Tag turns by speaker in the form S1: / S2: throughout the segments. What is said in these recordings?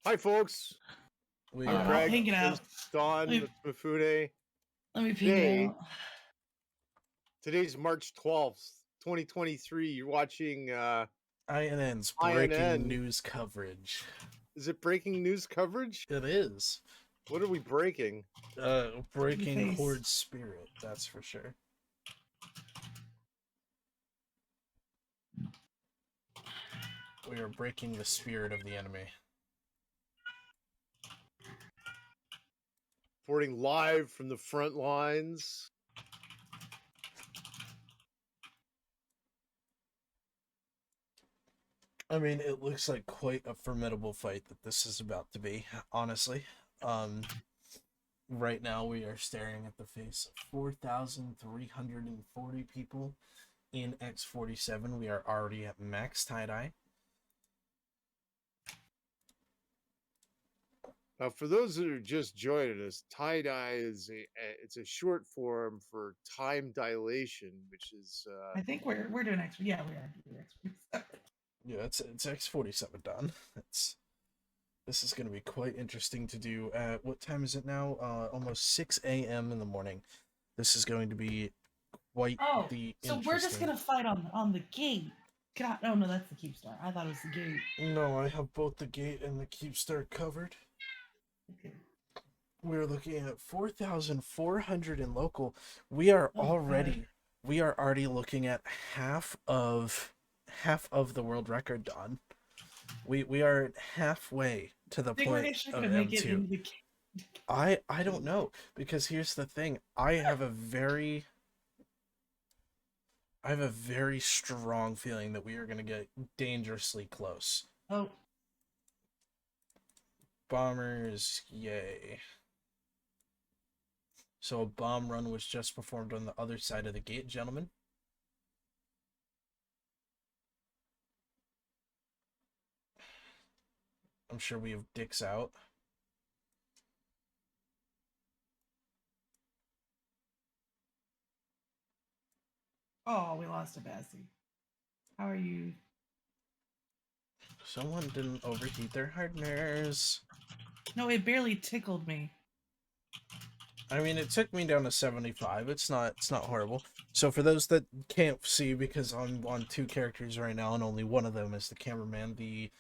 S1: Hi, folks.
S2: We
S1: I'm
S2: are
S1: Greg.
S3: hanging
S1: This
S3: out.
S1: is Don.
S3: Let me,
S1: That's Mafude.
S3: let me ping
S1: Today,
S3: it out.
S1: today's March 12th, 2023. You're watching
S2: INN's
S1: INN.
S2: breaking news coverage.
S1: Is it breaking news coverage?
S2: It is.
S1: What are we breaking?
S2: Breaking
S3: face.
S2: Horde spirit, that's for sure. We are breaking the spirit of the enemy.
S1: Reporting live from the front lines.
S2: I mean, it looks like quite a formidable fight that this is about to be, honestly. Right now we are staring at the face of 4,340 people in X47. We are already at max tie-dye.
S1: Now, for those that are just joining us, tie-dye is it's a short form for time dilation, which is
S3: I think we're doing X. Yeah, we are doing X.
S2: Yeah, it's X47 done. This is going to be quite interesting to do. At what time is it now? Almost 6 a.m. in the morning. This is going to be quite the
S3: so
S2: interesting.
S3: we're just gonna fight on the gate. Oh no, that's the Keepstar. I thought it was the gate.
S2: No, I have both the gate and the Keepstar covered.
S3: Okay.
S2: We're looking at 4,400 in local. We are already looking at half of the world record done. We are halfway to the point of M2. I don't know, because here's the thing. I have a very strong feeling that we are going to get dangerously close.
S3: Oh.
S2: Bombers, yay. So a bomb run was just performed on the other side of the gate, gentlemen. I'm sure we have dicks out.
S3: Oh, we lost a Bessie. How are you?
S2: Someone didn't overheat their hardeners.
S3: No, it barely tickled me.
S2: I mean, it took me down to 75. It's not horrible. So for those that can't see, because I'm on two characters right now, and only one of them is the cameraman, the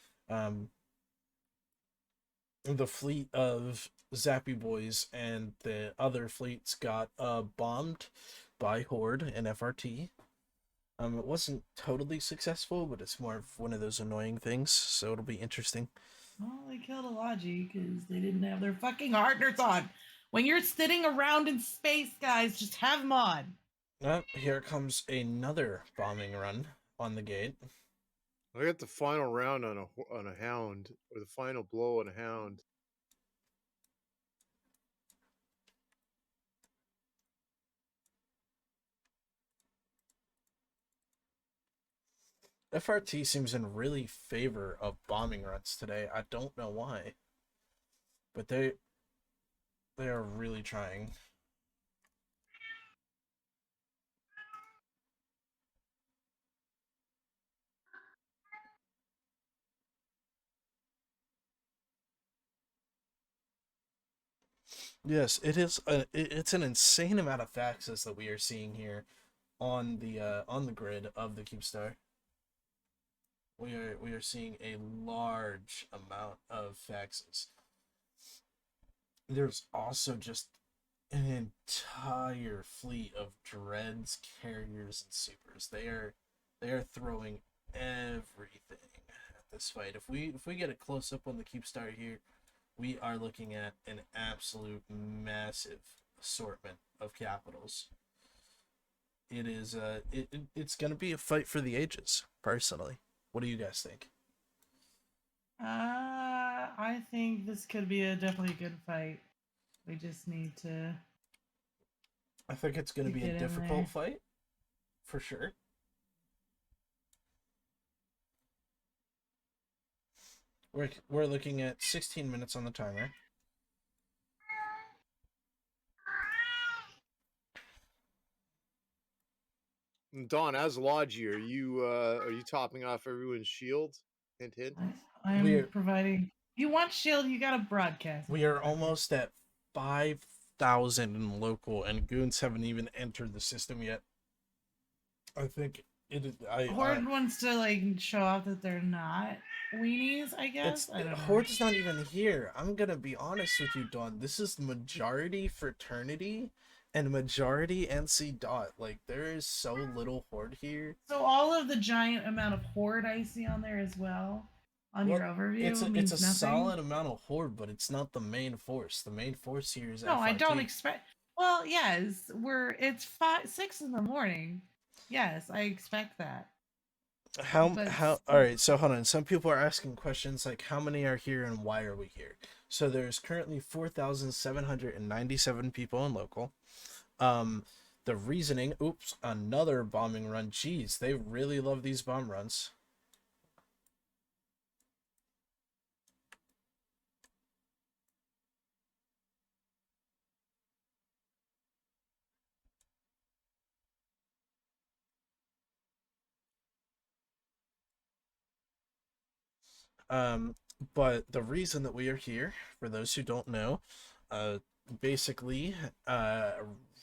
S2: fleet of Zappy Boys and the other fleets got bombed by Horde and FRT. It wasn't totally successful, but it's more of one of those annoying things, so it'll be interesting.
S3: Well, they killed a Logi because they didn't have their fucking hardeners on. When you're sitting around in space, guys, just have them on.
S2: Here comes another bombing run on the gate.
S1: I got the final round on a hound, or the final blow on a hound.
S2: FRT seems in really favor of bombing runs today. I don't know why, but they are really trying. Yes, it is. It's an insane amount of faxes that we are seeing here on the grid of the Keepstar. We are seeing a large amount of faxes. There's also just an entire fleet of dreads, carriers, and supers. They are throwing everything at this fight. If we get a close up on the Keepstar here, we are looking at an absolute massive assortment of capitals. It is it's gonna be a fight for the ages, personally. What do you guys think?
S3: I think this could be definitely a good fight. We just need to.
S2: I think it's gonna be a difficult fight, for sure. We're looking at 16 minutes on the timer.
S1: Don, as Logi, are you topping off everyone's shield? Hint, hint.
S3: I'm providing. You want shield, you gotta broadcast.
S2: We are almost at 5,000 in local, and goons haven't even entered the system yet. I think it.
S3: Horde wants to like show off that they're not weenies, I guess. I don't know.
S2: Horde's not even here. I'm gonna be honest with you, Dawn. This is majority fraternity and majority NC dot. Like there is so little Horde here.
S3: So all of the giant amount of Horde I see on there as well on your overview
S2: it's a
S3: nothing?
S2: solid amount of Horde, but it's not the main force. The main force here is
S3: no.
S2: FRT.
S3: I don't expect. Well, yes, it's 6 in the morning. Yes, I expect that.
S2: How all right, so hold on. Some people are asking questions like how many are here and why are we here? So there's currently 4,797 people in local. The reasoning, oops, another bombing run. Jeez, they really love these bomb runs. But the reason that we are here, for those who don't know, basically,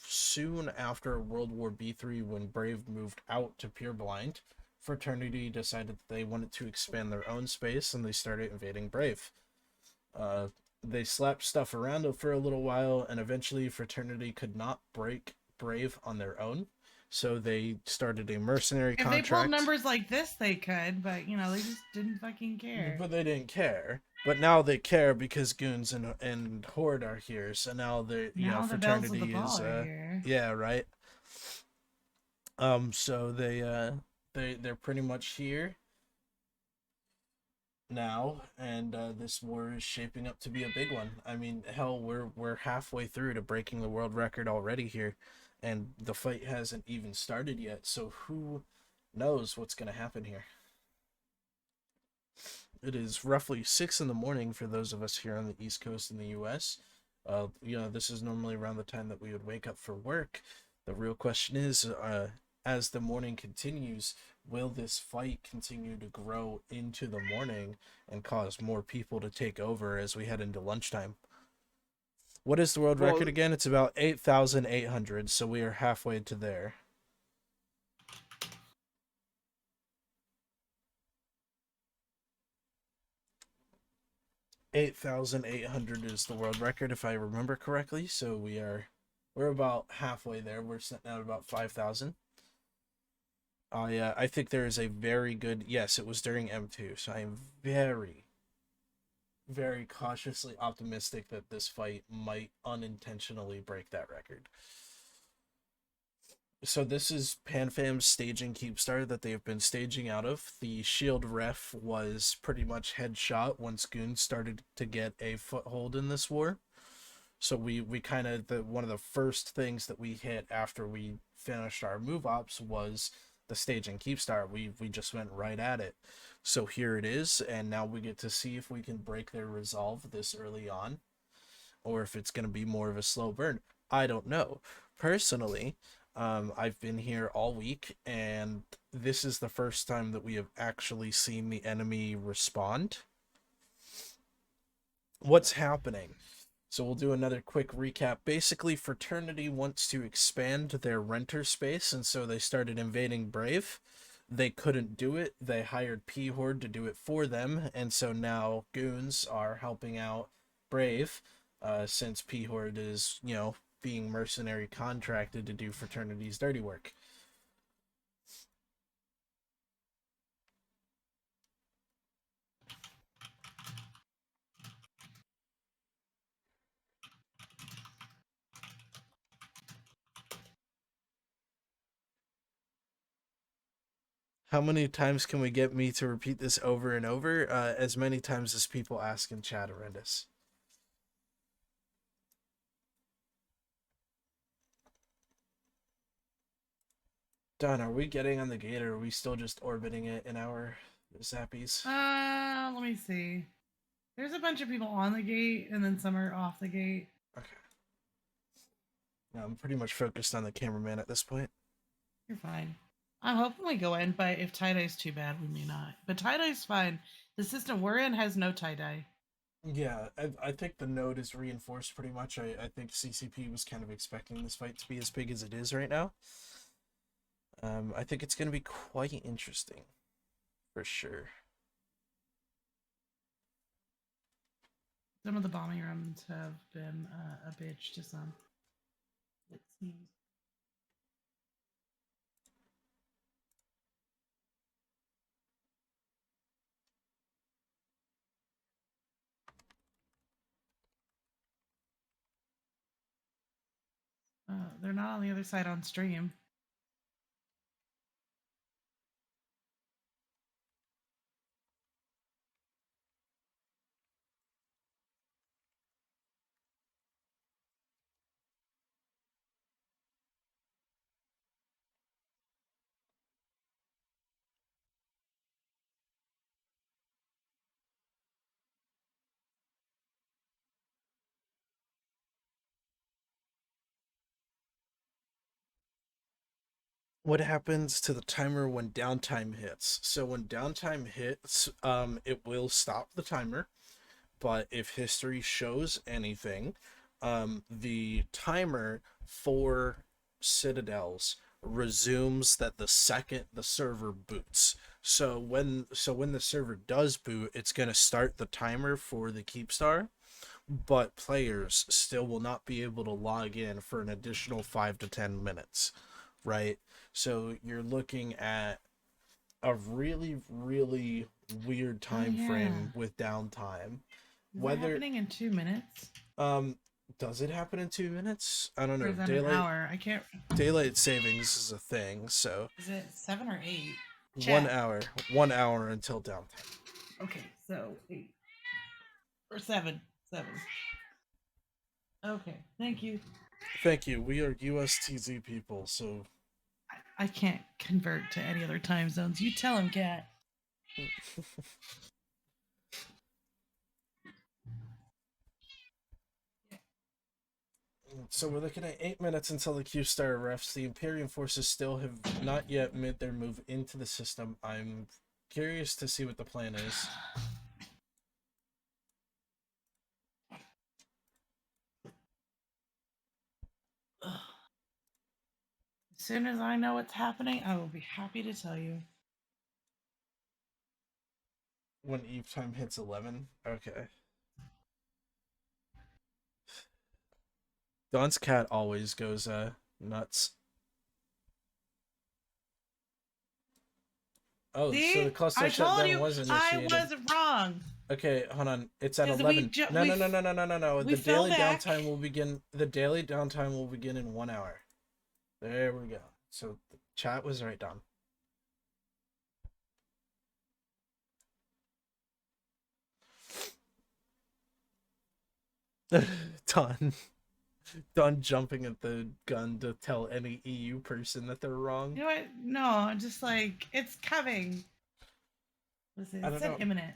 S2: soon after World War B3, when Brave moved out to Pureblind, Fraternity decided that they wanted to expand their own space, and they started invading Brave. They slapped stuff around it for a little while, and eventually Fraternity could not break Brave on their own. So they started a mercenary contract.
S3: If they pulled numbers like this, they could, but you know, they just didn't fucking care.
S2: But they didn't care. But now they care because Goons and Horde are here. So now they,
S3: now the
S2: Fraternity
S3: bells of the ball
S2: is
S3: are here.
S2: yeah, right. So they're pretty much here now, and this war is shaping up to be a big one. I mean, hell, we're halfway through to breaking the world record already here, and the fight hasn't even started yet. So who knows what's gonna happen here? It is roughly 6 in the morning for those of us here on the East Coast in the U.S. This is normally around the time that we would wake up for work. The real question is, as the morning continues, will this fight continue to grow into the morning and cause more people to take over as we head into lunchtime? What is the world record again? It's about 8,800, so we are halfway to there. 8,800 is the world record, if I remember correctly. So we're about halfway there. We're sitting at about 5,000. I think there is a very good, yes, it was during M2, so I am very, very cautiously optimistic that this fight might unintentionally break that record. So this is PanFam's staging Keepstar that they have been staging out of. The shield ref was pretty much headshot once Goons started to get a foothold in this war. So we kind of, one of the first things that we hit after we finished our move ops was the staging Keepstar. We just went right at it. So here it is, and now we get to see if we can break their resolve this early on, or if it's going to be more of a slow burn. I don't know. Personally, I've been here all week, and this is the first time that we have actually seen the enemy respond. What's happening? So we'll do another quick recap. Basically, Fraternity wants to expand their renter space, and so they started invading Brave. They couldn't do it. They hired P-Horde to do it for them, and so now Goons are helping out Brave, since P-Horde is, being mercenary contracted to do Fraternity's dirty work. How many times can we get me to repeat this over and over? As many times as people ask in chat, Horrendous. Don, are we getting on the gate, or are we still just orbiting it in our zappies?
S3: Let me see. There's a bunch of people on the gate, and then some are off the gate.
S2: Okay. Now I'm pretty much focused on the cameraman at this point.
S3: You're fine. I'm hoping we go in, but if tie-dye's too bad, we may not. But tie-dye's fine. The system we're in has no tie-dye.
S2: Yeah, I think the node is reinforced pretty much. I think CCP was kind of expecting this fight to be as big as it is right now. I think it's going to be quite interesting, for sure.
S3: Some of the bombing runs have been a bitch to some, it seems. They're not on the other side on stream.
S2: What happens to the timer when downtime hits? So when downtime hits, it will stop the timer. But if history shows anything, the timer for citadels resumes that the second the server boots. So when the server does boot, it's going to start the timer for the Keepstar, but players still will not be able to log in for an additional 5 to 10 minutes, right? So you're looking at a really, really weird
S3: Oh
S2: time
S3: yeah.
S2: frame with downtime.
S3: Is that
S2: Whether
S3: happening in 2 minutes?
S2: um does it happen in 2 minutes? I don't
S3: Or
S2: know.
S3: is that an hour? I can't.
S2: Daylight savings is a thing, so
S3: Is it 7 or 8?
S2: 1
S3: Chat.
S2: hour, 1 hour until downtime.
S3: Okay, so 8 or 7. 7. Okay, thank you.
S2: Thank you. We are USTZ people, so
S3: I can't convert to any other time zones. You tell him, Cat.
S2: so we're looking at 8 minutes until the Q star refs. The Imperium forces still have not yet made their move into the system. I'm curious to see what the plan is.
S3: Ugh. As soon as I know what's happening, I will be happy to tell you.
S2: When Eve time hits 11? Okay. Don's cat always goes nuts. Oh, so the
S3: See,
S2: cluster
S3: I told
S2: shutdown
S3: you
S2: was
S3: I
S2: initiated.
S3: was wrong.
S2: Okay, hold on. It's at
S3: Because
S2: 11. No, no, no, no, no, no, no, no.
S3: we
S2: The
S3: fell
S2: daily
S3: back.
S2: downtime will begin. The daily downtime will begin in 1 hour. There we go. So the chat was right, Don. Don. Don jumping at the gun to tell any EU person that they're wrong.
S3: You know what? No, I'm just like, it's coming. Listen,
S2: I
S3: it
S2: don't
S3: said
S2: know.
S3: imminent.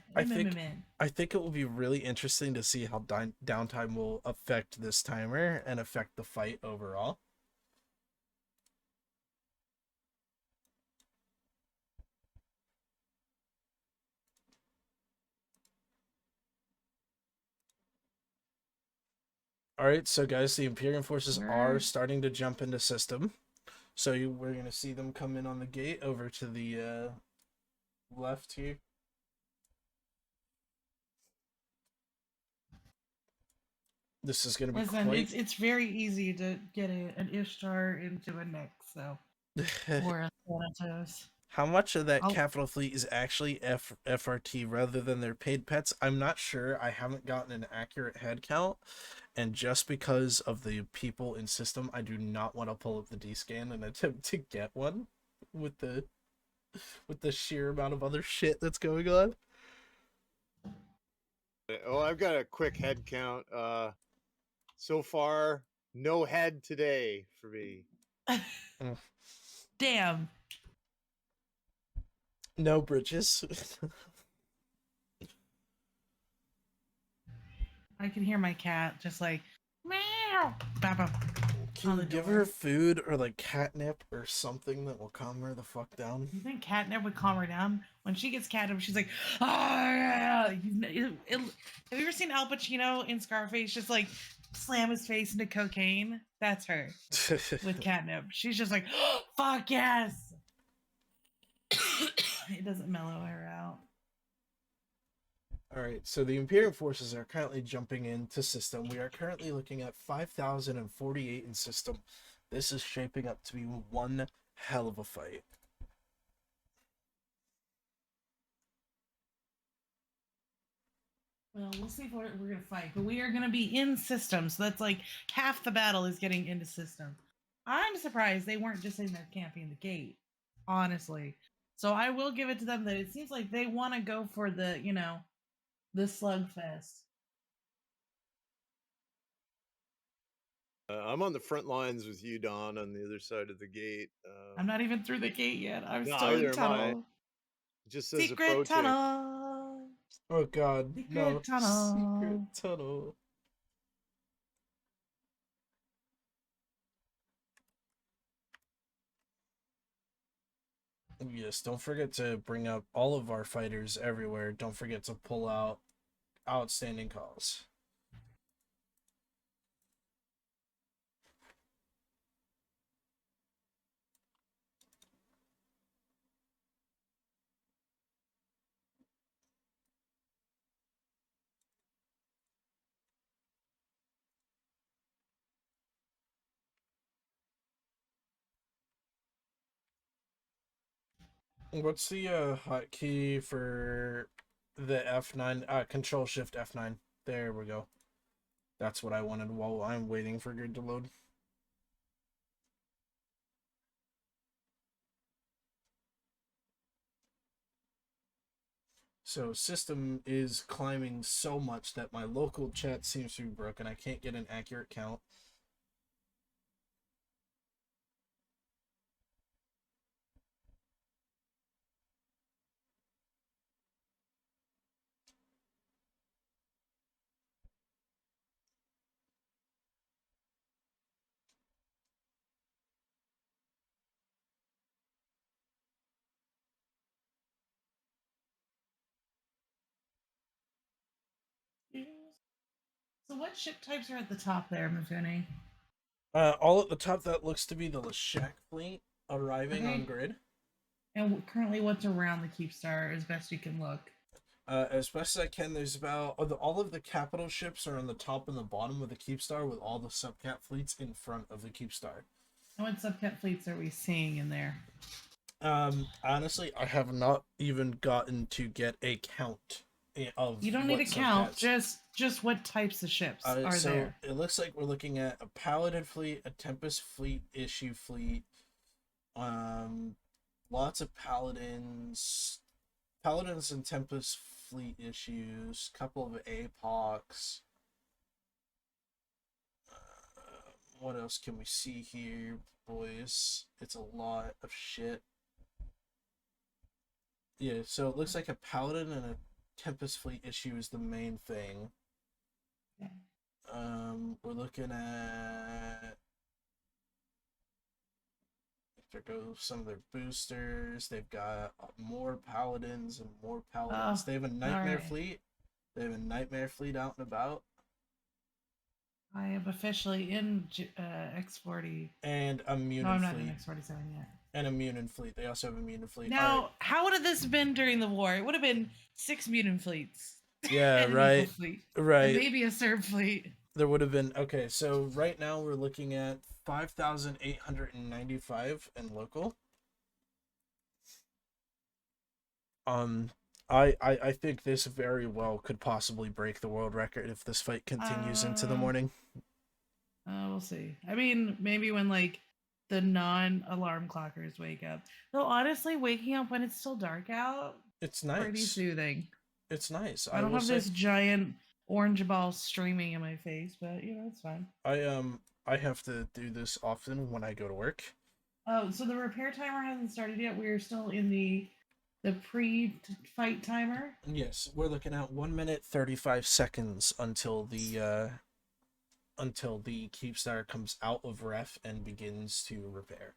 S2: I think it will be really interesting to see how downtime will affect this timer and affect the fight overall. All right, so guys, the Imperium forces are starting to jump into system. So we're going to see them come in on the gate over to the left here. This is going to be quite...
S3: it's very easy to get an Ishtar into a Nyx, so or a Conintues.
S2: How much of that capital fleet is actually FRT rather than their paid pets? I'm not sure. I haven't gotten an accurate head count. And just because of the people in system, I do not want to pull up the D-scan and attempt to get one with the sheer amount of other shit that's going on.
S1: Oh, I've got a quick head count. So far, no head today for me.
S3: Damn.
S2: No bridges.
S3: I can hear my cat just like meow. Baba.
S2: Can you give her food or like catnip or something that will calm her the fuck down?
S3: You think catnip would calm her down? When she gets catnip, she's like, "Ah, yeah." Have you ever seen Al Pacino in Scarface just like slam his face into cocaine? That's her with catnip. She's just like, oh, "Fuck yes." It doesn't mellow her out.
S2: All right, so the Imperium forces are currently jumping into system. We are currently looking at 5,048 in system. This is shaping up to be one hell of a fight.
S3: Well, we'll see if we're going to fight, but we are going to be in system, so that's like half the battle is getting into system. I'm surprised they weren't just sitting there camping the gate, honestly. So I will give it to them that it seems like they want to go for the, the slugfest.
S1: I'm on the front lines with you, Don, on the other side of the gate.
S3: I'm not even through the gate yet. I'm
S1: No,
S3: still in
S1: either am I.
S3: tunnel.
S1: It just says
S3: Secret
S1: approaching.
S3: tunnel.
S2: Oh god,
S3: Secret
S2: no.
S3: tunnel.
S2: Secret tunnel. Yes, don't forget to bring up all of our fighters everywhere. Don't forget to pull out outstanding calls. What's the hotkey for the F9? Control Shift F9. There we go. That's what I wanted while I'm waiting for grid to load. So system is climbing so much that my local chat seems to be broken. I can't get an accurate count.
S3: So what ship types are at the top there, Mifune?
S2: All at the top, that looks to be the Lashak fleet arriving
S3: Okay.
S2: on grid.
S3: And currently what's around the Keepstar as best you can look?
S2: As best as I can, there's about all of the capital ships are on the top and the bottom of the Keepstar, with all the subcap fleets in front of the Keepstar.
S3: And what subcat fleets are we seeing in there?
S2: Honestly, I have not even gotten to get a count of.
S3: You don't need a count. Just what types of ships are
S2: so
S3: there?
S2: It looks like we're looking at a Paladin fleet, a Tempest fleet, issue fleet, lots of Paladins and Tempest fleet issues, couple of APOCs. What else can we see here, boys? It's a lot of shit. Yeah, so it looks like a Paladin and a Tempest fleet issue is the main thing.
S3: Okay.
S2: We're looking at, there goes some of their boosters. They've got more Paladins and more Paladins. They have a Nightmare fleet. They have a Nightmare fleet out and about.
S3: I am officially in X40.
S2: And a Munin fleet.
S3: No, I'm not in X47 yet.
S2: And a Munin fleet. They also have a Munin fleet.
S3: Now, how would have this been during the war? It would have been 6 Munin fleets.
S2: Yeah,
S3: and
S2: right.
S3: An Eagle fleet.
S2: Right.
S3: And maybe a Serb fleet.
S2: There would have been, okay, so right now we're looking at 5,895 in local. I think this very well could possibly break the world record if this fight continues into the morning.
S3: We'll see. I mean, maybe when like the non-alarm clockers wake up. Though honestly, waking up when it's still dark out,
S2: it's nice.
S3: Pretty soothing.
S2: It's nice.
S3: I don't have this giant orange ball streaming in my face, but it's fine.
S2: I have to do this often when I go to work.
S3: Oh, so the repair timer hasn't started yet. We're still in the pre-fight timer.
S2: Yes, we're looking at 1 minute 35 seconds until the until the Keepstar comes out of ref and begins to repair.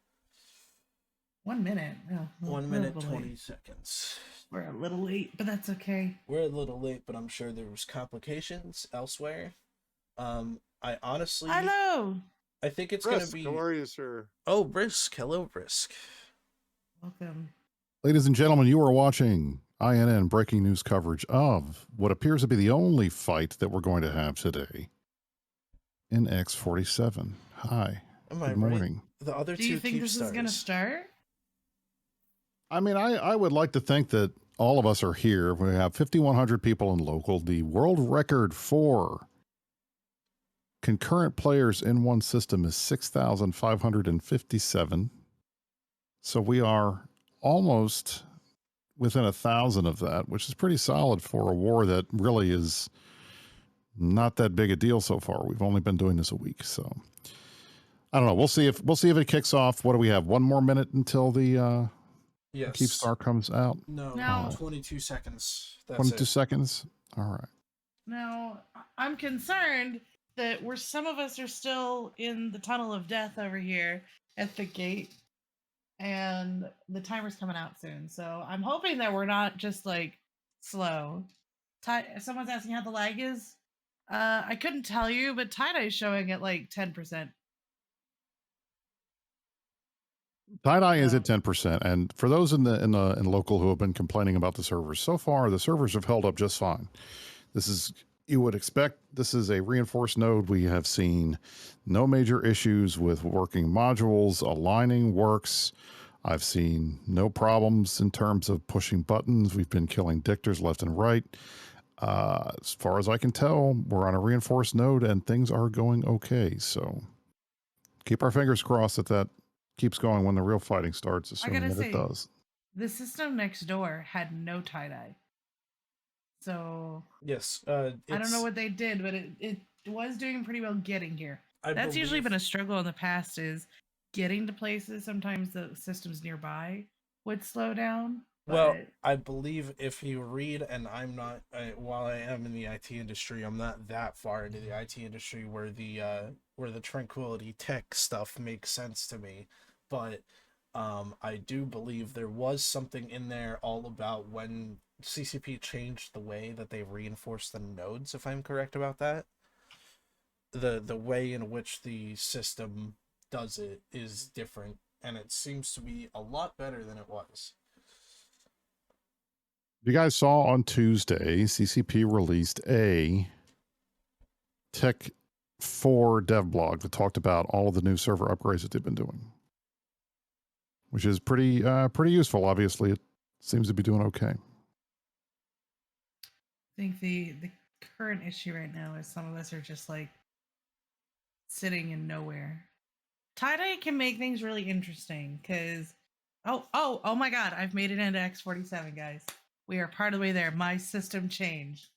S3: 1 minute. Oh,
S2: 1
S3: we're a
S2: minute,
S3: little
S2: 20
S3: late.
S2: seconds.
S3: We're a little late, but that's okay.
S2: We're a little late, but I'm sure there was complications elsewhere. I honestly,
S3: Hello.
S2: I think it's going to
S1: Brisk, how
S2: be...
S1: are you, sir?
S2: Oh, Brisk. Hello, Brisk.
S3: Welcome.
S4: Ladies and gentlemen, you are watching INN breaking news coverage of what appears to be the only fight that we're going to have today in X47. Hi.
S2: Am I
S4: Good
S2: right?
S4: morning.
S2: The other
S3: Do you
S2: two
S3: think this is going to
S2: Keepstars.
S3: start?
S4: I mean, I would like to think that all of us are here. We have 5,100 people in local. The world record for concurrent players in one system is 6,557. So we are almost within 1,000 of that, which is pretty solid for a war that really is not that big a deal so far. We've only been doing this a week, so I don't know. We'll see if it kicks off. What do we have? 1 more minute until the
S2: Yes.
S4: Keepstar comes out.
S2: No,
S3: Now-
S2: 22 seconds. That's
S4: 22
S2: it.
S4: seconds. All right.
S3: Now, I'm concerned that some of us are still in the tunnel of death over here at the gate, and the timer's coming out soon. So I'm hoping that we're not just like slow. Someone's asking how the lag is. I couldn't tell you, but tie-dye's showing at like 10%.
S4: Tie-dye is at 10%, and for those in local who have been complaining about the servers, so far the servers have held up just fine. This is, you would expect, this is a reinforced node. We have seen no major issues with working modules. Aligning works. I've seen no problems in terms of pushing buttons. We've been killing dictors left and right. As far as I can tell, we're on a reinforced node and things are going okay. So keep our fingers crossed that keeps going when the real fighting starts, assuming
S3: gotta
S4: that
S3: say,
S4: it does.
S3: The system next door had no tie-dye. So
S2: Yes.
S3: I don't know what they did, but it was doing pretty well getting here. That's usually been a struggle in the past, is getting to places. Sometimes the systems nearby would slow down.
S2: Well,
S3: But
S2: I believe if you read, and I'm not, while I am in the IT industry, I'm not that far into the IT industry where the Tranquility Tech stuff makes sense to me. But I do believe there was something in there all about when CCP changed the way that they reinforced the nodes, if I'm correct about that. The way in which the system does it is different, and it seems to be a lot better than it was.
S4: You guys saw on Tuesday, CCP released a Tech 4 dev blog that talked about all of the new server upgrades that they've been doing, which is pretty useful. Obviously, it seems to be doing okay.
S3: I think the current issue right now is some of us are just like sitting in nowhere. Tie-dye can make things really interesting because oh my god, I've made it into X47, guys. We are part of the way there. My system changed.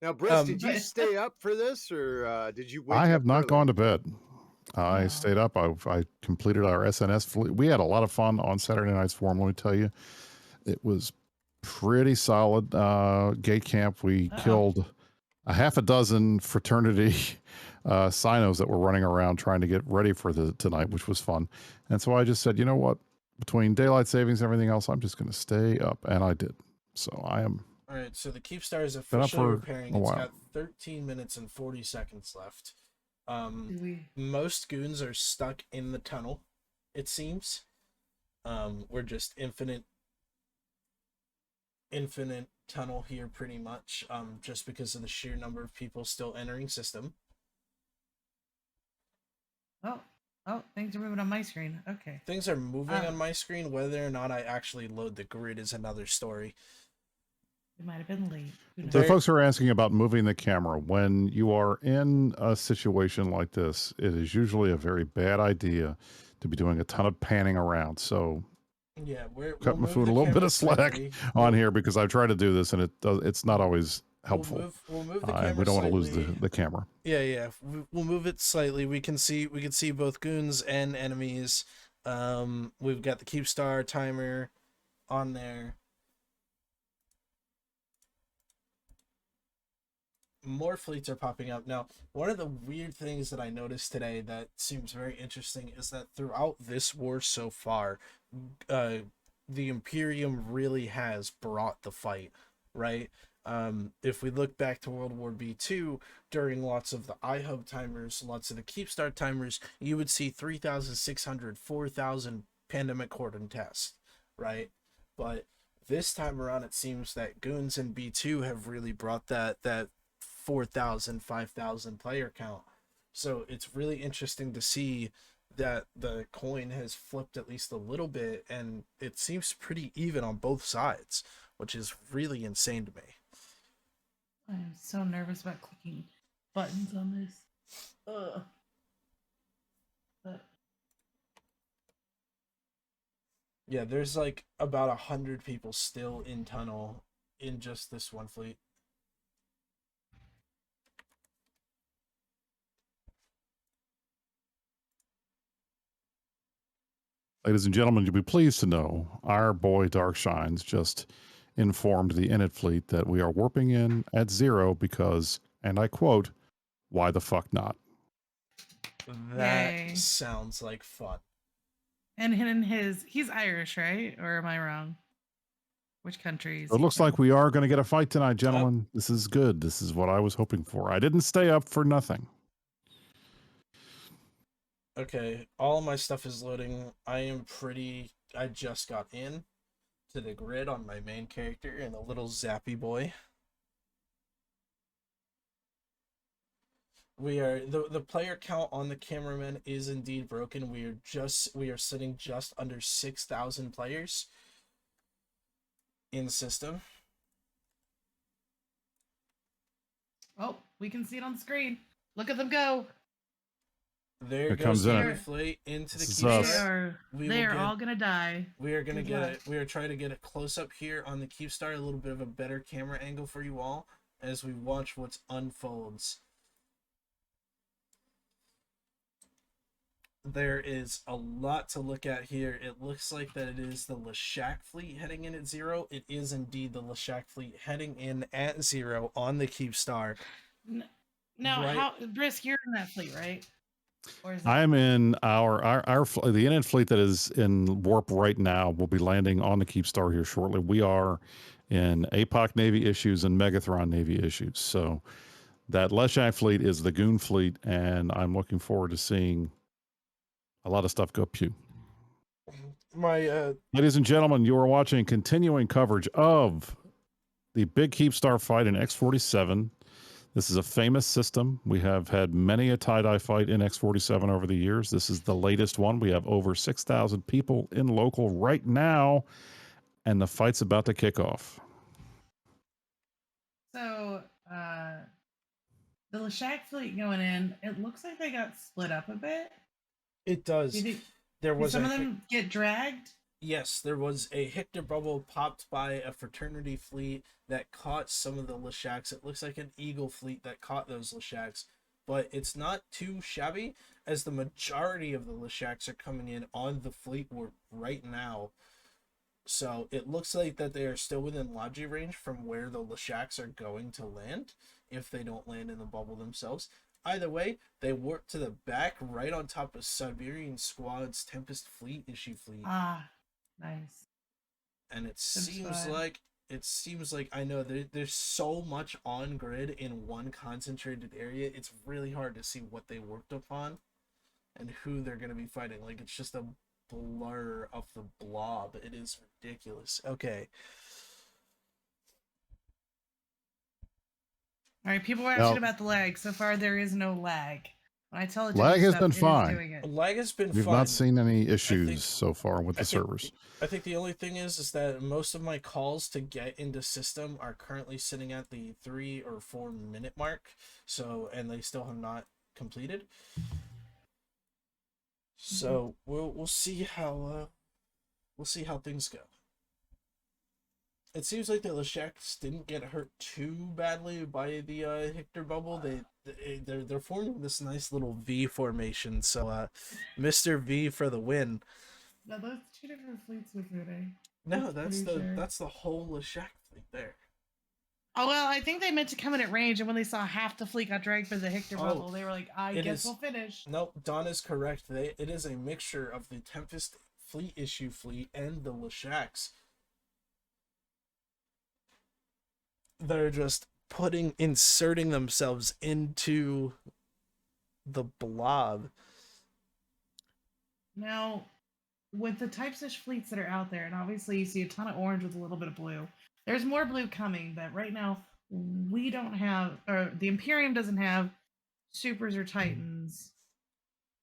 S1: Now, Brisk, did you stay up for this, or did you wake up
S4: I have not
S1: early?
S4: gone to bed. I
S3: Oh.
S4: stayed up. I completed our SNS fleet. We had a lot of fun on Saturday Night's Forum, let me tell you. It was pretty solid. Gate camp, we killed a half a dozen fraternity sinos that were running around trying to get ready for tonight, which was fun. And so I just said, you know what? Between daylight savings and everything else, I'm just going to stay up. And I did. So I am.
S2: All right, so the Keepstar is
S4: Been up
S2: officially
S4: for
S2: repairing.
S4: a
S2: It's
S4: while.
S2: got 13 minutes and 40 seconds left. Most goons are stuck in the tunnel, it seems. We're just infinite tunnel here pretty much, just because of the sheer number of people still entering system.
S3: Oh, things are moving on my screen. Okay.
S2: Things are moving on my screen. Whether or not I actually load the grid is another story.
S3: It might have been late.
S4: So folks are asking about moving the camera. When you are in a situation like this, it is usually a very bad idea to be doing a ton of panning around. So
S2: yeah,
S4: cut my food a little bit of slack on here because I've tried to do this and it's not always helpful.
S2: We'll move the camera.
S4: We don't want to lose
S2: slightly.
S4: the camera.
S2: Yeah. We'll move it slightly. We can see both goons and enemies. We've got the Keepstar timer on there. more fleets are popping up. Now, one of the weird things that I noticed today that seems very interesting is that throughout this war so far, uh, the Imperium really has brought the fight, right? If we look back to World War B2, during lots of the iHub timers, lots of the Keepstar timers, you would see 3,600, 4,000 pandemic cordon tests, right? But this time around, it seems that goons in B2 have really brought that 4,000, 5,000 player count. So it's really interesting to see that the coin has flipped at least a little bit, and it seems pretty even on both sides, which is really insane to me.
S3: I'm so nervous about clicking buttons on this. Ugh. But
S2: Yeah, there's like about 100 people still in tunnel in just this one fleet.
S4: Ladies and gentlemen, you'll be pleased to know our boy Darkshines just informed the Init fleet that we are warping in at 0 because, and I quote, why the fuck not?
S2: That
S3: Yay.
S2: sounds like fun.
S3: and he's Irish, right? Or am I wrong? Which country is
S4: It
S3: he
S4: looks
S3: from?
S4: like we are going to get a fight tonight, gentlemen. This is good. This is what I was hoping for. I didn't stay up for nothing.
S2: Okay, all of my stuff is loading. I just got in to the grid on my main character and a little zappy boy. We are the player count on the cameraman is indeed broken. We are sitting just under 6,000 players in system.
S3: Oh, we can see it on the screen. Look at them go.
S2: There
S4: Here
S2: goes
S4: comes
S2: the
S4: in.
S2: enemy fleet into the
S4: This is
S3: They
S4: us.
S2: Keepstar.
S3: are all gonna die.
S2: We are gonna
S3: Good
S2: get
S3: luck.
S2: it. We are trying to get a close up here on the Keepstar, a little bit of a better camera angle for you all as we watch what unfolds. There is a lot to look at here. It looks like that it is the Leshak fleet heading in at 0. It is indeed the Leshak fleet heading in at 0 on the Keepstar.
S3: Now,
S2: Right.
S3: how Brisk, you're in that fleet, right? Or is
S4: I am in the Init fleet that is in warp right now. Will be landing on the Keepstar here shortly. We are in APOC Navy issues and Megathron Navy issues. So that Leshak fleet is the Goon fleet, and I'm looking forward to seeing a lot of stuff go pew. Ladies and gentlemen, you are watching continuing coverage of the big Keepstar fight in X47. This is a famous system. We have had many a tie-dye fight in X47 over the years. This is the latest one. We have over 6,000 people in local right now, and the fight's about to kick off.
S3: So, the Leshak fleet going in, it looks like they got split up a bit.
S2: It does.
S3: Did
S2: There was
S3: some of them get dragged?
S2: Yes, there was a Hector bubble popped by a fraternity fleet that caught some of the Leshaks. It looks like an Eagle fleet that caught those Leshaks, but it's not too shabby as the majority of the Leshaks are coming in on the fleet warp right now. So it looks like that they are still within logi range from where the Leshaks are going to land if they don't land in the bubble themselves. Either way, they warp to the back right on top of Siberian Squad's Tempest fleet issue fleet.
S3: Ah, nice.
S2: And it seems like I know there's so much on grid in one concentrated area. It's really hard to see what they worked upon and who they're going to be fighting. Like, it's just a blur of the blob. It is ridiculous. Okay.
S3: All right, people were asking about the lag. So far, there is no lag. When I tell it to
S4: Lag
S3: do
S4: has
S3: stuff,
S4: been
S3: it is
S4: fine.
S3: doing it.
S2: Lag has been
S4: We've
S2: fun.
S4: not seen any issues so far with the servers.
S2: I think the only thing is that most of my calls to get into system are currently sitting at the 3 or 4 minute mark. So, and they still have not completed. So we'll see how things go. It seems like the Leshaks didn't get hurt too badly by the Hector bubble. They're forming this nice little V formation. So Mr. V for the win.
S3: No, those two different fleets with it, eh?
S2: No, that's the whole Leshak fleet there.
S3: Oh well, I think they meant to come in at range, and when they saw half the fleet got dragged for the Hector
S2: Oh,
S3: bubble, they were like, "I
S2: it
S3: guess
S2: is-
S3: we'll finish."
S2: Nope, Don is correct. It is a mixture of the Tempest fleet issue fleet and the Lashaks. They're just inserting themselves into the blob.
S3: Now, with the types of fleets that are out there, and obviously you see a ton of orange with a little bit of blue. There's more blue coming, but right now we don't have, or the Imperium doesn't have supers or titans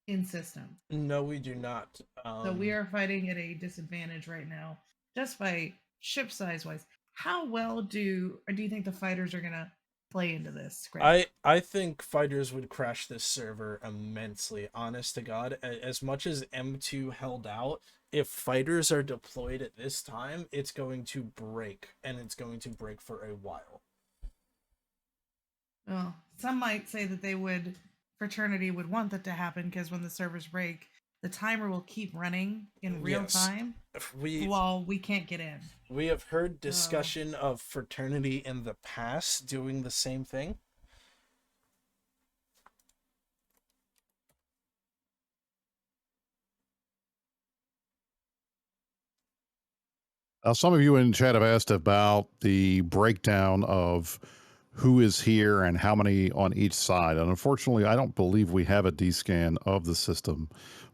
S3: in system.
S2: No, we do not.
S3: So we are fighting at a disadvantage right now, just by ship size wise. How well do you think the fighters are gonna play into this?
S2: I think fighters would crash this server immensely. Honest to God, as much as M2 held out, if fighters are deployed at this time, it's going to break, and it's going to break for a while.
S3: Well, some might say that fraternity would want that to happen because when the servers break, the timer will keep running in real time while we can't get in.
S2: We have heard discussion of fraternity in the past doing the same thing.
S4: Some of you in chat have asked about the breakdown of who is here and how many on each side. And unfortunately, I don't believe we have a D-scan of the system,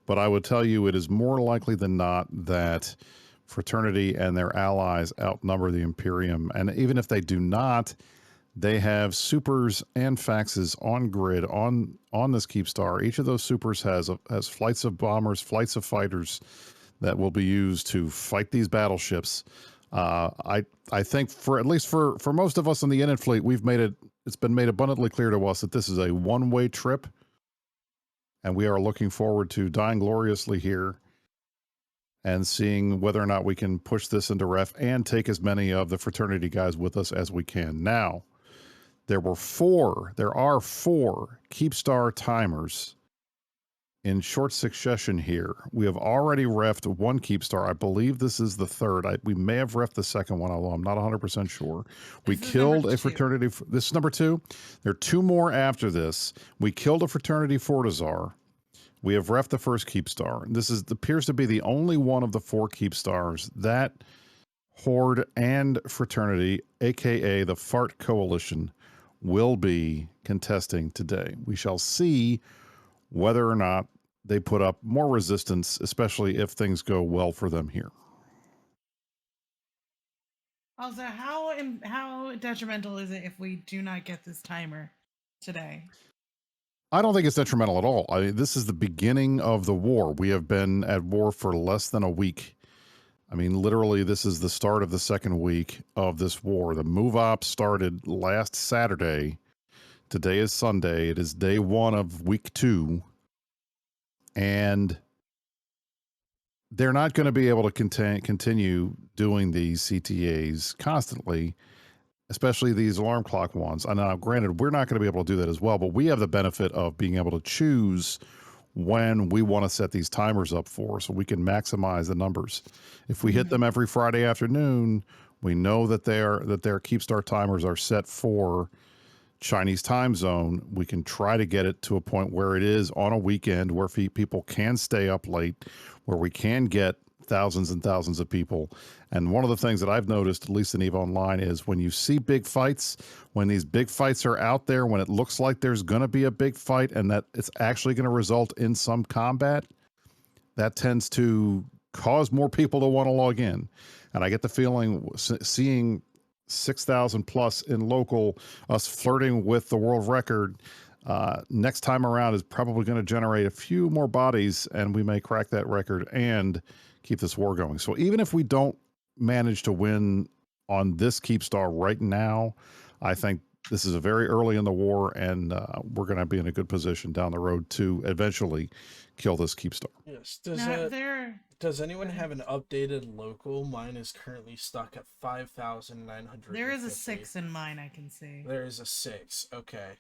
S4: but I would tell you it is more likely than not that Fraternity and their allies outnumber the Imperium. And even if they do not, they have supers and faxes on grid on this Keepstar. Each of those supers has flights of bombers, flights of fighters that will be used to fight these battleships. I think for at least for most of us in the Enid fleet, it's been made abundantly clear to us that this is a one-way trip, and we are looking forward to dying gloriously here and seeing whether or not we can push this into ref and take as many of the fraternity guys with us as we can. Now, there are four Keepstar timers in short succession here. We have already refed one Keepstar. I believe this is the third. We may have refed the second one, although I'm not 100% sure. We killed a fraternity. This is number 2. There are 2 more after this. We killed a fraternity Fortizar. We have refed the first Keepstar. This appears to be the only one of the 4 Keepstars that Horde and Fraternity, aka the Fart Coalition, will be contesting today. We shall see whether or not they put up more resistance, especially if things go well for them here.
S3: Also, how detrimental is it if we do not get this timer today?
S4: I don't think it's detrimental at all. This is the beginning of the war. We have been at war for less than a week. I mean, literally, this is the start of the second week of this war. The move op started last Saturday. Today is Sunday. It is day 1 of week 2. And they're not going to be able to continue doing these CTAs constantly, especially these alarm clock ones. And now, granted, we're not going to be able to do that as well, but we have the benefit of being able to choose when we want to set these timers up for, so we can maximize the numbers. If we hit them every Friday afternoon, we know that their Keepstar timers are set for Chinese time zone. We can try to get it to a point where it is on a weekend where people can stay up late, where we can get thousands and thousands of people. And one of the things that I've noticed, at least in EVE Online, is when you see big fights, when these big fights are out there, when it looks like there's going to be a big fight and that it's actually going to result in some combat, that tends to cause more people to want to log in. And I get the feeling seeing 6,000 plus in local, us flirting with the world record, next time around is probably going to generate a few more bodies, and we may crack that record and keep this war going. So even if we don't manage to win on this Keepstar right now, I think this is a very early in the war, and we're going to be in a good position down the road to eventually kill this Keepstar.
S2: Yes. Does anyone have an updated local? Mine is currently stuck at 5,900.
S3: There is a 6 in mine, I can see.
S2: There is a 6. Okay.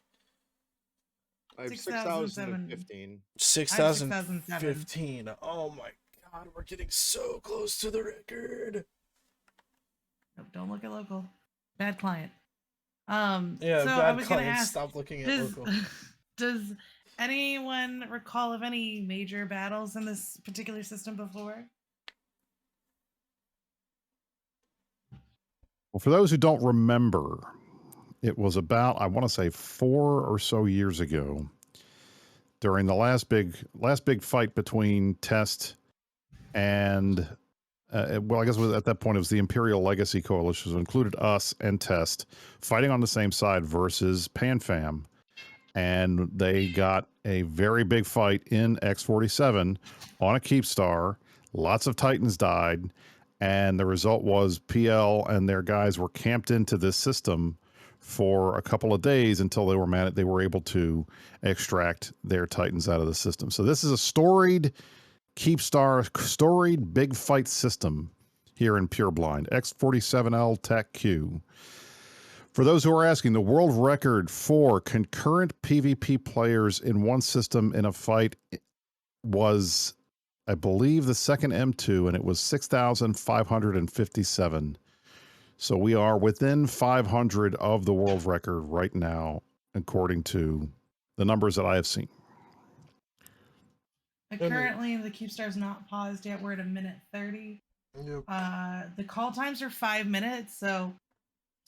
S1: I have 6,015.
S2: 6,015. Oh my God, we're getting so close to the record.
S3: Nope, don't look at local. Bad client.
S2: Yeah,
S3: So I
S2: bad
S3: was gonna
S2: clients.
S3: ask,
S2: Stop looking at
S3: does
S2: local.
S3: does anyone recall of any major battles in this particular system before?
S4: Well, for those who don't remember, it was about, I want to say, 4 or so years ago, during the last big fight between Test and well, I guess at that point it was the Imperial Legacy Coalition, so it included us and Test fighting on the same side versus PanFam, and they got a very big fight in X47 on a Keepstar. Lots of Titans died, and the result was PL and their guys were camped into this system for a couple of days until they were able to extract their Titans out of the system. So this is a storied big fight system here in Pureblind, X47L Tech Q. For those who are asking, the world record for concurrent PvP players in one system in a fight was, I believe, the second M2, and it was 6,557. So we are within 500 of the world record right now, according to the numbers that I have seen.
S3: Currently, the Keepstar's not paused yet. We're at 1:30.
S2: Yep.
S3: The call times are 5 minutes, so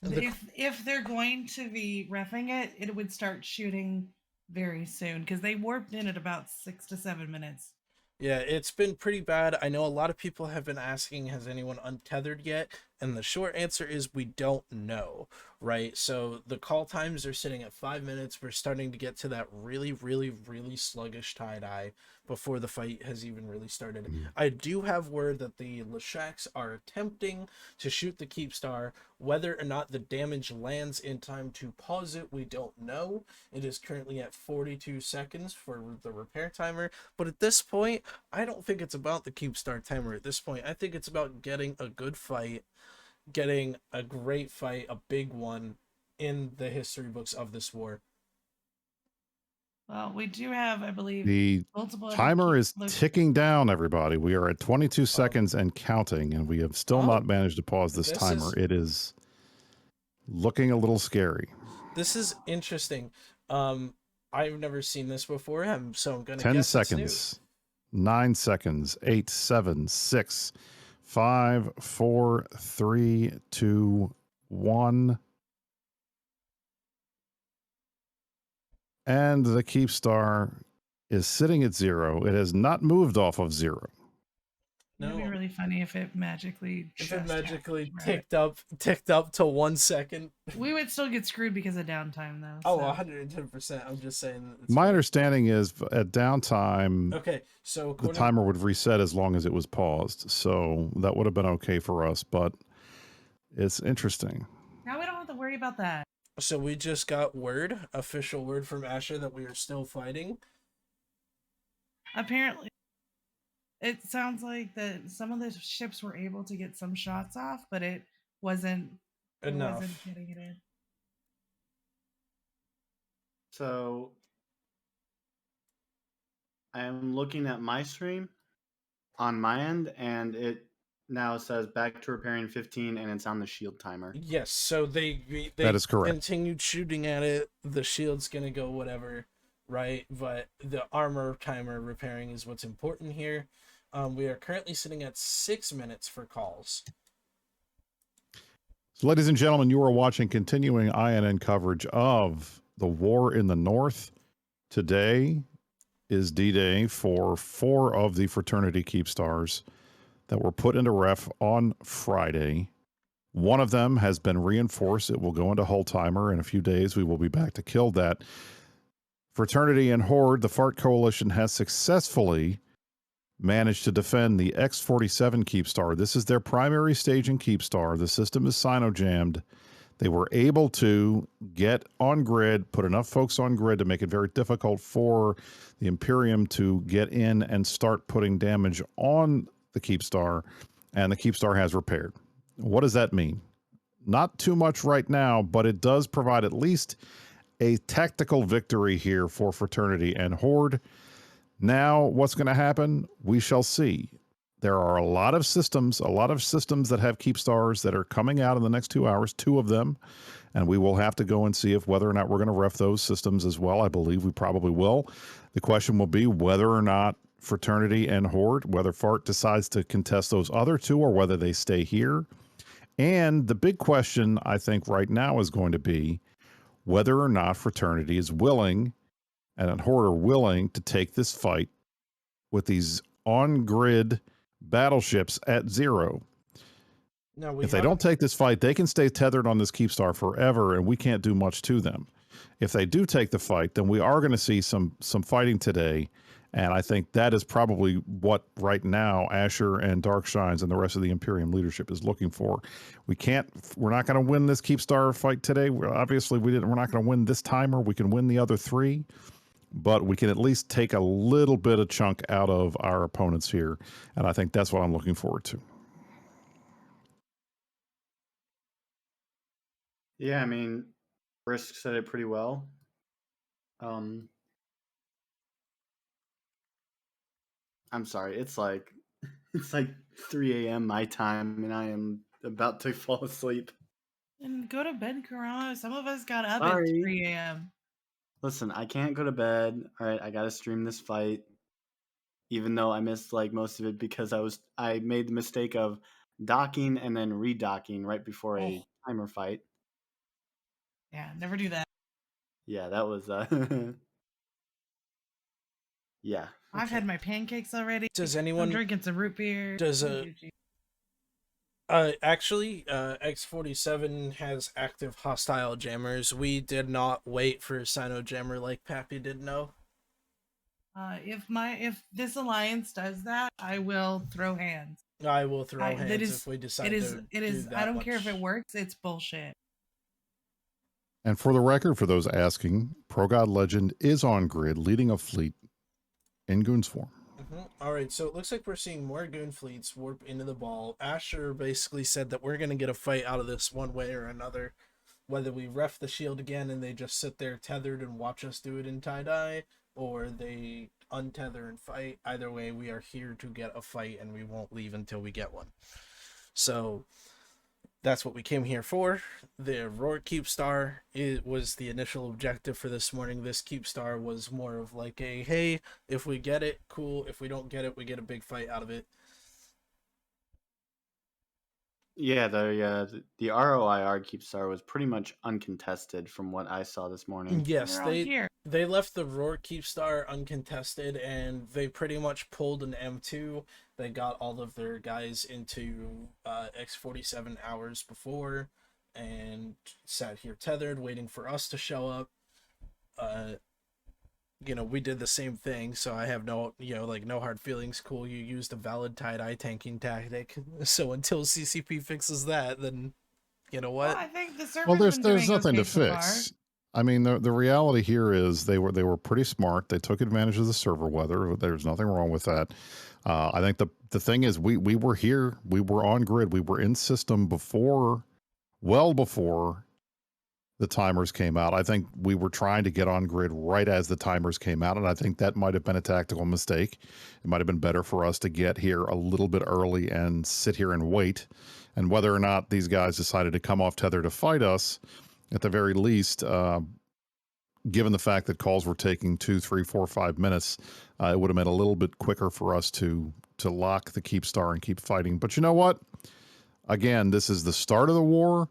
S3: if they're going to be roughing it, it would start shooting very soon because they warped in at about 6 to 7 minutes.
S2: Yeah, it's been pretty bad. I know a lot of people have been asking, has anyone untethered yet? And the short answer is we don't know, right? So the call times are sitting at 5 minutes. We're starting to get to that really, really, really sluggish tie-dye before the fight has even really started. I do have word that the Leshaks are attempting to shoot the Keepstar. Whether or not the damage lands in time to pause it, we don't know. It is currently at 42 seconds for the repair timer. But at this point, I don't think it's about the Keepstar timer at this point. I think it's about getting a good fight, getting a great fight, a big one in the history books of this war.
S3: Well, we do have, I believe,
S4: the
S3: multiple
S4: timer is ticking down, everybody. We are at 22 seconds and counting, and we have still not managed to pause this timer. It is looking a little scary.
S2: This is interesting. I've never seen this before, so I'm going to
S4: 10
S2: guess
S4: seconds, 9 seconds, 8, 7, 6, 5, 4, 3, 2, 1. And the Keepstar is sitting at 0. It has not moved off of 0.
S3: It'd be really funny if it magically
S2: ticked up to 1 second.
S3: We would still get screwed because of downtime, though.
S2: Oh, 110%. I'm just saying.
S4: My understanding is at downtime,
S2: okay, so
S4: the timer would reset as long as it was paused. So that would have been okay for us, but it's interesting.
S3: Now we don't have to worry about that.
S2: So we just got official word from Asher that we are still fighting.
S3: Apparently, it sounds like that some of the ships were able to get some shots off, but it wasn't enough. It wasn't getting it in.
S5: So I'm looking at my stream on my end, and it now says back to repairing 15, and it's on the shield timer.
S2: Yes, so they
S4: that is correct.
S2: Continued shooting at it. The shield's gonna go whatever, right? But the armor timer repairing is what's important here. We are currently sitting at 6 minutes for calls.
S4: So, ladies and gentlemen, you are watching continuing INN coverage of the war in the North. Today is D-Day for 4 of the fraternity Keepstars that were put into ref on Friday. One of them has been reinforced. It will go into hull timer. In a few days, we will be back to kill that. Fraternity and Horde, the Fart Coalition, has successfully managed to defend the X47 Keepstar. This is their primary stage in Keepstar. The system is sino-jammed. They were able to get on grid, put enough folks on grid to make it very difficult for the Imperium to get in and start putting damage on the Keepstar, and the Keepstar has repaired. What does that mean? Not too much right now, but it does provide at least a tactical victory here for Fraternity and Horde. Now, what's going to happen? We shall see. There are a lot of systems that have Keepstars that are coming out in the next 2 hours, 2 of them, and we will have to go and see if whether or not we're going to ref those systems as well. I believe we probably will. The question will be whether or not Fraternity and Horde, whether Fart decides to contest those other 2 or whether they stay here. And the big question, I think, right now is going to be whether or not Fraternity is willing and Horde are willing to take this fight with these on-grid battleships at 0.
S2: No,
S4: If they don't take this fight, they can stay tethered on this Keepstar forever, and we can't do much to them. If they do take the fight, then we are going to see some fighting today, and I think that is probably what right now Asher and Darkshines and the rest of the Imperium leadership is looking for. We're not going to win this Keepstar fight today. We're not going to win this timer. We can win the other 3, but we can at least take a little bit of chunk out of our opponents here, and I think that's what I'm looking forward to.
S5: Yeah, I mean, Brisk said it pretty well. I'm sorry, it's like 3 a.m. my time, and I am about to fall asleep.
S3: And go to bed, Karama. Some of us got up
S5: Sorry.
S3: at 3 a.m.
S5: Listen, I can't go to bed. All right, I gotta stream this fight, even though I missed like most of it because I made the mistake of docking and then redocking right before a timer fight.
S3: Yeah, never do that.
S5: Yeah, that was yeah.
S3: I've had my pancakes already.
S2: Does anyone
S3: I'm drinking some root beer?
S2: Actually, X47 has active hostile jammers. We did not wait for Sino jammer like Pappy did know.
S3: If this alliance does that, I will throw hands.
S2: I will throw hands if we decide to.
S3: It is. I don't care if it works. It's bullshit.
S4: And for the record, for those asking, Pro God Legend is on grid, leading a fleet in Goons form.
S2: All right, so it looks like we're seeing more Goon fleets warp into the ball. Asher basically said that we're going to get a fight out of this one way or another. Whether we ref the shield again and they just sit there tethered and watch us do it in tie-dye, or they untether and fight. Either way, we are here to get a fight, and we won't leave until we get one. So that's what we came here for. The Roar Keepstar, it was the initial objective for this morning. This Keepstar was more of like a, hey, if we get it, cool. If we don't get it, we get a big fight out of it.
S5: Yeah, the ROIR Keepstar was pretty much uncontested from what I saw this morning.
S2: Yes, they left the Roar Keepstar uncontested, and they pretty much pulled an M2. They got all of their guys into X47 hours before and sat here tethered, waiting for us to show up. We did the same thing, so I have no hard feelings. Cool, you used a valid tie-dye tanking tactic. So until CCP fixes that, then you know what?
S3: Well, I think the server's
S4: there's nothing to fix. I mean, the reality here is they were pretty smart. They took advantage of the server weather. There's nothing wrong with that. I think the thing is we were here. We were on grid. We were in system well before the timers came out. I think we were trying to get on grid right as the timers came out, and I think that might have been a tactical mistake. It might have been better for us to get here a little bit early and sit here and wait. And whether or not these guys decided to come off tether to fight us, at the very least, given the fact that calls were taking 2, 3, 4, 5 minutes, it would have been a little bit quicker for us to lock the Keepstar and keep fighting. But you know what? Again, this is the start of the war.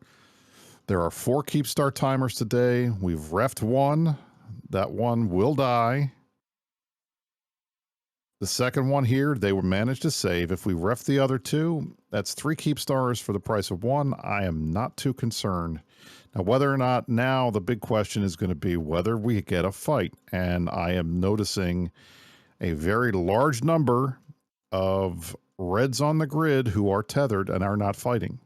S4: There are 4 Keepstar timers today. We've refed one. That one will die. The second one here, they were managed to save. If we ref the other 2, that's 3 Keepstars for the price of 1. I am not too concerned. Now, whether or not now, the big question is going to be whether we get a fight. And I am noticing a very large number of Reds on the grid who are tethered and are not fighting.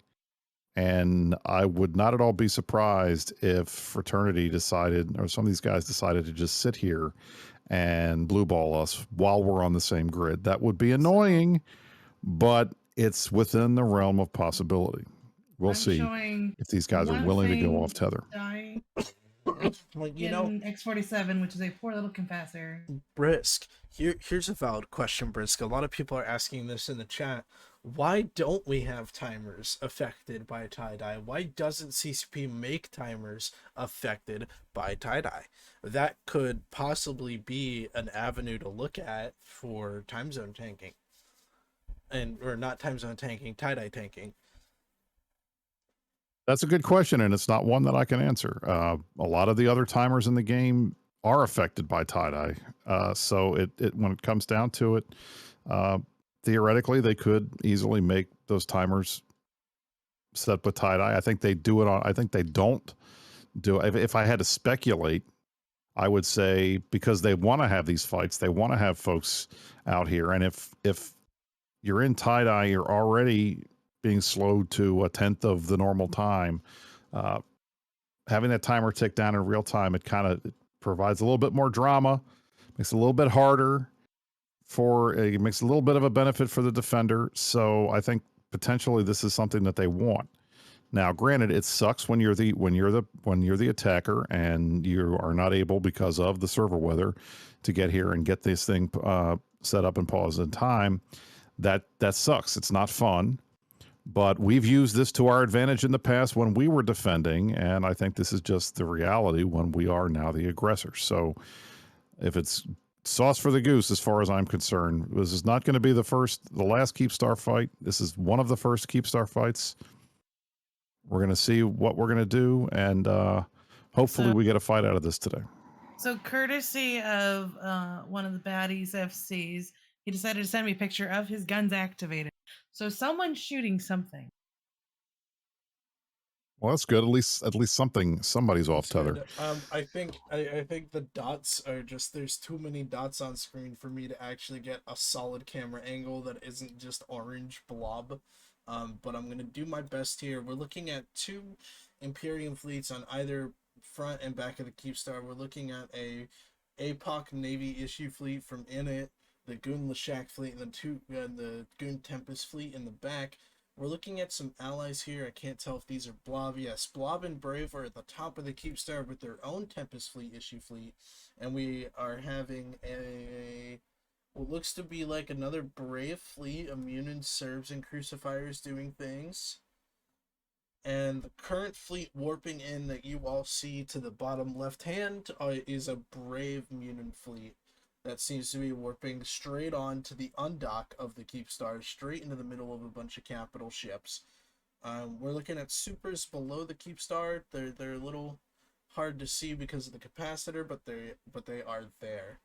S4: And I would not at all be surprised if Fraternity decided, or some of these guys decided to just sit here and blue ball us while we're on the same grid. That would be annoying, but it's within the realm of possibility. We'll see if these guys are willing to go off tether.
S2: Like, you
S3: Get
S2: know,
S3: an X47, which is a poor little capacitor.
S2: Brisk, here's a valid question, Brisk. A lot of people are asking this in the chat. Why don't we have timers affected by tie-dye? Why doesn't CCP make timers affected by tie-dye? That could possibly be an avenue to look at for time zone tanking. Or not time zone tanking, tie-dye tanking.
S4: That's a good question, and it's not one that I can answer. A lot of the other timers in the game are affected by tie-dye. So it when it comes down to it, theoretically, they could easily make those timers set with tie-dye. I think they do it on. I think they don't do it. If I had to speculate, I would say because they want to have these fights, they want to have folks out here, and if you're in tie-dye, you're already being slowed to a tenth of the normal time. Uh, Having that timer tick down in real time, it kind of provides a little bit more drama, makes it a little bit harder it makes a little bit of a benefit for the defender. So I think potentially this is something that they want. Now, granted, it sucks when you're the attacker and you are not able because of the server weather to get here and get this thing set up and paused in time. That sucks. It's not fun. But we've used this to our advantage in the past when we were defending, and I think this is just the reality when we are now the aggressor. So if it's sauce for the goose, as far as I'm concerned, this is not going to be the last Keepstar fight. This is one of the first Keepstar fights. We're going to see what we're going to do, and hopefully we get a fight out of this today.
S3: So, courtesy of one of the baddies FCs, he decided to send me a picture of his guns activated. So, someone's shooting something.
S4: Well, that's good. At least somebody's off tether.
S2: I think the dots are just, there's too many dots on screen for me to actually get a solid camera angle that isn't just orange blob. But I'm gonna do my best here. We're looking at 2 Imperium fleets on either front and back of the Keepstar. We're looking at a APOC Navy issue fleet from in it, the Goon Lashak fleet, and the Goon Tempest fleet in the back. We're looking at some allies here. I can't tell if these are Blob. Yes, Blob and Brave are at the top of the Keepstar with their own Tempest fleet issue fleet, and we are having what looks to be like another Brave fleet of Munin Serbs and Crucifiers doing things. And the current fleet warping in that you all see to the bottom left hand is a Brave Munin fleet that seems to be warping straight on to the undock of the Keepstar, straight into the middle of a bunch of capital ships. We're looking at supers below the Keepstar. They're a little hard to see because of the capacitor, but they are there.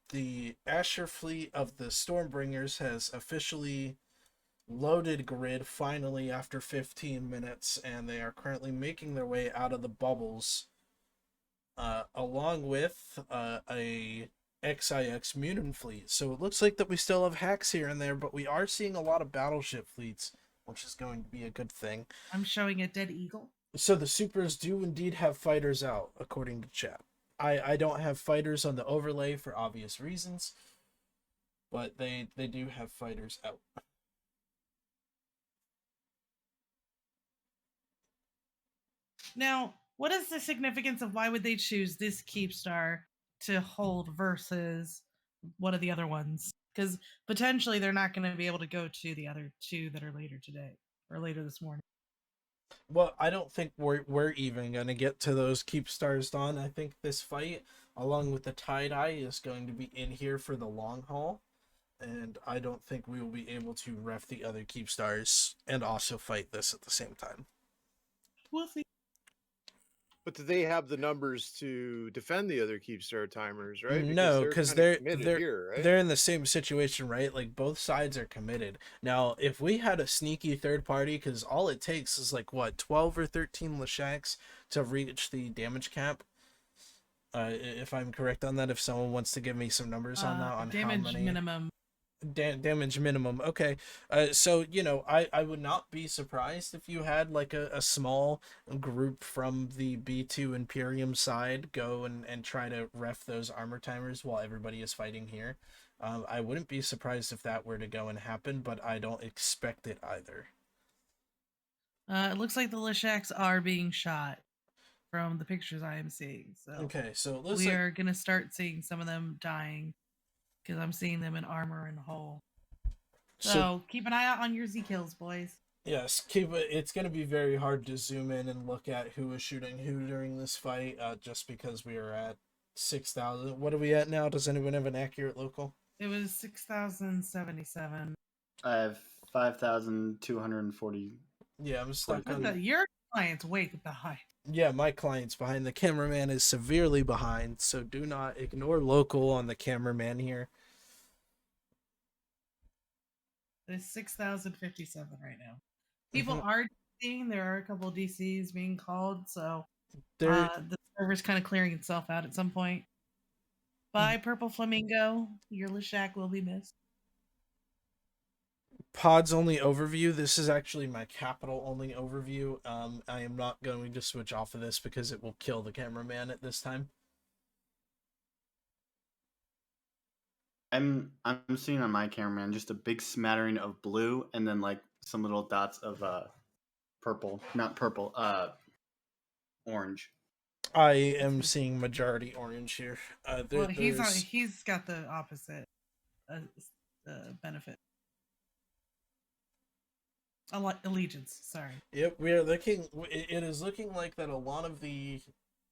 S2: The Asher fleet of the Stormbringers has officially loaded grid finally after 15 minutes, and they are currently making their way out of the bubbles, along with a XIX Munin fleet. So it looks like that we still have hacks here and there, but we are seeing a lot of battleship fleets, which is going to be a good thing.
S3: I'm showing a dead eagle.
S2: So the supers do indeed have fighters out, according to chat. I don't have fighters on the overlay for obvious reasons, but they do have fighters out.
S3: Now, what is the significance of why would they choose this Keepstar to hold versus one of the other ones? Because potentially they're not going to be able to go to the other 2 that are later today or later this morning.
S2: Well, I don't think we're even gonna get to those Keepstars done. I think this fight, along with the tie-dye, is going to be in here for the long haul, and I don't think we will be able to ref the other Keepstars and also fight this at the same time.
S3: We'll see.
S1: But do they have the numbers to defend the other Keepstar timers, right?
S2: No, because they're
S1: here, right?
S2: they're in the same situation, right? Like both sides are committed. Now, if we had a sneaky third party, because all it takes is like what 12 or 13 Lashaks to reach the damage cap. If I'm correct on that, if someone wants to give me some numbers on that, on
S3: damage
S2: how many
S3: minimum.
S2: Damage minimum. Okay. So, you know, I would not be surprised if you had like a small group from the B2 Imperium side go and try to ref those armor timers while everybody is fighting here. I wouldn't be surprised if that were to go and happen, but I don't expect it either.
S3: It looks like the Lashaks are being shot. from the pictures I am seeing. So
S2: Okay, so it looks
S3: we
S2: like
S3: are gonna start seeing some of them dying because I'm seeing them in armor and hull. So keep an eye out on your Z kills, boys.
S2: yes, keep it. It's going to be very hard to zoom in and look at who is shooting who during this fight, just because we are at 6,000. What are we at now? Does anyone have an accurate local?
S3: It was 6,077.
S5: I have 5,240.
S2: Yeah, I'm stuck on.
S3: Your client's way behind.
S2: Yeah, my client's behind. The cameraman is severely behind, so do not ignore local on the cameraman here.
S3: It's 6,057 right now. People are seeing there are a couple DCs being called, so the server's kind of clearing itself out at some point. Bye, Purple Flamingo. Your Lashak will be missed.
S2: Pods only overview. This is actually my capital only overview. I am not going to switch off of this because it will kill the cameraman at this time.
S5: I'm seeing on my cameraman just a big smattering of blue and then like some little dots of purple, not purple, orange.
S2: I am seeing majority orange here.
S3: Well, he's got the opposite benefit. Allegiance, sorry.
S2: Yep, we are looking. It is looking like that a lot of the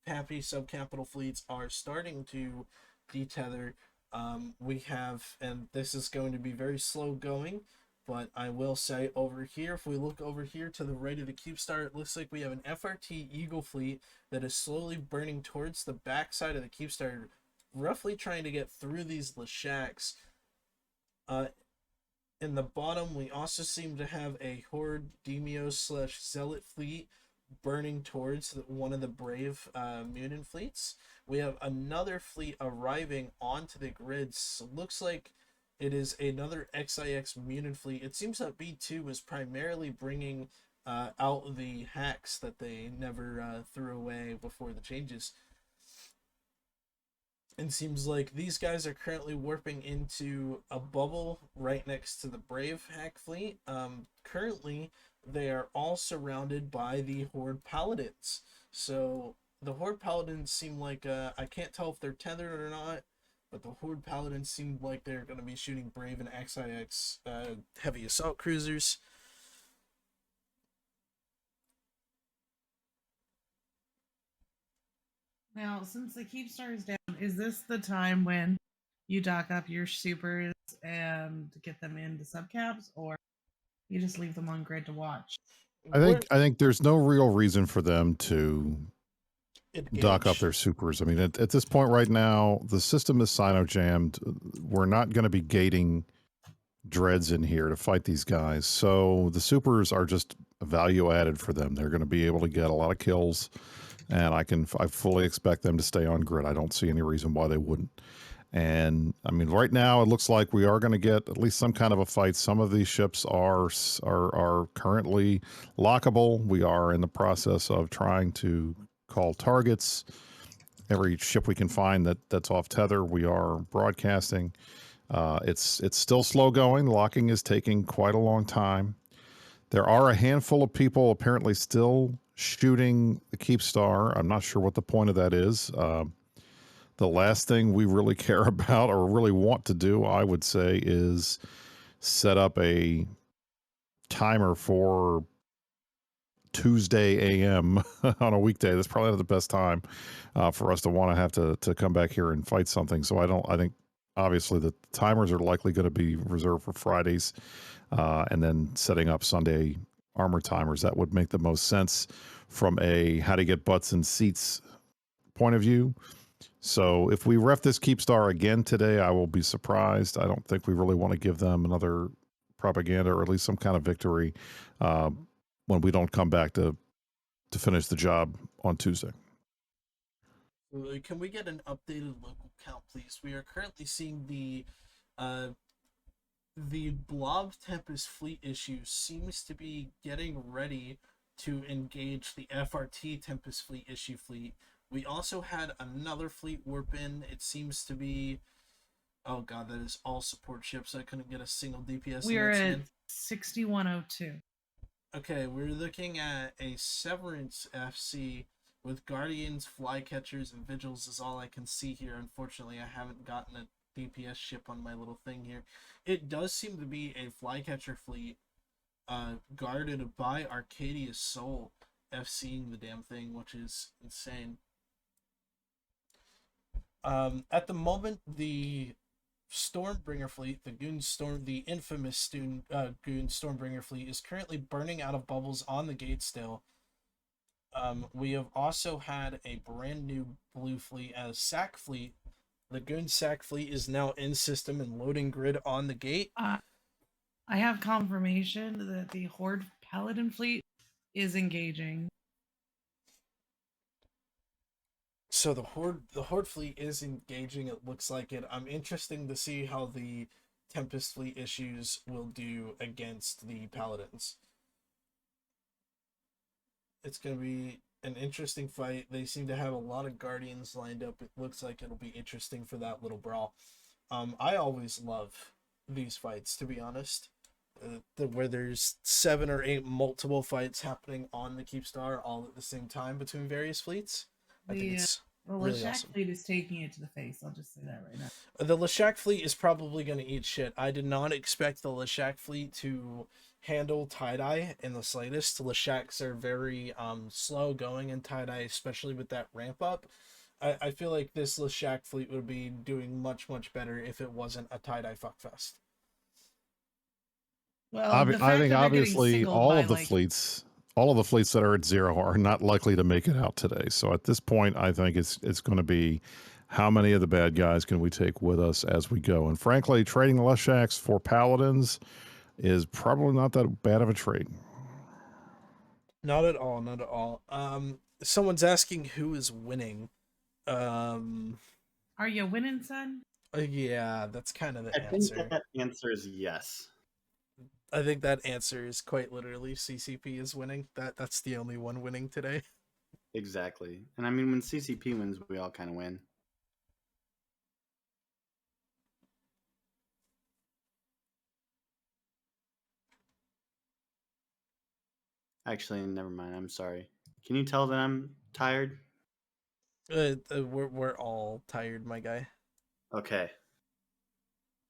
S2: happy subcapital fleets are starting to detether. We have, and this is going to be very slow going, but I will say over here, if we look over here to the right of the Keepstar, it looks like we have an FRT Eagle fleet that is slowly burning towards the backside of the Keepstar, roughly trying to get through these Lashaks. In the bottom, we also seem to have a Horde Demios / Zealot fleet burning towards one of the Brave mutant fleets. We have another fleet arriving onto the grid. So looks like it is another XIX mutant fleet. It seems that B2 was primarily bringing out the hacks that they never threw away before the changes. It seems like these guys are currently warping into a bubble right next to the Brave hack fleet. Currently, they are all surrounded by the Horde Paladins. So the Horde Paladins seem like, I can't tell if they're tethered or not, but the Horde Paladins seem like they're going to be shooting Brave and XIX heavy assault cruisers.
S3: Now, since the Keepstar is down, is this the time when you dock up your supers and get them into subcaps, or you just leave them on grid to watch?
S4: I think there's no real reason for them to dock up their supers. I mean, at this point right now, the system is sino-jammed. We're not going to be gating dreads in here to fight these guys. So the supers are just value added for them. They're going to be able to get a lot of kills, and I fully expect them to stay on grid. I don't see any reason why they wouldn't. And I mean, right now it looks like we are going to get at least some kind of a fight. Some of these ships are currently lockable. We are in the process of trying to call targets. Every ship we can find that's off tether, we are broadcasting. It's still slow going. Locking is taking quite a long time. There are a handful of people apparently still shooting the Keepstar. I'm not sure what the point of that is. The last thing we really care about or really want to do, I would say, is set up a timer for Tuesday a.m. on a weekday. That's probably not the best time for us to want to have to come back here and fight something. So I think obviously the timers are likely going to be reserved for Fridays, and then setting up Sunday armor timers. That would make the most sense from a how to get butts in seats point of view. So if we ref this Keepstar again today, I will be surprised. I don't think we really want to give them another propaganda or at least some kind of victory when we don't come back to finish the job on Tuesday.
S2: Can we get an updated local count, please? We are currently seeing the Blob Tempest fleet issue seems to be getting ready to engage the FRT Tempest fleet issue fleet. We also had another fleet warp in. It seems to be, oh god, that is all support ships. I couldn't get a single DPS.
S3: We are at 6102.
S2: Okay, we're looking at a Severance FC with Guardians, Flycatchers, and Vigils is all I can see here. Unfortunately, I haven't gotten a DPS ship on my little thing here. It does seem to be a Flycatcher fleet guarded by Arcadia's Soul FCing the damn thing, which is insane. At the moment, the Stormbringer fleet, the infamous Goon Stormbringer fleet, is currently burning out of bubbles on the gate still. We have also had a brand new blue fleet as Sack fleet. The Goon Sack fleet is now in system and loading grid on the gate.
S3: I have confirmation that the Horde Paladin fleet is engaging.
S2: So the Horde fleet is engaging. It looks like it. I'm interested to see how the Tempest fleet issues will do against the Paladins. It's going to be an interesting fight. They seem to have a lot of Guardians lined up. It looks like it'll be interesting for that little brawl. I always love these fights, to be honest. Where there's 7 or 8 multiple fights happening on the Keepstar all at the same time between various fleets. I think it's really
S3: Leshak
S2: awesome.
S3: fleet is taking it to the face. I'll just say that right now.
S2: The Leshak fleet is probably going to eat shit. I did not expect the Leshak fleet to handle tie-dye in the slightest. Leshaks are very slow going in tie-dye, especially with that ramp up. I feel like this Leshak fleet would be doing much, much better if it wasn't a tie-dye fuckfest.
S3: Well,
S4: I think obviously all of the fleets that are at 0 are not likely to make it out today. So at this point, I think it's going to be how many of the bad guys can we take with us as we go. And frankly, trading the Leshaks for Paladins is probably not that bad of a trade.
S2: Not at all. Not at all. Someone's asking who is winning.
S3: Are you winning, son?
S2: Yeah, that's kind of the
S5: I
S2: answer.
S5: think that answer is yes.
S2: I think that answer is quite literally CCP is winning. That's the only one winning today.
S5: Exactly. And I mean, when CCP wins, we all kind of win. Actually, never mind. I'm sorry. Can you tell that I'm tired?
S2: We're all tired, my guy.
S5: Okay.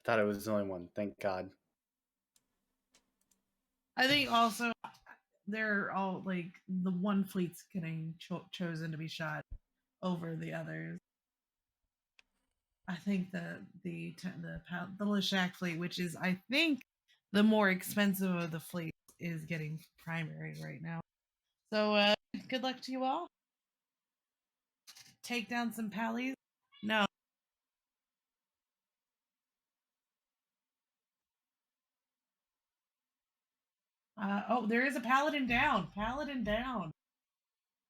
S5: Thought it was the only one. Thank God.
S3: I think also they're all like the one fleet's getting chosen to be shot over the others. I think the Leshak fleet, which is I think the more expensive of the fleet, is getting primary right now. So good luck to you all. Take down some pallies. No. Oh, there is a paladin down. Paladin down.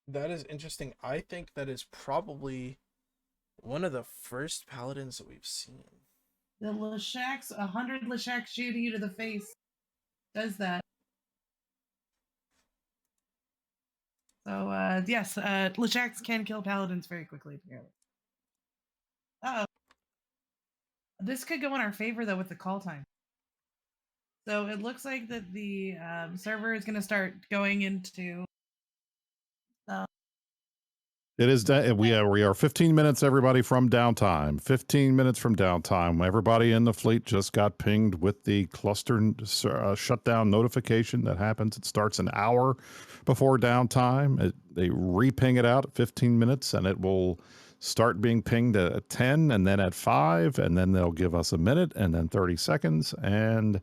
S2: That is interesting. I think that is probably one of the first paladins that we've seen.
S3: The Leshaks, 100 Leshaks shooting you to the face. Does that. So, yes, Leshaks can kill paladins very quickly, apparently. Uh-oh. This could go in our favor, though, with the call time. So it looks like that the server is going to start going into...
S4: It is we are 15 minutes, everybody, from downtime. 15 minutes from downtime. Everybody in the fleet just got pinged with the cluster shutdown notification that happens. It starts an hour before downtime. They re-ping it out at 15 minutes, and it will start being pinged at 10, and then at 5, and then they'll give us a minute, and then 30 seconds, and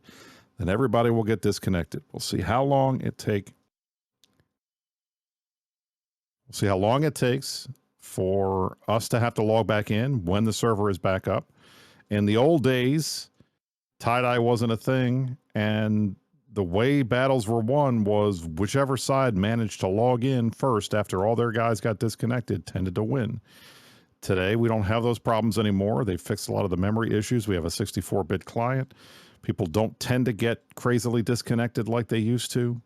S4: then everybody will get disconnected. We'll see how long it takes. See how long it takes for us to have to log back in when the server is back up. In the old days, tie-dye wasn't a thing, and the way battles were won was whichever side managed to log in first after all their guys got disconnected tended to win. Today, we don't have those problems anymore. They fixed a lot of the memory issues. We have a 64-bit client. People don't tend to get crazily disconnected like they used to.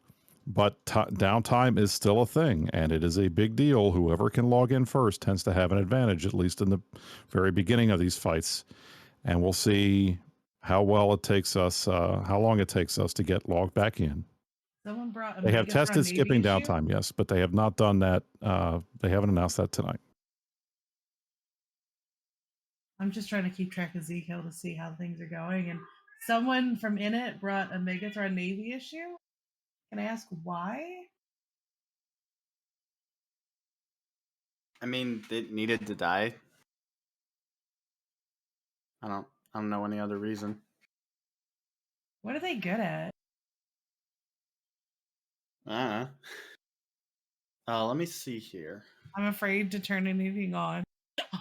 S4: But downtime is still a thing, and it is a big deal. Whoever can log in first tends to have an advantage, at least in the very beginning of these fights. And we'll see how well it takes us, how long it takes us to get logged back in.
S3: Someone brought a
S4: They have
S3: Megatron
S4: tested
S3: Navy
S4: skipping
S3: issue?
S4: downtime, yes, but they have not done that. They haven't announced that tonight.
S3: I'm just trying to keep track of Zeke Hill to see how things are going. And someone from Init brought a Megatron Navy issue. Can I ask why?
S5: I mean, it needed to die. I don't know any other reason.
S3: What are they good at?
S5: Let me see here.
S3: I'm afraid to turn anything on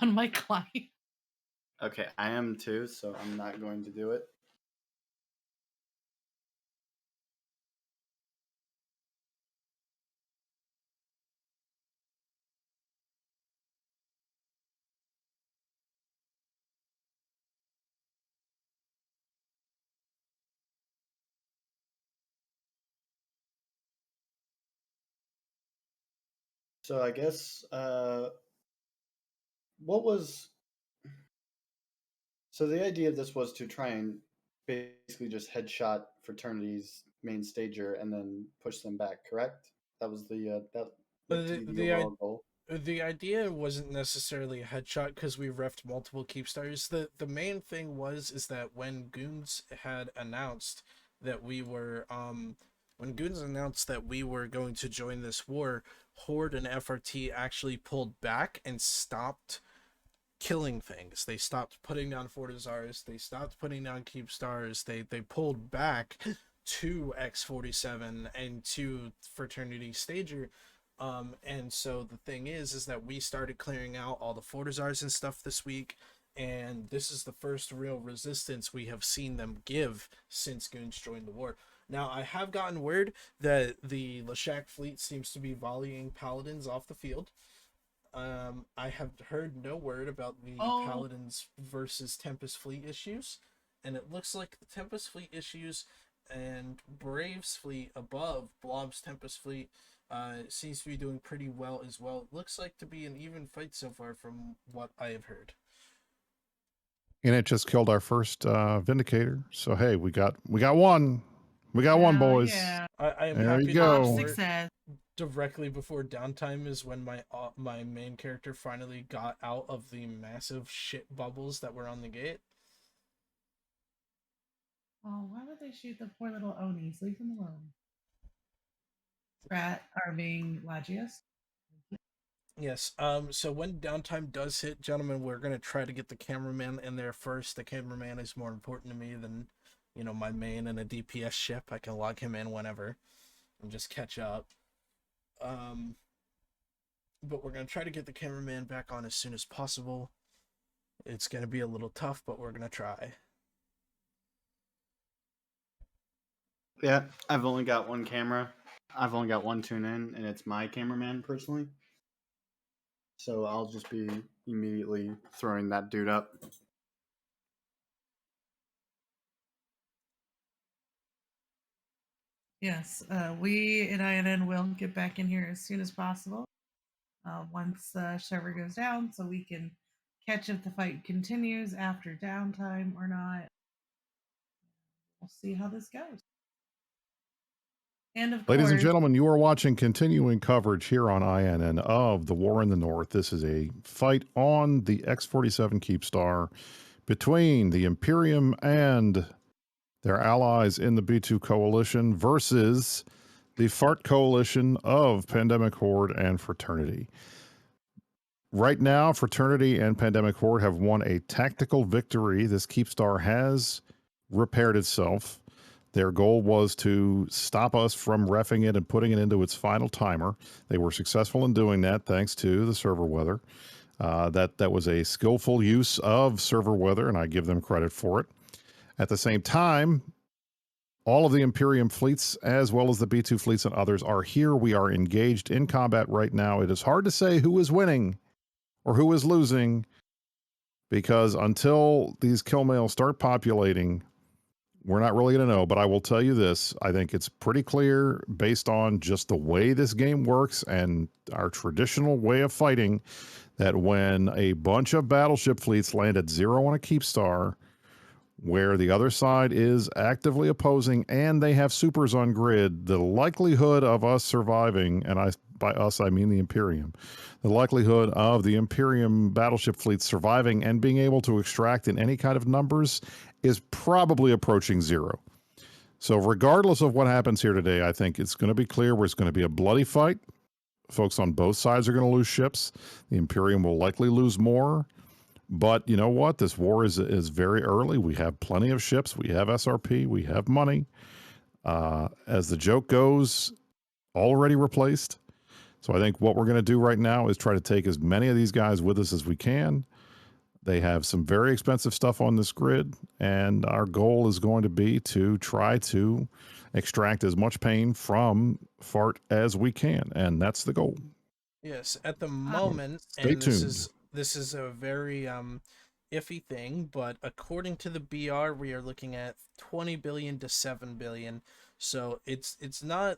S3: my client.
S5: Okay, I am too, so I'm not going to do it. So I guess what was so the idea of this was to try and basically just headshot Fraternity's main stager and then push them back, correct? That was the that looked to be the overall goal.
S2: The idea wasn't necessarily a headshot because we refed multiple Keepstars. The main thing is that when Goons had announced that we were going to join this war, Horde and FRT actually pulled back and stopped killing things. They stopped putting down Fortizars, they stopped putting down Keepstars, they pulled back to X47 and to Fraternity Stager. And so the thing is that we started clearing out all the Fortizars and stuff this week, and this is the first real resistance we have seen them give since Goons joined the war. Now, I have gotten word that the Lashak fleet seems to be volleying Paladins off the field. I have heard no word about the Paladins versus Tempest fleet issues, and it looks like the Tempest fleet issues and Brave's fleet above Blob's Tempest fleet seems to be doing pretty well as well. It looks like to be an even fight so far from what I have heard.
S4: And it just killed our first Vindicator. So hey, we got one. We got one, boys.
S3: Yeah.
S2: I am
S4: there
S2: happy
S4: you go.
S3: Success.
S2: Directly before downtime is when my main character finally got out of the massive shit bubbles that were on the gate.
S3: Oh, why would they shoot the poor little Onis? Leave them alone. Rat are being Lagius.
S2: Yes. So when downtime does hit, gentlemen, we're gonna try to get the cameraman in there first. The cameraman is more important to me than, my main and a DPS ship. I can log him in whenever and just catch up. But we're gonna try to get the cameraman back on as soon as possible. It's gonna be a little tough, but we're gonna try.
S5: Yeah, I've only got one camera. I've only got one tune in, and it's my cameraman personally. So I'll just be immediately throwing that dude up.
S3: Yes, we at INN will get back in here as soon as possible. Once the server goes down, so we can catch if the fight continues after downtime or not. We'll see how this goes. And of
S4: Ladies
S3: course,
S4: and gentlemen, you are watching continuing coverage here on INN of the War in the North. This is a fight on the X47 Keepstar between the Imperium and their allies in the B2 coalition versus the FART coalition of Pandemic Horde and Fraternity. Right now, Fraternity and Pandemic Horde have won a tactical victory. This Keepstar has repaired itself. Their goal was to stop us from reffing it and putting it into its final timer. They were successful in doing that thanks to the server weather. That was a skillful use of server weather, and I give them credit for it. At the same time, all of the Imperium fleets, as well as the B2 fleets and others, are here. We are engaged in combat right now. It is hard to say who is winning or who is losing, because until these kill mails start populating, we're not really going to know. But I will tell you this. I think it's pretty clear based on just the way this game works and our traditional way of fighting that when a bunch of battleship fleets land at 0 on a Keepstar, where the other side is actively opposing and they have supers on grid, the likelihood of us surviving, and by us I mean the Imperium, the likelihood of the Imperium battleship fleet surviving and being able to extract in any kind of numbers is probably approaching zero. So regardless of what happens here today, I think it's going to be clear where it's going to be a bloody fight. Folks on both sides are going to lose ships. The Imperium will likely lose more. But you know what? This war is very early. We have plenty of ships. We have SRP. We have money. As the joke goes, already replaced. So I think what we're going to do right now is try to take as many of these guys with us as we can. They have some very expensive stuff on this grid, and our goal is going to be to try to extract as much pain from Fart as we can, and that's the goal.
S2: Yes, at the moment,
S4: Stay
S2: and
S4: tuned.
S2: this is a very iffy thing, but according to the BR, we are looking at 20 billion to 7 billion. So it's not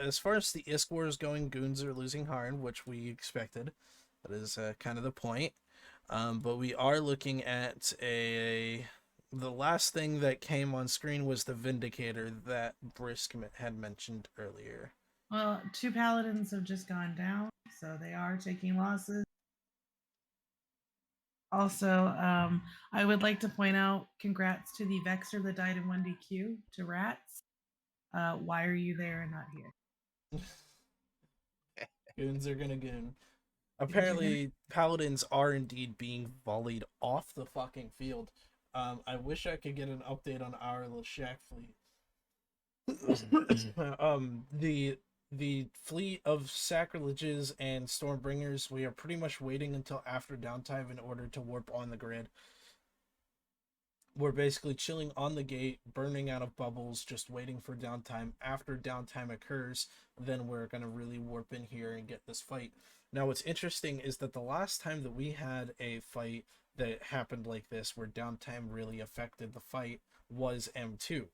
S2: as far as the ISK war is going, goons are losing hard, which we expected. That is kind of the point. But we are looking at the last thing that came on screen was the Vindicator that Brisk had mentioned earlier.
S3: Well, 2 paladins have just gone down, so they are taking losses. Also, I would like to point out congrats to the Vexer that died in 1DQ, to Rats. Why are you there and not here?
S2: Goons are gonna goon. Apparently, paladins are indeed being volleyed off the fucking field. I wish I could get an update on our Lashak fleet. The fleet of sacrileges and stormbringers, we are pretty much waiting until after downtime in order to warp on the grid. We're basically chilling on the gate, burning out of bubbles, just waiting for downtime. After downtime occurs, then we're going to really warp in here and get this fight. Now, what's interesting is that the last time that we had a fight that happened like this, where downtime really affected the fight, was M2,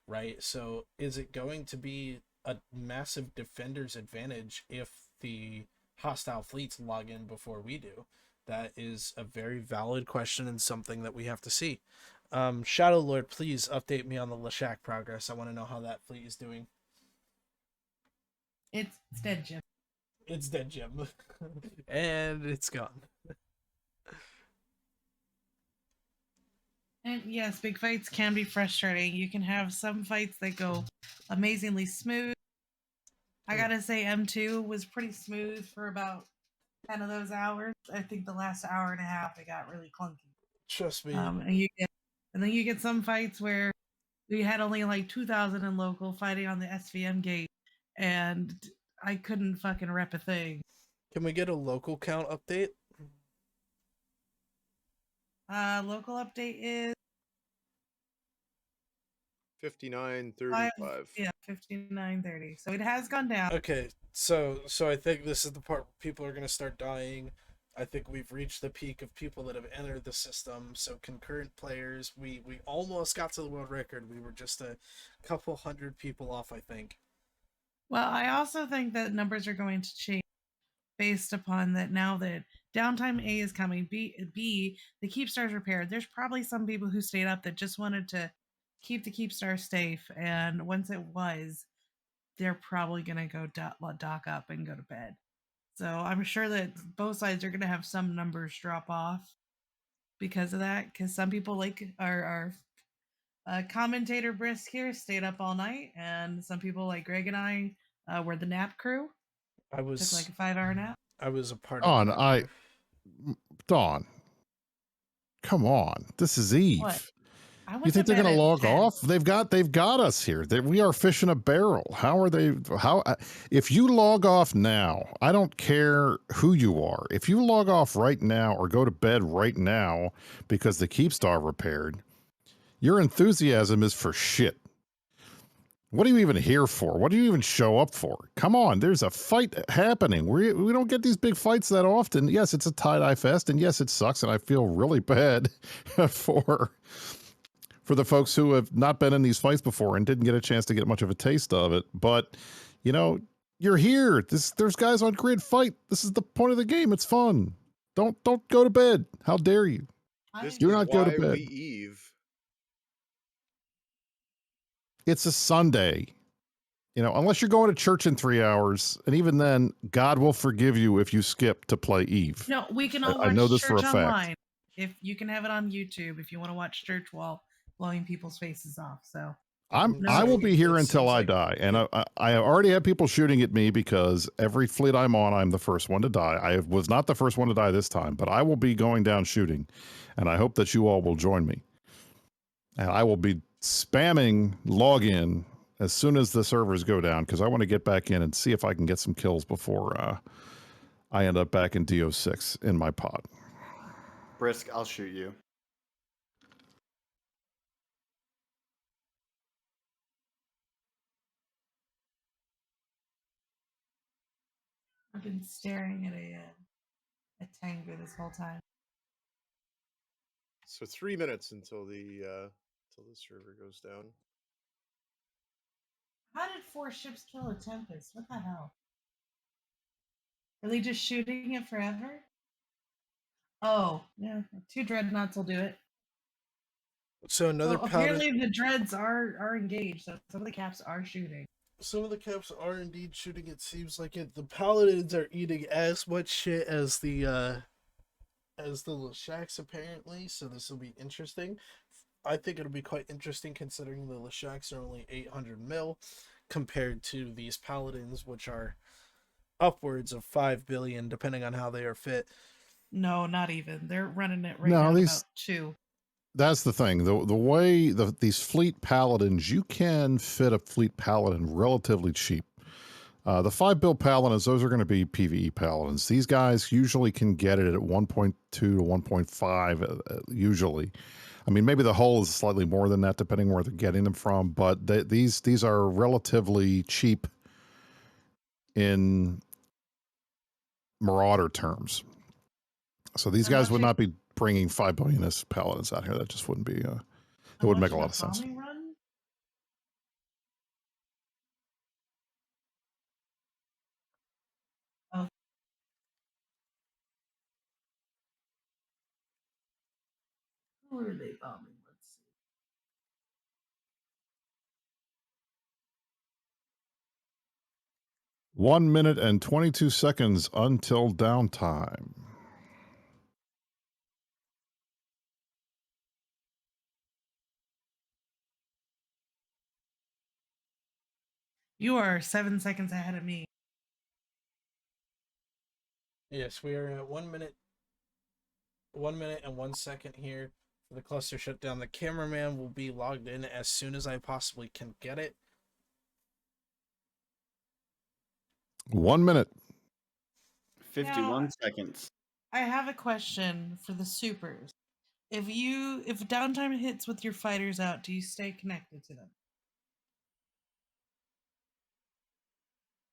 S2: right? So is it going to be a massive defender's advantage if the hostile fleets log in before we do? That is a very valid question and something that we have to see. Shadow Lord, please update me on the Lashak progress. I want to know how that fleet is doing.
S3: It's dead, Jim.
S2: It's dead, Jim. And it's gone.
S3: And yes, big fights can be frustrating. You can have some fights that go amazingly smooth. I gotta say, M2 was pretty smooth for about 10 of those hours. I think the last hour and a half it got really clunky.
S2: Trust me.
S3: And then you get some fights where we had only like 2,000 in local fighting on the SVM gate, and I couldn't fucking rep a thing.
S2: Can we get a local count update?
S3: Local update is
S1: 5935.
S3: Yeah, 5930. So it has gone down.
S2: Okay, so I think this is the part where people are gonna start dying. I think we've reached the peak of people that have entered the system. So concurrent players, we almost got to the world record. We were just a couple hundred people off, I think.
S3: Well, I also think that numbers are going to change based upon that now that downtime A is coming, B the Keepstar's repaired. There's probably some people who stayed up that just wanted to keep the Keepstar safe, and once it was, they're probably gonna go dock up and go to bed. So I'm sure that both sides are gonna have some numbers drop off because of that. Because some people like our commentator Brisk here stayed up all night, and some people like Greg and I were the nap crew.
S2: I was
S3: Took like a 5-hour nap.
S2: I was a part of that.
S4: Dawn, come on, this is Eve.
S3: What?
S4: You think they're going to log off? They've got us here. We are fish in a barrel. How are they? If you log off now, I don't care who you are. If you log off right now or go to bed right now because the Keepstar repaired, your enthusiasm is for shit. What are you even here for? What do you even show up for? Come on, there's a fight happening. We don't get these big fights that often. Yes, it's a tie-dye fest, and yes, it sucks, and I feel really bad for the folks who have not been in these fights before and didn't get a chance to get much of a taste of it. But, you know, you're here. There's guys on grid fight. This is the point of the game. It's fun. Don't go to bed. How dare you?
S1: This
S4: Do
S1: is
S4: not go to
S1: why
S4: bed.
S1: we Eve.
S4: It's a Sunday. You know, unless you're going to church in 3 hours, and even then, God will forgive you if you skip to play Eve.
S3: No, we can all
S4: I know
S3: watch
S4: this for a
S3: church
S4: fact.
S3: online. If you can have it on YouTube, if you want to watch church while blowing people's faces off. So
S4: I will be here until I die, and I already have people shooting at me because every fleet I'm on, I'm the first one to die. I was not the first one to die this time, but I will be going down shooting, and I hope that you all will join me. And I will be spamming login as soon as the servers go down because I want to get back in and see if I can get some kills before I end up back in DO6 in my pod.
S5: Brisk, I'll shoot you.
S3: I've been staring at a tango this whole time.
S1: So 3 minutes until the server goes down.
S3: How did 4 ships kill a Tempest? What the hell? Are they just shooting it forever? Oh, yeah. 2 dreadnoughts will do it.
S2: So another
S3: apparently the dreads are engaged, so some of the caps are shooting.
S2: Some of the caps are indeed shooting. It seems like it. The paladins are eating as much shit as the Leshaks apparently. So this will be interesting. I think it'll be quite interesting considering the Leshaks are only 800 mil compared to these paladins, which are upwards of 5 billion, depending on how they are fit.
S3: No, not even. They're running it right now about 2.
S4: That's the thing. The way these fleet paladins, you can fit a fleet paladin relatively cheap. The 5 bill paladins, those are going to be PvE paladins. These guys usually can get it at 1.2 to 1.5 usually. I mean, maybe the hull is slightly more than that, depending where they're getting them from. But these are relatively cheap in Marauder terms. So these guys would not be bringing 5 billion as paladins out here. That just wouldn't be. It wouldn't make a lot of sense.
S3: Run? Oh. Who are they bombing? Let's see.
S4: One minute and 22 seconds until downtime.
S3: You are 7 seconds ahead of me.
S2: Yes, we are at 1 minute. 1 minute and 1 second here for the cluster shutdown. The cameraman will be logged in as soon as I possibly can get it.
S4: 1 minute.
S5: 51 seconds.
S3: I have a question for the supers. If downtime hits with your fighters out, do you stay connected to them?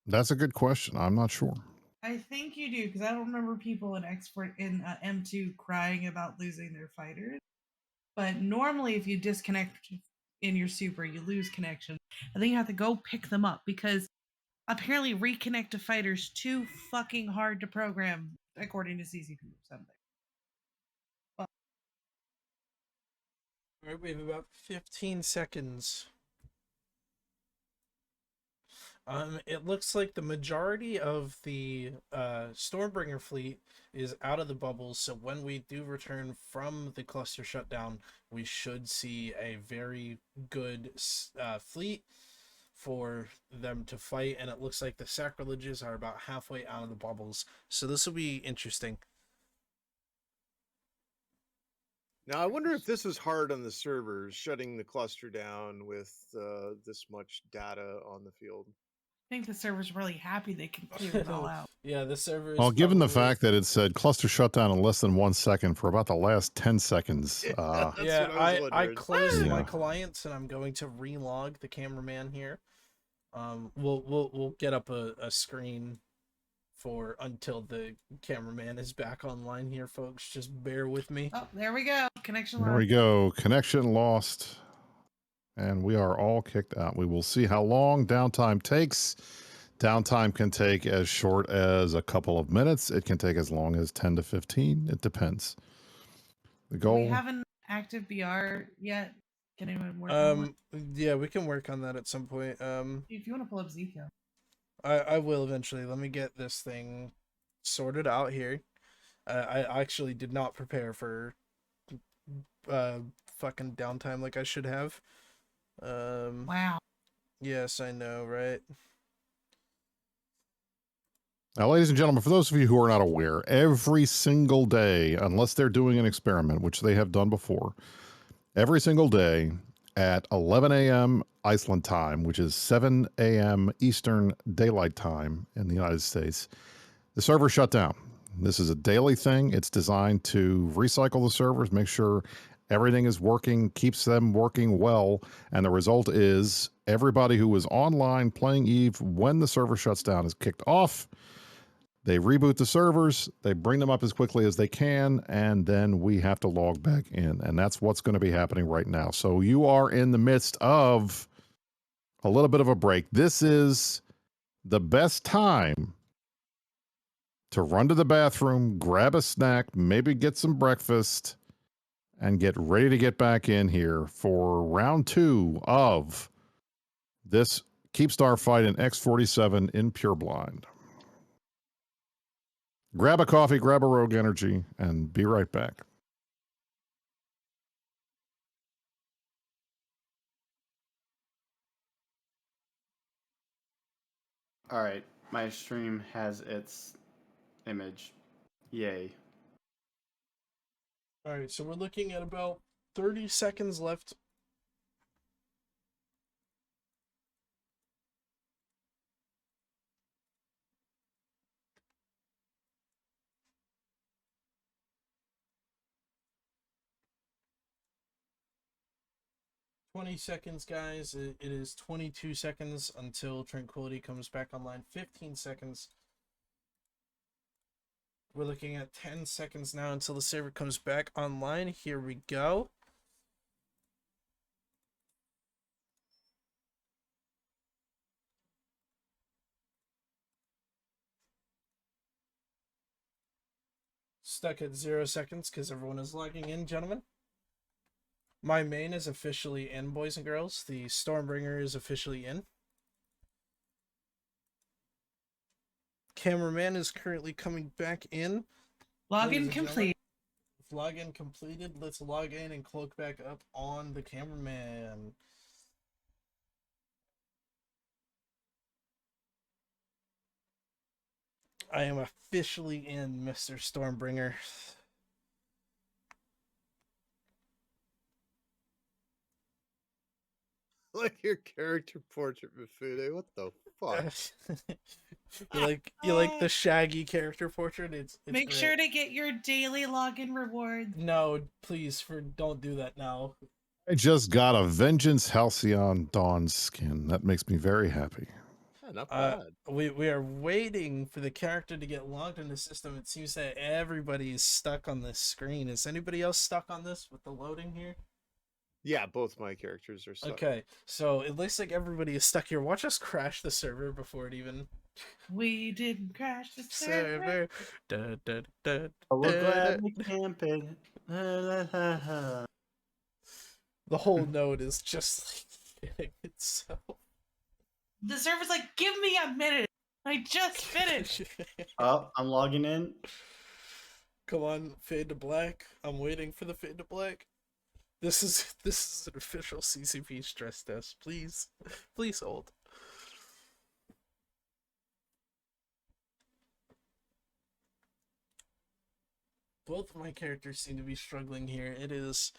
S4: That's a good question. I'm not sure.
S3: I think you do, because I don't remember people in M2 crying about losing their fighters. But normally, if you disconnect in your super, you lose connection. I think you have to go pick them up, because apparently reconnect to fighters too fucking hard to program, according to CCP or something.
S2: All right, we have about 15 seconds. It looks like the majority of the Stormbringer fleet is out of the bubbles, so when we do return from the cluster shutdown, we should see a very good fleet for them to fight, and it looks like the sacrileges are about halfway out of the bubbles, so this will be interesting.
S1: Now, I wonder if this is hard on the servers, shutting the cluster down with this much data on the field.
S3: I think the server's really happy they can clear it all out.
S2: Yeah, the server is
S4: Well, given the fact that it said cluster shutdown in less than 1 second for about the last 10 seconds.
S2: Yeah, I closed my clients and I'm going to relog the cameraman here. We'll get up a screen for until the cameraman is back online here, folks. Just bear with me.
S3: Oh, there we go. Connection lost.
S4: There we go. Connection lost. And we are all kicked out. We will see how long downtime takes. Downtime can take as short as a couple of minutes. It can take as long as 10 to 15. It depends. The goal.
S3: We haven't active BR yet. Can anyone work on
S2: Yeah, we can work on that at some point.
S3: if you want to pull up Zika.
S2: I will eventually. Let me get this thing sorted out here. I actually did not prepare for uh fucking downtime like I should have.
S3: Wow.
S2: Yes, I know, right?
S4: Now, ladies and gentlemen, for those of you who are not aware, every single day, unless they're doing an experiment, which they have done before, every single day at 11 a.m. Iceland time, which is 7 a.m. Eastern Daylight Time in the United States, the server shut down. This is a daily thing. It's designed to recycle the servers, make sure everything is working, keeps them working well. And the result is everybody who was online playing EVE when the server shuts down is kicked off. They reboot the servers, they bring them up as quickly as they can, and then we have to log back in. And that's what's going to be happening right now. So you are in the midst of a little bit of a break. This is the best time to run to the bathroom, grab a snack, maybe get some breakfast, and get ready to get back in here for round 2 of this Keepstar fight in X47 in Pure Blind. Grab a coffee, grab a Rogue Energy, and be right back.
S5: All right, my stream has its image. Yay.
S2: All right, so we're looking at about 30 seconds left. $20, guys. It is 22 seconds until Tranquility comes back online. 15 seconds. We're looking at 10 seconds now until the server comes back online. Here we go. Stuck at 0 seconds because everyone is logging in, gentlemen. My main is officially in, boys and girls. The Stormbringer is officially in. Cameraman is currently coming back in.
S3: Login complete.
S2: Login completed. Let's log in and cloak back up on the cameraman. I am officially in, Mr. Stormbringer.
S1: Like your character portrait, Mifune. What the fuck?
S2: you like the shaggy character portrait? It's
S3: Make
S2: great.
S3: sure to get your daily login rewards.
S2: No, please, don't do that now.
S4: I just got a Vengeance Halcyon Dawn skin. That makes me very happy.
S1: Yeah, not bad.
S2: We are waiting for the character to get logged in the system. It seems that everybody is stuck on this screen. Is anybody else stuck on this with the loading here?
S1: Yeah, both my characters are stuck.
S2: Okay, so it looks like everybody is stuck here. Watch us crash the server before it even...
S3: We didn't crash the server.
S2: Da, da, da,
S5: Oh, we're
S2: da,
S5: glad
S2: da.
S5: we camping.
S2: The whole node is just like itself.
S3: The server's like, give me a minute. I just finished.
S5: Oh, I'm logging in.
S2: Come on, fade to black. I'm waiting for the fade to black. This is an official CCP stress test. Please hold. Both of my characters seem to be struggling here. It is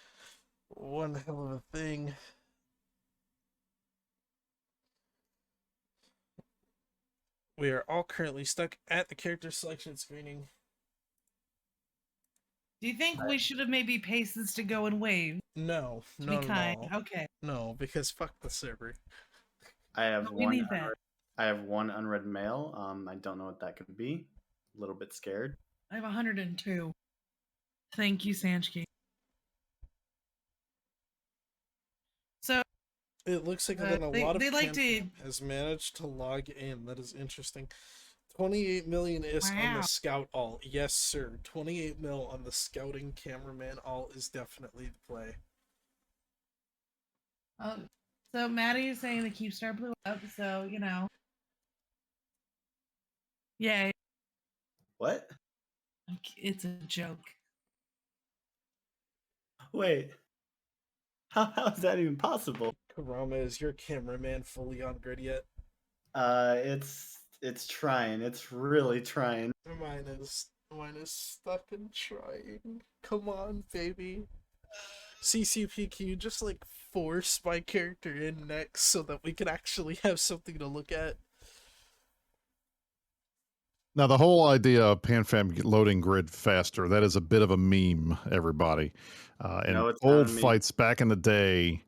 S2: one hell of a thing. We are all currently stuck at the character selection screening.
S3: Do you think we should have maybe paced this to go in waves?
S2: No,
S3: To
S2: no,
S3: be kind.
S2: no.
S3: Okay.
S2: No, because fuck the server.
S5: I have
S3: We need that.
S5: I have one unread mail. I don't know what that could be. A little bit scared.
S3: I have 102. Thank you, Sanchki. So
S2: It looks like that a
S3: they-
S2: lot of
S3: they like
S2: Camp has managed to log in. That is interesting. 28 million is on
S3: Wow.
S2: the scout all. Yes, sir. 28 mil on the scouting cameraman all is definitely the play.
S3: So Maddie is saying the Keepstar blew up. So yeah,
S5: What?
S3: it's a joke.
S5: Wait. How is that even possible?
S2: Karama, is your cameraman fully on grid yet?
S5: It's trying. It's really trying.
S2: Mine is stuck and trying. Come on, baby. CCP, can you just like force my character in next so that we can actually have something to look at?
S4: Now, the whole idea of PanFam loading grid faster, that is a bit of a meme, everybody. In
S5: No, it's not
S4: old
S5: a meme.
S4: fights back in the day,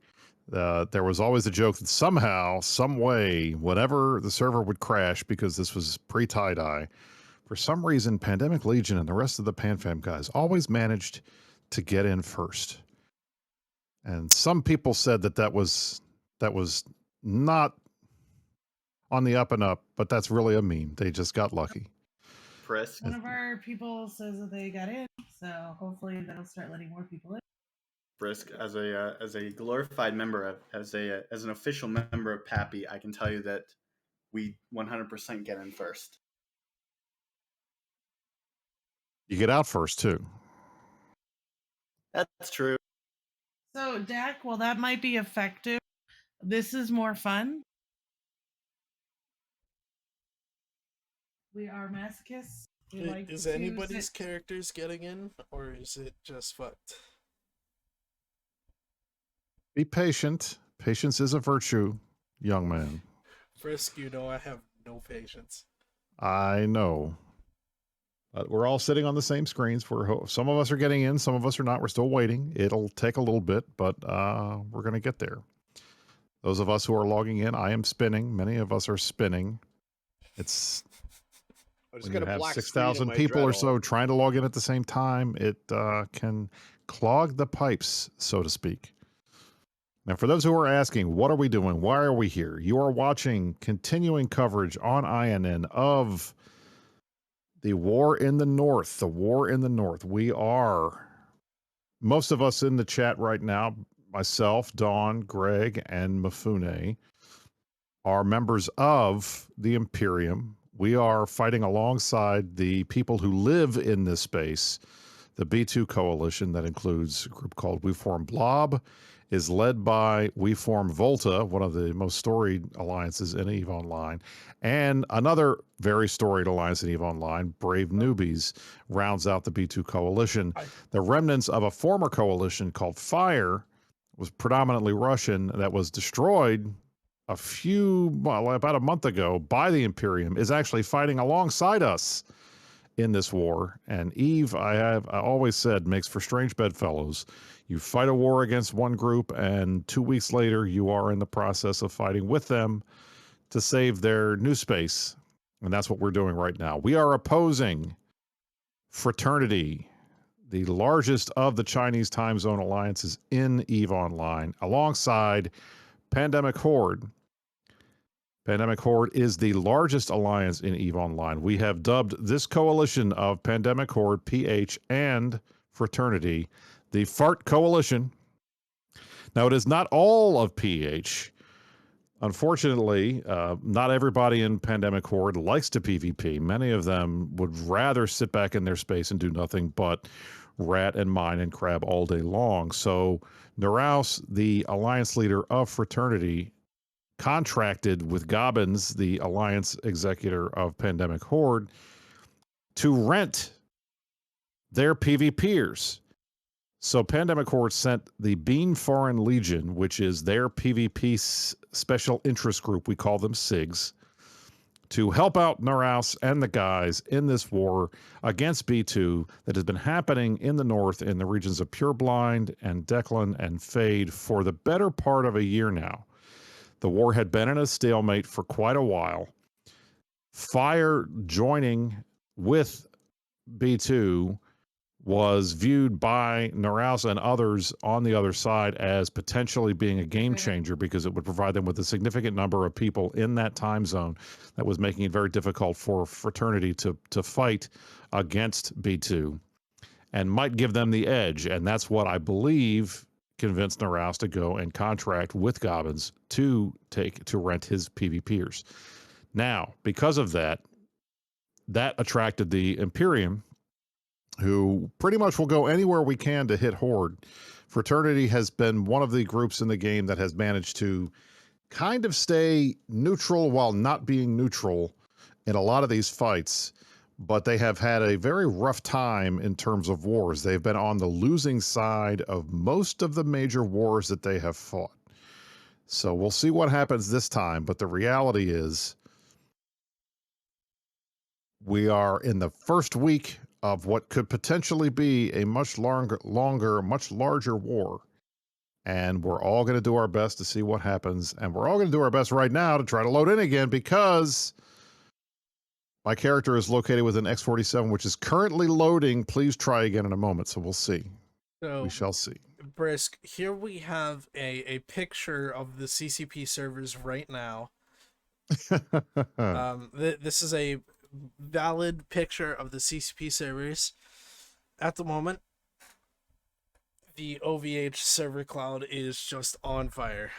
S4: there was always a joke that somehow, some way, whenever the server would crash, because this was pre-tie-dye, for some reason, Pandemic Legion and the rest of the PanFam guys always managed to get in first. And some people said that was not on the up and up, but that's really a meme. They just got lucky.
S5: Frisk.
S3: One of our people says that they got in, so hopefully that'll start letting more people in.
S5: Frisk, as a glorified member as an official member of Pappy, I can tell you that we 100% get in first.
S4: You get out first too.
S5: That's true.
S3: So Dak, well, that might be effective. This is more fun. We are masochists. We like
S2: Is
S3: to
S2: anybody's
S3: sit-
S2: characters getting in, or is it just fucked?
S4: Be patient. Patience is a virtue, young man.
S2: Frisk, you know I have no patience.
S4: I know. But we're all sitting on the same screens. Some of us are getting in, some of us are not. We're still waiting. It'll take a little bit, but we're going to get there. Those of us who are logging in, I am spinning. Many of us are spinning. It's
S1: I just
S4: when
S1: got
S4: you
S1: a
S4: have
S1: black screen in
S4: 6,000
S1: my
S4: people or
S1: dreadnought.
S4: so trying to log in at the same time, it can clog the pipes, so to speak. Now, for those who are asking, what are we doing? Why are we here? You are watching continuing coverage on INN of the war in the North. The war in the North. We are, most of us in the chat right now, myself, Dawn, Greg, and Mifune, are members of the Imperium. We are fighting alongside the people who live in this space. The B2 coalition that includes a group called We Form Blob is led by We Form Volta, one of the most storied alliances in EVE Online, and another very storied alliance in EVE Online, Brave Newbies, rounds out the B2 coalition. The remnants of a former coalition called Fire was predominantly Russian that was destroyed about a month ago by the Imperium, is actually fighting alongside us in this war. And EVE, I always said, makes for strange bedfellows. You fight a war against one group, and 2 weeks later, you are in the process of fighting with them to save their new space. And that's what we're doing right now. We are opposing Fraternity, the largest of the Chinese time zone alliances in EVE Online, alongside Pandemic Horde. Pandemic Horde is the largest alliance in EVE Online. We have dubbed this coalition of Pandemic Horde, PH, and Fraternity the Fart Coalition. Now, it is not all of PH. Unfortunately, not everybody in Pandemic Horde likes to PvP. Many of them would rather sit back in their space and do nothing but rat and mine and crab all day long. So Naraus, the alliance leader of Fraternity, contracted with Gobbins, the alliance executor of Pandemic Horde, to rent their PvPers. So Pandemic Horde sent the Bean Foreign Legion, which is their PvP special interest group, we call them SIGs, to help out Naraus and the guys in this war against B2 that has been happening in the north in the regions of Pureblind and Declan and Fade for the better part of a year now. The war had been in a stalemate for quite a while. Fire joining with B2 was viewed by Naraus and others on the other side as potentially being a game changer because it would provide them with a significant number of people in that time zone that was making it very difficult for Fraternity to fight against B2 and might give them the edge. And that's what I believe convince Naras to go and contract with Gobbins to rent his PvPers. Now, because of that, that attracted the Imperium, who pretty much will go anywhere we can to hit Horde. Fraternity has been one of the groups in the game that has managed to kind of stay neutral while not being neutral in a lot of these fights, but they have had a very rough time in terms of wars. They've been on the losing side of most of the major wars that they have fought. So we'll see what happens this time, but the reality is we are in the first week of what could potentially be a much longer, much larger war. And we're all going to do our best to see what happens. And we're all going to do our best right now to try to load in again, because my character is located with an X47, which is currently loading. Please try again in a moment. So we'll see.
S2: So,
S4: We shall see.
S2: Brisk, here we have a picture of the CCP servers right now. This is a valid picture of the CCP servers at the moment. The OVH server cloud is just on fire.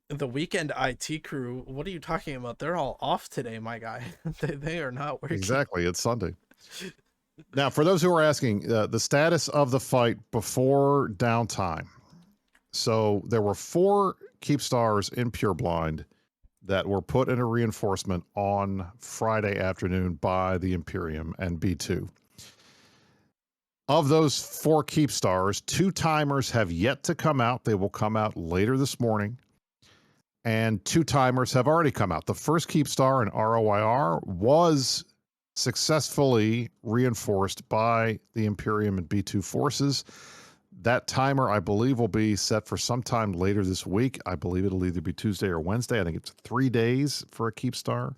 S2: The weekend IT crew, what are you talking about? They're all off today, my guy. they are not working.
S4: Exactly. It's Sunday. Now, for those who are asking, the status of the fight before downtime. So there were 4 Keepstars in Pureblind that were put in a reinforcement on Friday afternoon by the Imperium and B2. Of those 4 Keepstars, 2 timers have yet to come out. They will come out later this morning. And 2 timers have already come out. The first Keepstar in ROIR was successfully reinforced by the Imperium and B2 forces. That timer, I believe, will be set for sometime later this week. I believe it'll either be Tuesday or Wednesday. I think it's 3 days for a Keepstar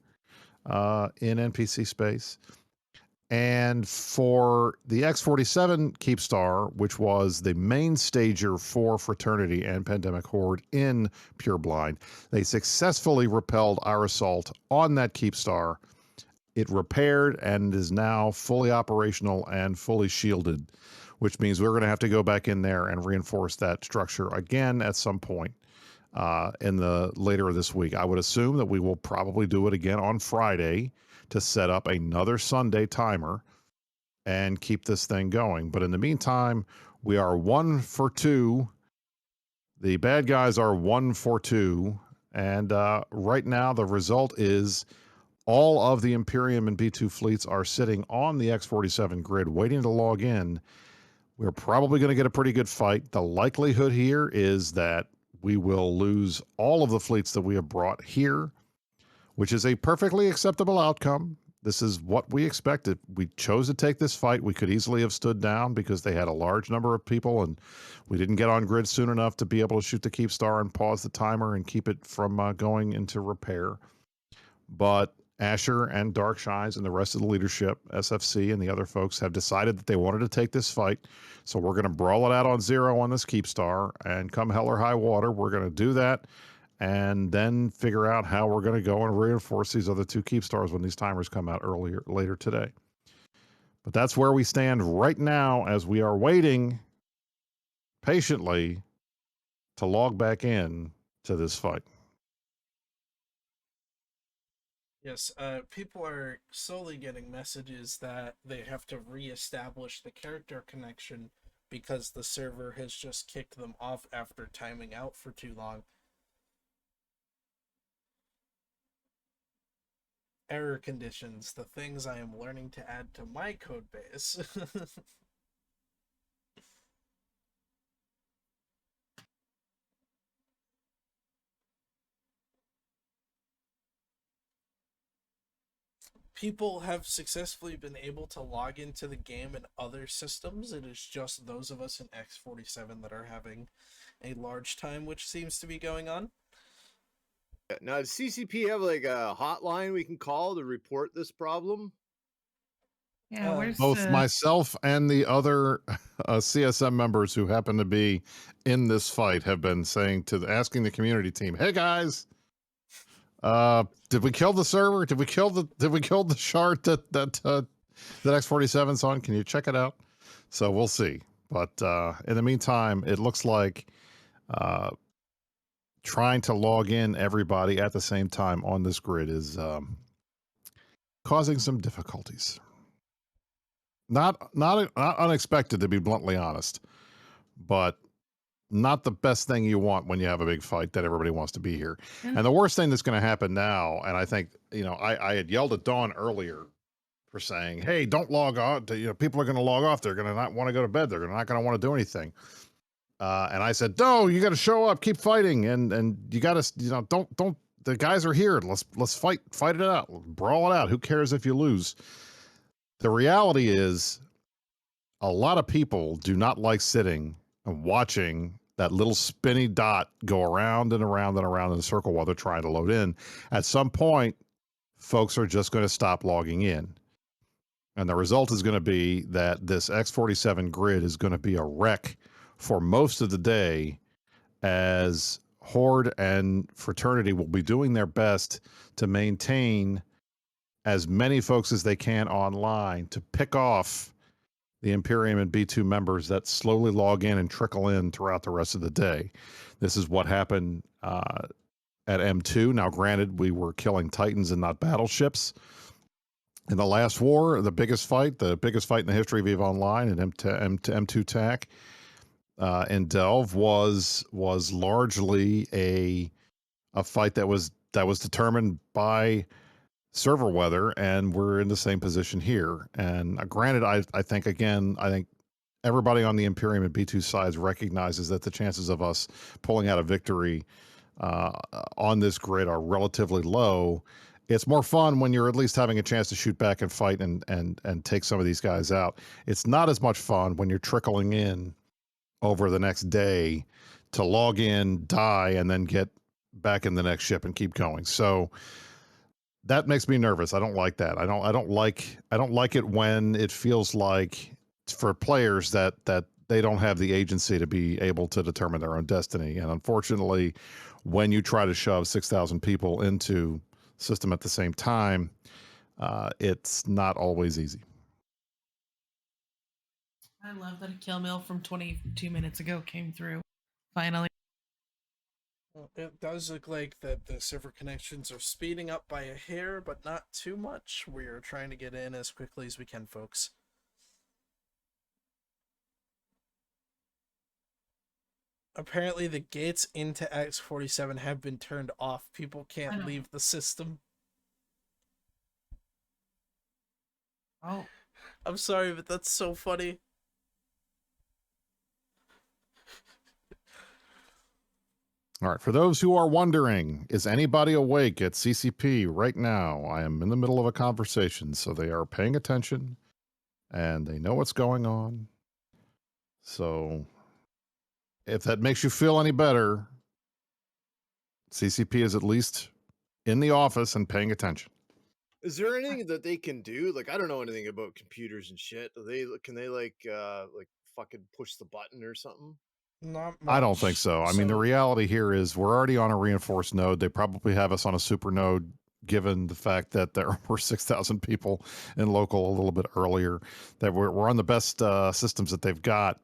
S4: in NPC space. And for the X47 Keepstar, which was the main stager for Fraternity and Pandemic Horde in Pureblind, they successfully repelled our assault on that Keepstar. It repaired and is now fully operational and fully shielded, which means we're going to have to go back in there and reinforce that structure again at some point in the later this week. I would assume that we will probably do it again on Friday to set up another Sunday timer and keep this thing going. But in the meantime, we are 1 for 2. The bad guys are 1 for 2. And right now, the result is all of the Imperium and B2 fleets are sitting on the X47 grid waiting to log in. We're probably going to get a pretty good fight. The likelihood here is that we will lose all of the fleets that we have brought here, which is a perfectly acceptable outcome. This is what we expected. We chose to take this fight. We could easily have stood down because they had a large number of people, and we didn't get on grid soon enough to be able to shoot the Keepstar and pause the timer and keep it from going into repair. But Asher and Darkshines and the rest of the leadership, SFC and the other folks, have decided that they wanted to take this fight. So we're going to brawl it out on 0 on this Keepstar, and come hell or high water, we're going to do that, and then figure out how we're going to go and reinforce these other 2 Keepstars when these timers come out later today. But that's where we stand right now as we are waiting patiently to log back in to this fight.
S2: Yes, people are slowly getting messages that they have to reestablish the character connection because the server has just kicked them off after timing out for too long. Error conditions, the things I am learning to add to my code base. People have successfully been able to log into the game in other systems. It is just those of us in X47 that are having a large time, which seems to be going on.
S1: Now, does CCP have like a hotline we can call to report this problem?
S3: Yeah, where's
S4: Both myself and the other CSM members who happen to be in this fight have been saying asking the community team, "Hey guys, did we kill the server? Did we kill the shard that X47's on? Can you check it out?" So we'll see. But in the meantime, it looks like trying to log in everybody at the same time on this grid is causing some difficulties. Not unexpected, to be bluntly honest, but not the best thing you want when you have a big fight that everybody wants to be here.
S3: And
S4: And the worst thing that's going to happen now, and I think, I had yelled at Dawn earlier for saying, hey, don't log on. People are going to log off. They're going to not want to go to bed. They're not going to want to do anything. And I said, no, you got to show up, keep fighting. And you got to, don't, the guys are here. Let's fight it out, brawl it out. Who cares if you lose? The reality is a lot of people do not like sitting and watching that little spinny dot go around and around and around in a circle while they're trying to load in. At some point, folks are just going to stop logging in. And the result is going to be that this X47 grid is going to be a wreck for most of the day, as Horde and Fraternity will be doing their best to maintain as many folks as they can online to pick off the Imperium and B2 members that slowly log in and trickle in throughout the rest of the day. This is what happened at M2. Now, granted, we were killing Titans and not battleships. In the last war, the biggest fight in the history of EVE Online and M2 TAC in Delve was largely a fight that was determined by server weather, and we're in the same position here. And granted, I think everybody on the Imperium and B2 sides recognizes that the chances of us pulling out a victory on this grid are relatively low. It's more fun when you're at least having a chance to shoot back and fight and take some of these guys out. It's not as much fun when you're trickling in over the next day to log in, die, and then get back in the next ship and keep going. So that makes me nervous. I don't like that. I don't like it when it feels like, for players, that they don't have the agency to be able to determine their own destiny. And unfortunately, when you try to shove 6,000 people into system at the same time, it's not always easy.
S3: I love that a kill mill from 22 minutes ago came through. Finally.
S2: It does look like that the server connections are speeding up by a hair, but not too much. We are trying to get in as quickly as we can, folks. Apparently the gates into X47 have been turned off. People can't leave the system.
S3: Oh.
S2: I'm sorry, but that's so funny.
S4: All right, for those who are wondering, is anybody awake at CCP right now? I am in the middle of a conversation, so they are paying attention and they know what's going on. So if that makes you feel any better, CCP is at least in the office and paying attention.
S1: Is there anything that they can do? Like, I don't know anything about computers and shit. Can they like fucking push the button or something?
S2: Not much.
S4: I don't think so. I mean, the reality here is we're already on a reinforced node. They probably have us on a super node, given the fact that there were 6,000 people in local a little bit earlier, that we're on the best systems that they've got.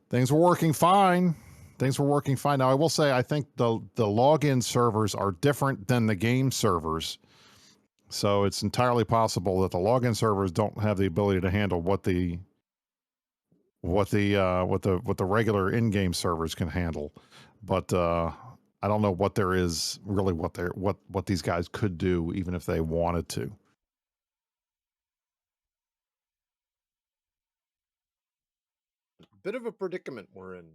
S4: Things were working fine. Now, I will say, I think the login servers are different than the game servers. So it's entirely possible that the login servers don't have the ability to handle what the regular in-game servers can handle. But I don't know what there is really, what these guys could do, even if they wanted to.
S1: Bit of a predicament we're in.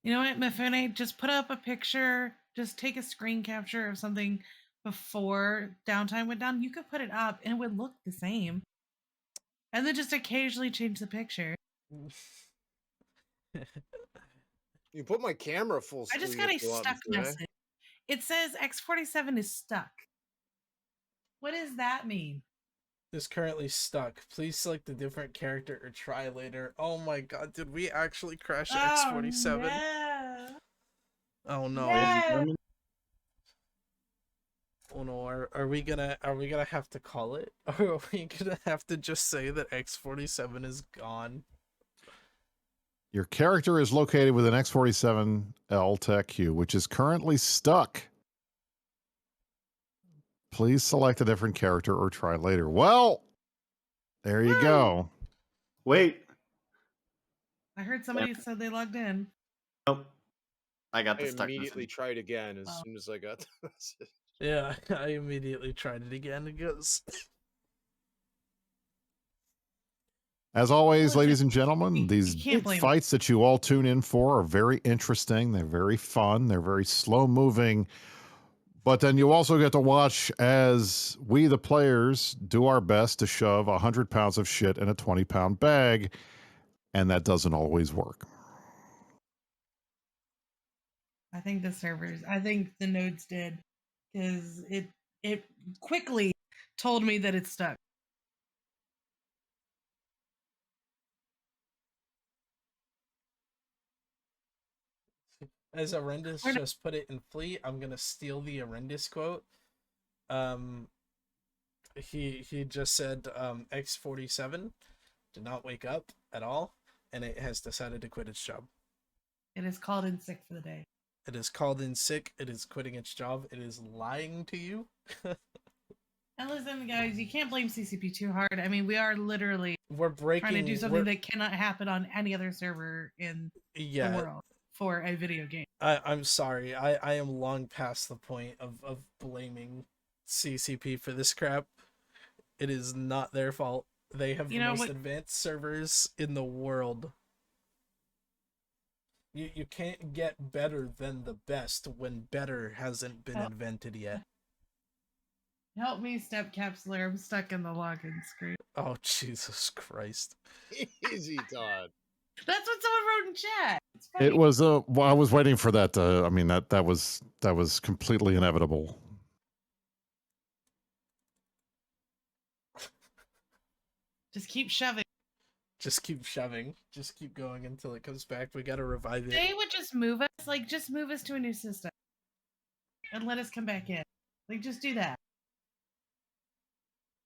S3: You know what, Mifune? Just put up a picture. Just take a screen capture of something before downtime went down. You could put it up and it would look the same. And then just occasionally change the picture.
S1: You put my camera full screen.
S3: I just got a stuck message. It says X47 is stuck. What does that mean?
S2: Is currently stuck. Please select a different character or try later. Oh my god, did we actually crash X47?
S3: No.
S2: Oh no.
S3: Yeah.
S2: Oh no, Are we gonna have to call it, or are we gonna have to just say that X47 is gone?
S4: Your character is located with an X47L Tech Q, which is currently stuck. Please select a different character or try later. Well, there you go.
S5: Wait.
S3: I heard somebody said they logged in.
S5: Nope. I got
S1: I
S5: the stuck
S1: immediately
S5: message.
S1: tried again as
S3: Oh.
S1: soon as I got the message.
S2: Yeah, I immediately tried it again because
S4: As always,
S3: Well,
S4: ladies
S3: just-
S4: and gentlemen,
S3: you
S4: these
S3: can't blame
S4: fights that you all tune in for are very interesting. They're very fun. They're very slow moving. But then you also get to watch as we, the players, do our best to shove 100 pounds of shit in a 20-pound bag. And that doesn't always work.
S3: I think the nodes did, because it quickly told me that it's stuck.
S2: as Arendis
S3: Or no-
S2: just put it in Fleet, I'm gonna steal the Arendis quote. He just said X47 did not wake up at all, and it has decided to quit its job.
S3: It is called in sick for the day.
S2: It is called in sick. It is quitting its job. It is lying to you.
S3: And listen, guys, you can't blame CCP too hard. I mean, we are literally
S2: We're breaking.
S3: trying to do something that cannot happen on any other server in the world for a video game.
S2: I'm sorry. I am long past the point of blaming CCP for this crap. It is not their fault. They have the most advanced servers in the world. You can't get better than the best when better hasn't been invented yet.
S3: Help me, Step Capsular. I'm stuck in the login screen.
S2: Oh, Jesus Christ.
S1: Easy, Todd.
S3: That's what someone wrote in chat.
S4: It was well, I was waiting for that. I mean, that was completely inevitable.
S3: Just keep shoving.
S2: Just keep shoving. Just keep going until it comes back. We gotta revive it.
S3: They would just move us. Like, just move us to a new system. And let us come back in. Like, just do that.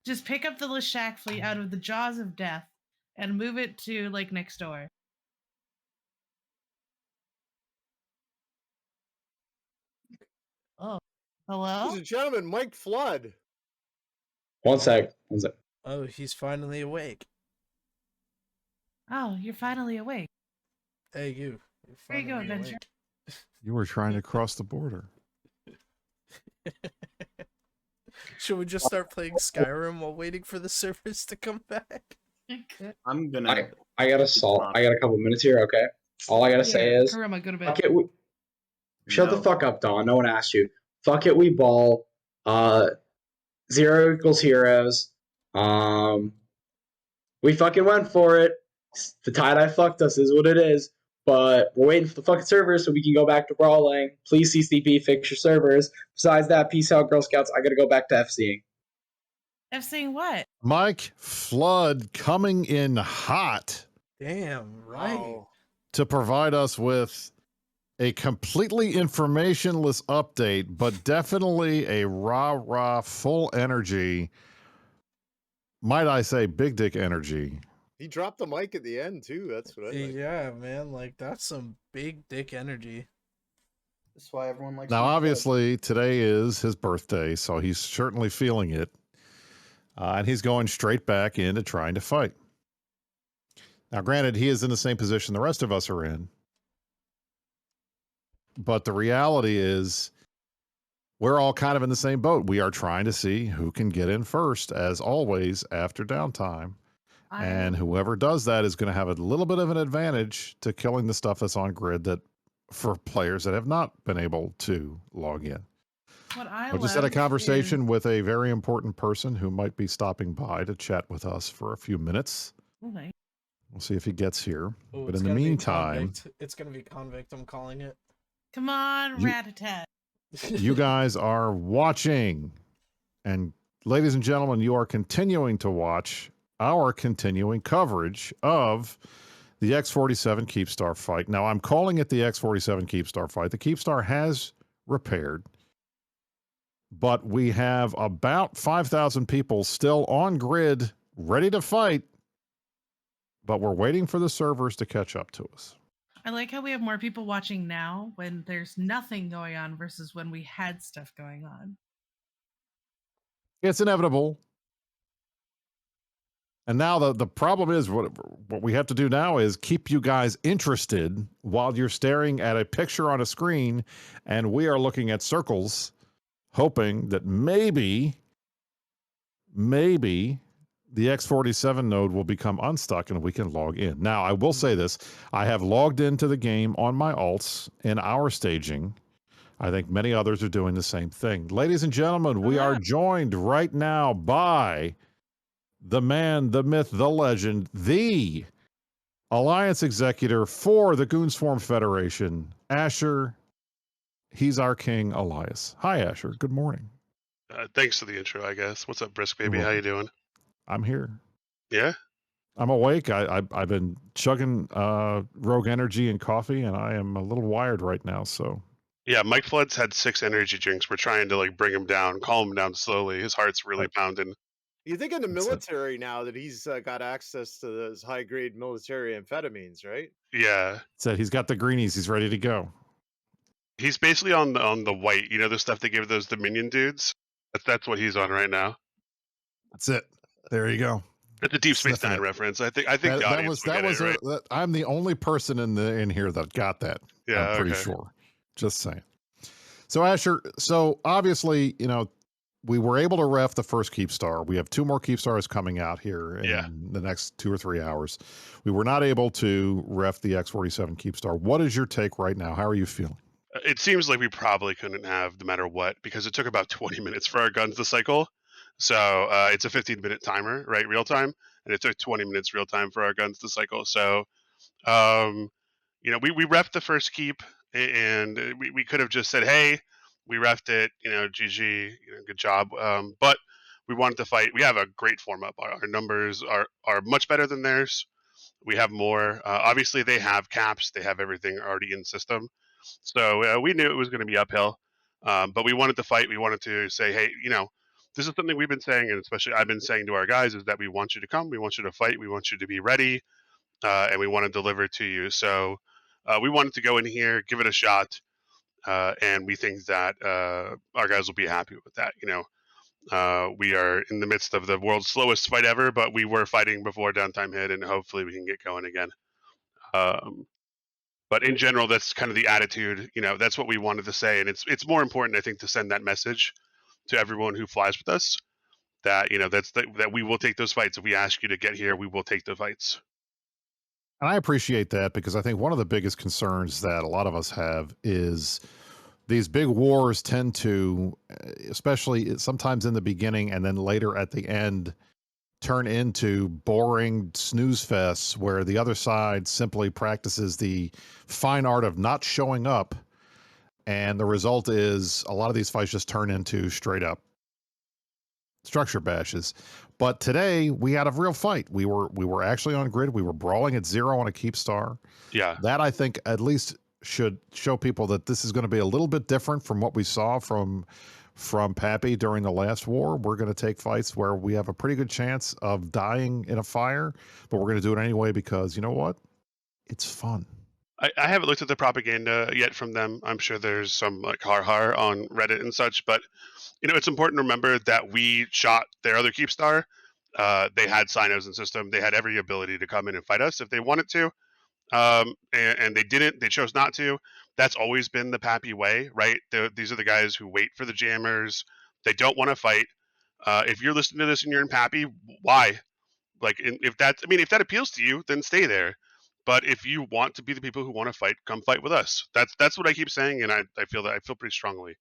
S3: Just pick up the Lashak fleet out of the jaws of death and move it to, like, next door. Oh. Hello?
S1: Ladies and gentlemen, Mike Flood.
S6: One sec.
S2: Oh, he's finally awake.
S3: Oh, you're finally awake.
S2: Hey, you. You're
S3: There you go,
S2: finally
S3: Adventure.
S2: awake.
S4: You were trying to cross the border.
S2: Should we just start playing Skyrim while waiting for the servers to come back?
S5: I'm gonna.
S6: I got a couple minutes here. Okay. All I gotta say is,
S3: Kurama, go to bed.
S6: fuck it. Shut the
S5: No.
S6: fuck up, Dawn. No one asked you. Fuck it. We ball. 0 equals heroes. We fucking went for it. The tie-dye fucked us is what it is. But we're waiting for the fucking servers so we can go back to brawling. Please CCP, fix your servers. Besides that, peace out, Girl Scouts. I gotta go back to FCing.
S3: FCing what?
S4: Mike Flood coming in hot.
S2: Damn, right.
S1: Wow.
S4: To provide us with a completely informationless update, but definitely a rah, full energy, might I say, big dick energy.
S1: He dropped the mic at the end, too. That's what I like.
S2: Yeah, man. Like, that's some big dick energy.
S5: That's why everyone likes.
S4: Now,
S5: Mike Flood.
S4: obviously, today is his birthday, so he's certainly feeling it. And he's going straight back into trying to fight. Now, granted, he is in the same position the rest of us are in. But the reality is, we're all kind of in the same boat. We are trying to see who can get in first, as always, after downtime. And whoever does that is going to have a little bit of an advantage to killing the stuff that's on grid that for players that have not been able to log in. I just had a conversation with a very important person who might be stopping by to chat with us for a few minutes.
S3: Okay.
S4: We'll see if he gets here.
S2: Ooh,
S4: But
S2: it's
S4: in the
S2: gonna be
S4: meantime,
S2: it's going to be Convict, I'm calling it.
S3: Come on, Rat-a-tat.
S4: you guys are watching. And ladies and gentlemen, you are continuing to watch our continuing coverage of the X47 Keepstar fight. Now, I'm calling it the X47 Keepstar fight. The Keepstar has repaired, but we have about 5,000 people still on grid, ready to fight, but we're waiting for the servers to catch up to us.
S3: I like how we have more people watching now when there's nothing going on versus when we had stuff going on.
S4: It's inevitable. And now the problem is what we have to do now is keep you guys interested while you're staring at a picture on a screen, and we are looking at circles, hoping that maybe the X47 node will become unstuck and we can log in. Now, I will say this. I have logged into the game on my alts in our staging. I think many others are doing the same thing. Ladies and gentlemen, we are joined right now by the man, the myth, the legend, the Alliance Executor for the Goonsform Federation, Asher. He's our king, Elias. Hi, Asher. Good morning.
S7: Thanks for the intro, I guess. What's up, Brisk Baby?
S4: You're
S7: How you
S4: welcome.
S7: doing?
S4: I'm here.
S7: Yeah?
S4: I'm awake. I've been chugging Rogue Energy and coffee, and I am a little wired right now. So
S7: Yeah, Mike Flood's had 6 energy drinks. We're trying to like bring him down, calm him down slowly. His heart's really pounding.
S1: You think in the
S4: That's it.
S1: military now that he's got access to those high grade military amphetamines, right?
S7: Yeah.
S4: Said he's got the greenies. He's ready to go.
S7: He's basically on the white, you know, the stuff they give those Dominion dudes. That's what he's on right now.
S4: That's it. There you go.
S7: It's a Deep Space
S4: Sniffing
S7: Nine
S4: it.
S7: reference. I think the audience will get it, right?
S4: I'm the only person in here that got that.
S7: Yeah,
S4: I'm pretty
S7: okay.
S4: sure. Just saying. So Asher, so obviously, you know, we were able to ref the first Keepstar. We have 2 more Keepstars coming out here in the next 2 or 3 hours. We were not able to ref the X47 Keepstar. What is your take right now? How are you feeling?
S7: It seems like we probably couldn't have no matter what, because it took about 20 minutes for our guns to cycle. So it's a 15-minute timer, right, real time, and it took 20 minutes real time for our guns to cycle. So, you know, we refed the first keep, and we could have just said, hey, we refed it, you know, GG, you know, good job. But we wanted to fight. We have a great form up. Our numbers are much better than theirs. We have more. Obviously, they have caps. They have everything already in system. So we knew it was going to be uphill, but we wanted to fight. We wanted to say, hey, you know, this is something we've been saying, and especially I've been saying to our guys, is that we want you to come, we want you to fight, we want you to be ready, and we want to deliver to you. So we wanted to go in here, give it a shot, and we think that our guys will be happy with that. You know, we are in the midst of the world's slowest fight ever, but we were fighting before downtime hit, and hopefully we can get going again. But in general, that's kind of the attitude. You know, that's what we wanted to say, and it's more important, I think, to send that message to everyone who flies with us that, you know, that we will take those fights. If we ask you to get here, we will take the fights.
S4: And I appreciate that, because I think one of the biggest concerns that a lot of us have is these big wars tend to, especially sometimes in the beginning and then later at the end, turn into boring snooze fests where the other side simply practices the fine art of not showing up. And the result is a lot of these fights just turn into straight up structure bashes. But today we had a real fight. We were actually on grid. We were brawling at 0 on a Keepstar.
S7: Yeah.
S4: That, I think, at least should show people that this is going to be a little bit different from what we saw from Pappy during the last war. We're going to take fights where we have a pretty good chance of dying in a fire, but we're going to do it anyway because, you know what? It's fun.
S7: I haven't looked at the propaganda yet from them. I'm sure there's some like har on Reddit and such, but you know, it's important to remember that we shot their other Keepstar. They had Sinos in system. They had every ability to come in and fight us if they wanted to. And they didn't. They chose not to. That's always been the Pappy way, right? These are the guys who wait for the jammers. They don't want to fight. If you're listening to this and you're in Pappy, why? Like, if that appeals to you, then stay there. But if you want to be the people who want to fight, come fight with us. That's what I keep saying, and I feel pretty strongly.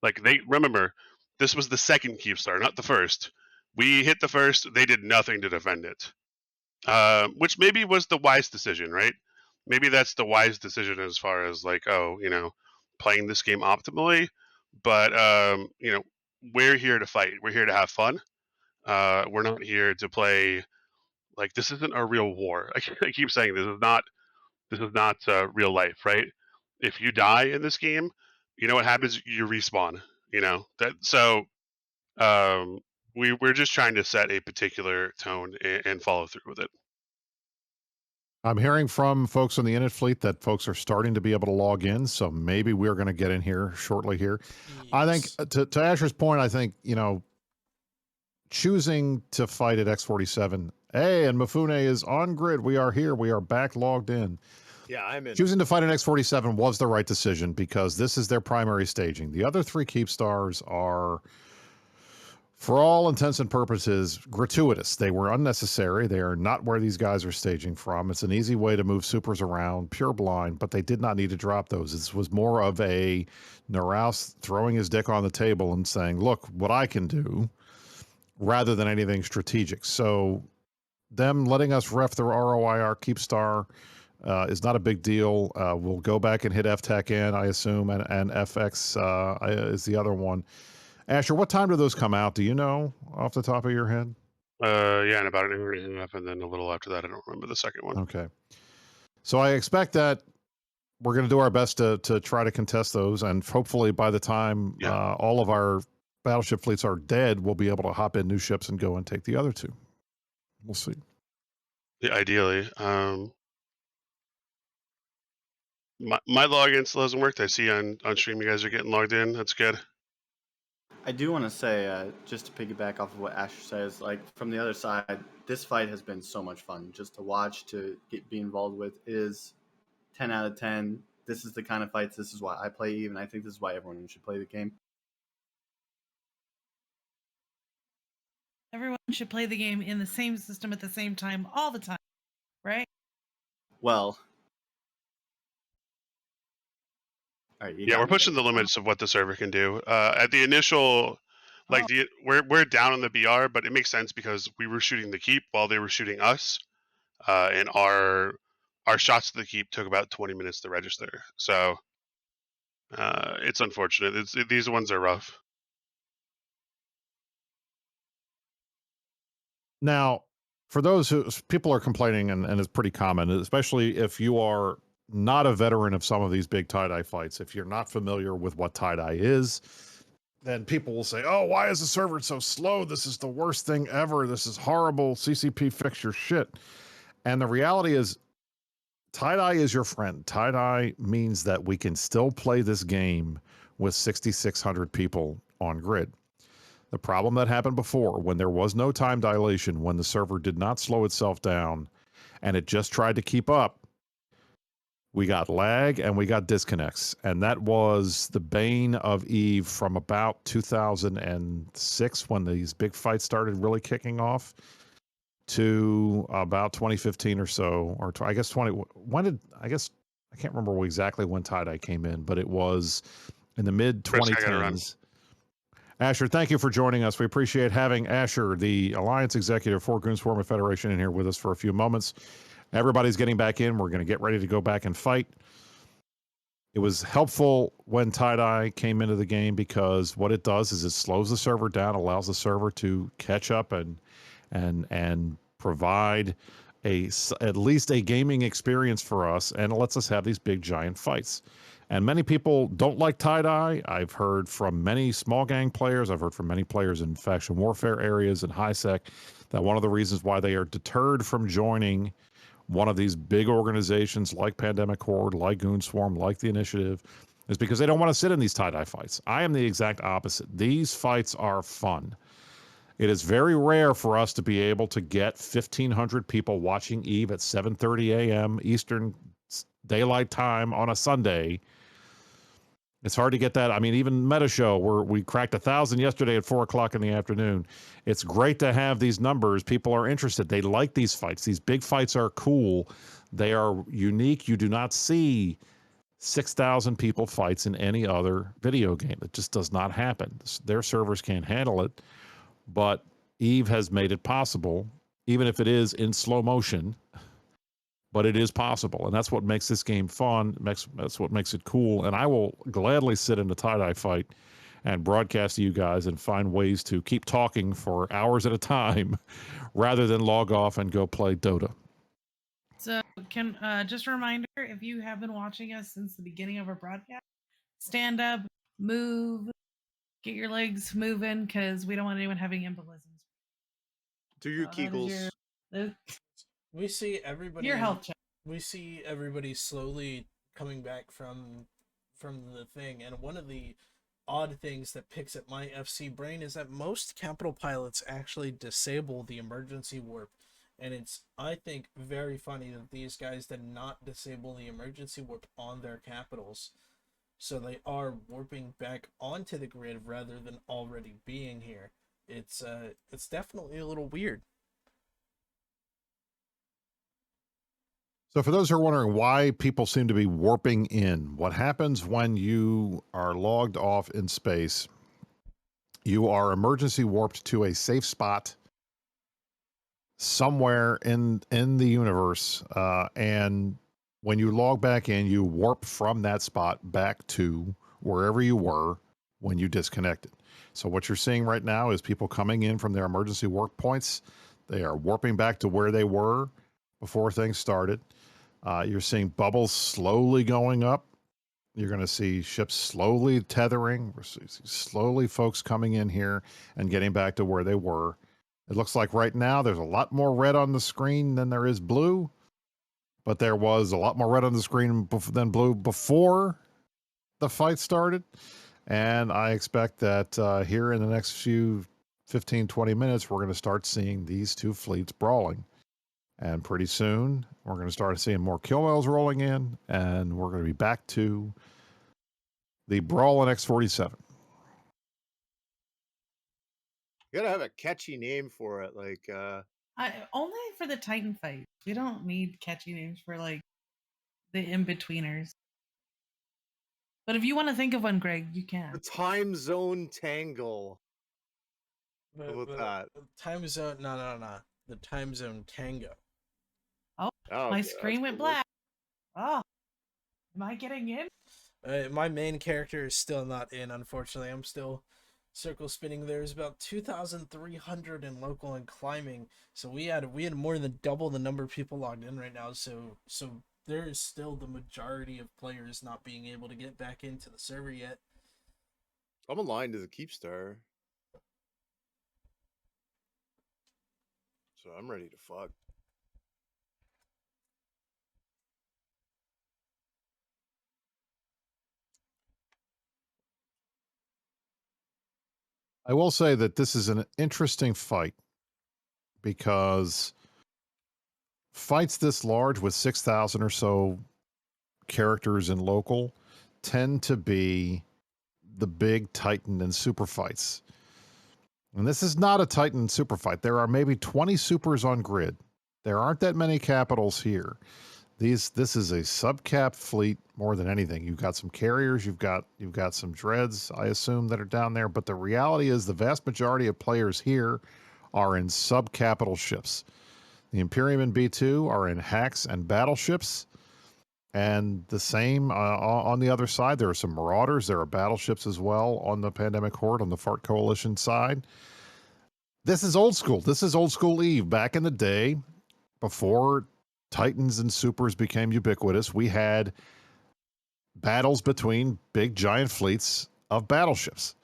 S7: Like, they remember, this was the second Keepstar, not the first. We hit the first. They did nothing to defend it. Which maybe was the wise decision, right? Maybe that's the wise decision as far as like, oh, you know, playing this game optimally. But you know, we're here to fight. We're here to have fun. We're not here to play like this isn't a real war. I keep saying this is not real life, right? If you die in this game, you know what happens? You respawn. You know that so we're just trying to set a particular tone and follow through with it.
S4: I'm hearing from folks on the Init fleet that folks are starting to be able to log in, so maybe we're going to get in here shortly here. I think
S2: Yes.
S4: to Asher's point, I think, choosing to fight at X47. Hey, and Mifune is on grid. We are here. We are back logged in.
S1: Yeah, I'm in.
S4: Choosing to fight an X47 was the right decision because this is their primary staging. The other three Keepstars are, for all intents and purposes, gratuitous. They were unnecessary. They are not where these guys are staging from. It's an easy way to move supers around, pure blind, but they did not need to drop those. This was more of a Naraus throwing his dick on the table and saying, look, what I can do, rather than anything strategic. So them letting us ref their ROIR Keepstar is not a big deal. We'll go back and hit FTech in, I assume, and FX is the other one. Asher, what time do those come out? Do you know off the top of your head?
S7: Yeah, and about an hour and a half, and then a little after that, I don't remember the second one.
S4: Okay. So I expect that we're going to do our best to try to contest those, and hopefully by the time all of our battleship fleets are dead, we'll be able to hop in new ships and go and take the other two. We'll see.
S7: Yeah, ideally. My login still hasn't worked. I see on stream you guys are getting logged in. That's good.
S5: I do want to say, just to piggyback off of what Asher says, like from the other side, this fight has been so much fun just to watch, to be involved with. It is 10 out of 10. This is the kind of fights. This is why I play Eve, and I think this is why everyone should play the game.
S3: Everyone should play the game in the same system at the same time all the time, right?
S5: Well, all right,
S7: Yeah, we're pushing the limits of what the server can do. At the initial, like we're down on the BR, but it makes sense because we were shooting the keep while they were shooting us, and our shots to the keep took about 20 minutes to register. So it's unfortunate. These ones are rough.
S4: Now, for those who people are complaining, and it's pretty common, especially if you are not a veteran of some of these big tie-dye fights, if you're not familiar with what tie-dye is, then people will say, oh, why is the server so slow? This is the worst thing ever. This is horrible. CCP, fix your shit. And the reality is, tie-dye is your friend. Tie-dye means that we can still play this game with 6,600 people on grid. The problem that happened before, when there was no time dilation, when the server did not slow itself down, and it just tried to keep up, we got lag and we got disconnects. And that was the bane of Eve from about 2006, when these big fights started really kicking off, to about 2015 or so, or I guess 20. I can't remember exactly when tie-dye came in, but it was in the mid 2010s. Asher, thank you for joining us. We appreciate having Asher, the Alliance Executive for Goonswarmer Federation, in here with us for a few moments. Everybody's getting back in. We're going to get ready to go back and fight. It was helpful when tie-dye came into the game because what it does is it slows the server down, allows the server to catch up and provide at least a gaming experience for us, and it lets us have these big giant fights. And many people don't like tie-dye. I've heard from many small gang players, I've heard from many players in faction warfare areas and HiSec, that one of the reasons why they are deterred from joining one of these big organizations like Pandemic Horde, like Goonswarm, like the Initiative, is because they don't want to sit in these tie-dye fights. I am the exact opposite. These fights are fun. It is very rare for us to be able to get 1,500 people watching Eve at 7:30 a.m. Eastern Daylight Time on a Sunday. It's hard to get that. I mean, even Meta Show, where we cracked 1,000 yesterday at 4 o'clock in the afternoon. It's great to have these numbers. People are interested. They like these fights. These big fights are cool. They are unique. You do not see 6,000 people fights in any other video game. It just does not happen. Their servers can't handle it. But Eve has made it possible, even if it is in slow motion. But it is possible, and that's what makes this game fun. That's what makes it cool. And I will gladly sit in a tie-dye fight and broadcast to you guys and find ways to keep talking for hours at a time rather than log off and go play Dota.
S3: So can just a reminder, if you have been watching us since the beginning of our broadcast, stand up, move, Get your legs moving because we don't want anyone having embolisms.
S1: Do your
S3: That is
S1: Kegels.
S2: We see everybody.
S3: Your health check.
S2: We see everybody slowly coming back from the thing, and one of the odd things that picks at my FC brain is that most capital pilots actually disable the emergency warp, and it's, I think, very funny that these guys did not disable the emergency warp on their capitals, so they are warping back onto the grid rather than already being here. It's definitely a little weird.
S4: So for those who are wondering why people seem to be warping in, what happens when you are logged off in space, you are emergency warped to a safe spot somewhere in the universe, and when you log back in, you warp from that spot back to wherever you were when you disconnected. So what you're seeing right now is people coming in from their emergency warp points. They are warping back to where they were before things started. You're seeing bubbles slowly going up. You're going to see ships slowly tethering. We're slowly folks coming in here and getting back to where they were. It looks like right now there's a lot more red on the screen than there is blue, but there was a lot more red on the screen than blue before the fight started. And I expect that here in the next few 15, 20 minutes, we're going to start seeing these two fleets brawling. And pretty soon, we're going to start seeing more kill whales rolling in, and we're going to be back to the brawl in X47.
S1: You gotta have a catchy name for it, like
S3: Only for the Titan fight. We don't need catchy names for like the in-betweeners. But if you want to think of one, Greg, you
S1: the
S3: can.
S1: time zone tangle. How about that?
S2: Time zone, no. The time zone tango.
S3: Oh,
S1: Oh,
S3: my
S1: okay,
S3: screen went
S1: cool.
S3: black. Oh, am I getting in?
S2: My main character is still not in, unfortunately. I'm still circle spinning. There's about 2,300 in local and climbing, so we had more than double the number of people logged in right now. So there is still the majority of players not being able to get back into the server yet.
S1: I'm aligned to the Keepstar, so I'm ready to fuck.
S4: I will say that this is an interesting fight because fights this large with 6,000 or so characters in local tend to be the big Titan and super fights. And this is not a Titan super fight. There are maybe 20 supers on grid. There aren't that many capitals here. This is a subcap fleet more than anything. You've got some carriers, you've got some dreads, I assume, that are down there. But the reality is the vast majority of players here are in subcapital ships. The Imperium and B2 are in hacks and battleships. And the same on the other side. There are some Marauders. There are battleships as well on the Pandemic Horde, on the Fart Coalition side. This is old school. This is old school Eve. Back in the day, before Titans and Supers became ubiquitous, we had battles between big giant fleets of battleships.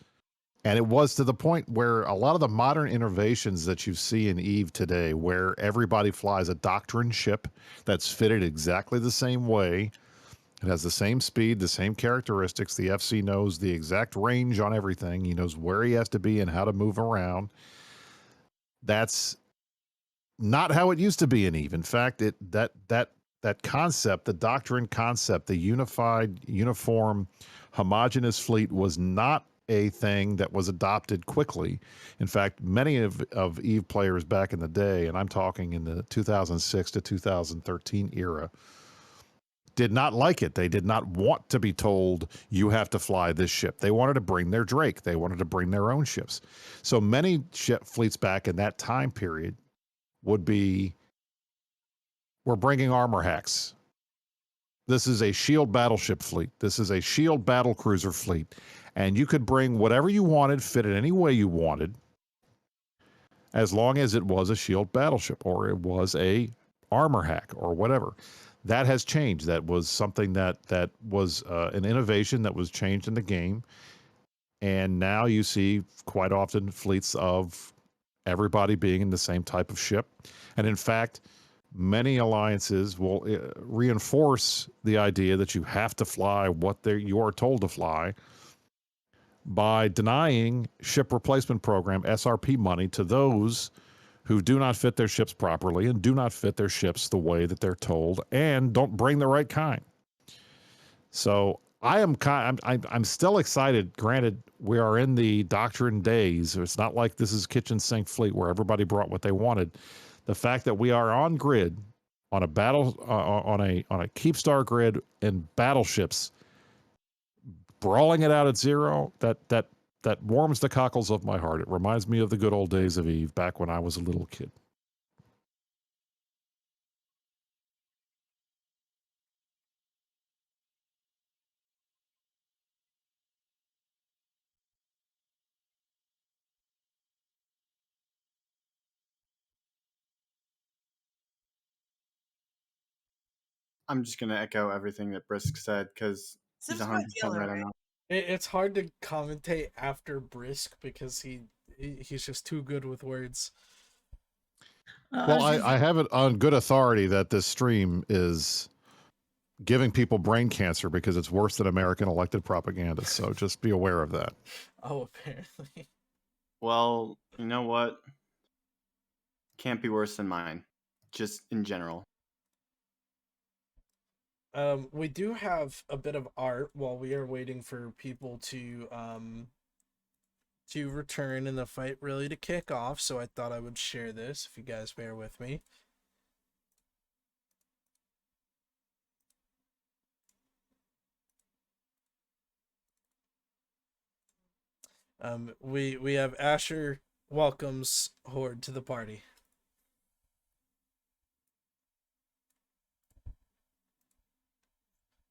S4: And it was to the point where a lot of the modern innovations that you see in Eve today, where everybody flies a doctrine ship that's fitted exactly the same way, it has the same speed, the same characteristics. The FC knows the exact range on everything. He knows where he has to be and how to move around. That's not how it used to be in Eve. In fact, that concept, the doctrine concept, the unified, uniform, homogeneous fleet was not a thing that was adopted quickly. In fact, many of Eve players back in the day, and I'm talking in the 2006 to 2013 era, did not like it. They did not want to be told, you have to fly this ship. They wanted to bring their Drake. They wanted to bring their own ships. So many ship fleets back in that time period would be, we're bringing armor hacks. This is a shield battleship fleet. This is a shield battle cruiser fleet. And you could bring whatever you wanted, fit it any way you wanted, as long as it was a shield battleship or it was a armor hack or whatever. That has changed. That was something that was an innovation that was changed in the game. And now you see quite often fleets of everybody being in the same type of ship. And in fact, many alliances will reinforce the idea that you have to fly what you are told to fly by denying ship replacement program SRP money to those who do not fit their ships properly and do not fit their ships the way that they're told and don't bring the right kind. So I'm still excited. Granted, we are in the doctrine days. It's not like this is kitchen sink fleet where everybody brought what they wanted. The fact that we are on grid on a battle on a Keepstar grid in battleships, brawling it out at zero, that warms the cockles of my heart. It reminds me of the good old days of Eve back when I was a little kid.
S5: I'm just gonna echo everything that Brisk said because he's
S3: Sim's
S5: 100%
S3: quite killer,
S5: right on
S3: right?
S5: that.
S2: It's hard to commentate after Brisk because he's just too good with words.
S4: Well, I have it on good authority that this stream is giving people brain cancer because it's worse than American elected propaganda. So just be aware of that.
S2: Oh, apparently.
S5: Well, you know what? Can't be worse than mine, just in general.
S2: We do have a bit of art while we are waiting for people to return and the fight really to kick off, so I thought I would share this if you guys bear with me. We have Asher welcomes Horde to the party.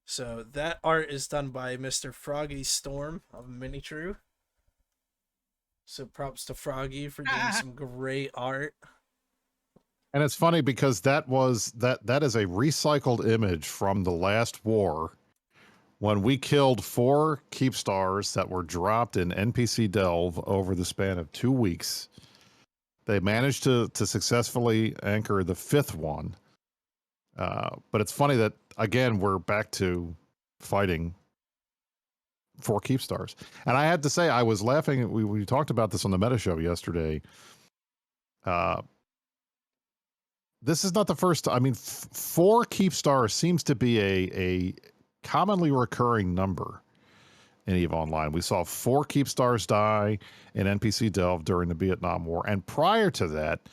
S2: So that art is done by Mr. Froggy Storm of Minitrue. So props to Froggy for doing some great art.
S4: And it's funny because that is a recycled image from the last war when we killed 4 Keepstars that were dropped in NPC Delve over the span of 2 weeks. They managed to successfully anchor the 5th one. But it's funny that, again, we're back to fighting 4 Keepstars. And I had to say, I was laughing. We talked about this on the Meta Show yesterday. This is not the first. I mean, 4 Keepstars seems to be a commonly recurring number in EVE Online. We saw 4 Keepstars die in NPC Delve during the Vietnam War. And prior to that,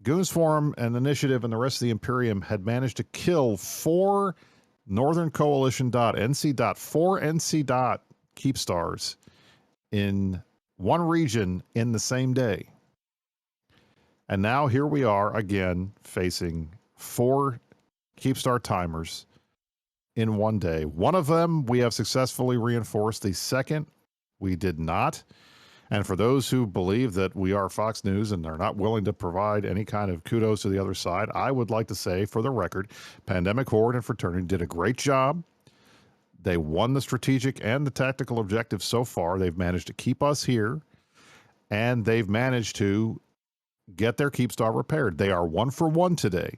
S4: Goons Forum and Initiative and the rest of the Imperium had managed to kill 4 Northern Coalition NC 4 NC Keepstars in one region in the same day. And now here we are again facing 4 Keepstar timers in one day. One of them we have successfully reinforced. The second we did not. And for those who believe that we are Fox News and are not willing to provide any kind of kudos to the other side, I would like to say, for the record, Pandemic Horde and Fraternity did a great job. They won the strategic and the tactical objectives so far. They've managed to keep us here, and they've managed to get their Keepstar repaired. They are 1 for 1 today,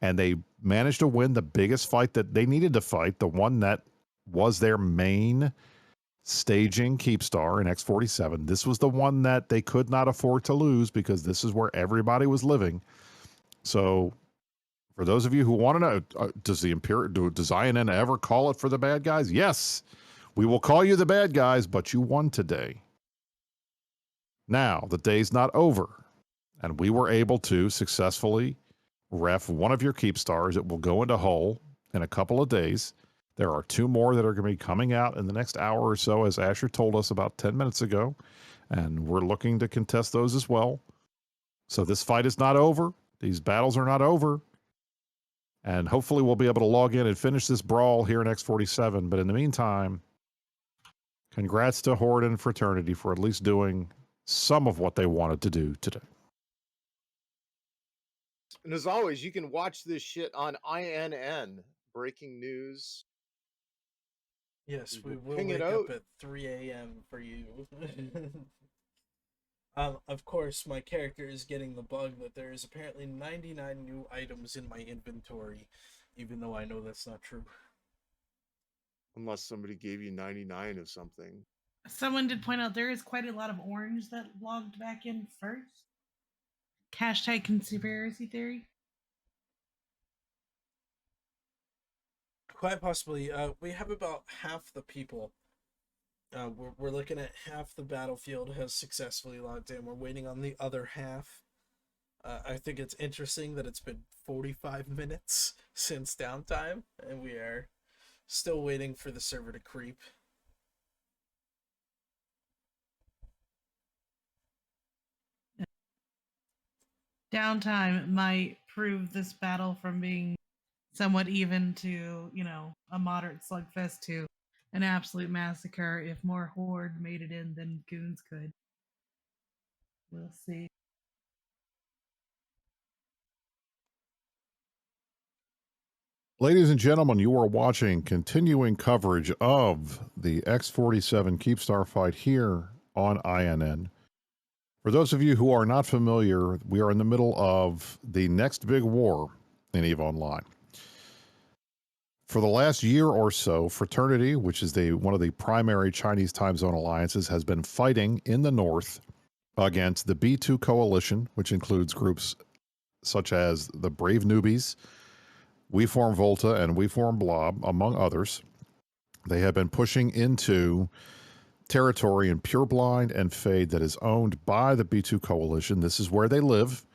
S4: and they managed to win the biggest fight that they needed to fight, the one that was their main staging Keepstar in X47. This was the one that they could not afford to lose because this is where everybody was living. So for those of you who want to know, does Zion ever call it for the bad guys? Yes, we will call you the bad guys, but you won today. Now, the day's not over, and we were able to successfully ref one of your Keepstars. It will go into Hull in a couple of days. There are 2 more that are going to be coming out in the next hour or so, as Asher told us about 10 minutes ago, and we're looking to contest those as well. So this fight is not over. These battles are not over. And hopefully we'll be able to log in and finish this brawl here in X47. But in the meantime, congrats to Horde and Fraternity for at least doing some of what they wanted to do today.
S1: And as always, you can watch this shit on INN, breaking news.
S2: Yes,
S1: You
S2: we
S1: go
S2: will
S1: ping it
S2: wake up
S1: out.
S2: at 3 a.m. for you. Of course, my character is getting the bug that there is apparently 99 new items in my inventory, even though I know that's not true.
S1: Unless somebody gave you 99 of something.
S3: Someone did point out there is quite a lot of orange that logged back in first. Hashtag conspiracy theory.
S2: Quite possibly. We have about half the people. We're looking at half the battlefield has successfully logged in. We're waiting on the other half. I think it's interesting that it's been 45 minutes since downtime, and we are still waiting for the server to creep.
S3: Downtime might prove this battle from being somewhat even to, a moderate slugfest to an absolute massacre if more Horde made it in than Goons could. We'll see.
S4: Ladies and gentlemen, you are watching continuing coverage of the X47 Keepstar fight here on INN. For those of you who are not familiar, we are in the middle of the next big war in EVE Online. For the last year or so, Fraternity, which is one of the primary Chinese time zone alliances, has been fighting in the north against the B2 coalition, which includes groups such as the Brave Newbies, We Form Volta, and We Form Blob, among others. They have been pushing into territory in Pureblind and Fade that is owned by the B2 coalition. This is where they live.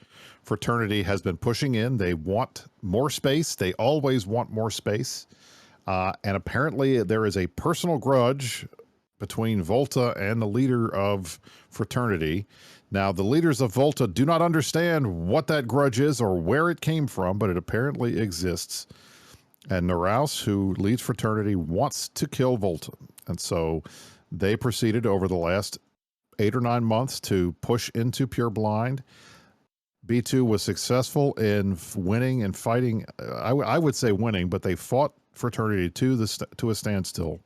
S4: Fraternity has been pushing in. They want more space. They always want more space. And apparently there is a personal grudge between Volta and the leader of Fraternity. Now, the leaders of Volta do not understand what that grudge is or where it came from, but it apparently exists. And Naraus, who leads Fraternity, wants to kill Volta. And so they proceeded over the last 8 or 9 months to push into Pureblind. B2 was successful in winning and fighting. I would say winning, but they fought Fraternity to a standstill.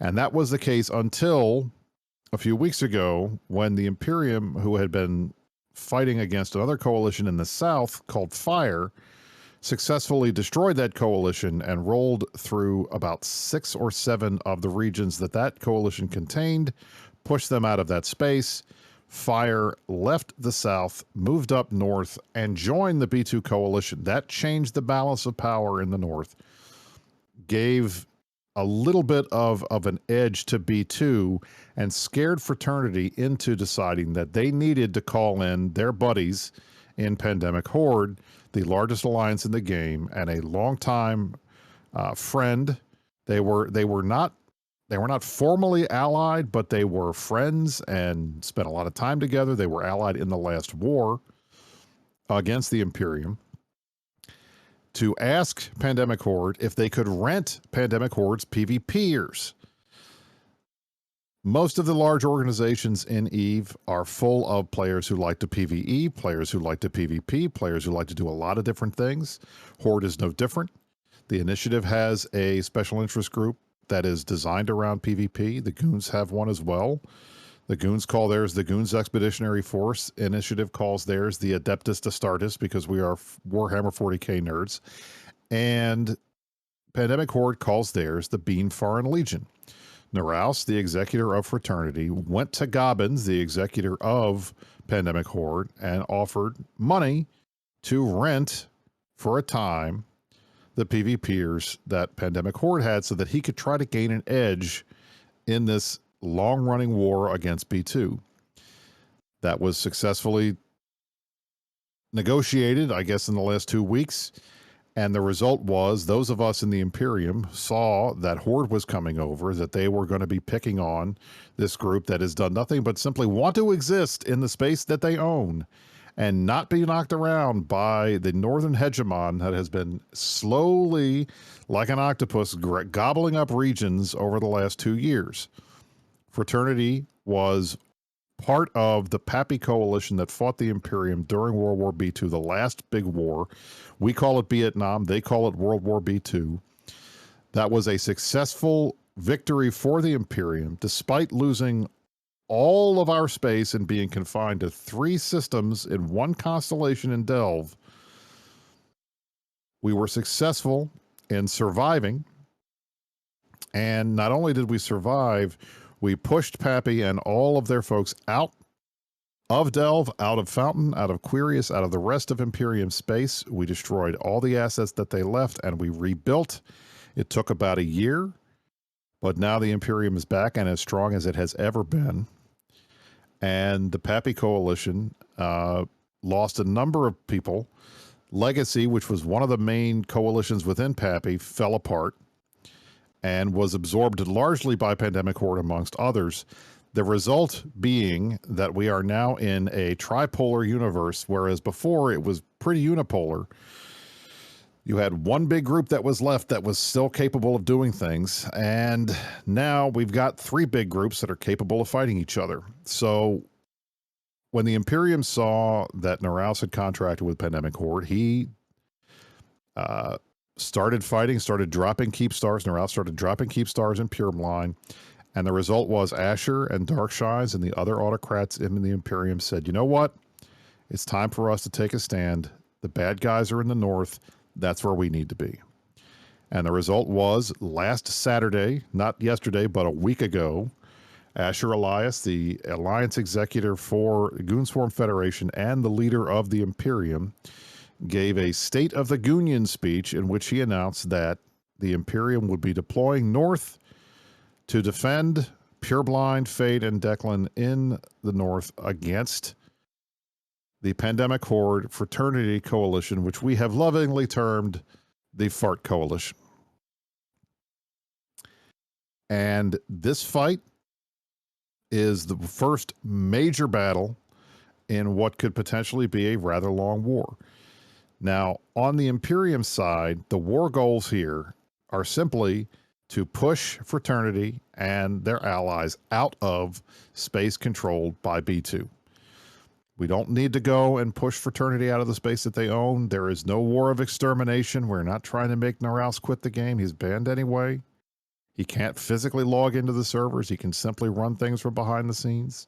S4: And that was the case until a few weeks ago when the Imperium, who had been fighting against another coalition in the south called Fire, successfully destroyed that coalition and rolled through about 6 or 7 of the regions that coalition contained, pushed them out of that space. Fire left the south, moved up north, and joined the B2 coalition. That changed the balance of power in the north, gave a little bit of an edge to B2, and scared Fraternity into deciding that they needed to call in their buddies in Pandemic Horde, the largest alliance in the game, and a longtime friend. They were not formally allied, but they were friends and spent a lot of time together. They were allied in the last war against the Imperium, to ask Pandemic Horde if they could rent Pandemic Horde's PvPers. Most of the large organizations in EVE are full of players who like to PvE, players who like to PvP, players who like to do a lot of different things. Horde is no different. The Initiative has a special interest group that is designed around PvP. The Goons have one as well. The Goons call theirs the Goons Expeditionary Force. Initiative calls theirs the Adeptus Astartes, because we are Warhammer 40k nerds. And Pandemic Horde calls theirs the Bean Foreign Legion. Naraus, the executor of Fraternity, went to Gobbins, the executor of Pandemic Horde, and offered money to rent for a time the PvPers that Pandemic Horde had so that he could try to gain an edge in this long-running war against B2. That was successfully negotiated, I guess, in the last 2 weeks. And the result was those of us in the Imperium saw that Horde was coming over, that they were going to be picking on this group that has done nothing but simply want to exist in the space that they own and not be knocked around by the northern hegemon that has been slowly, like an octopus, gobbling up regions over the last 2 years. Fraternity was part of the Pappy coalition that fought the Imperium during World War B2, the last big war. We call it Vietnam. They call it World War B2. That was a successful victory for the Imperium, despite losing all of our space and being confined to 3 systems in one constellation in Delve. We were successful in surviving. And not only did we survive, we pushed Pappy and all of their folks out of Delve, out of Fountain, out of Quirius, out of the rest of Imperium space. We destroyed all the assets that they left, and we rebuilt. It took about a year, but now the Imperium is back and as strong as it has ever been. And the Pappy Coalition lost a number of people. Legacy, which was one of the main coalitions within Pappy, fell apart and was absorbed largely by Pandemic Horde, amongst others. The result being that we are now in a tripolar universe, whereas before it was pretty unipolar. You had one big group that was left that was still capable of doing things, and now we've got 3 big groups that are capable of fighting each other. So when the Imperium saw that Neuraus had contracted with Pandemic Horde, he started fighting, started dropping Keepstars. Neuraus started dropping Keepstars in Pure Line. And the result was Asher and Darkshines and the other autocrats in the Imperium said, you know what? It's time for us to take a stand. The bad guys are in the north. That's where we need to be. And the result was last Saturday, not yesterday, but a week ago, Asher Elias, the Alliance Executive for Goonswarm Federation and the leader of the Imperium, gave a State of the Union speech in which he announced that the Imperium would be deploying north to defend Pureblind, Fade, and Declan in the north against the Pandemic Horde Fraternity Coalition, which we have lovingly termed the Fart Coalition. And this fight is the first major battle in what could potentially be a rather long war. Now, on the Imperium side, the war goals here are simply to push Fraternity and their allies out of space controlled by B2. We don't need to go and push Fraternity out of the space that they own. There is no war of extermination. We're not trying to make Neuraus quit the game. He's banned anyway. He can't physically log into the servers. He can simply run things from behind the scenes.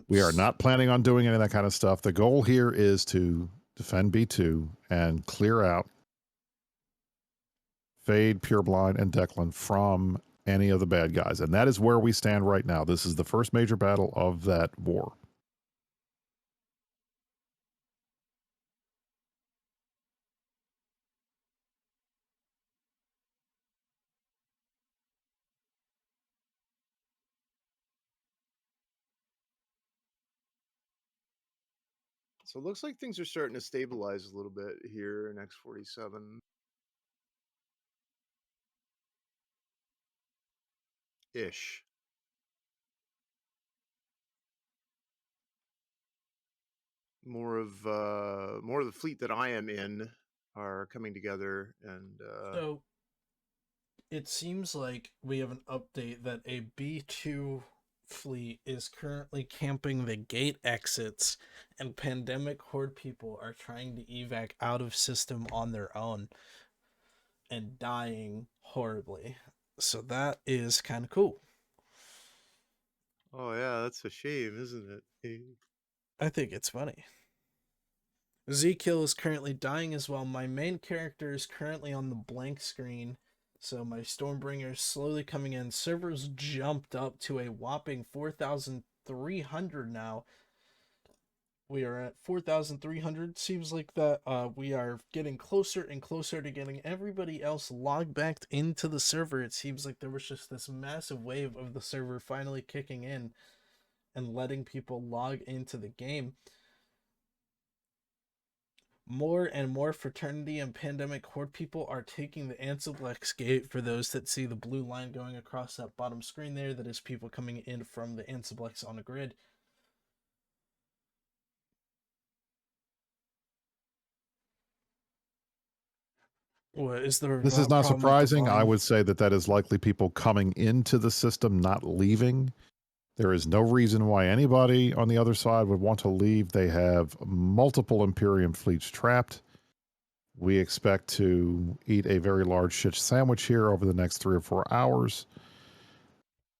S4: We are not planning on doing any of that kind of stuff. The goal here is to defend B2 and clear out Fade, Pureblind, and Declan from any of the bad guys. And that is where we stand right now. This is the first major battle of that war.
S1: So it looks like things are starting to stabilize a little bit here in X47. Ish. More of the fleet that I am in are coming together, and
S2: So it seems like we have an update that a B2 fleet is currently camping the gate exits, and Pandemic Horde people are trying to evac out of system on their own and dying horribly. So that is kind of cool.
S1: oh yeah, that's a shame, isn't it?
S2: I think it's funny. Z-Kill is currently dying as well. My main character is currently on the blank screen, so my Stormbringer is slowly coming in. Servers jumped up to a whopping 4,300 now. We are at 4,300. Seems like that we are getting closer and closer to getting everybody else logged back into the server. It seems like there was just this massive wave of the server finally kicking in and letting people log into the game. More and more Fraternity and Pandemic Horde people are taking the Ansiblex gate. For those that see the blue line going across that bottom screen there, that is people coming in from the Ansiblex on a grid. What is there?
S4: This is not
S2: problem with the
S4: surprising. I
S2: volume?
S4: would say that that is likely people coming into the system, not leaving. There is no reason why anybody on the other side would want to leave. They have multiple Imperium fleets trapped. We expect to eat a very large shit sandwich here over the next 3 or 4 hours.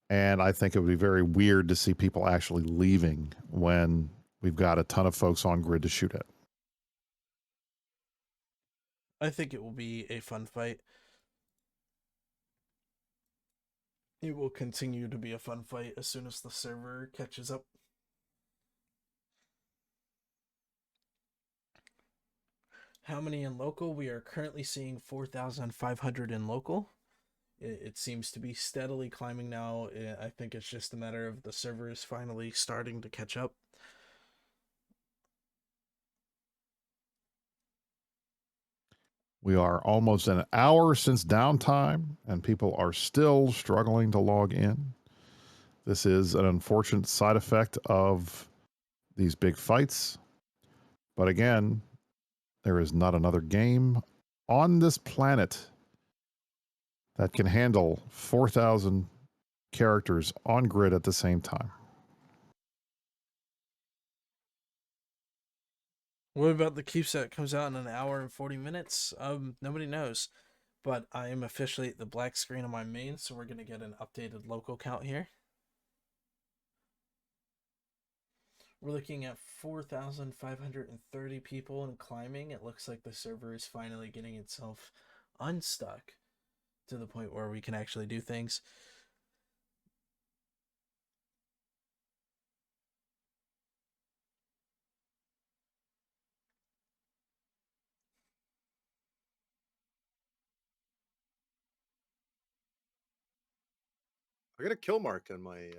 S4: And I think it would be very weird to see people actually leaving when we've got a ton of folks on grid to shoot at.
S2: I think it will be a fun fight. It will continue to be a fun fight as soon as the server catches up. How many in local? We are currently seeing 4,500 in local. It seems to be steadily climbing now. I think it's just a matter of the servers finally starting to catch up.
S4: We are almost an hour since downtime, and people are still struggling to log in. This is an unfortunate side effect of these big fights. But again, there is not another game on this planet that can handle 4,000 characters on grid at the same time.
S2: What about the Keepstar that comes out in an hour and 40 minutes? Nobody knows. But I am officially at the black screen on my main, so we're going to get an updated local count here. We're looking at 4,530 people and climbing. It looks like the server is finally getting itself unstuck to the point where we can actually do things.
S1: I got a kill mark on my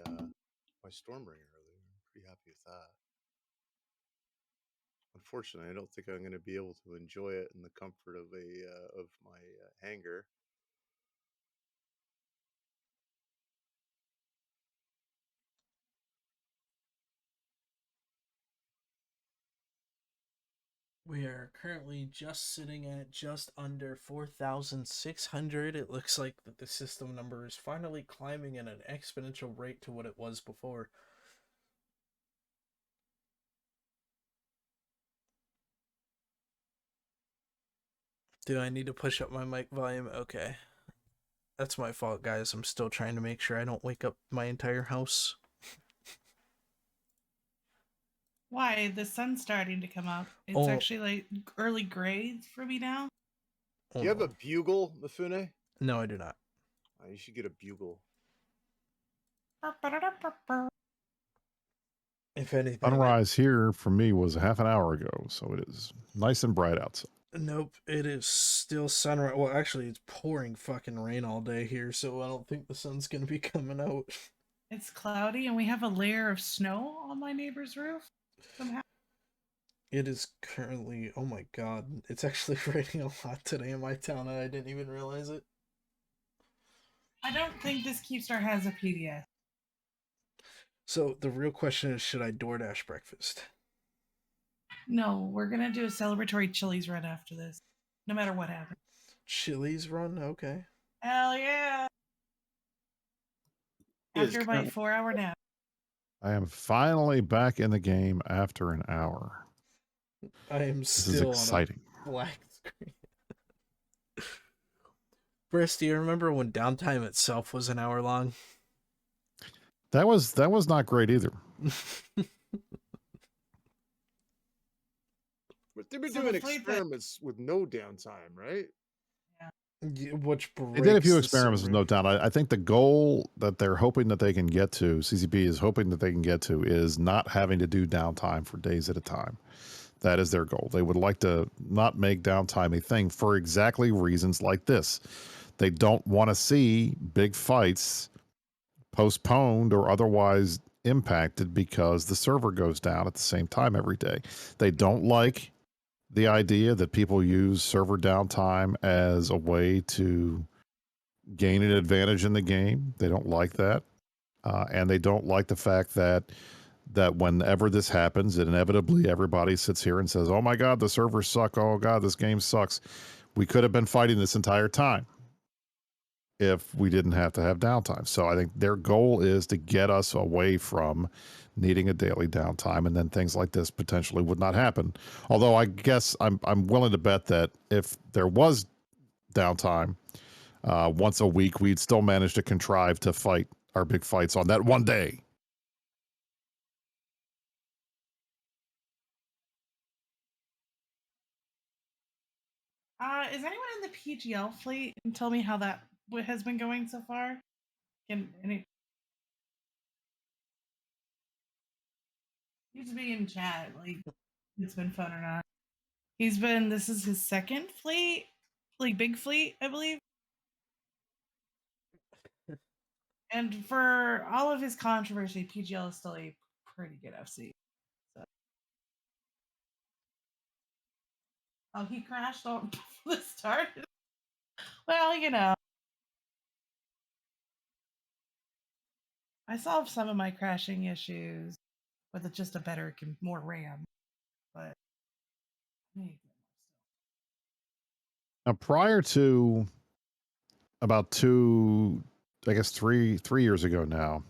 S1: my Stormbringer earlier. I'm pretty happy with that. Unfortunately, I don't think I'm going to be able to enjoy it in the comfort of my hangar.
S2: We are currently just sitting at just under 4,600. It looks like that the system number is finally climbing at an exponential rate to what it was before. Do I need to push up my mic volume? Okay. That's my fault, guys. I'm still trying to make sure I don't wake up my entire house.
S3: Why? The sun's starting to come up. It's actually like early grades for me now.
S1: Do you have a bugle, Mifune?
S2: No, I do not.
S1: You should get a bugle.
S2: If anything,
S4: Sunrise here for me was half an hour ago, so it is nice and bright outside.
S2: Nope, it is still sunrise. Well, actually, it's pouring fucking rain all day here, so I don't think the sun's gonna be coming out.
S3: It's cloudy, and we have a layer of snow on my neighbor's roof. Somehow.
S2: It is currently, oh my god, it's actually raining a lot today in my town, and I didn't even realize it.
S3: I don't think this Keepstar has a PDS.
S2: So the real question is, should I DoorDash breakfast?
S3: No, we're gonna do a celebratory Chili's run after this, no matter what happens.
S2: Chili's run? Okay.
S3: Hell yeah! After my 4-hour nap.
S4: I am finally back in the game after an hour.
S2: I am
S4: This
S2: still
S4: is exciting.
S2: on a black screen. Briss, do you remember when downtime itself was an hour long?
S4: That was not great either.
S1: But they've been doing experiments with no downtime, right?
S2: Yeah, which
S4: they did a few experiments with no doubt. I think the goal that they're hoping that they can get to, CCP is hoping that they can get to, is not having to do downtime for days at a time. That is their goal. They would like to not make downtime a thing for exactly reasons like this. They don't want to see big fights postponed or otherwise impacted because the server goes down at the same time every day. They don't like the idea that people use server downtime as a way to gain an advantage in the game. They don't like that. And they don't like the fact that whenever this happens, inevitably everybody sits here and says, oh my God, the servers suck. Oh God, this game sucks. We could have been fighting this entire time. if we didn't have to have downtime. So I think their goal is to get us away from needing a daily downtime, and then things like this potentially would not happen. Although I guess I'm willing to bet that if there was downtime once a week, we'd still manage to contrive to fight our big fights on that one day.
S3: Is anyone in the PGL fleet? And tell me how that has been going so far. Can any? Needs to be in chat. Like it's been fun or not. This is his second fleet, like big fleet, I believe. And for all of his controversy, PGL is still a pretty good FC. So. Oh, he crashed on the start. Well, you know. I solved some of my crashing issues with just a better, more RAM. But
S4: Now, prior to about three years ago now,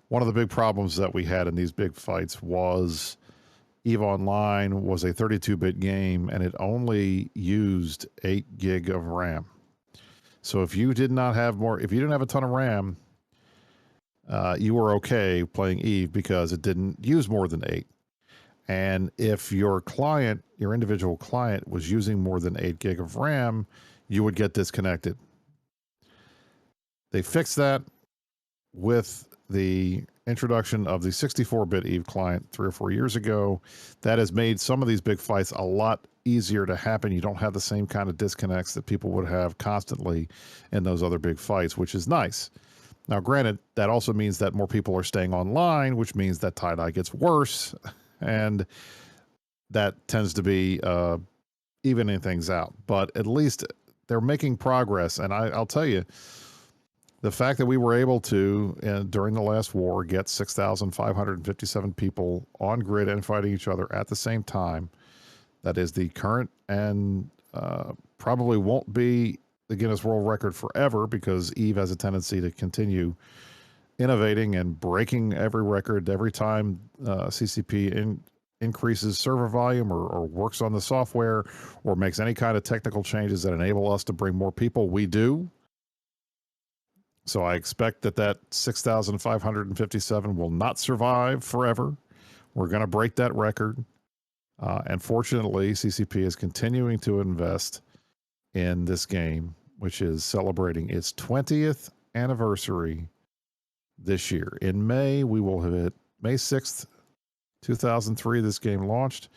S4: one of the big problems that we had in these big fights was EVE Online was a 32-bit game, and it only used 8 gig of RAM. So if you didn't have a ton of RAM, you were okay playing EVE because it didn't use more than 8. And if your individual client was using more than 8 gig of RAM, you would get disconnected. They fixed that with the introduction of the 64-bit EVE client 3 or 4 years ago. That has made some of these big fights a lot easier to happen. You don't have the same kind of disconnects that people would have constantly in those other big fights, which is nice. Now, granted, that also means that more people are staying online, which means that tie-dye gets worse, and that tends to be evening things out. But at least they're making progress, and I'll tell you, the fact that we were able to, during the last war, get 6,557 people on grid and fighting each other at the same time, that is the current and probably won't be the Guinness World Record forever, because EVE has a tendency to continue innovating and breaking every record every time CCP increases server volume or works on the software or makes any kind of technical changes that enable us to bring more people. We do. So I expect that 6,557 will not survive forever. We're going to break that record. And fortunately, CCP is continuing to invest in this game, which is celebrating its 20th anniversary this year. In May, we will have hit May 6th, 2003, this game launched.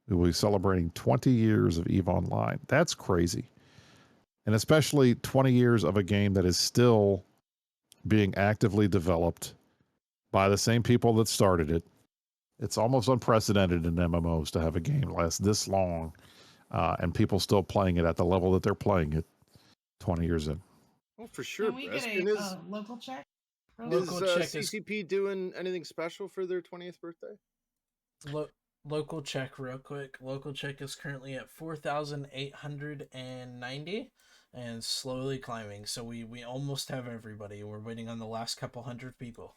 S4: We will be celebrating 20 years of EVE Online. That's crazy. And especially 20 years of a game that is still being actively developed by the same people that started it. It's almost unprecedented in MMOs to have a game last this long and people still playing it at the level that they're playing it 20 years in.
S1: Oh, for sure.
S3: Can we get a local check?
S2: Local check is
S1: CCP doing anything special for their 20th birthday?
S2: Local check real quick. Local check is currently at 4,890 and slowly climbing. So we almost have everybody. We're waiting on the last couple hundred people.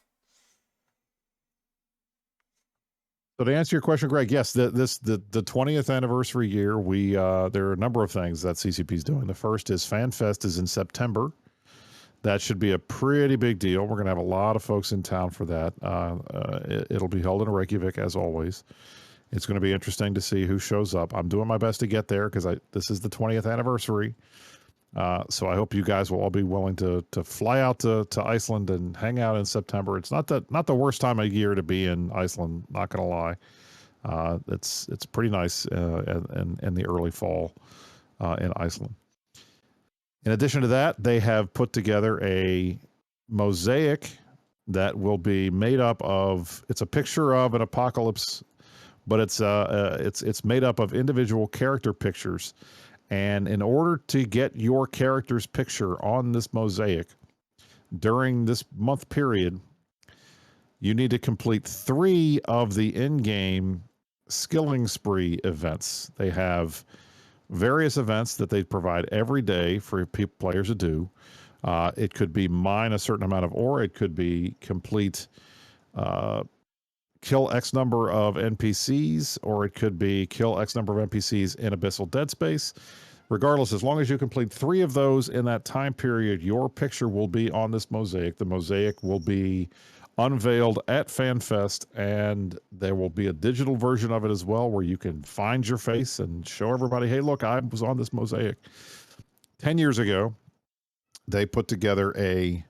S4: So to answer your question, Greg, yes, the 20th anniversary year, there are a number of things that CCP is doing. The first is FanFest is in September. That should be a pretty big deal. We're going to have a lot of folks in town for that. It'll be held in Reykjavik, as always. It's going to be interesting to see who shows up. I'm doing my best to get there because this is the 20th anniversary. So I hope you guys will all be willing to fly out to Iceland and hang out in September. It's not the worst time of year to be in Iceland, not going to lie. It's pretty nice in the early fall in Iceland. In addition to that, they have put together a mosaic that will be made up of, it's a picture of an apocalypse, but it's made up of individual character pictures. And in order to get your character's picture on this mosaic during this month period, you need to complete 3 of the in-game skilling spree events. They have various events that they provide every day for players to do. It could be mine a certain amount of ore. It could be complete kill X number of NPCs, or it could be kill X number of NPCs in Abyssal Dead Space. Regardless, as long as you complete 3 of those in that time period, your picture will be on this mosaic. The mosaic will be unveiled at FanFest, and there will be a digital version of it as well where you can find your face and show everybody, hey, look, I was on this mosaic. 10 years ago, they put together a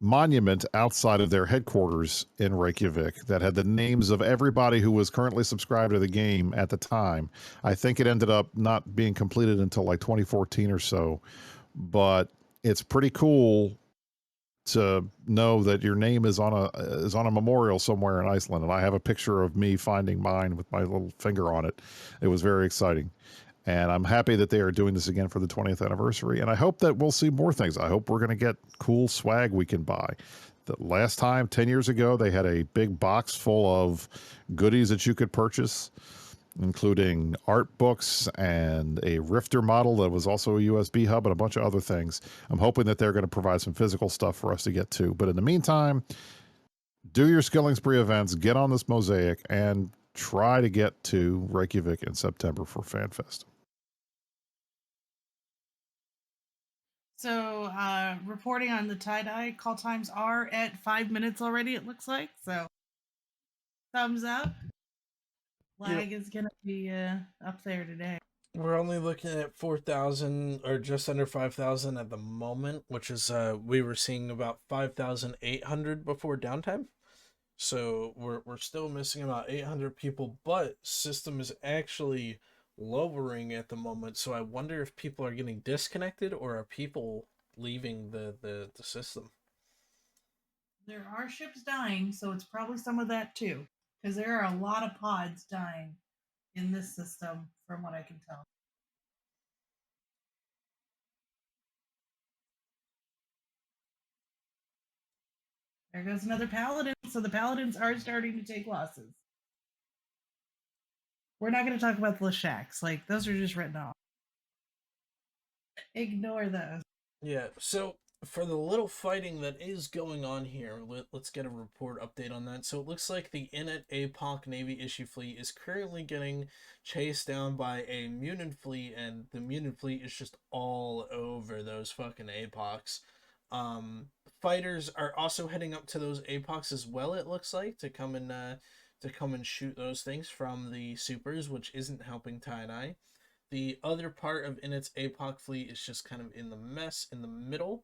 S4: monument outside of their headquarters in Reykjavik that had the names of everybody who was currently subscribed to the game at the time. I think it ended up not being completed until like 2014 or so, but it's pretty cool to know that your name is on a memorial somewhere in Iceland. And I have a picture of me finding mine with my little finger on it. It was very exciting. And I'm happy that they are doing this again for the 20th anniversary. And I hope that we'll see more things. I hope we're going to get cool swag we can buy. The last time, 10 years ago, they had a big box full of goodies that you could purchase, including art books and a Rifter model that was also a USB hub and a bunch of other things. I'm hoping that they're going to provide some physical stuff for us to get to. But in the meantime, do your Skilling Spree events, get on this mosaic, and try to get to Reykjavik in September for FanFest.
S3: So, reporting on the tie-dye, call times are at 5 minutes already, it looks like. So, thumbs up. Lag is going to be up there today.
S2: We're only looking at 4,000 or just under 5,000 at the moment, which is we were seeing about 5,800 before downtime. So we're still missing about 800 people, but system is actually lowering at the moment. So I wonder if people are getting disconnected or are people leaving the system.
S3: There are ships dying, so it's probably some of that too, because there are a lot of pods dying in this system, from what I can tell. There goes another paladin. So the paladins are starting to take losses. We're not going to talk about the Lashaks. Like, those are just written off. Ignore those.
S2: Yeah, so for the little fighting that is going on here, let's get a report update on that. So it looks like the Init APOC Navy issue fleet is currently getting chased down by a Munin fleet, and the Munin fleet is just all over those fucking APOCs. Fighters are also heading up to those APOCs as well, it looks like, to come and shoot those things from the supers, which isn't helping tie-dye. The other part of Init's APOC fleet is just kind of in the mess in the middle.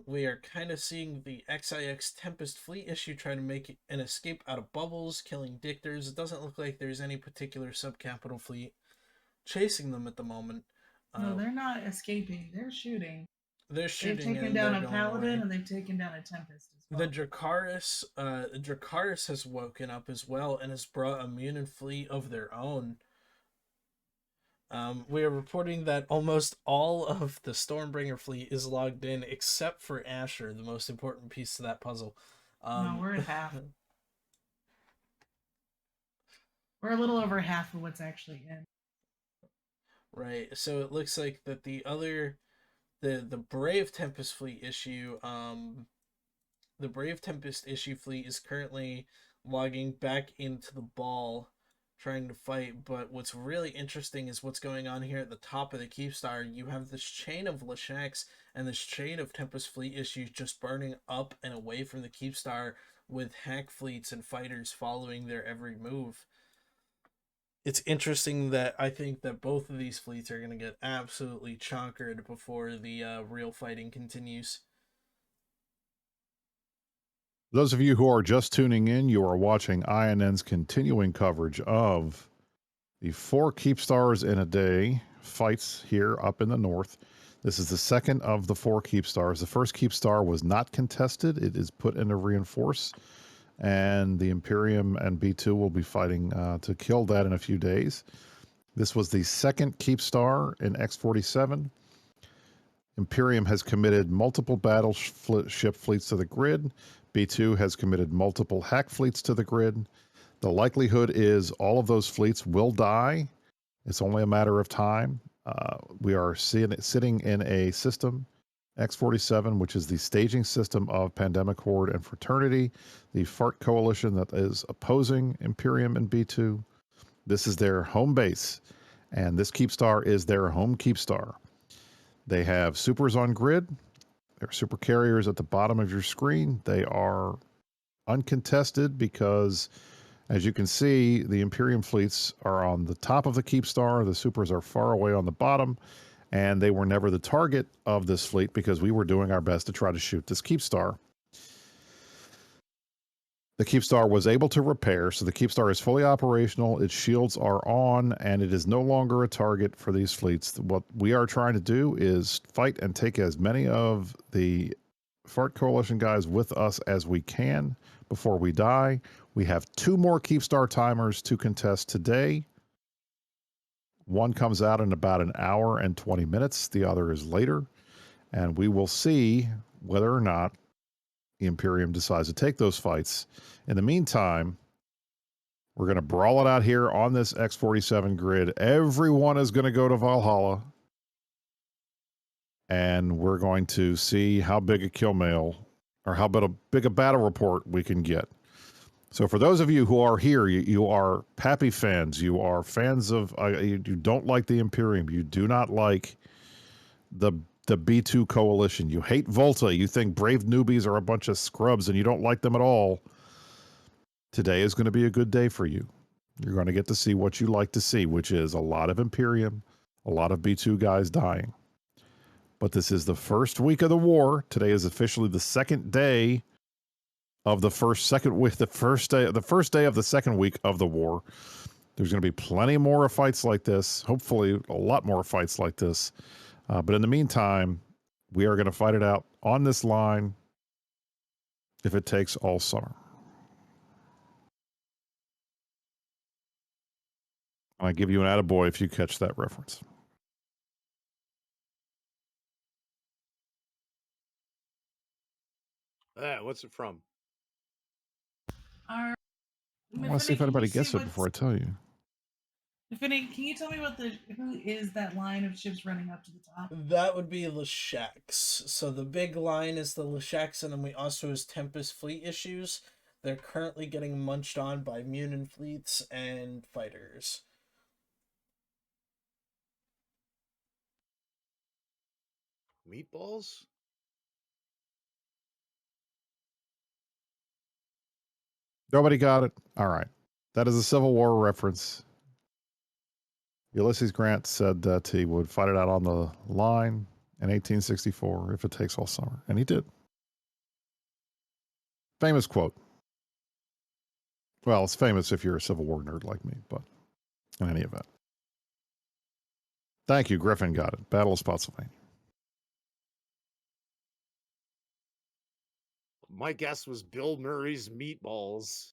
S2: We are kind of seeing the XIX Tempest fleet issue try to make an escape out of bubbles, killing dictors. It doesn't look like there's any particular subcapital fleet chasing them at the moment.
S3: No, they're not escaping. They're shooting.
S2: They're shooting.
S3: They've taken down a paladin and they've taken down a tempest as well.
S2: The Dracaris has woken up as well and has brought a Munin fleet of their own. We are reporting that almost all of the Stormbringer fleet is logged in, except for Asher, the most important piece to that puzzle.
S3: No, we're at half. We're a little over half of what's actually in.
S2: Right, so it looks like that the Brave Tempest fleet issue, the Brave Tempest issue fleet is currently logging back into the ball, trying to fight. But what's really interesting is what's going on here at the top of the Keepstar. You have this chain of Lashaks and this chain of Tempest fleet issues just burning up and away from the Keepstar, with hack fleets and fighters following their every move. It's interesting that I think that both of these fleets are going to get absolutely chonkered before the real fighting continues.
S4: Those of you who are just tuning in, you are watching INN's continuing coverage of the 4 Keepstars in a day fights here up in the north. This is the second of the 4 Keepstars. The first Keepstar was not contested. It is put into reinforce, and the Imperium and B2 will be fighting to kill that in a few days. This was the second Keepstar in X47. Imperium has committed multiple battleship fleets to the grid. B2 has committed multiple hack fleets to the grid. The likelihood is all of those fleets will die. It's only a matter of time. We are sitting in a system X47, which is the staging system of Pandemic Horde and Fraternity, the FART coalition that is opposing Imperium and B2. This is their home base, and this Keepstar is their home Keepstar. They have supers on grid. There are super carriers at the bottom of your screen. They are uncontested because, as you can see, the Imperium fleets are on the top of the Keepstar. The supers are far away on the bottom, and they were never the target of this fleet because we were doing our best to try to shoot this Keepstar. The Keepstar was able to repair, so the Keepstar is fully operational, its shields are on, and it is no longer a target for these fleets. What we are trying to do is fight and take as many of the FART Coalition guys with us as we can before we die. We have 2 more Keepstar timers to contest today. One comes out in about an hour and 20 minutes. The other is later. And we will see whether or not the Imperium decides to take those fights. In the meantime, we're going to brawl it out here on this X47 grid. Everyone is going to go to Valhalla. And we're going to see how big a kill mail or how big a battle report we can get. So for those of you who are here, you are Pappy fans. You are fans of, you don't like the Imperium. You do not like the B2 coalition. You hate Volta. You think brave newbies are a bunch of scrubs and you don't like them at all. Today is going to be a good day for you. You're going to get to see what you like to see, which is a lot of Imperium, a lot of B2 guys dying. But this is the first week of the war. Today is officially the second day of the first day of the second week of the war. There's going to be plenty more fights like this. Hopefully a lot more fights like this. But in the meantime, we are going to fight it out on this line if it takes all summer. I give you an attaboy if you catch that reference.
S1: What's it from?
S3: Are,
S4: I want to see if anybody gets it before I tell you.
S3: Finny, can you tell me who is that line of ships running up to the top?
S2: That would be Lesheks. So the big line is the Lesheks, and then we also has Tempest fleet issues. They're currently getting munched on by Munin fleets and fighters.
S1: Meatballs?
S4: Nobody got it? All right. That is a Civil War reference. Ulysses Grant said that he would fight it out on the line in 1864 if it takes all summer. And he did. Famous quote. Well, it's famous if you're a Civil War nerd like me, but in any event. Thank you. Griffin got it. Battle of Spotsylvania.
S1: My guess was Bill Murray's Meatballs.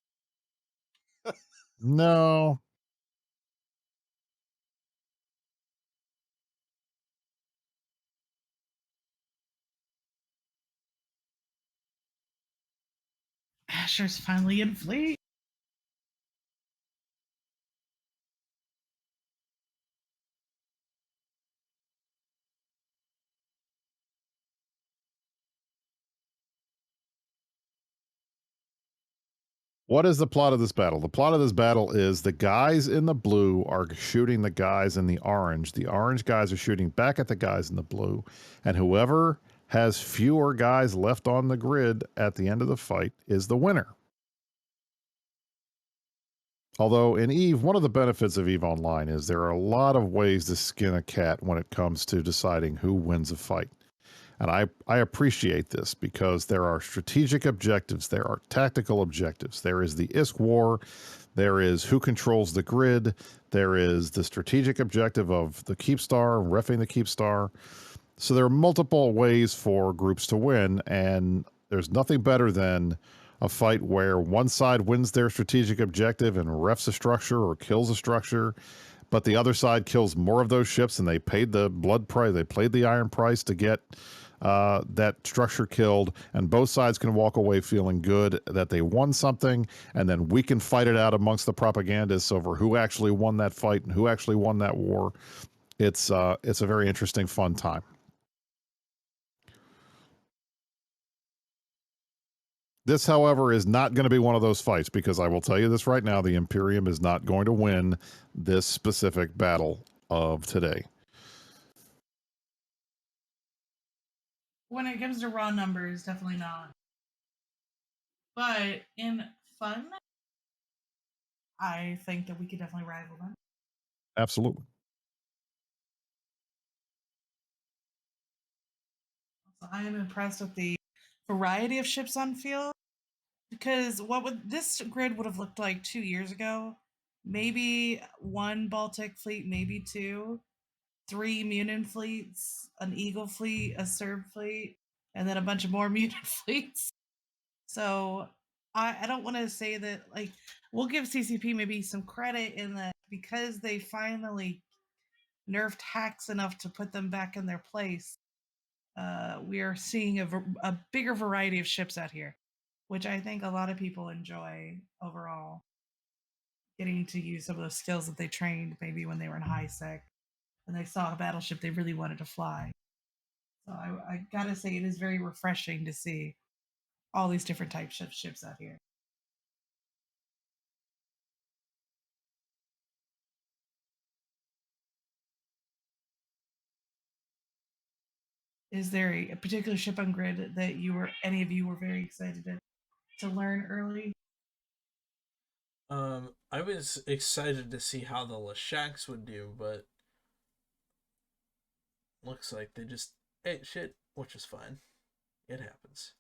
S4: No.
S3: Asher's finally in fleet.
S4: What is the plot of this battle? The plot of this battle is the guys in the blue are shooting the guys in the orange. The orange guys are shooting back at the guys in the blue. And whoever has fewer guys left on the grid at the end of the fight is the winner. Although in EVE, one of the benefits of EVE Online is there are a lot of ways to skin a cat when it comes to deciding who wins a fight. And I appreciate this because there are strategic objectives, there are tactical objectives, there is the ISK war, there is who controls the grid, there is the strategic objective of the Keepstar, reffing the Keepstar. So there are multiple ways for groups to win, and there's nothing better than a fight where one side wins their strategic objective and refs a structure or kills a structure, but the other side kills more of those ships and they paid the blood price, they paid the iron price to get that structure killed, and both sides can walk away feeling good that they won something, and then we can fight it out amongst the propagandists over who actually won that fight and who actually won that war. It's a very interesting, fun time. This, however, is not going to be one of those fights because I will tell you this right now: the Imperium is not going to win this specific battle of today.
S3: When it comes to raw numbers, definitely not. But in fun, I think that we could definitely rival them.
S4: Absolutely.
S3: So I am impressed with the variety of ships on field, because what would this grid would have looked like 2 years ago? Maybe one Baltic fleet, maybe two, 3 Munin fleets, an Eagle fleet, a Serb fleet, and then a bunch of more Munin fleets. So I don't want to say that, like, we'll give CCP maybe some credit in that because they finally nerfed hacks enough to put them back in their place. We are seeing a bigger variety of ships out here, which I think a lot of people enjoy overall. Getting to use some of those skills that they trained maybe when they were in high sec and they saw a battleship they really wanted to fly. So I gotta say, it is very refreshing to see all these different types of ships out here. Is there a particular ship on grid that any of you were very excited to learn early?
S2: I was excited to see how the Lashaks would do, but looks like they just ate shit, which is fine. It happens.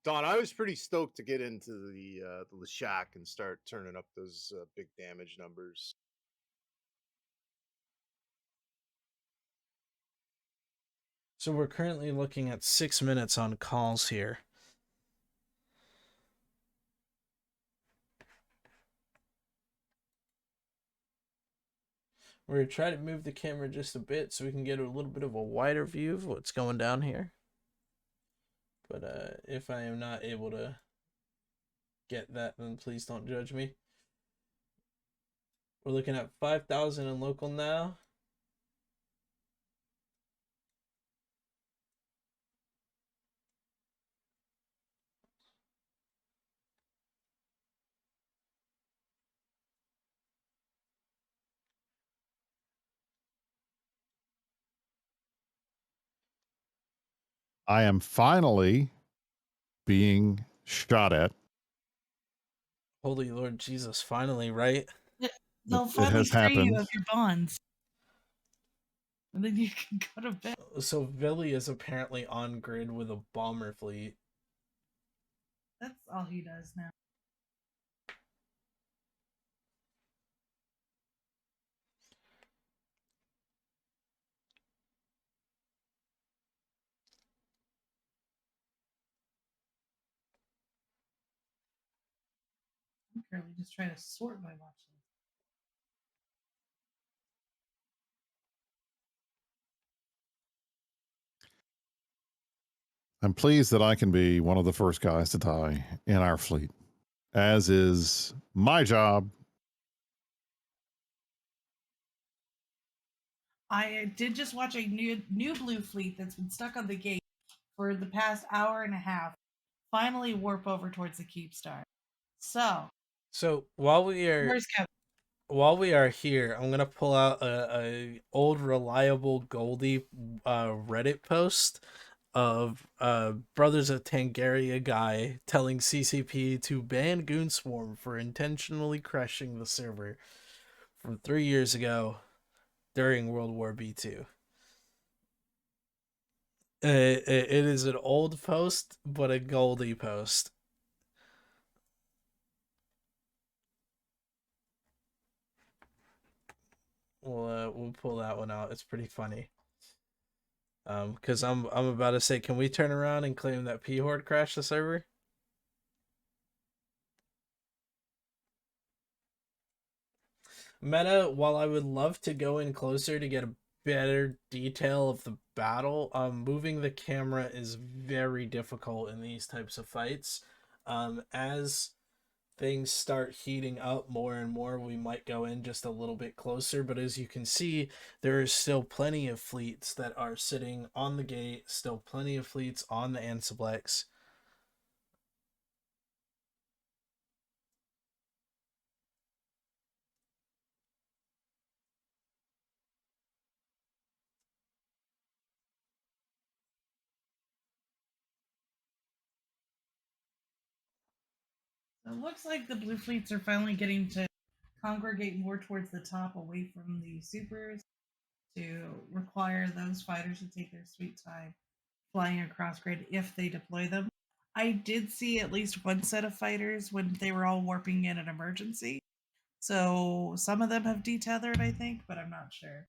S1: Don, I was pretty stoked to get into the shack and start turning up those big damage numbers.
S2: So we're currently looking at 6 minutes on calls here. We're going to try to move the camera just a bit so we can get a little bit of a wider view of what's going down here. But if I am not able to get that, then please don't judge me. We're looking at 5,000 in local now.
S4: I am finally being shot at.
S2: Holy Lord Jesus, finally, right?
S3: They'll
S4: It
S3: finally
S4: has
S3: free you
S4: happened.
S3: of your bonds. And then you can go to bed.
S2: So Vili is apparently on grid with a bomber fleet.
S3: That's all he does now. I'm currently just trying to sort my watch list.
S4: I'm pleased that I can be one of the first guys to die in our fleet, as is my job.
S3: I did just watch a new blue fleet that's been stuck on the gate for the past hour and a half finally warp over towards the Keepstar. So
S2: while we are
S3: where's Kevin?
S2: here, I'm gonna pull out a old reliable Goldie Reddit post of Brothers of Tangaria guy telling CCP to ban Goonswarm for intentionally crashing the server from 3 years ago during World War B2. It is an old post, but a Goldie post. We'll pull that one out. It's pretty funny. Because I'm about to say, can we turn around and claim that P Horde crashed the server? Meta, while I would love to go in closer to get a better detail of the battle, moving the camera is very difficult in these types of fights. As things start heating up more and more, we might go in just a little bit closer. But as you can see, there is still plenty of fleets that are sitting on the gate, still plenty of fleets on the Anciplex.
S3: It looks like the blue fleets are finally getting to congregate more towards the top, away from the supers, to require those fighters to take their sweet time flying across grid if they deploy them. I did see at least one set of fighters when they were all warping in an emergency. So some of them have detethered, I think, but I'm not sure.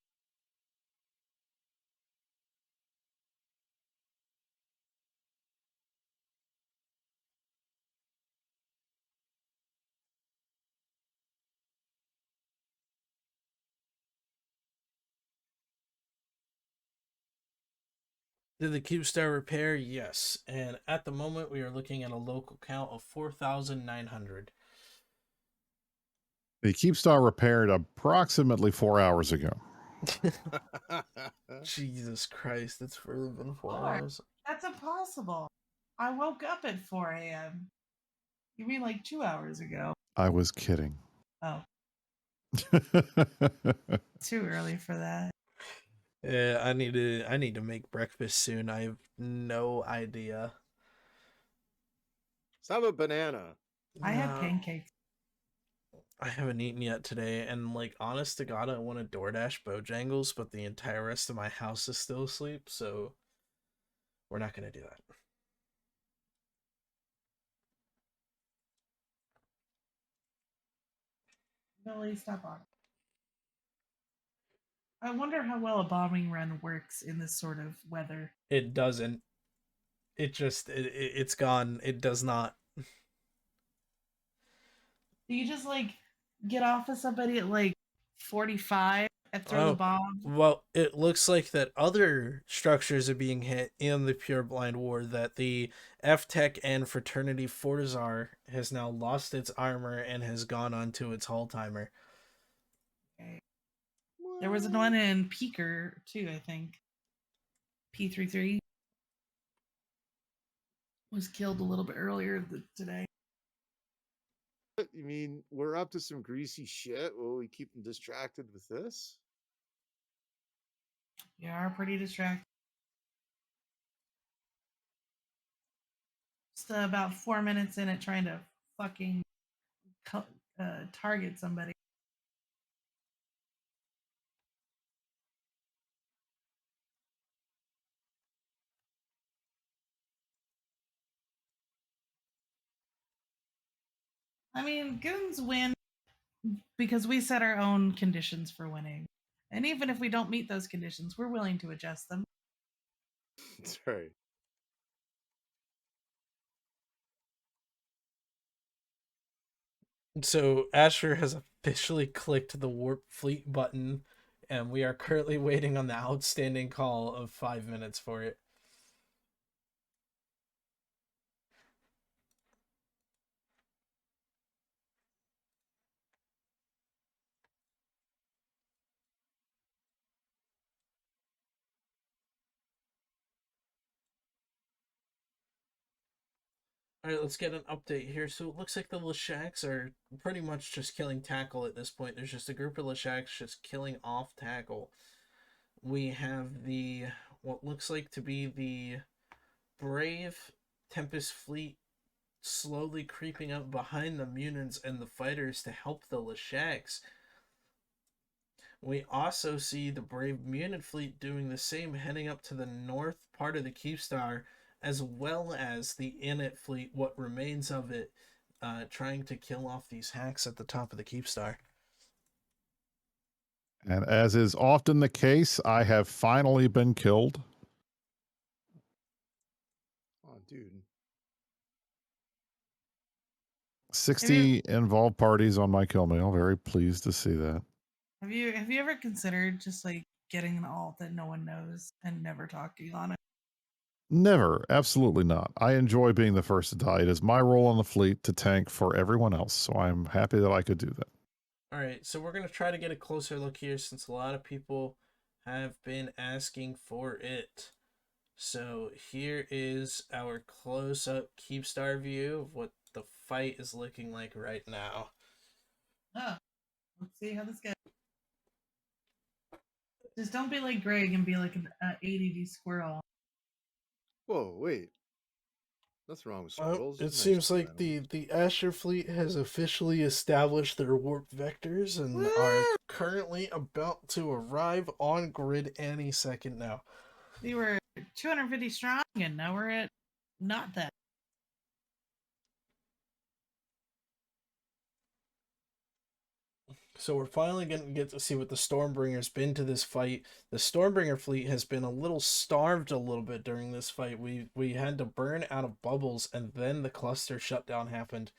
S2: Did the Keepstar repair? Yes. And at the moment, we are looking at a local count of 4,900.
S4: The Keepstar repaired approximately 4 hours ago.
S2: Jesus Christ, it's really been 4 hours.
S3: That's impossible. I woke up at 4 a.m. You mean like 2 hours ago?
S4: I was kidding.
S3: Oh, too early for that.
S2: Yeah, I need to make breakfast soon. I have no idea.
S1: Let's have a banana.
S3: I had
S2: No,
S3: pancakes.
S2: I haven't eaten yet today, and like honest to God, I want to DoorDash Bojangles, but the entire rest of my house is still asleep, so we're not gonna do that.
S3: Billy, stop on. I wonder how well a bombing run works in this sort of weather.
S2: It doesn't. It's gone. It does not.
S3: Do you just like get off of somebody at like 45 and throw the
S2: Oh,
S3: bomb?
S2: well, it looks like that other structures are being hit in the Pure Blind War. That the F-Tech and Fraternity Fortizar has now lost its armor and has gone onto its hull timer.
S3: Okay. There was one in Peaker too, I think. P33 was killed a little bit earlier today.
S1: You mean we're up to some greasy shit? Will we keep them distracted with this?
S3: You are pretty distracted. Just about 4 minutes in it trying to fucking target somebody. I mean, goons win because we set our own conditions for winning. And even if we don't meet those conditions, we're willing to adjust them.
S1: That's right.
S2: So Asher has officially clicked the Warp Fleet button, and we are currently waiting on the outstanding call of 5 minutes for it. Alright, let's get an update here. So it looks like the Leshaks are pretty much just killing tackle at this point. There's just a group of Leshaks just killing off tackle. We have the what looks like to be the Brave Tempest fleet slowly creeping up behind the Munins and the fighters to help the Leshaks. We also see the Brave Munin fleet doing the same, heading up to the north part of the Keepstar, as well as the Init fleet, what remains of it, trying to kill off these hacks at the top of the Keepstar.
S4: And as is often the case, I have finally been killed.
S1: Oh, dude.
S4: 60 involved parties on my kill mail. Very pleased to see that.
S3: Have you ever considered just like getting an alt that no one knows and never talking on it?
S4: Never, absolutely not. I enjoy being the first to die. It is my role on the fleet to tank for everyone else, so I'm happy that I could do that.
S2: All right, so we're gonna try to get a closer look here since a lot of people have been asking for it. So here is our close-up Keepstar view of what the fight is looking like right now.
S3: Oh, let's see how this goes. Just don't be like Greg and be like an ADD squirrel.
S1: Whoa, wait. Nothing wrong with
S2: Well,
S1: squirrels.
S2: it
S1: It's nice
S2: seems
S1: to
S2: like
S1: animals.
S2: the Asher fleet has officially established their warp vectors and are currently about to arrive on grid any second now.
S3: We were 250 strong, and now we're at not that.
S2: So we're finally going to get to see what the Stormbringer's been to this fight. The Stormbringer fleet has been a little starved a little bit during this fight. We had to burn out of bubbles, and then the cluster shutdown happened.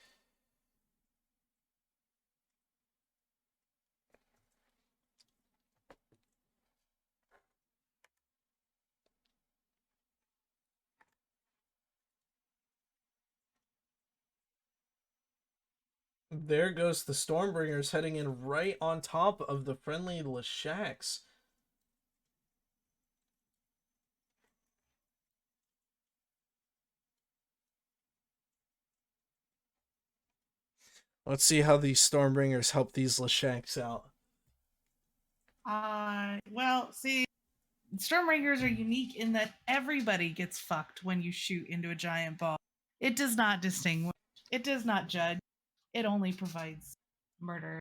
S2: There goes the Stormbringers heading in right on top of the friendly Leshaks. Let's see how these Stormbringers help these Leshaks out.
S3: Well, see, Stormringers are unique in that everybody gets fucked when you shoot into a giant ball. It does not distinguish. It does not judge. It only provides murder.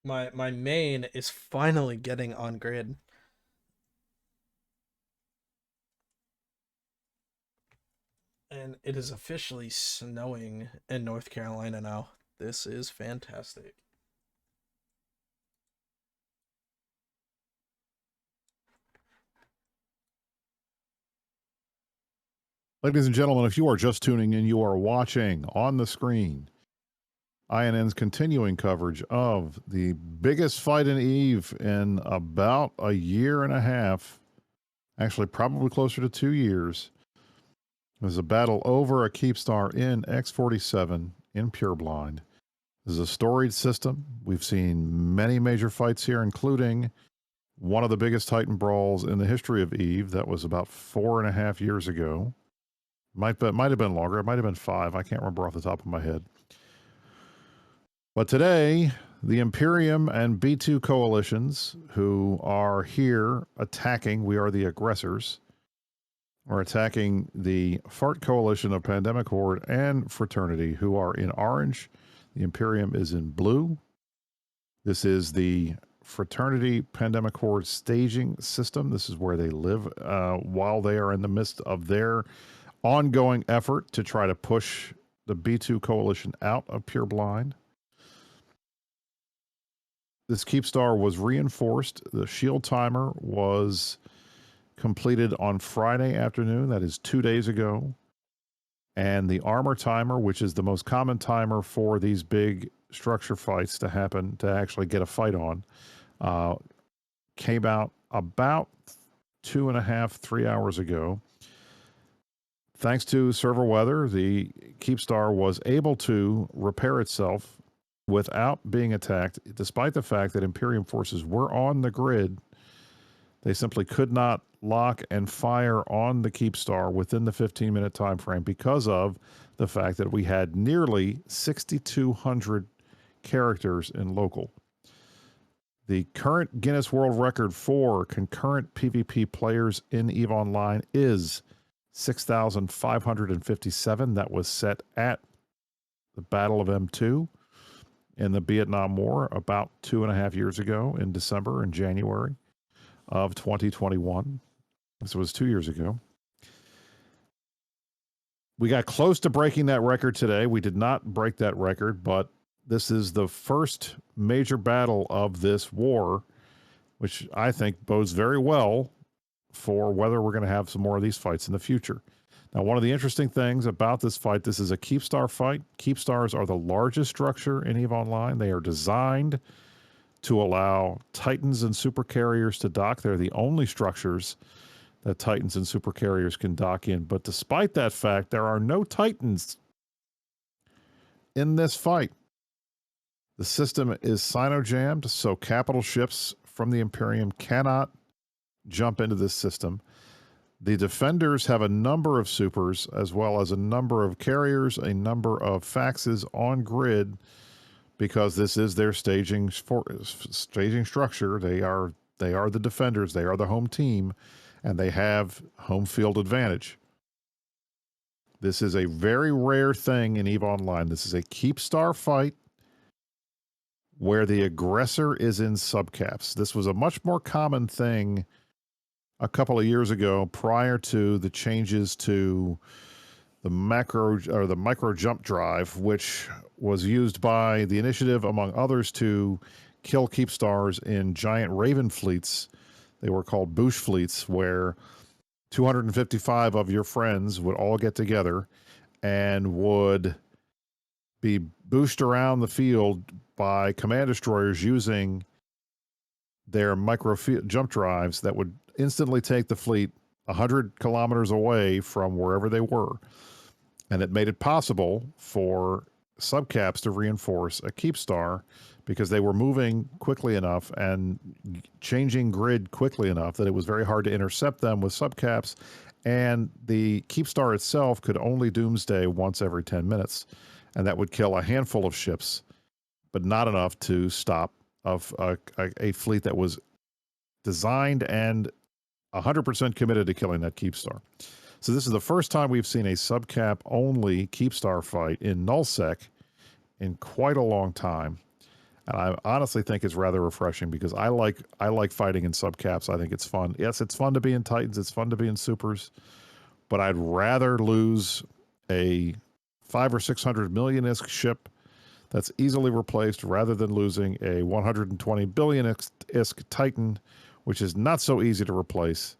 S2: My main is finally getting on grid. And it is officially snowing in North Carolina now. This is fantastic.
S4: Ladies and gentlemen, if you are just tuning in, you are watching on the screen INN's continuing coverage of the biggest fight in EVE in about a year and a half, actually probably closer to 2 years. It was a battle over a Keepstar in X47 in Pureblind. This is a storied system. We've seen many major fights here, including one of the biggest Titan brawls in the history of EVE. That was about 4.5 years ago. Might have been longer. It might have been 5. I can't remember off the top of my head. But today, the Imperium and B2 coalitions who are here attacking, we are the aggressors, are attacking the FART coalition of Pandemic Horde and Fraternity, who are in orange. The Imperium is in blue. This is the Fraternity Pandemic Horde staging system. This is where they live while they are in the midst of their ongoing effort to try to push the B2 coalition out of Pureblind. This Keepstar was reinforced. The shield timer was completed on Friday afternoon. That is 2 days ago. And the armor timer, which is the most common timer for these big structure fights to happen, to actually get a fight on, came out about 2.5, 3 hours ago. Thanks to server weather, the Keepstar was able to repair itself without being attacked, despite the fact that Imperium forces were on the grid. They simply could not lock and fire on the Keepstar within the 15-minute time frame because of the fact that we had nearly 6,200 characters in local. The current Guinness World Record for concurrent PvP players in EVE Online is 6,557. That was set at the Battle of M2 in the Vietnam War about 2.5 years ago in December and January of 2021. This was 2 years ago. We got close to breaking that record today. We did not break that record, but this is the first major battle of this war, which I think bodes very well for whether we're going to have some more of these fights in the future. Now, one of the interesting things about this fight, this is a Keepstar fight. Keepstars are the largest structure in EVE Online. They are designed to allow Titans and supercarriers to dock. They're the only structures that Titans and supercarriers can dock in. But despite that fact, there are no Titans in this fight. The system is Sino-jammed, so capital ships from the Imperium cannot jump into this system. The defenders have a number of supers, as well as a number of carriers, a number of faxes on grid, because this is their staging structure. They are the defenders. They are the home team, and they have home field advantage. This is a very rare thing in EVE Online. This is a Keepstar fight where the aggressor is in subcaps. This was a much more common thing a couple of years ago, prior to the changes to the micro jump drive, which was used by the initiative, among others, to kill Keepstars in giant Raven fleets. They were called Boosh fleets, where 255 of your friends would all get together and would be booshed around the field by command destroyers using their micro jump drives that would instantly take the fleet 100 kilometers away from wherever they were. And it made it possible for subcaps to reinforce a Keepstar because they were moving quickly enough and changing grid quickly enough that it was very hard to intercept them with subcaps. And the Keepstar itself could only doomsday once every 10 minutes. And that would kill a handful of ships, but not enough to stop a fleet that was designed and 100% committed to killing that Keepstar. So this is the first time we've seen a subcap only Keepstar fight in nullsec in quite a long time. And I honestly think it's rather refreshing because I like fighting in subcaps. I think it's fun. Yes, it's fun to be in Titans. It's fun to be in supers, but I'd rather lose a 500 or 600 million ISK ship that's easily replaced rather than losing a 120 billion ISK Titan, which is not so easy to replace.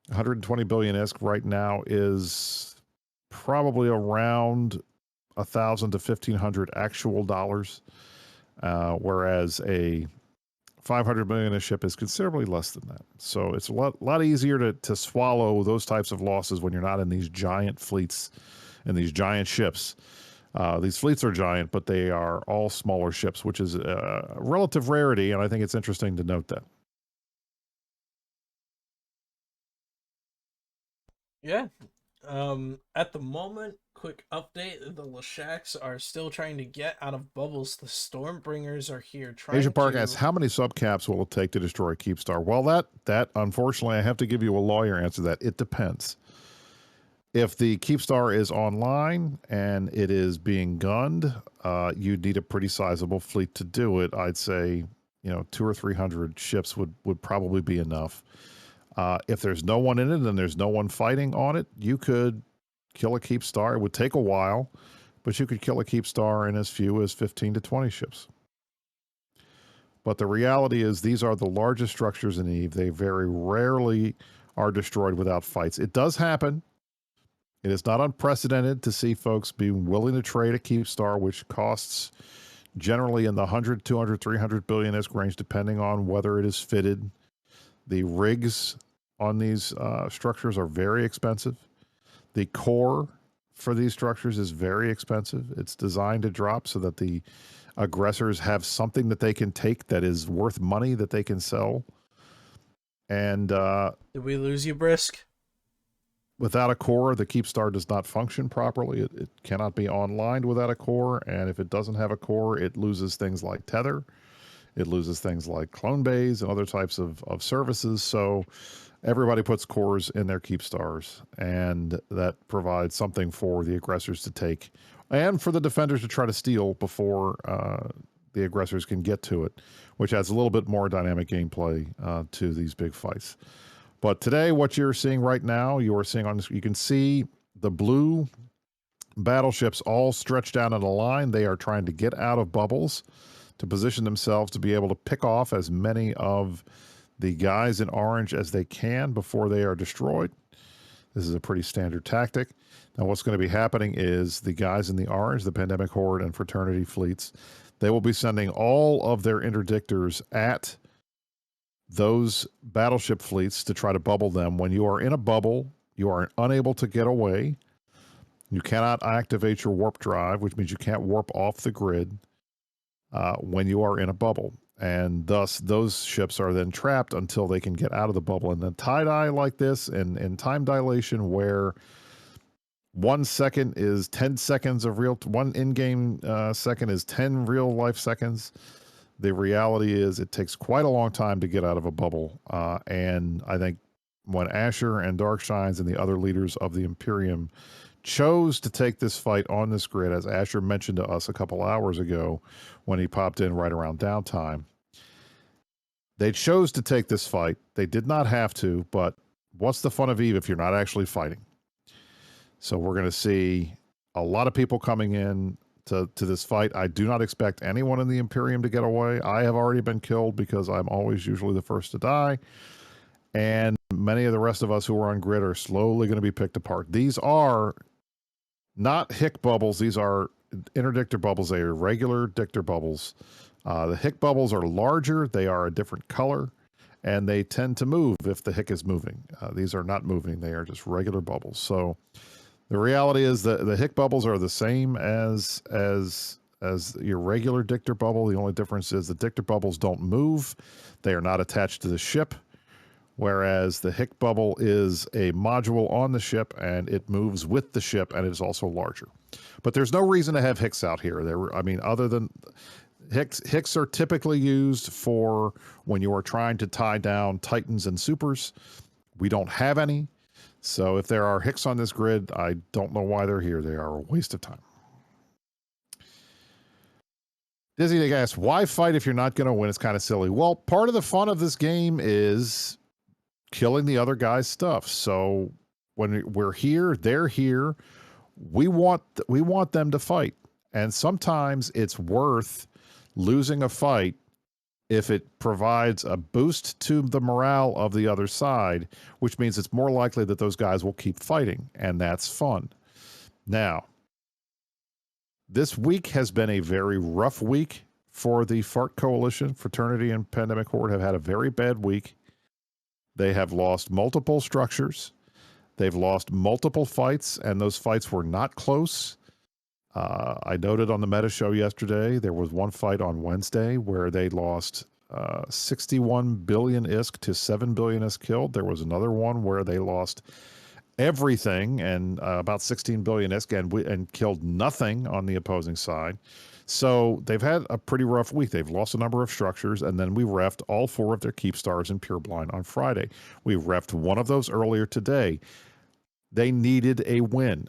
S4: 120 billion ISK right now is probably around 1,000 to 1,500 actual dollars, whereas a 500 million ISK ship is considerably less than that. So it's a lot easier to swallow those types of losses when you're not in these giant fleets and these giant ships. These fleets are giant, but they are all smaller ships, which is a relative rarity, and I think it's interesting to note that.
S2: Yeah. At the moment, quick update, the Lashaks are still trying to get out of bubbles. The Stormbringers are here trying
S4: Asian Park
S2: to...
S4: asks, how many subcaps will it take to destroy a Keepstar? Well, that unfortunately, I have to give you a lawyer answer that. It depends. If the Keepstar is online and it is being gunned, you'd need a pretty sizable fleet to do it. I'd say, 200 or 300 ships would probably be enough. If there's no one in it and there's no one fighting on it, you could kill a Keepstar. It would take a while, but you could kill a Keepstar in as few as 15 to 20 ships. But the reality is these are the largest structures in EVE. They very rarely are destroyed without fights. It does happen. It is not unprecedented to see folks be willing to trade a Keepstar, which costs generally in the 100, 200, 300 billion ISK range, depending on whether it is fitted. The rigs on these structures are very expensive. The core for these structures is very expensive. It's designed to drop so that the aggressors have something that they can take that is worth money that they can sell. And
S2: Did we lose you, Brisk?
S4: Without a core, the Keepstar does not function properly. It cannot be online without a core, and if it doesn't have a core, it loses things like tether. It loses things like clone bays and other types of services. So everybody puts cores in their Keepstars, and that provides something for the aggressors to take and for the defenders to try to steal before the aggressors can get to it, which adds a little bit more dynamic gameplay to these big fights. But today, what you're seeing right now, you can see the blue battleships all stretched out in a line. They are trying to get out of bubbles to position themselves to be able to pick off as many of the guys in orange as they can before they are destroyed. This is a pretty standard tactic. Now, what's going to be happening is the guys in the orange, the Pandemic Horde and Fraternity fleets, they will be sending all of their interdictors at those battleship fleets to try to bubble them. When you are in a bubble, you are unable to get away. You cannot activate your warp drive, which means you can't warp off the grid when you are in a bubble. And thus, those ships are then trapped until they can get out of the bubble. And then tie-dye like this in time dilation where 1 second is 10 seconds of real, one in-game second is 10 real-life seconds. The reality is it takes quite a long time to get out of a bubble. And I think when Asher and Darkshines and the other leaders of the Imperium chose to take this fight on this grid, as Asher mentioned to us a couple hours ago when he popped in right around downtime, they chose to take this fight. They did not have to, but what's the fun of Eve if you're not actually fighting? So we're going to see a lot of people coming in to this fight. I do not expect anyone in the Imperium to get away. I have already been killed because I'm always usually the first to die. And many of the rest of us who are on grid are slowly going to be picked apart. These are not Hick bubbles. These are interdictor bubbles. They are regular dictor bubbles. The Hick bubbles are larger. They are a different color. And they tend to move if the Hick is moving. These are not moving. They are just regular bubbles. So the reality is that the Hick bubbles are the same as your regular dictor bubble. The only difference is the dictor bubbles don't move. They are not attached to the ship, whereas the Hick bubble is a module on the ship and it moves with the ship and it is also larger. But there's no reason to have Hicks out here. Other than Hicks are typically used for when you are trying to tie down Titans and Supers. We don't have any. So if there are Hicks on this grid, I don't know why they're here. They are a waste of time. Dizzy, they asked, why fight if you're not going to win? It's kind of silly. Well, part of the fun of this game is killing the other guy's stuff. So when we're here, they're here. We want them to fight. And sometimes it's worth losing a fight if it provides a boost to the morale of the other side, which means it's more likely that those guys will keep fighting, and that's fun. Now, this week has been a very rough week for the FARC Coalition. Fraternity and Pandemic Horde have had a very bad week. They have lost multiple structures. They've lost multiple fights, and those fights were not close. I noted on the Meta Show yesterday, there was one fight on Wednesday where they lost 61 billion ISK to 7 billion ISK killed. There was another one where they lost everything and about 16 billion ISK and killed nothing on the opposing side. So they've had a pretty rough week. They've lost a number of structures, and then we refed all 4 of their Keepstars in Pureblind on Friday. We refed one of those earlier today. They needed a win.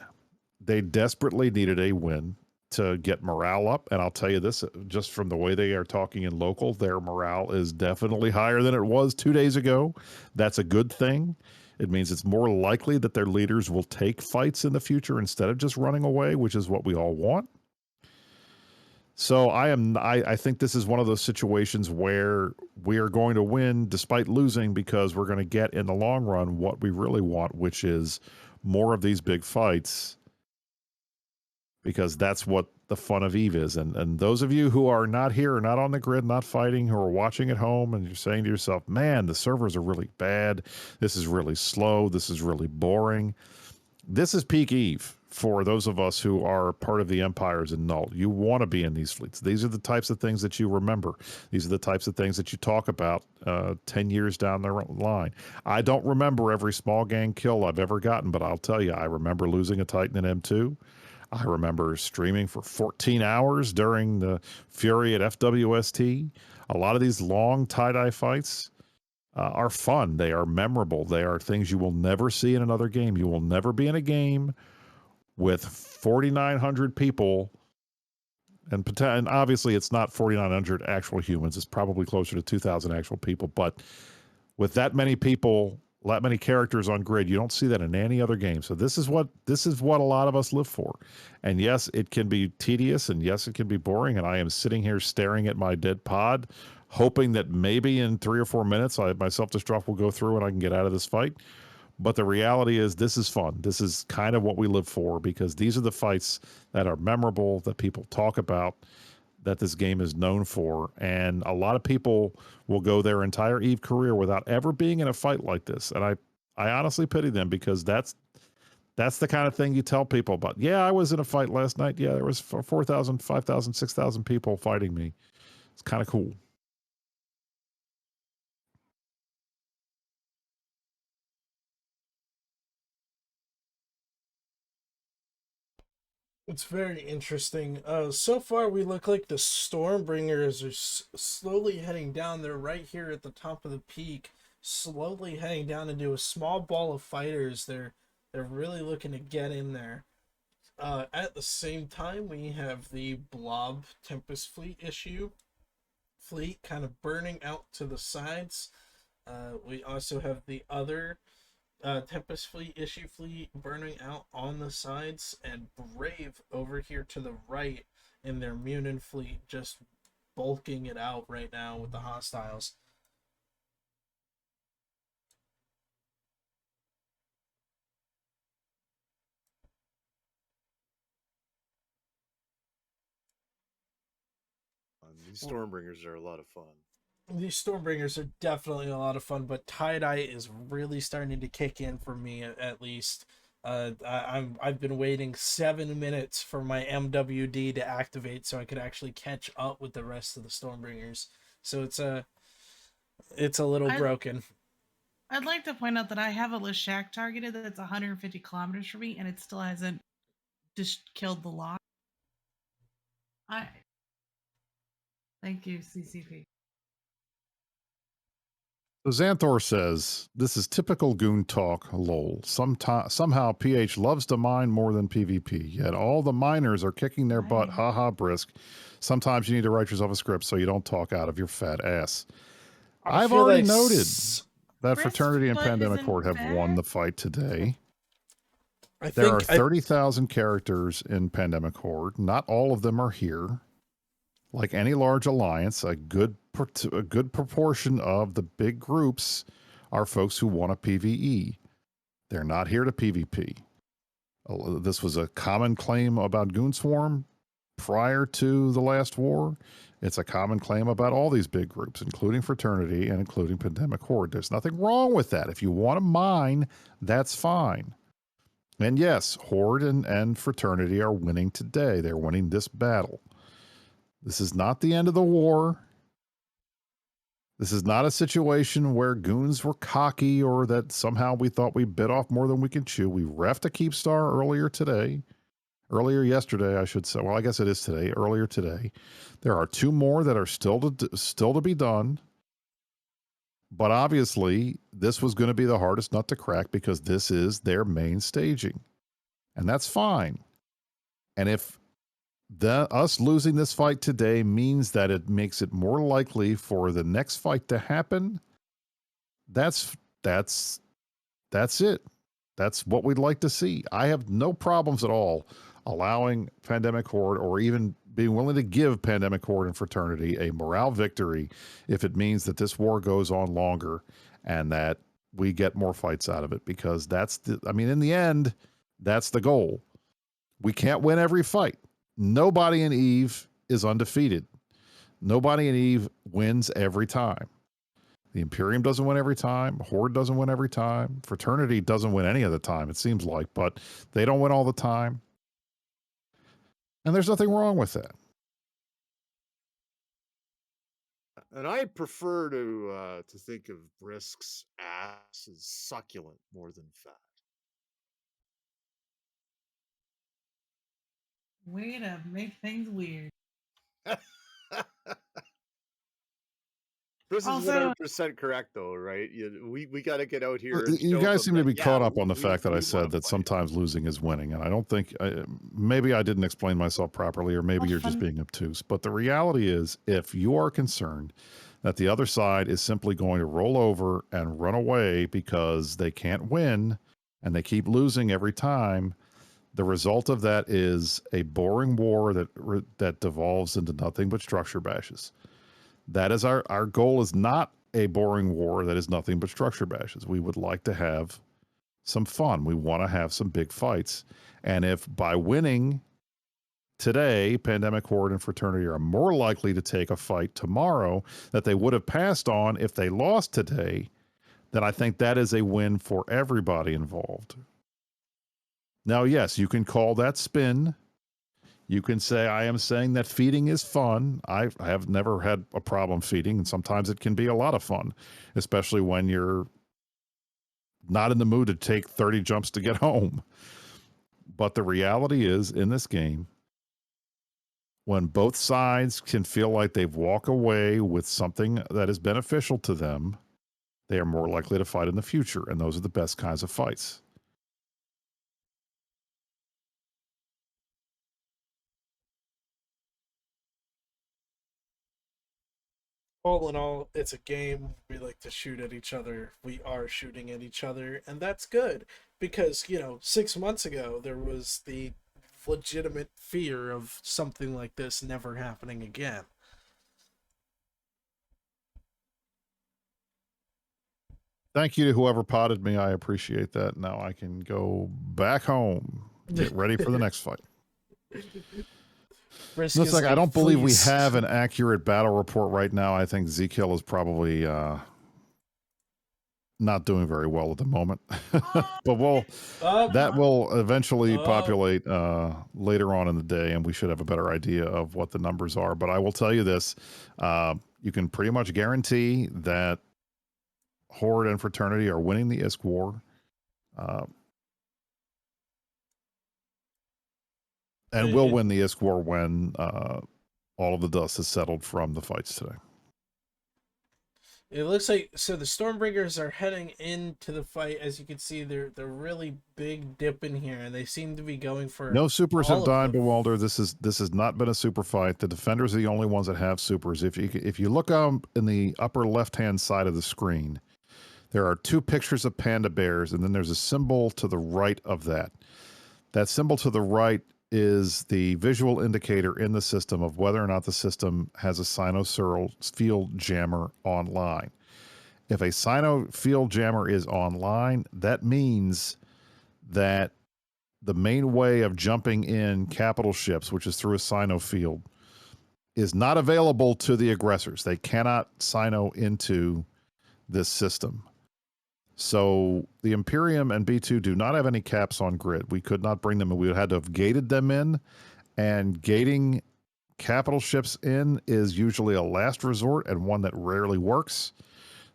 S4: They desperately needed a win to get morale up. And I'll tell you this, just from the way they are talking in local, their morale is definitely higher than it was 2 days ago. That's a good thing. It means it's more likely that their leaders will take fights in the future instead of just running away, which is what we all want. So I think this is one of those situations where we are going to win despite losing, because we're going to get in the long run what we really want, which is more of these big fights, because that's what the fun of Eve is. And those of you who are not here, not on the grid, not fighting, who are watching at home, and you're saying to yourself, man, the servers are really bad. This is really slow. This is really boring. This is peak Eve for those of us who are part of the empires in Null. You want to be in these fleets. These are the types of things that you remember. These are the types of things that you talk about 10 years down the line. I don't remember every small gang kill I've ever gotten, but I'll tell you, I remember losing a Titan in M2. I remember streaming for 14 hours during the Fury at FWST. A lot of these long tie-dye fights are fun. They are memorable. They are things you will never see in another game. You will never be in a game with 4,900 people, and obviously it's not 4,900 actual humans. It's probably closer to 2,000 actual people, but with that many people that many characters on grid. You don't see that in any other game. So this is what a lot of us live for. And yes, it can be tedious, and yes, it can be boring. And I am sitting here staring at my dead pod, hoping that maybe in 3 or 4 minutes, my self-destruct will go through and I can get out of this fight. But the reality is, this is fun. This is kind of what we live for, because these are the fights that are memorable, that people talk about, that this game is known for. And a lot of people will go their entire EVE career without ever being in a fight like this. And I honestly pity them, because that's the kind of thing you tell people about. Yeah, I was in a fight last night. Yeah, there was 4,000, 5,000, 6,000 people fighting me. It's kind of cool.
S2: It's very interesting. So far, we look like the Stormbringers are slowly heading down. They're right here at the top of the peak, slowly heading down into a small ball of fighters. They're really looking to get in there. At the same time, we have the Blob Tempest fleet kind of burning out to the sides. We also have the other Tempest fleet burning out on the sides, and Brave over here to the right in their Munin fleet just bulking it out right now with the hostiles.
S1: These Stormbringers are a lot of fun.
S2: These Stormbringers are definitely a lot of fun, but tie-dye is really starting to kick in for me, at least. I've been waiting 7 minutes for my MWD to activate so I could actually catch up with the rest of the Stormbringers. So it's a little broken.
S3: I'd like to point out that I have a Leshak targeted that's 150 kilometers from me, and it still hasn't just killed the lock. Thank you, CCP.
S4: So Xanthor says, this is typical goon talk, lol. Somehow PH loves to mine more than PvP, yet all the miners are kicking their butt, haha, brisk. Sometimes you need to write yourself a script so you don't talk out of your fat ass. I've already noted that Fraternity and Pandemic Horde have won the fight today. There are 30,000 characters in Pandemic Horde. Not all of them are here. Like any large alliance, a good proportion of the big groups are folks who want a PvE. They're not here to PvP. This was a common claim about Goonswarm prior to the last war. It's a common claim about all these big groups, including Fraternity and including Pandemic Horde. There's nothing wrong with that. If you want to mine, that's fine. And yes, Horde and Fraternity are winning today. They're winning this battle. This is not the end of the war. This is not a situation where goons were cocky or that somehow we thought we bit off more than we can chew. We refed a Keepstar earlier yesterday, I should say. Well, I guess it is today, earlier today. There are 2 more that are still to be done. But obviously, this was going to be the hardest nut to crack because this is their main staging. And that's fine. And if us losing this fight today means that it makes it more likely for the next fight to happen, that's it. That's what we'd like to see. I have no problems at all allowing Pandemic Horde, or even being willing to give Pandemic Horde and Fraternity a morale victory if it means that this war goes on longer and that we get more fights out of it, because in the end, that's the goal. We can't win every fight. Nobody in EVE is undefeated. Nobody in EVE wins every time. The Imperium doesn't win every time. Horde doesn't win every time. Fraternity doesn't win any of the time, it seems like, but they don't win all the time. And there's nothing wrong with that.
S1: And I prefer to think of Brisk's ass as succulent more than fat.
S3: Way to make things weird.
S1: Chris is
S3: Also,
S1: 100% correct, though, right? We got to get out here and
S4: You
S1: show
S4: guys
S1: them
S4: seem to
S1: that,
S4: be
S1: yeah,
S4: caught up on the
S1: we
S4: fact that I
S1: we want
S4: said
S1: to
S4: that
S1: fight.
S4: sometimes losing is winning, and I don't think maybe I didn't explain myself properly, or maybe
S3: well,
S4: you're just
S3: fun.
S4: being obtuse. But the reality is, if you are concerned that the other side is simply going to roll over and run away because they can't win and they keep losing every time, the result of that is a boring war that devolves into nothing but structure bashes. That is our goal is not a boring war that is nothing but structure bashes. We would like to have some fun. We want to have some big fights. And if by winning today, Pandemic Horde and Fraternity are more likely to take a fight tomorrow that they would have passed on if they lost today, then I think that is a win for everybody involved. Now, yes, you can call that spin. You can say, I am saying that feeding is fun. I have never had a problem feeding, and sometimes it can be a lot of fun, especially when you're not in the mood to take 30 jumps to get home. But the reality is, in this game, when both sides can feel like they've walked away with something that is beneficial to them, they are more likely to fight in the future, and those are the best kinds of fights.
S2: All in all, it's a game. We like to shoot at each other. We are shooting at each other, and that's good because, 6 months ago there was the legitimate fear of something like this never happening again.
S4: Thank you to whoever potted me. I appreciate that. Now I can go back home, get ready for the next fight.
S2: Risk
S4: Looks
S2: is
S4: like I don't believe we
S2: please.
S4: have an accurate battle report right now. I think Zekiel is probably not doing very well at the moment. But that will eventually populate later on in the day, and we should have a better idea of what the numbers are. But I will tell you this, you can pretty much guarantee that Horde and Fraternity are winning the ISK war. And will win the ISK war when all of the dust has settled from the fights today.
S2: It looks like the Stormbringers are heading into the fight. As you can see, they're really big dip in here, and they seem to be going for
S4: no supers have died,
S2: them.
S4: Bewilder. This has not been a super fight. The defenders are the only ones that have supers. If you look in the upper left hand side of the screen, there are two pictures of panda bears, and then there's a symbol to the right of that. That symbol to the right is the visual indicator in the system of whether or not the system has a Sino field jammer online. If a Sino field jammer is online, that means that the main way of jumping in capital ships, which is through a Sino field, is not available to the aggressors. They cannot Sino into this system. So the Imperium and B2 do not have any caps on grid. We could not bring them in. We had to have gated them in, and gating capital ships in is usually a last resort and one that rarely works.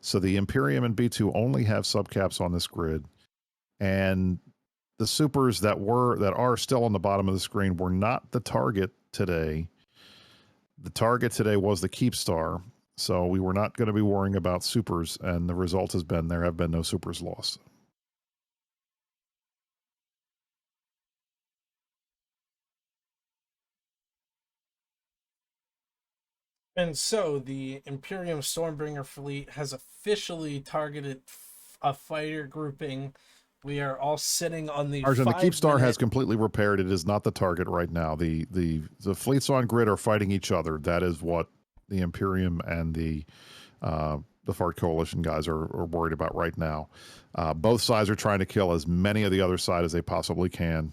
S4: So the Imperium and B2 only have subcaps on this grid, and the supers that are still on the bottom of the screen were not the target today. The target today was the Keepstar. So we were not going to be worrying about supers, and the result has been there have been no supers lost.
S2: And so the Imperium Stormbringer fleet has officially targeted a fighter grouping. We are all sitting on the
S4: Arjun, the Keepstar has
S2: minute...
S4: completely repaired. It is not the target right now. The fleets on grid are fighting each other. That is what the Imperium and the Fart Coalition guys are worried about right now. Both sides are trying to kill as many of the other side as they possibly can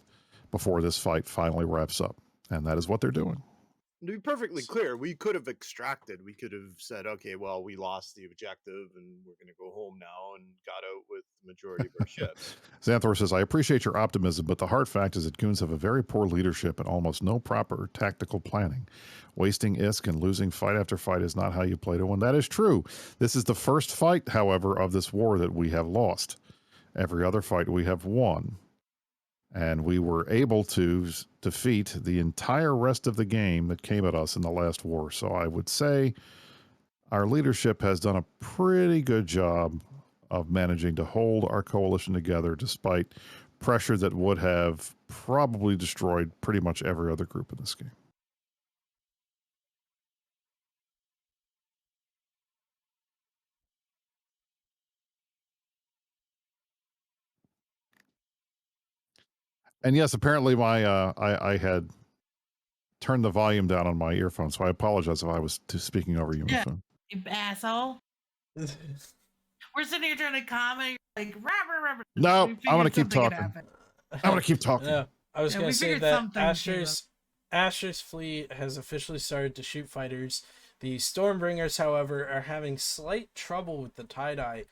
S4: before this fight finally wraps up. And that is what they're doing.
S1: To be perfectly clear, we could have extracted. We could have said, okay, well, we lost the objective and we're going to go home now, and got out with the majority of our ships.
S4: Xanthor says, I appreciate your optimism, but the hard fact is that goons have a very poor leadership and almost no proper tactical planning. Wasting ISK and losing fight after fight is not how you play to win. That is true. This is the first fight, however, of this war that we have lost. Every other fight we have won. And we were able to defeat the entire rest of the game that came at us in the last war. So I would say our leadership has done a pretty good job of managing to hold our coalition together despite pressure that would have probably destroyed pretty much every other group in this game. And yes, apparently my I had turned the volume down on my earphone, so I apologize if I was speaking over you, my
S3: Yeah.
S4: friend.
S3: You asshole. We're sitting here trying to comment. You're like, rubber.
S4: No,
S3: We
S4: I'm
S3: figured
S4: going to keep
S3: something had
S4: talking.
S3: happened.
S4: I'm going to keep talking.
S2: No, I was
S3: Yeah,
S2: going
S3: we
S2: to say
S3: figured
S2: that
S3: something came up.
S2: Asher's fleet has officially started to shoot fighters. The Stormbringers, however, are having slight trouble with the tie-dye.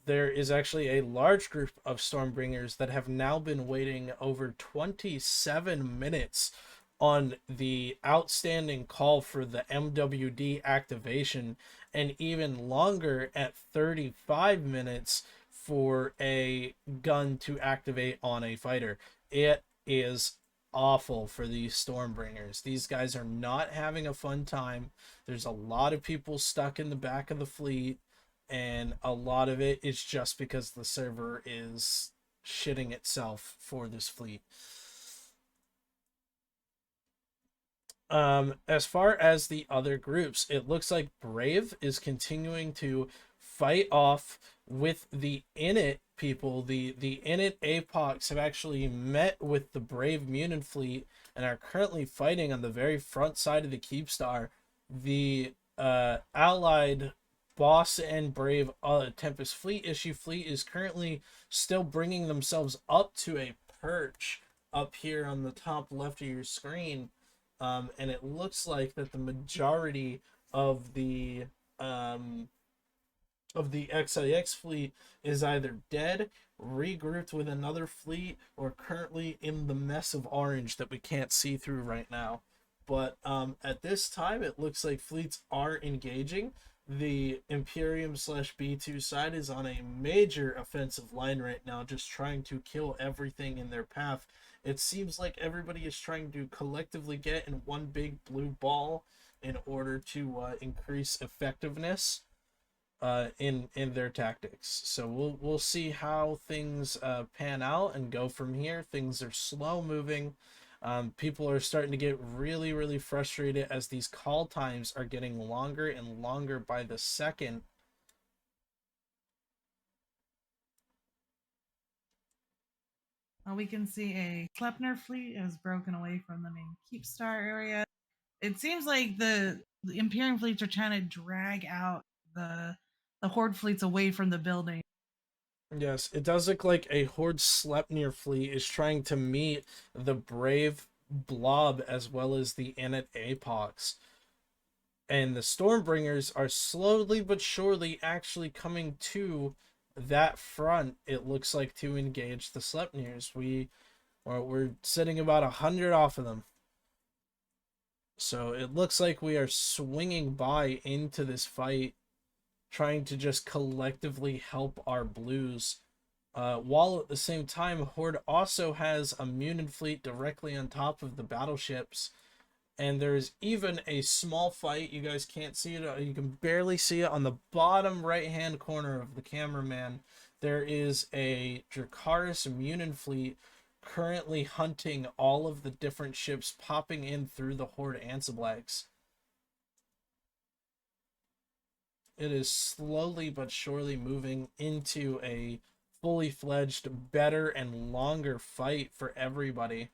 S2: There is actually a large group of Stormbringers that have now been waiting over 27 minutes on the outstanding call for the MWD activation, and even longer at 35 minutes for a gun to activate on a fighter. It is awful for these Stormbringers. These guys are not having a fun time. There's a lot of people stuck in the back of the fleet, and a lot of it is just because the server is shitting itself for this fleet. As far as the other groups, it looks like Brave is continuing to fight off with the Init people. The Init APOCs have actually met with the Brave Munin fleet and are currently fighting on the very front side of the Keepstar. The allied Boss and Brave Tempest fleet issue fleet is currently still bringing themselves up to a perch up here on the top left of your screen. And it looks like that the majority of the XIX fleet is either dead, regrouped with another fleet, or currently in the mess of orange that we can't see through right now. But at this time, it looks like fleets are engaging. The Imperium / B2 side is on a major offensive line right now, just trying to kill everything in their path. It seems like everybody is trying to collectively get in one big blue ball in order to increase effectiveness in their tactics. So we'll see how things pan out and go from here. Things are slow moving. People are starting to get really frustrated as these call times are getting longer and longer by the second.
S3: We can see a Sleipnir fleet has broken away from the main Keepstar area. It seems like the Imperium fleets are trying to drag out the Horde fleets away from the building.
S2: Yes, it does look like a Horde Sleipnir fleet is trying to meet the Brave Blob as well as the Init Apox. And the Stormbringers are slowly but surely actually coming to that front, it looks like, to engage the Sleipnirs. We're sitting about 100 off of them. So it looks like we are swinging by into this fight, trying to just collectively help our blues. While at the same time, Horde also has a Munin fleet directly on top of the battleships. And there's even a small fight. You guys can't see it. You can barely see it on the bottom right-hand corner of the cameraman. There is a Dracarys Munin fleet currently hunting all of the different ships popping in through the Horde Ansiblags. It is slowly but surely moving into a fully fledged, better and longer fight for everybody.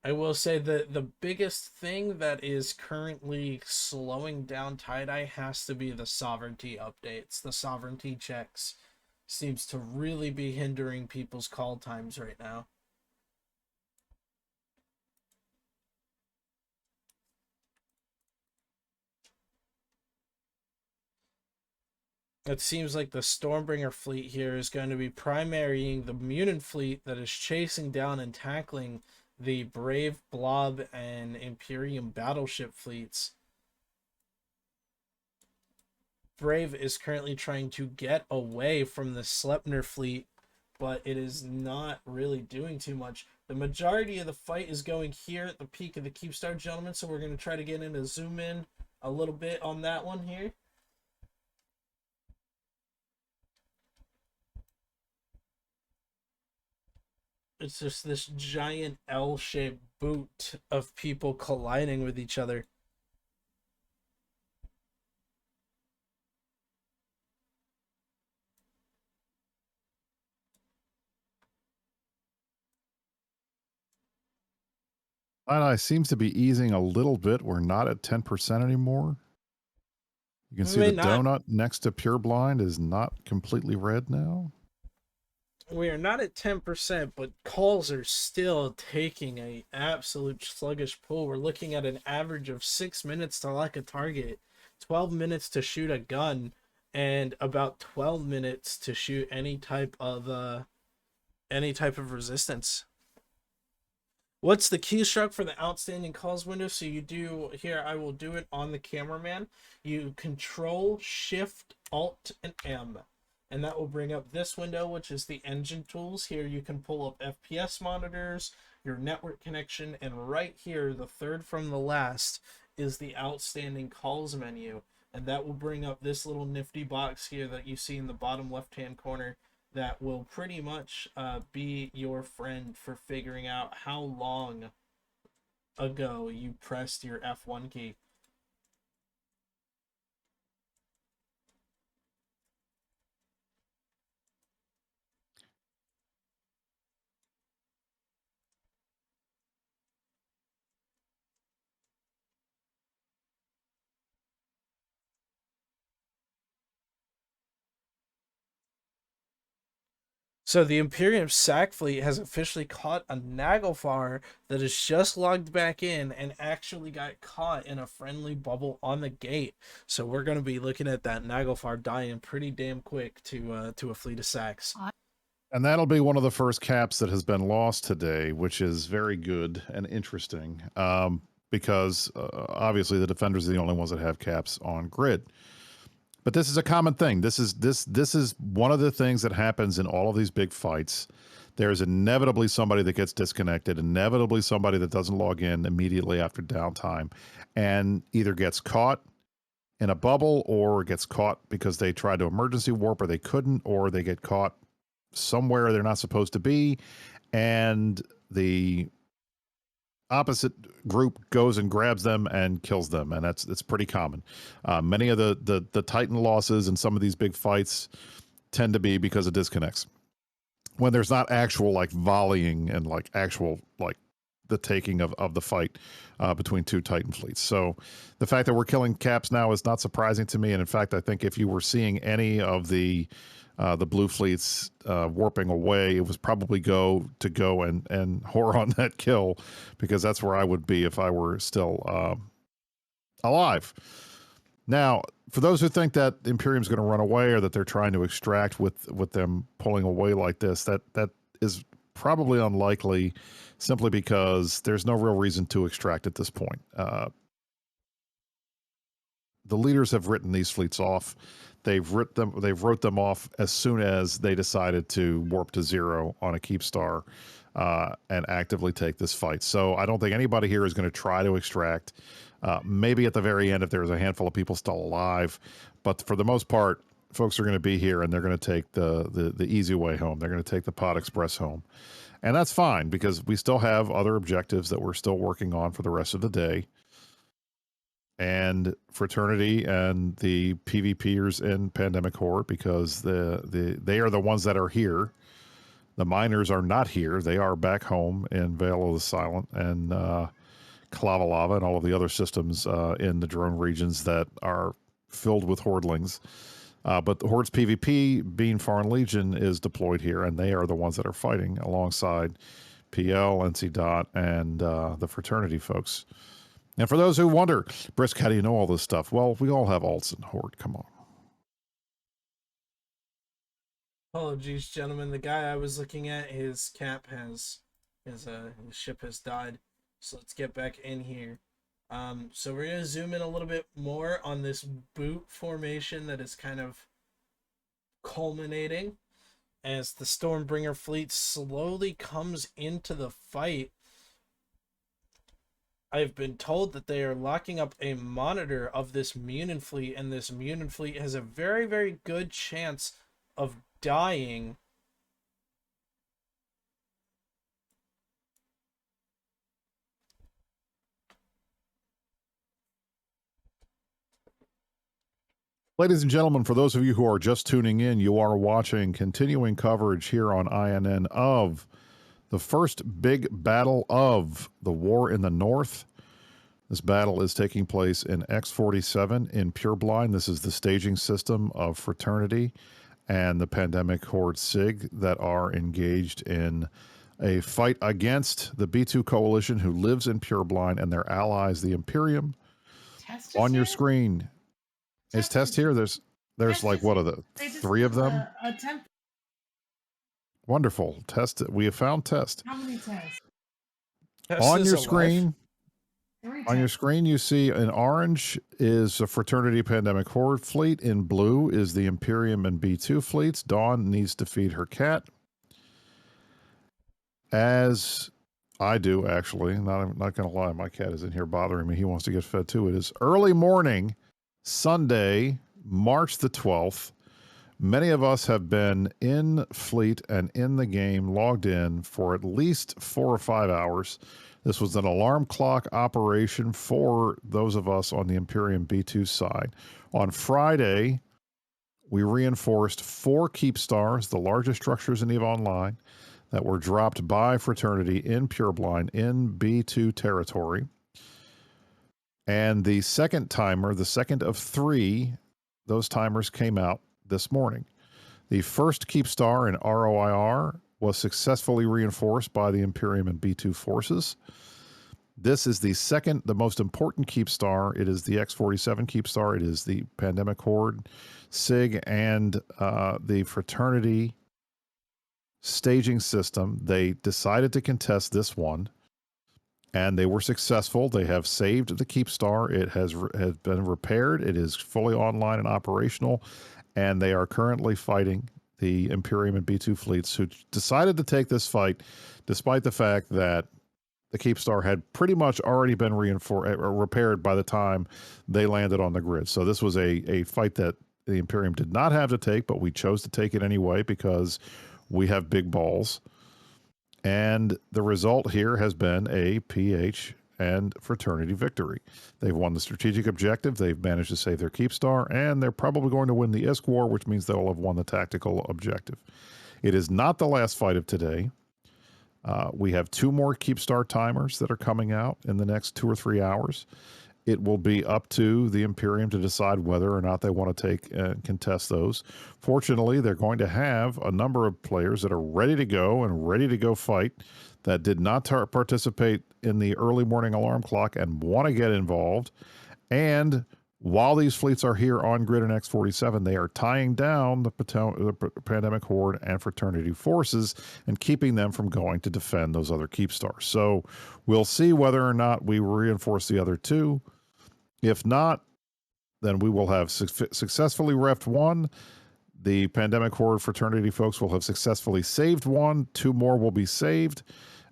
S2: I will say that the biggest thing that is currently slowing down tie-dye has to be the sovereignty updates. The sovereignty checks seems to really be hindering people's call times right now. It seems like the Stormbringer fleet here is going to be primarying the Munin fleet that is chasing down and tackling the Brave Blob and Imperium battleship fleets. Brave is currently trying to get away from the Sleipnir fleet, but it is not really doing too much. The majority of the fight is going here at the peak of the Keepstar, gentlemen, so we're going to try to get in and zoom in a little bit on that one here. It's just this giant L-shaped boot of people colliding with each other.
S4: Eye seems to be easing a little bit. We're not at 10% anymore. You can see the donut next to Pure Blind is not completely red now.
S2: We are not at 10%, but calls are still taking a absolute sluggish pull. We're looking at an average of 6 minutes to lock a target, 12 minutes to shoot a gun, and about 12 minutes to shoot any type of resistance. What's the keystroke for the outstanding calls window? So you do here, I will do it on the cameraman. You Control, Shift, Alt, and M. And that will bring up this window, which is the engine tools. Here you can pull up FPS monitors, your network connection, and right here, the third from the last, is the outstanding calls menu. And that will bring up this little nifty box here that you see in the bottom left-hand corner that will pretty much be your friend for figuring out how long ago you pressed your F1 key. So the Imperium SAC fleet has officially caught a Naglfar that has just logged back in and actually got caught in a friendly bubble on the gate. So we're going to be looking at that Naglfar dying pretty damn quick to a fleet of SACs.
S4: And that'll be one of the first caps that has been lost today, which is very good and interesting, because obviously the defenders are the only ones that have caps on grid. But this is a common thing. This is one of the things that happens in all of these big fights. There's inevitably somebody that gets disconnected, inevitably somebody that doesn't log in immediately after downtime, and either gets caught in a bubble or gets caught because they tried to emergency warp or they couldn't, or they get caught somewhere they're not supposed to be, and the opposite group goes and grabs them and kills them, and it's pretty common. Many of the Titan losses in some of these big fights tend to be because of disconnects, when there's not actual like volleying and like actual like the taking of the fight between two Titan fleets. So the fact that we're killing caps now is not surprising to me, and in fact I think if you were seeing any of the blue fleets warping away, it was probably go and whore on that kill, because that's where I would be if I were still alive. Now, for those who think that Imperium's going to run away or that they're trying to extract with them pulling away like this, that is probably unlikely, simply because there's no real reason to extract at this point. The leaders have written these fleets off. They've wrote them off as soon as they decided to warp to zero on a Keepstar and actively take this fight. So I don't think anybody here is going to try to extract. Maybe at the very end if there's a handful of people still alive, but for the most part, folks are going to be here and they're going to take the easy way home. They're going to take the Pod Express home, and that's fine because we still have other objectives that we're still working on for the rest of the day. And Fraternity and the PvPers in Pandemic Horde, because they are the ones that are here. The miners are not here. They are back home in Vale of the Silent and Clavalava and all of the other systems in the drone regions that are filled with Hordelings. But the Horde's PvP, being Foreign Legion, is deployed here, and they are the ones that are fighting alongside PL, NC Dot, and the Fraternity folks. And for those who wonder, Brisk, how do you know all this stuff? Well, we all have alts in Horde. Come on.
S2: Apologies, gentlemen. The guy I was looking at, his cap his ship has died. So let's get back in here. So we're gonna zoom in a little bit more on this boot formation that is kind of culminating. as the Stormbringer fleet slowly comes into the fight. I've been told that they are locking up a monitor of this Munin fleet, and this Munin fleet has a very, very good chance of dying.
S4: Ladies and gentlemen, for those of you who are just tuning in, you are watching continuing coverage here on INN of the first big battle of the war in the North. This battle is taking place in X47 in Pureblind. This is the staging system of Fraternity and the Pandemic Horde SIG that are engaged in a fight against the B2 coalition who lives in Pureblind and their allies, the Imperium.
S3: Test
S4: On
S3: is
S4: your
S3: here?
S4: screen. Is Test
S3: is
S4: here? There's
S3: Test
S4: like,
S3: is
S4: what
S3: here.
S4: are the
S3: They just
S4: 3 of
S3: put
S4: them?
S3: a temp.
S4: Wonderful. Test. We have found Test.
S3: How many tests?
S2: Test
S4: On
S2: is
S4: your
S2: alive.
S4: screen,
S3: 3
S4: on your
S3: tests.
S4: screen, you see in orange is a Fraternity Pandemic Horde fleet. In blue is the Imperium and B2 fleets. Dawn needs to feed her cat. As I do, actually. I'm not going to lie. My cat is in here bothering me. He wants to get fed too. It is early morning, Sunday, March the 12th. Many of us have been in fleet and in the game, logged in for at least 4 or 5 hours. This was an alarm clock operation for those of us on the Imperium B2 side. On Friday, we reinforced 4 Keepstars, the largest structures in EVE Online, that were dropped by Fraternity in Pureblind in B2 territory. And the second timer, the second of 3, those timers came out this morning. The first Keepstar in ROIR was successfully reinforced by the Imperium and B2 forces. This is the second, the most important Keepstar. It is the X47 Keepstar. It is the Pandemic Horde, SIG, and the Fraternity staging system. They decided to contest this one, and they were successful. They have saved the Keepstar. It has been repaired. It is fully online and operational, and they are currently fighting the Imperium and B2 fleets who decided to take this fight despite the fact that the Keepstar had pretty much already been repaired by the time they landed on the grid. So this was a fight that the Imperium did not have to take, but we chose to take it anyway because we have big balls. And the result here has been a PH and Fraternity victory. They've won the strategic objective, they've managed to save their Keepstar, and they're probably going to win the ISK war, which means they'll have won the tactical objective. It is not the last fight of today. We have 2 more Keepstar timers that are coming out in the next 2 or 3 hours. It will be up to the Imperium to decide whether or not they want to take and contest those. Fortunately, they're going to have a number of players that are ready to go and ready to go fight that did not participate in the early morning alarm clock and want to get involved. And while these fleets are here on grid and X47, they are tying down the Pandemic Horde and Fraternity forces and keeping them from going to defend those other Keepstars. So we'll see whether or not we reinforce the other 2. If not, then we will have successfully refed 1. The Pandemic Horde Fraternity folks will have successfully saved 1. 2 more will be saved,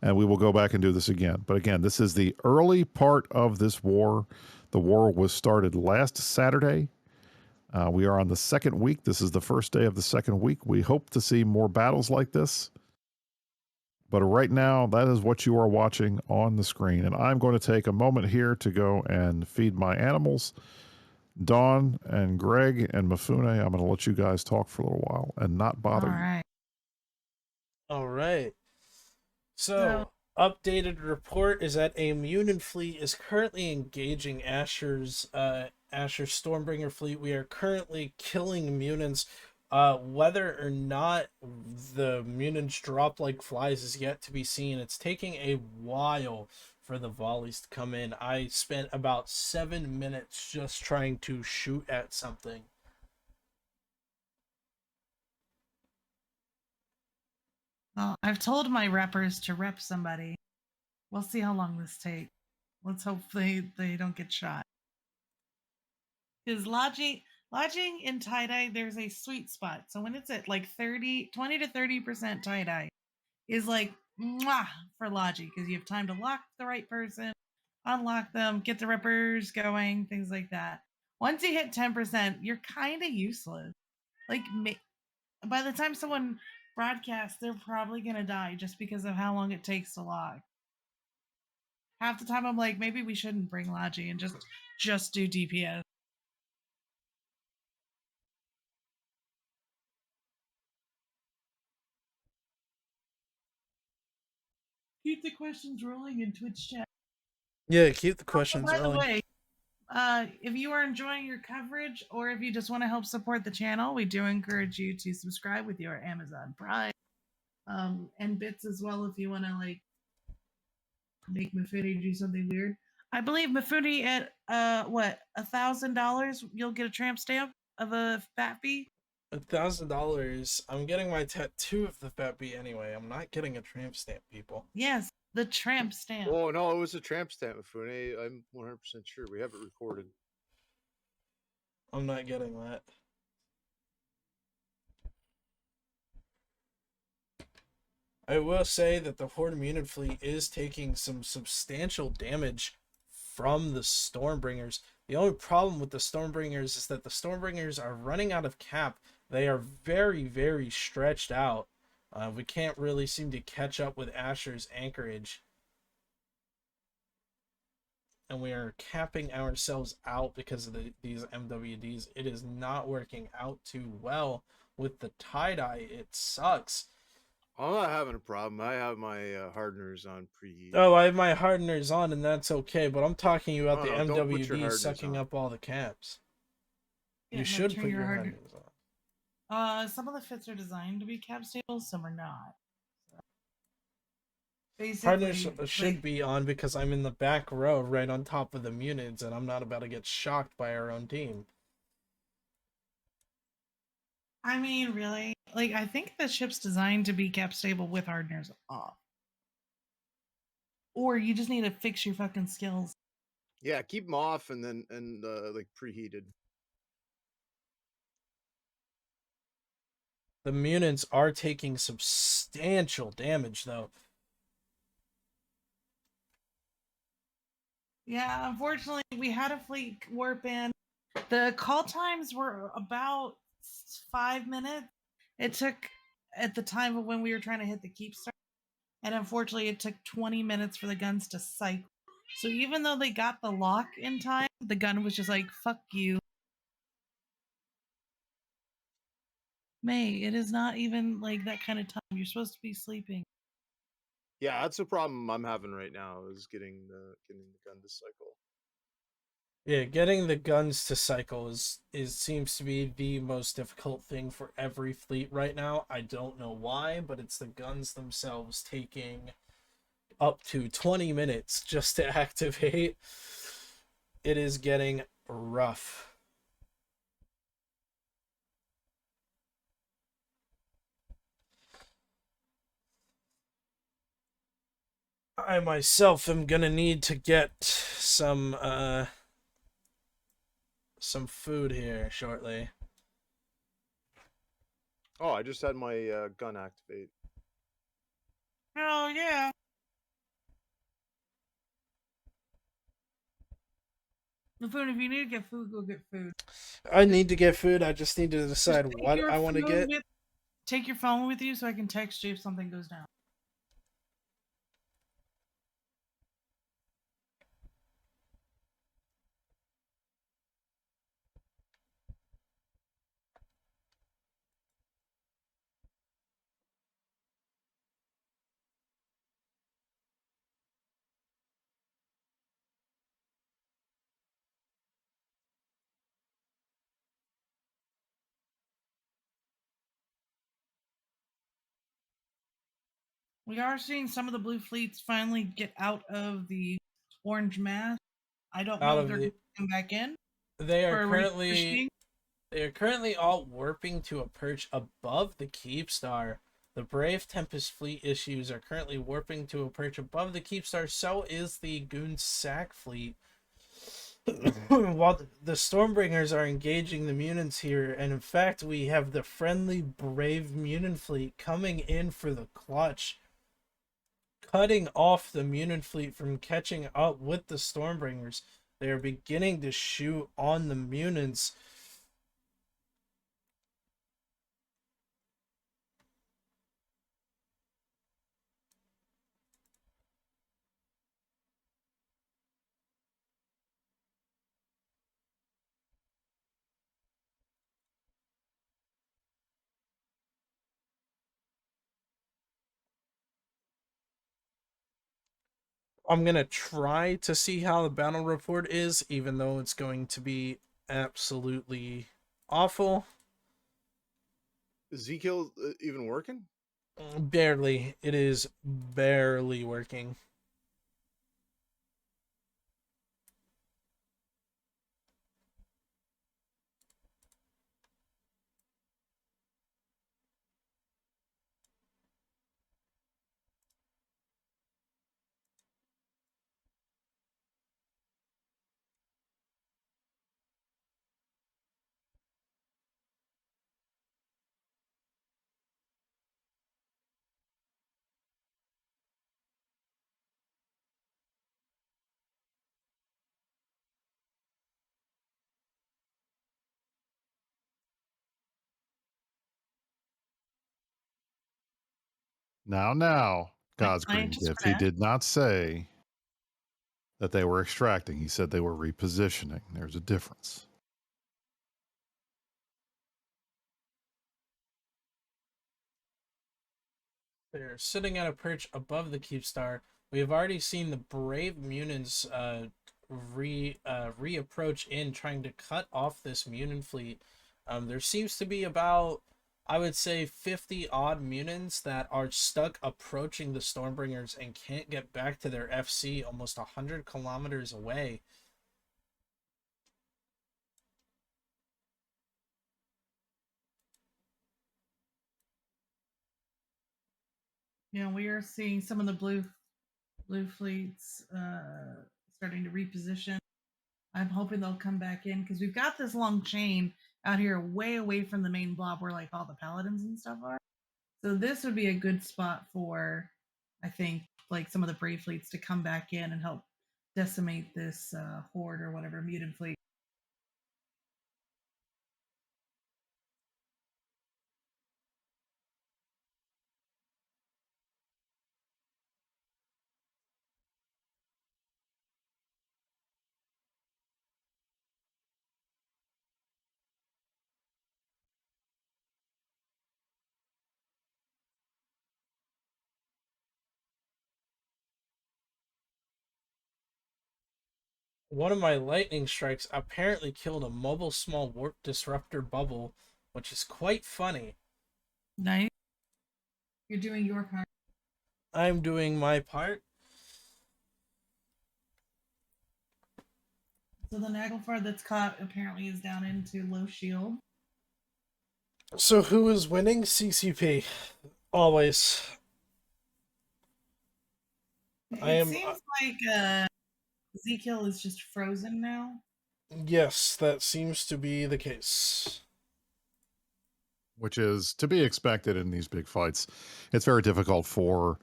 S4: and we will go back and do this again. But again, this is the early part of this war. The war was started last Saturday. We are on the 2nd week. This is the first day of the 2nd week. We hope to see more battles like this. But right now, that is what you are watching on the screen. And I'm going to take a moment here to go and feed my animals. Dawn and Greg and Mifune, I'm going to let you guys talk for a little while and not bother
S3: All
S4: you.
S3: right.
S2: All right. So, updated report is that a Munin fleet is currently engaging Asher's Stormbringer fleet. We are currently killing Munins. Whether or not the Munins drop like flies is yet to be seen. It's taking a while for the volleys to come in. I spent about 7 minutes just trying to shoot at something.
S3: Well, I've told my reppers to rep somebody. We'll see how long this takes. Let's hope they don't get shot. Because Lodging in tie-dye, there's a sweet spot. So when it's at like 20 to 30% tie-dye is like mwah for lodging because you have time to lock the right person, unlock them, get the rippers going, things like that. Once you hit 10%, you're kind of useless. Like by the time someone broadcasts, they're probably going to die just because of how long it takes to lock. Half the time I'm like, maybe we shouldn't bring Logi and just do DPS. Keep the questions rolling in Twitch chat.
S2: Yeah, keep the
S3: Oh,
S2: questions
S3: by the
S2: rolling.
S3: way, if you are enjoying your coverage or if you just want to help support the channel, we do encourage you to subscribe with your Amazon Prime and bits as well if you want to like make Mafuni do something weird. I believe Mafuni at what $1,000 you'll get a tramp stamp of a fat bee.
S2: $1,000. I'm getting my tattoo of the fat bee anyway. I'm not getting a tramp stamp, people.
S3: Yes, the tramp stamp.
S1: Oh no, it was a tramp stamp, Mifune. I'm 100% sure. We have it recorded.
S2: I'm not getting that. I will say that the Horde Mutant Fleet is taking some substantial damage from the Stormbringers. The only problem with the Stormbringers is that the Stormbringers are running out of cap. They are very, very stretched out. We can't really seem to catch up with Asher's anchorage. And we are capping ourselves out because of these MWDs. It is not working out too well with the tie-dye. It sucks.
S1: I'm not having a problem. I have my hardeners on preheat.
S2: Oh, I have my hardeners on, and that's okay. But I'm talking about the
S1: don't put your
S2: MWDs
S1: hardeners
S2: sucking
S1: on.
S2: up all the caps.
S3: Yeah,
S2: You
S3: no,
S2: should
S3: turn
S2: put
S3: your
S2: your
S3: hardener-
S2: hardeners on.
S3: Some of the fits are designed to be cap stable, some are not. Basically,
S2: Hardeners should be on because I'm in the back row right on top of the Munids, and I'm not about to get shocked by our own team.
S3: I mean, really? Like, I think the ship's designed to be cap stable with hardeners off. Or you just need to fix your fucking skills.
S1: Yeah, keep them off and then like preheated.
S2: The Munids are taking substantial damage, though.
S3: Yeah, unfortunately, we had a fleet warp in. The call times were about 5 minutes. It took at the time of when we were trying to hit the Keepstar. And unfortunately, it took 20 minutes for the guns to cycle. So even though they got the lock in time, the gun was just like, fuck you. May, it is not even like that kind of time. You're supposed to be sleeping.
S1: Yeah, that's a problem I'm having right now is getting the gun to cycle.
S2: Yeah, getting the guns to cycle is seems to be the most difficult thing for every fleet right now. I don't know why, but it's the guns themselves taking up to 20 minutes just to activate. It is getting rough. I myself am gonna need to get some food here shortly.
S1: Oh, I just had my gun activate.
S3: Oh, yeah. Laffoon, if you need to get food, go get food.
S2: I need to get food. I just need to decide what I want to get.
S3: Take your phone with you so I can text you if something goes down. We are seeing some of the blue fleets finally get out of the orange mass. I don't know if they're going to come back in.
S2: They are currently all warping to a perch above the Keepstar. The Brave Tempest fleet issues are currently warping to a perch above the Keepstar. So is the Goon Sack fleet. While the Stormbringers are engaging the Munins here, and in fact, we have the friendly, brave Munin fleet coming in for the clutch, cutting off the Munin fleet from catching up with the Stormbringers. They are beginning to shoot on the Munins. I'm going to try to see how the battle report is, even though it's going to be absolutely awful.
S1: Is Ezekiel even working?
S2: Barely. It is barely working.
S4: Now, God's green
S3: Scientist
S4: gift.
S3: for
S4: He
S3: that.
S4: did not say that they were extracting. He said they were repositioning. There's a difference.
S2: They're sitting at a perch above the Keepstar. We have already seen the brave Munins reapproach in, trying to cut off this Munin fleet. There seems to be about, I would say, 50 odd Munins that are stuck approaching the Stormbringers and can't get back to their FC almost 100 kilometers away.
S3: You know, we are seeing some of the blue fleets starting to reposition. I'm hoping they'll come back in because we've got this long chain out here way away from the main blob where like all the paladins and stuff are. So this would be a good spot for, I think, like some of the brave fleets to come back in and help decimate this horde or whatever mutant fleet.
S2: One of my lightning strikes apparently killed a mobile small warp disruptor bubble, which is quite funny.
S3: Nice. You're doing your part.
S2: I'm doing my part.
S3: So the Naglfar that's caught apparently is down into low shield.
S2: So who is winning? CCP. Always.
S3: It seems like Ezekiel is just frozen now.
S2: Yes, that seems to be the case.
S4: Which is to be expected in these big fights. It's very difficult for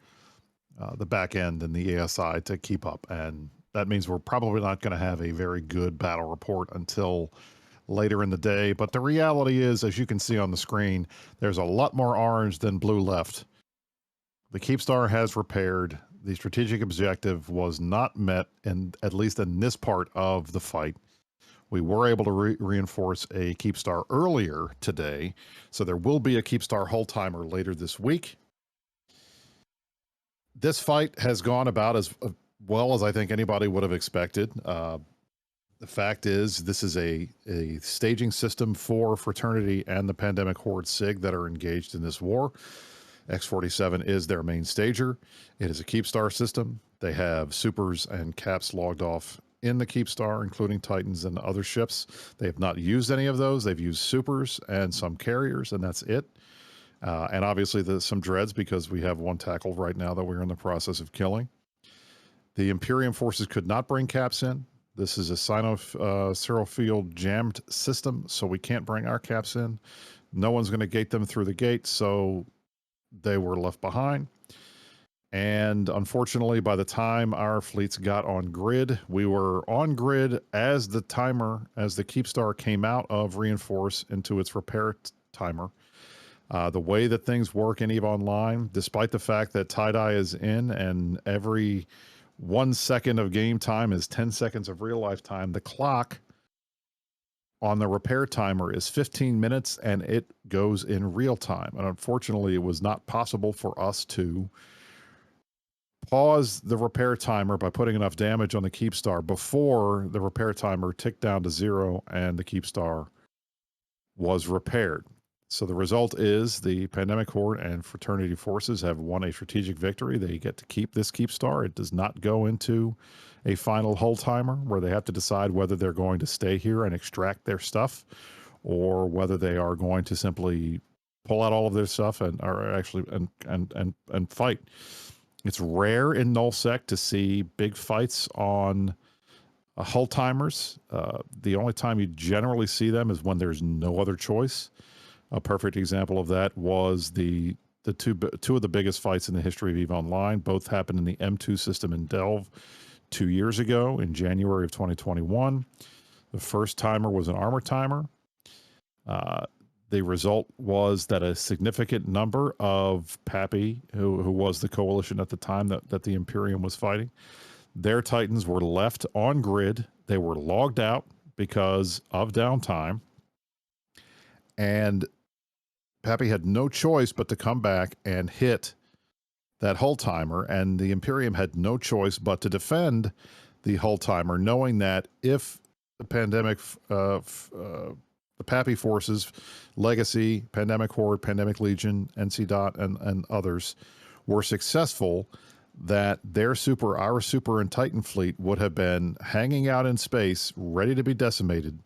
S4: the back end and the ASI to keep up. And that means we're probably not going to have a very good battle report until later in the day. But the reality is, as you can see on the screen, there's a lot more orange than blue left. The Keepstar has repaired. The strategic objective was not met, at least in this part of the fight. We were able to reinforce a Keepstar earlier today, so there will be a Keepstar hull timer later this week. This fight has gone about as well as I think anybody would have expected. The fact is, this is a staging system for Fraternity and the Pandemic Horde SIG that are engaged in this war. X47 is their main stager. It is a Keepstar system. They have supers and caps logged off in the Keepstar, including Titans and other ships. They have not used any of those. They've used supers and some carriers, and that's it. And obviously there's some dreads because we have one tackle right now that we're in the process of killing. The Imperium forces could not bring caps in. This is a Cero Field jammed system, so we can't bring our caps in. No one's going to gate them through the gate, so they were left behind. And unfortunately, by the time our fleets got on grid, we were on grid as the Keepstar came out of reinforce into its repair timer. The way that things work in EVE Online, despite the fact that tie-dye is in and every 1 second of game time is 10 seconds of real life time, the clock on the repair timer is 15 minutes and it goes in real time. And unfortunately, it was not possible for us to pause the repair timer by putting enough damage on the Keepstar before the repair timer ticked down to 0 and the Keepstar was repaired. So the result is the Pandemic Horde and Fraternity forces have won a strategic victory. They get to keep this Keepstar. It does not go into a final hull timer where they have to decide whether they're going to stay here and extract their stuff or whether they are going to simply pull out all of their stuff and are actually and fight. It's rare in nullsec to see big fights on hull timers. The only time you generally see them is when there's no other choice. A perfect example of that was the two of the biggest fights in the history of EVE Online. Both happened in the M2 system in Delve 2 years ago in January of 2021. The first timer was an armor timer. The result was that a significant number of Pappy, who was the coalition at the time that the Imperium was fighting, their Titans were left on grid. They were logged out because of downtime. And Pappy had no choice but to come back and hit that hull timer. And the Imperium had no choice but to defend the hull timer, knowing that if the the Pappy forces, Legacy, Pandemic Horde, Pandemic Legion, NC Dot, and others were successful, that our Super and Titan fleet would have been hanging out in space, ready to be decimated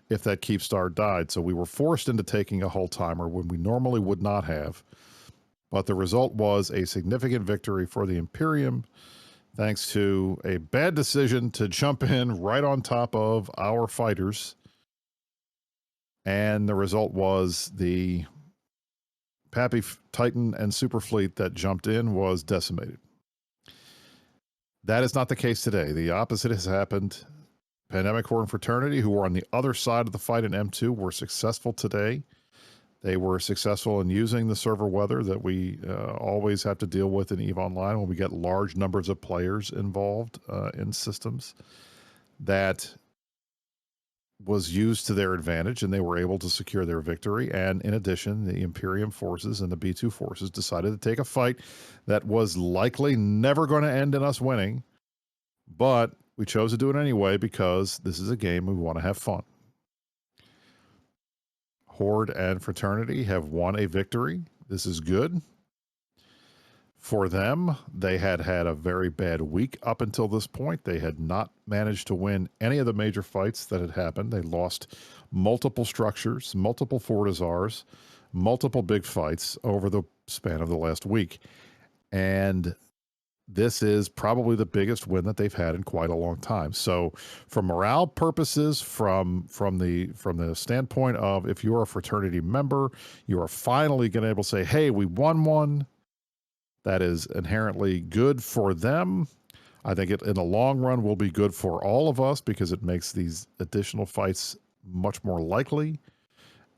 S4: if that Keepstar died. So we were forced into taking a hull timer when we normally would not have. But the result was a significant victory for the Imperium, thanks to a bad decision to jump in right on top of our fighters. And the result was the Pappy Titan and Super Fleet that jumped in was decimated. That is not the case today. The opposite has happened. Pandemic Horde and Fraternity, who were on the other side of the fight in M2, were successful today. They were successful in using the server weather that we always have to deal with in EVE Online when we get large numbers of players involved in systems. That was used to their advantage, and they were able to secure their victory. And in addition, the Imperium forces and the B2 forces decided to take a fight that was likely never going to end in us winning, but we chose to do it anyway because this is a game we want to have fun. Horde and Fraternity have won a victory. This is good. For them, they had a very bad week up until this point. They had not managed to win any of the major fights that had happened. They lost multiple structures, multiple fortizars, multiple big fights over the span of the last week. And this is probably the biggest win that they've had in quite a long time. So for morale purposes, from the standpoint of if you're a fraternity member, you are finally going to be able to say, hey, we won one. That is inherently good for them. I think it in the long run will be good for all of us because it makes these additional fights much more likely.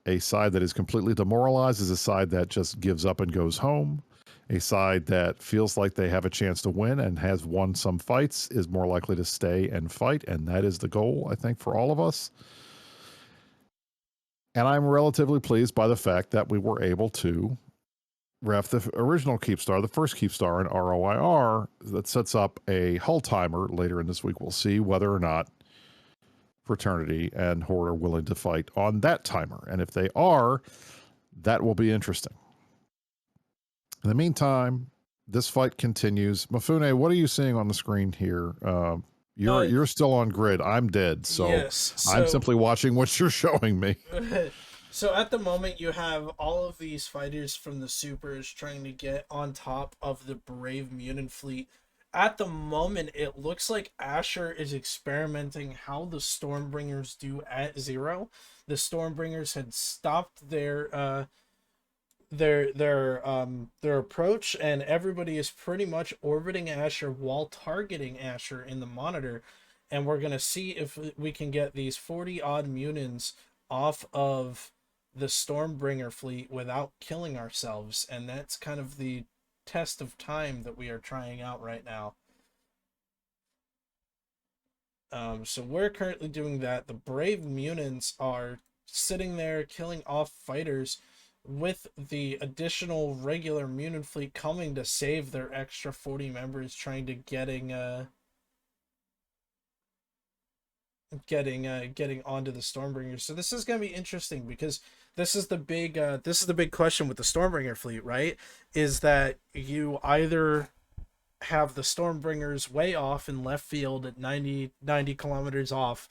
S4: A side that is completely demoralized is a side that just gives up and goes home. A side that feels like they have a chance to win and has won some fights is more likely to stay and fight, and that is the goal, I think, for all of us. And I'm relatively pleased by the fact that we were able to ref the original Keepstar, the first Keepstar in ROIR, that sets up a hull timer later in this week. We'll see whether or not Fraternity and Horde are willing to fight on that timer. And if they are, that will be interesting. In the meantime, this fight continues. Mafune, what are you seeing on the screen here? You're still on grid. I'm dead, so,
S2: yes,
S4: I'm simply watching what you're showing me.
S2: So at the moment, you have all of these fighters from the Supers trying to get on top of the Brave Mutant fleet at the moment, it looks like Asher is experimenting how the Stormbringers do at 0. The Stormbringers had stopped their approach, and everybody is pretty much orbiting Asher while targeting Asher in the monitor. And we're gonna see if we can get these 40 odd Munins off of the Stormbringer fleet without killing ourselves, and that's kind of the test of time that we are trying out right now. So we're currently doing that. The brave Munins are sitting there killing off fighters, with the additional regular Munin fleet coming to save their extra 40 members, trying to getting onto the Stormbringers. So this is going to be interesting, because this is the big question with the Stormbringer fleet, right? Is that you either have the Stormbringers way off in left field at 90 kilometers off,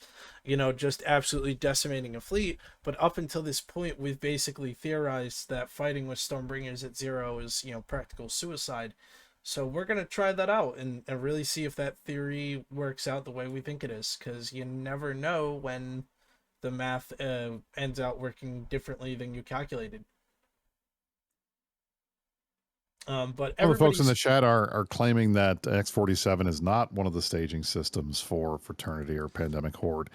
S2: just absolutely decimating a fleet. But up until this point, we've basically theorized that fighting with Stormbringers at 0 is, practical suicide. So we're going to try that out and really see if that theory works out the way we think it is, because you never know when the math ends out working differently than you calculated. But
S4: the folks in the chat are claiming that X47 is not one of the staging systems for Fraternity or Pandemic Horde.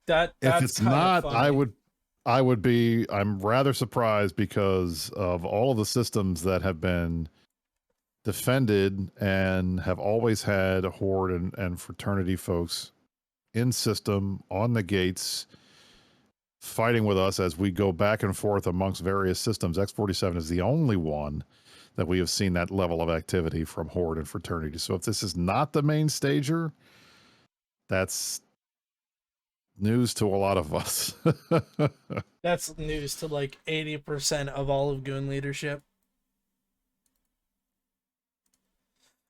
S2: That's
S4: if it's not, funny. I'm rather surprised, because of all of the systems that have been defended and have always had Horde and Fraternity folks in system on the gates, fighting with us as we go back and forth amongst various systems. X47 is the only one that we have seen that level of activity from Horde and Fraternity. So if this is not the main stager, that's news to a lot of us.
S2: That's news to like 80% of all of Goon leadership.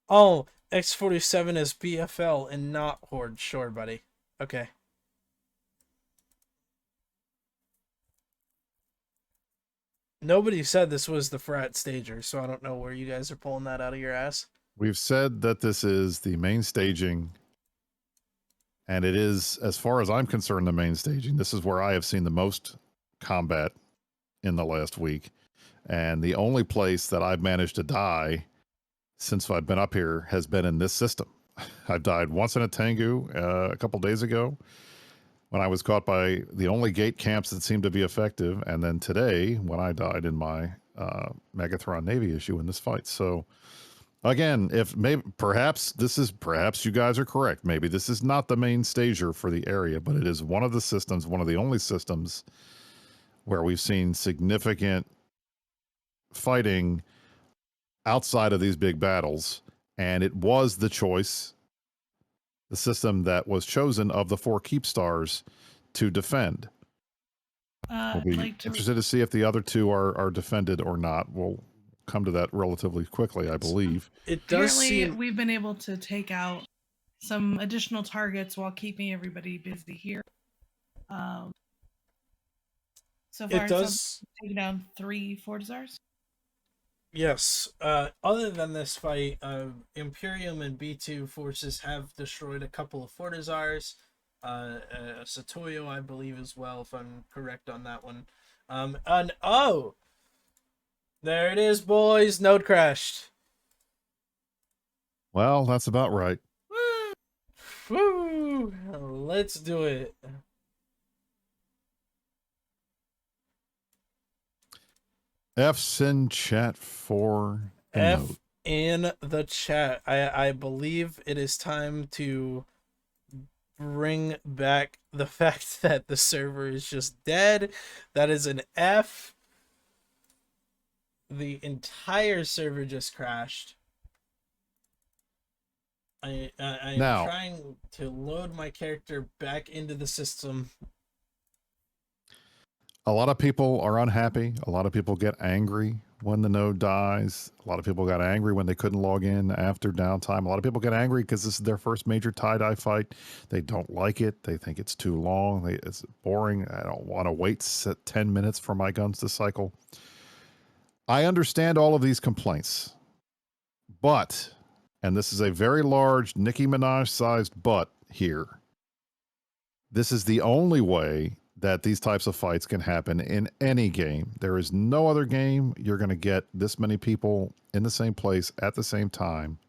S2: Oh, X47 is BFL and not Horde. Sure, buddy. Okay. Nobody said this was the frat stager, so I don't know where you guys are pulling that out of your ass.
S4: We've said that this is the main staging, and it is, as far as I'm concerned, the main staging. This is where I have seen the most combat in the last week, and the only place that I've managed to die since I've been up here has been in this system. I've died once in a Tengu a couple days ago, when I was caught by the only gate camps that seemed to be effective, and then today when I died in my Megathron Navy issue in this fight. So again, perhaps you guys are correct. Maybe this is not the main stager for the area, but it is one of the systems, one of the only systems where we've seen significant fighting outside of these big battles, and it was the choice, the system that was chosen of the 4 Keepstars to defend. We'll be interested to see if the other 2 are defended or not. We'll come to that relatively quickly, I believe.
S3: It does seem we've been able to take out some additional targets while keeping everybody busy here. So far, it's taken down 3 Fortizars.
S2: Yes. Other than this fight, Imperium and B2 forces have destroyed a couple of Fortizars. Satoyo, I believe, as well, if I'm correct on that one. And oh! There it is, boys. Node crashed.
S4: Well, that's about right.
S2: Woo! Woo! Let's do it.
S4: F's in chat for
S2: F in the chat. I believe it is time to bring back the fact that the server is just dead. That is an F. The entire server just crashed. I'm trying to load my character back into the system.
S4: A lot of people are unhappy. A lot of people get angry when the node dies. A lot of people got angry when they couldn't log in after downtime. A lot of people get angry because this is their first major tie-dye fight. They don't like it. They think it's too long. It's boring. I don't want to wait 10 minutes for my guns to cycle. I understand all of these complaints, but and this is a very large Nicki Minaj-sized butt here. This is the only way that these types of fights can happen in any game. There is no other game you're going to get this many people in the same place at the same time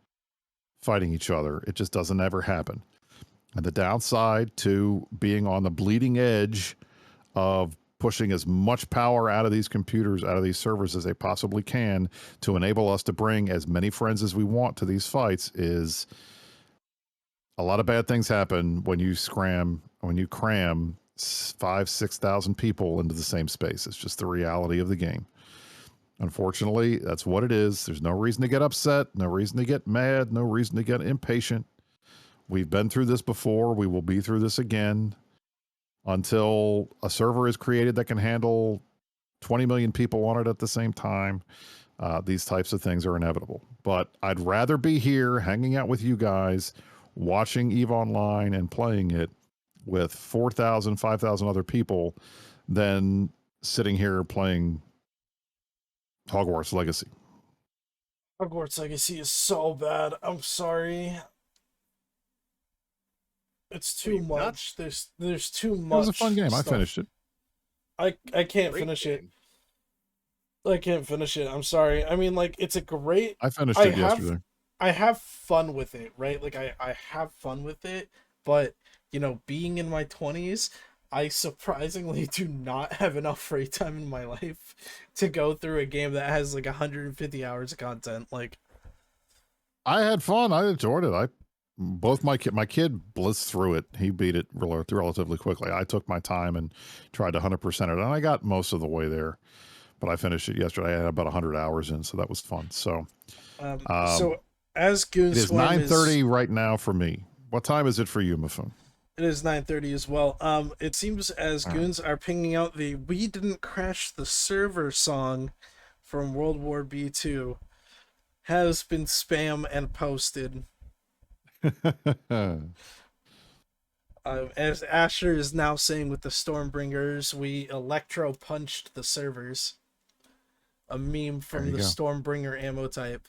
S4: fighting each other. It just doesn't ever happen. And the downside to being on the bleeding edge of pushing as much power out of these computers, out of these servers as they possibly can to enable us to bring as many friends as we want to these fights is a lot of bad things happen when you cram 5,000-6,000 people into the same space. It's just the reality of the game. Unfortunately, that's what it is. There's no reason to get upset, no reason to get mad, no reason to get impatient. We've been through this before. We will be through this again until a server is created that can handle 20 million people on it at the same time. These types of things are inevitable. But I'd rather be here hanging out with you guys, watching EVE Online and playing it with 4,000, 5,000 other people than sitting here playing Hogwarts Legacy.
S2: Hogwarts Legacy is so bad. I'm sorry. It's too much. There's too much.
S4: It was a fun game.
S2: Stuff.
S4: I finished it.
S2: I can't finish it. I can't finish it. I'm sorry. I mean, like, it's a great.
S4: I finished it yesterday.
S2: I have fun with it, right? Like, I have fun with it, but, you know, being in my 20s, I surprisingly do not have enough free time in my life to go through a game that has, like, 150 hours of content. Like,
S4: I had fun. I enjoyed it. My kid blitzed through it. He beat it relatively quickly. I took my time and tried to 100% it, and I got most of the way there. But I finished it yesterday. I had about 100 hours in, so that was fun. So,
S2: so as Goon
S4: it is
S2: Swarm
S4: 9:30 right now for me. What time is it for you, Mafun?
S2: It is 9:30 as well. It seems as Goons are pinging out the "We Didn't Crash the Server" song from World War B2 has been spam and posted. As Asher is now saying with the Stormbringers, we electro punched the servers. A meme from the Stormbringer ammo type.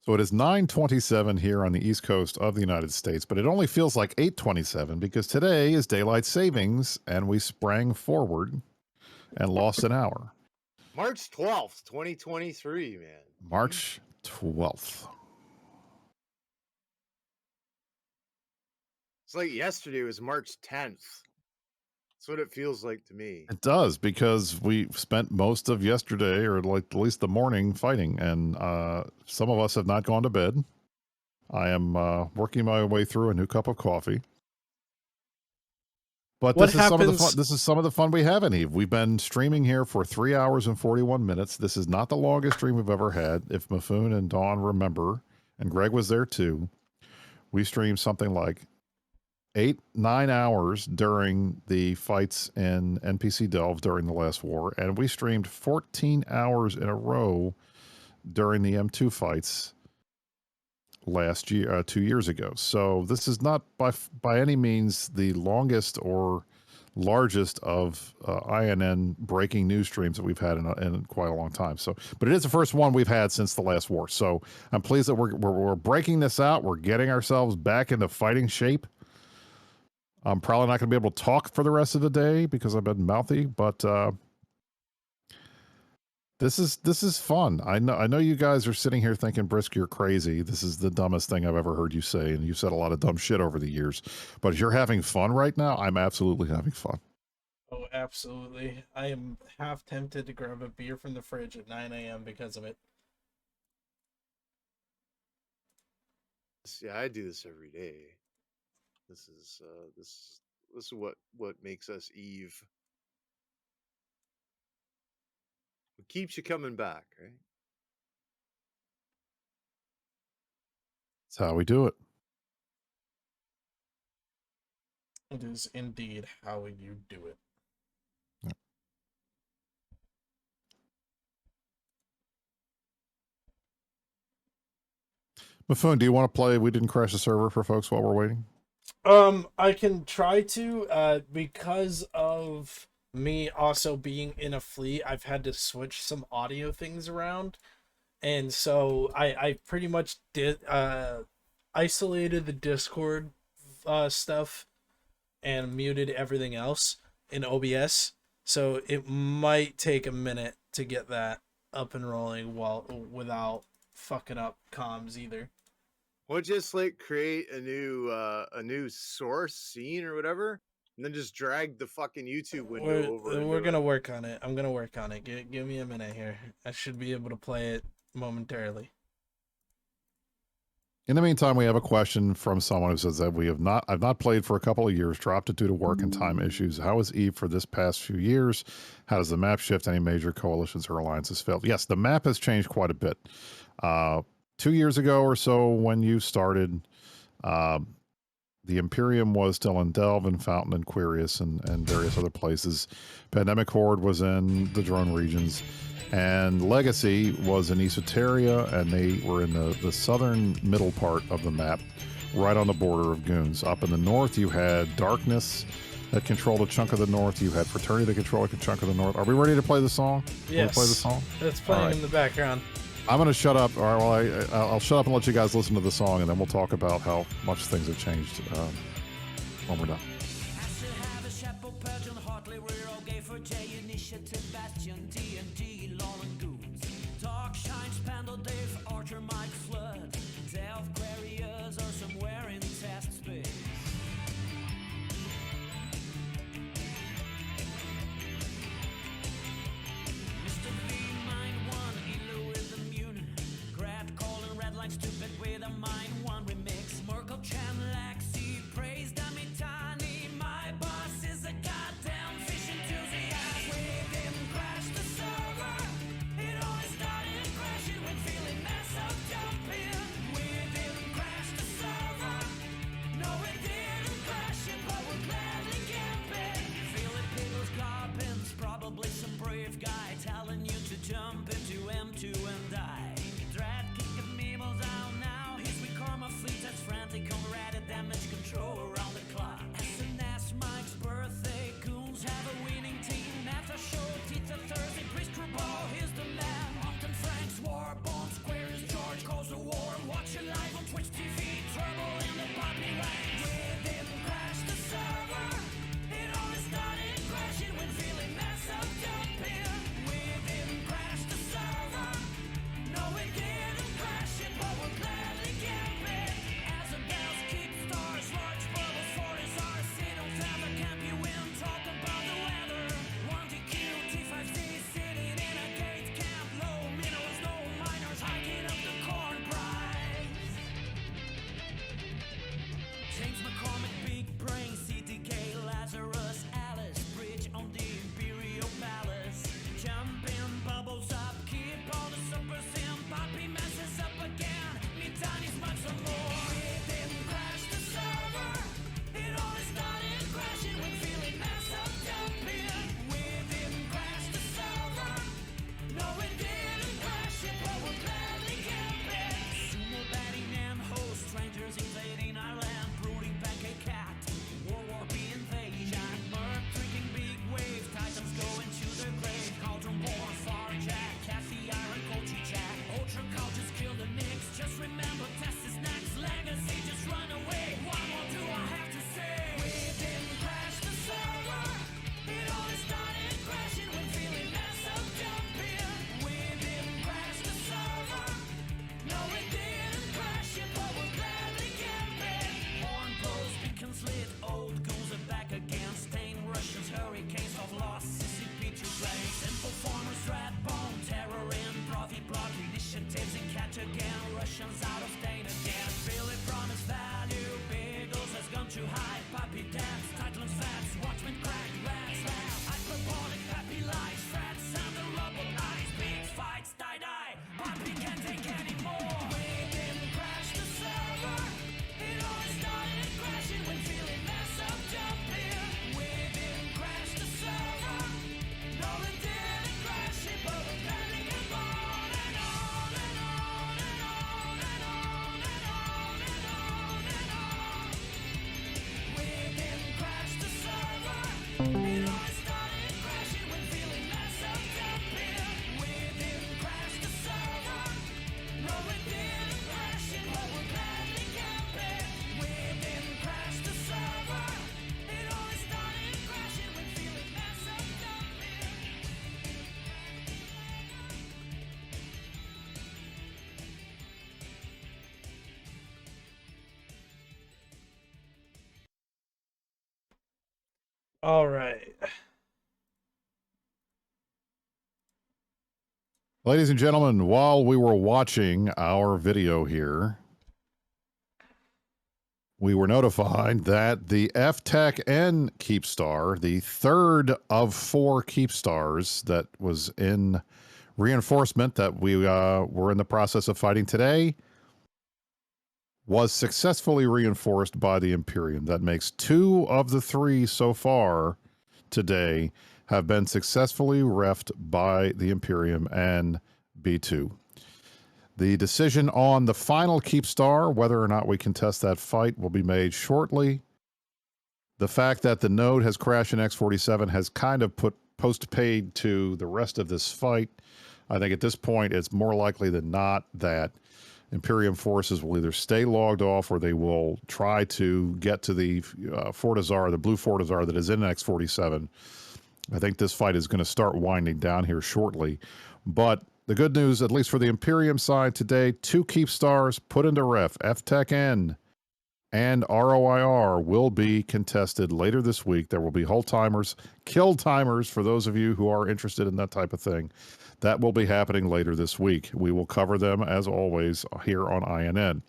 S4: So it is 9:27 here on the East Coast of the United States, but it only feels like 8:27 because today is daylight savings and we sprang forward and lost an hour.
S1: March 12th, 2023, man.
S4: March 12th.
S1: It's like yesterday was March 10th. That's what it feels like to me.
S4: It does, because we spent most of yesterday, or like at least the morning, fighting, and some of us have not gone to bed. I am working my way through a new cup of coffee. But this is some of the fun. This is some of the fun we have in EVE. We've been streaming here for 3 hours and 41 minutes. This is not the longest stream we've ever had. If Mafun and Dawn remember, and Greg was there too, we streamed something like 8-9 hours during the fights in NPC Delve during the last war, and we streamed 14 hours in a row during the M2 fights last year, 2 years ago. So this is not by any means the longest or largest of INN breaking news streams that we've had in quite a long time. So, but it is the first one we've had since the last war. So I'm pleased that we're breaking this out. We're getting ourselves back into fighting shape. I'm probably not going to be able to talk for the rest of the day because I've been mouthy, but this is fun. I know you guys are sitting here thinking, Brisk, you're crazy. This is the dumbest thing I've ever heard you say, and you've said a lot of dumb shit over the years. But if you're having fun right now, I'm absolutely having fun.
S2: Oh, absolutely. I am half tempted to grab a beer from the fridge at 9 a.m. because of it.
S1: Yeah, I do this every day. This is what makes us EVE. What keeps you coming back, right?
S4: That's how we do it.
S2: It is indeed how you do it.
S4: Yeah. Mafun, do you want to play We Didn't Crash the Server for folks while we're waiting?
S2: I can try to, because of me also being in a fleet, I've had to switch some audio things around. And so I pretty much did isolated the Discord stuff and muted everything else in OBS. So it might take a minute to get that up and rolling without fucking up comms either.
S1: We'll just like create a new source scene or whatever, and then just drag the fucking YouTube window over.
S2: We're gonna work on it. I'm gonna work on it. Give me a minute here. I should be able to play it momentarily.
S4: In the meantime, we have a question from someone who says that I've not played for a couple of years, dropped it due to work and time issues. How is EVE for this past few years? How does the map shift? Any major coalitions or alliances failed? Yes, the map has changed quite a bit. 2 years ago or so, when you started, the Imperium was still in Delve and Fountain and Quirius and various other places. Pandemic Horde was in the drone regions. And Legacy was in Esoteria, and they were in the southern middle part of the map, right on the border of Goons. Up in the north, you had Darkness that controlled a chunk of the north. You had Fraternity that controlled a chunk of the north. Are we ready to play the song?
S2: Yes.
S4: Play the song?
S2: It's playing in the background.
S4: I'm going to shut up. All right, well, I'll shut up and let you guys listen to the song, and then we'll talk about how much things have changed when we're done.
S8: Stupid with a mind one remix. Merkel Chan Laxi praise dummy tiny. My boss is a goddamn fish enthusiast. We didn't crash the server. It only started crashing when feeling mess up jumping. We didn't crash the server. No, we didn't crash it, but we're gladly camping. Feeling pickles goblins, probably some brave guy telling you to jump into M2 and die. Dread out now, he's with Karma Fleet that's frantic, comrade damage control around the clock. SNS Mike's birthday, goons have a winning team. After show, Tita Thursday, Priest Craball, here's the man. Mountain Frank's war, Bone Square is George calls the war. Watch it live on Twitch TV, trouble in the poppy ranks. We didn't crash the server, it only started crashing when feeling mess up jumping. We didn't crash the server, no we didn't crash it, but we're gladly camping. As a bells, Keepstars, large bubbles, 40s, RC, don't have a camp, you win, talk about the weather. 1DQ, T5C, sitting in a gate camp, low minerals, no miners, hiking up the corn prize. James McCormick, Big Brain, CTK, Lazarus, Alice, Bridge on the Imperium Palace. Jumping bubbles up, keep all the supers in, Poppy messes up again, me tiny much some more. We didn't crash the server, it only started crashing when feeling mess up jumping. We didn't crash the server, no we didn't crash it, but we're gladly camping. Sumo batting and host, strangers invading our land, brooding pancake cat, World War B invasion, Merc drinking big waves, Titans going to the grave, Cauldron born, Far Jack, Cassie Iron, Kochi Jack, Ultra couches kill the Knicks, just remember test is next, Legacy just run away, what more do I have to say? We didn't crash the server, it only started crashing when feeling mess up jumping. We didn't crash the server, no we didn't crash it, but we're gladly camping. Horn blows, beacons lit, old goons are back again, stained Russians, hurricanes of lost, CCP to drag, simple farmers, rat bone, terror in, profit block, initiatives in catch again, Russians out of date again, Philip promised value, Beagles has gone too high, Puppy dance, Titans fats, Watchmen crack, rats laugh, hyperbolic, happy lies, frats, and the rubble eyes, big fights, die-die, Puppy can't take anymore. We didn't crash the server, it only started crashing when feeling mess up jumping. We didn't crash the server, no we didn't crash it, but we're gladly keep on and on and on and on and on and on and on and on. We didn't crash the server, it only started crashing.
S2: All right.
S4: Ladies and gentlemen, while we were watching our video here, we were notified that the F-Tech-N Keepstar, the third of 4 Keepstars that was in reinforcement that we were in the process of fighting today, was successfully reinforced by the Imperium. That makes 2 of the 3 so far today have been successfully refed by the Imperium and B2. The decision on the final Keepstar, whether or not we contest that fight, will be made shortly. The fact that the node has crashed in X47 has kind of put post-paid to the rest of this fight. I think at this point, it's more likely than not that Imperium forces will either stay logged off or they will try to get to the Fortizar, the blue Fortizar that is in X47. I think this fight is going to start winding down here shortly. But the good news, at least for the Imperium side today, 2 Keepstars put into ref, F-Tech-N and ROIR, will be contested later this week. There will be hold timers, kill timers for those of you who are interested in that type of thing. That will be happening later this week. We will cover them, as always, here on INN.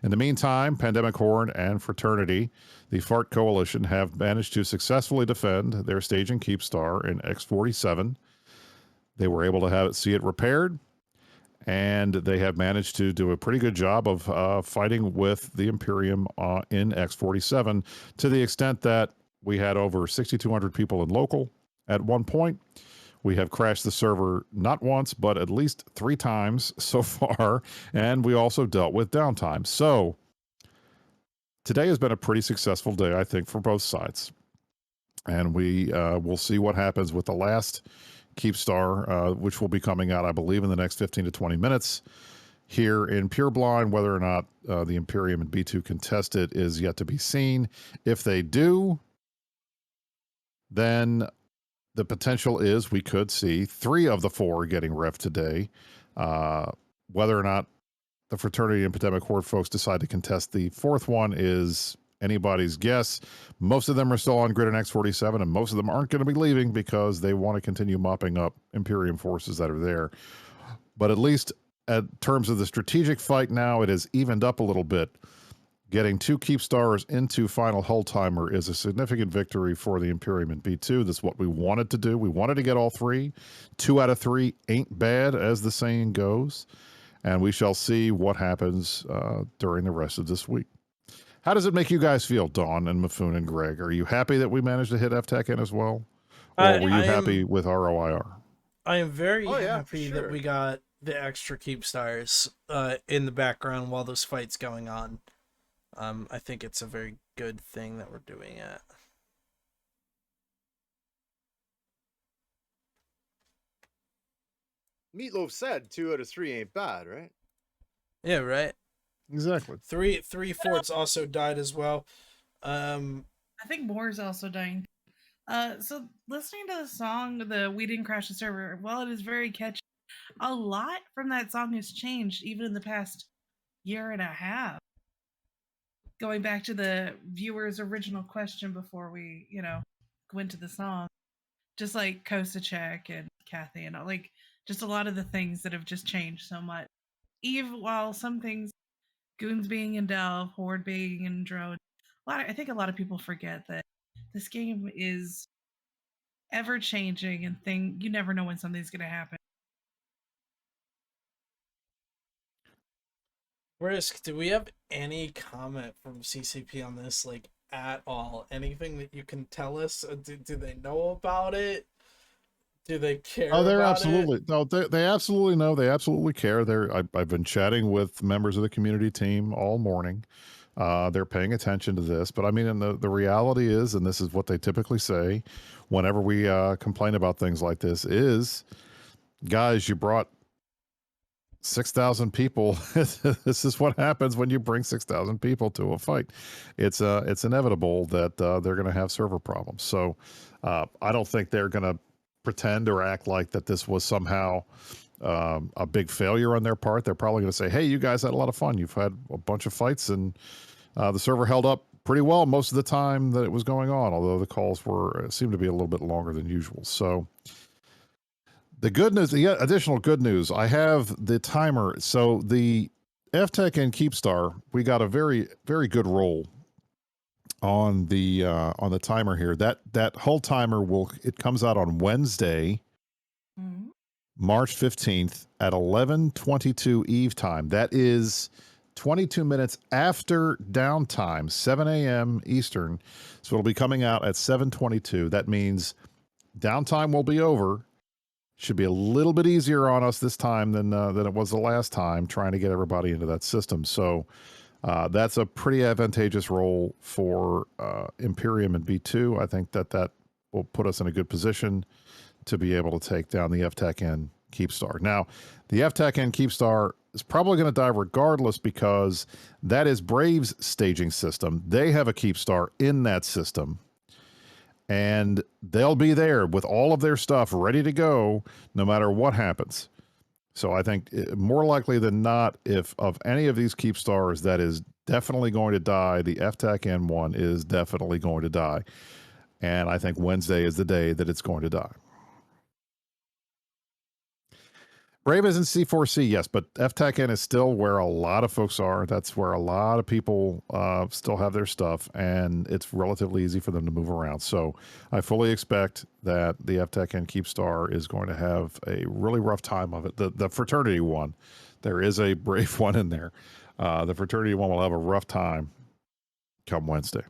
S4: In the meantime, Pandemic Horde and Fraternity, the FART Coalition, have managed to successfully defend their staging Keepstar in X47. They were able to see it repaired, and they have managed to do a pretty good job of fighting with the Imperium in X47, to the extent that we had over 6,200 people in local at one point. We have crashed the server not once, but at least 3 times so far, and we also dealt with downtime. So today has been a pretty successful day, I think, for both sides. And we will see what happens with the last Keepstar, which will be coming out, I believe, in the next 15 to 20 minutes. Here in Pure Blind, whether or not the Imperium and B2 contest it is yet to be seen. If they do, then the potential is we could see 3 of the 4 getting ref today. Whether or not the Fraternity and Pandemic Horde folks decide to contest the 4th one is anybody's guess. Most of them are still on grid in X47, and most of them aren't going to be leaving because they want to continue mopping up Imperium forces that are there. But at least in terms of the strategic fight now, it has evened up a little bit. Getting 2 Keepstars into final hold timer is a significant victory for the Imperium and B2. That's what we wanted to do. We wanted to get all 3. 2 out of 3 ain't bad, as the saying goes. And we shall see what happens during the rest of this week. How does it make you guys feel, Dawn and Mafun and Greg? Are you happy that we managed to hit F-Tech in as well? Or were you happy with ROIR?
S2: I am very
S1: yeah,
S2: happy
S1: sure.
S2: that we got the extra Keepstars in the background while this fight's going on. I think it's a very good thing that we're doing it.
S1: Meatloaf said 2 out of 3 ain't bad, right?
S2: Yeah, right.
S4: Exactly.
S2: 3 forts also died as well.
S3: I think more is also dying. So listening to the song, the We Didn't Crash the Server, while it is very catchy, a lot from that song has changed even in the past year and a half. Going back to the viewer's original question before we, go into the song, just like Kosachek and Kathy and like just a lot of the things that have just changed so much. Even while some things, Goons being in Delve, Horde being in Drone, I think a lot of people forget that this game is ever changing and you never know when something's going to happen.
S2: Risk, do we have any comment from CCP on this, like, at all? Anything that you can tell us? Do they know about it? Do they care?
S4: Oh, they're
S2: about
S4: absolutely
S2: it?
S4: no. They absolutely know. They absolutely care. I've been chatting with members of the community team all morning. They're paying attention to this. But I mean, and the reality is, and this is what they typically say whenever we complain about things like this, is, guys, you brought 6,000 people. This is what happens when you bring 6,000 people to a fight. It's inevitable that they're going to have server problems. So I don't think they're going to pretend or act like that this was somehow a big failure on their part. They're probably going to say, hey, you guys had a lot of fun. You've had a bunch of fights and the server held up pretty well most of the time that it was going on, although the calls seemed to be a little bit longer than usual. So the good news, the additional good news, I have the timer. So the FTech and Keepstar, we got a very, very good roll on the timer here. That whole timer it comes out on Wednesday, March 15th at 11:22 Eve time. That is 22 minutes after downtime, 7 a.m. Eastern. So it'll be coming out at 7:22. That means downtime will be over. Should be a little bit easier on us this time than it was the last time trying to get everybody into that system. So that's a pretty advantageous role for Imperium and B2. I think that will put us in a good position to be able to take down the FTech and Keepstar. Now, the FTech and Keepstar is probably going to die regardless because that is Brave's staging system. They have a Keepstar in that system, and they'll be there with all of their stuff ready to go no matter what happens. So I think more likely than not, if of any of these Keepstars that is definitely going to die, the FTech N1 is definitely going to die. And I think Wednesday is the day that it's going to die. Brave is in C4C, yes, but FTech N is still where a lot of folks are. That's where a lot of people still have their stuff, and it's relatively easy for them to move around. So I fully expect that the FTech N Keepstar is going to have a really rough time of it. The fraternity one, there is a Brave one in there. The fraternity one will have a rough time come Wednesday.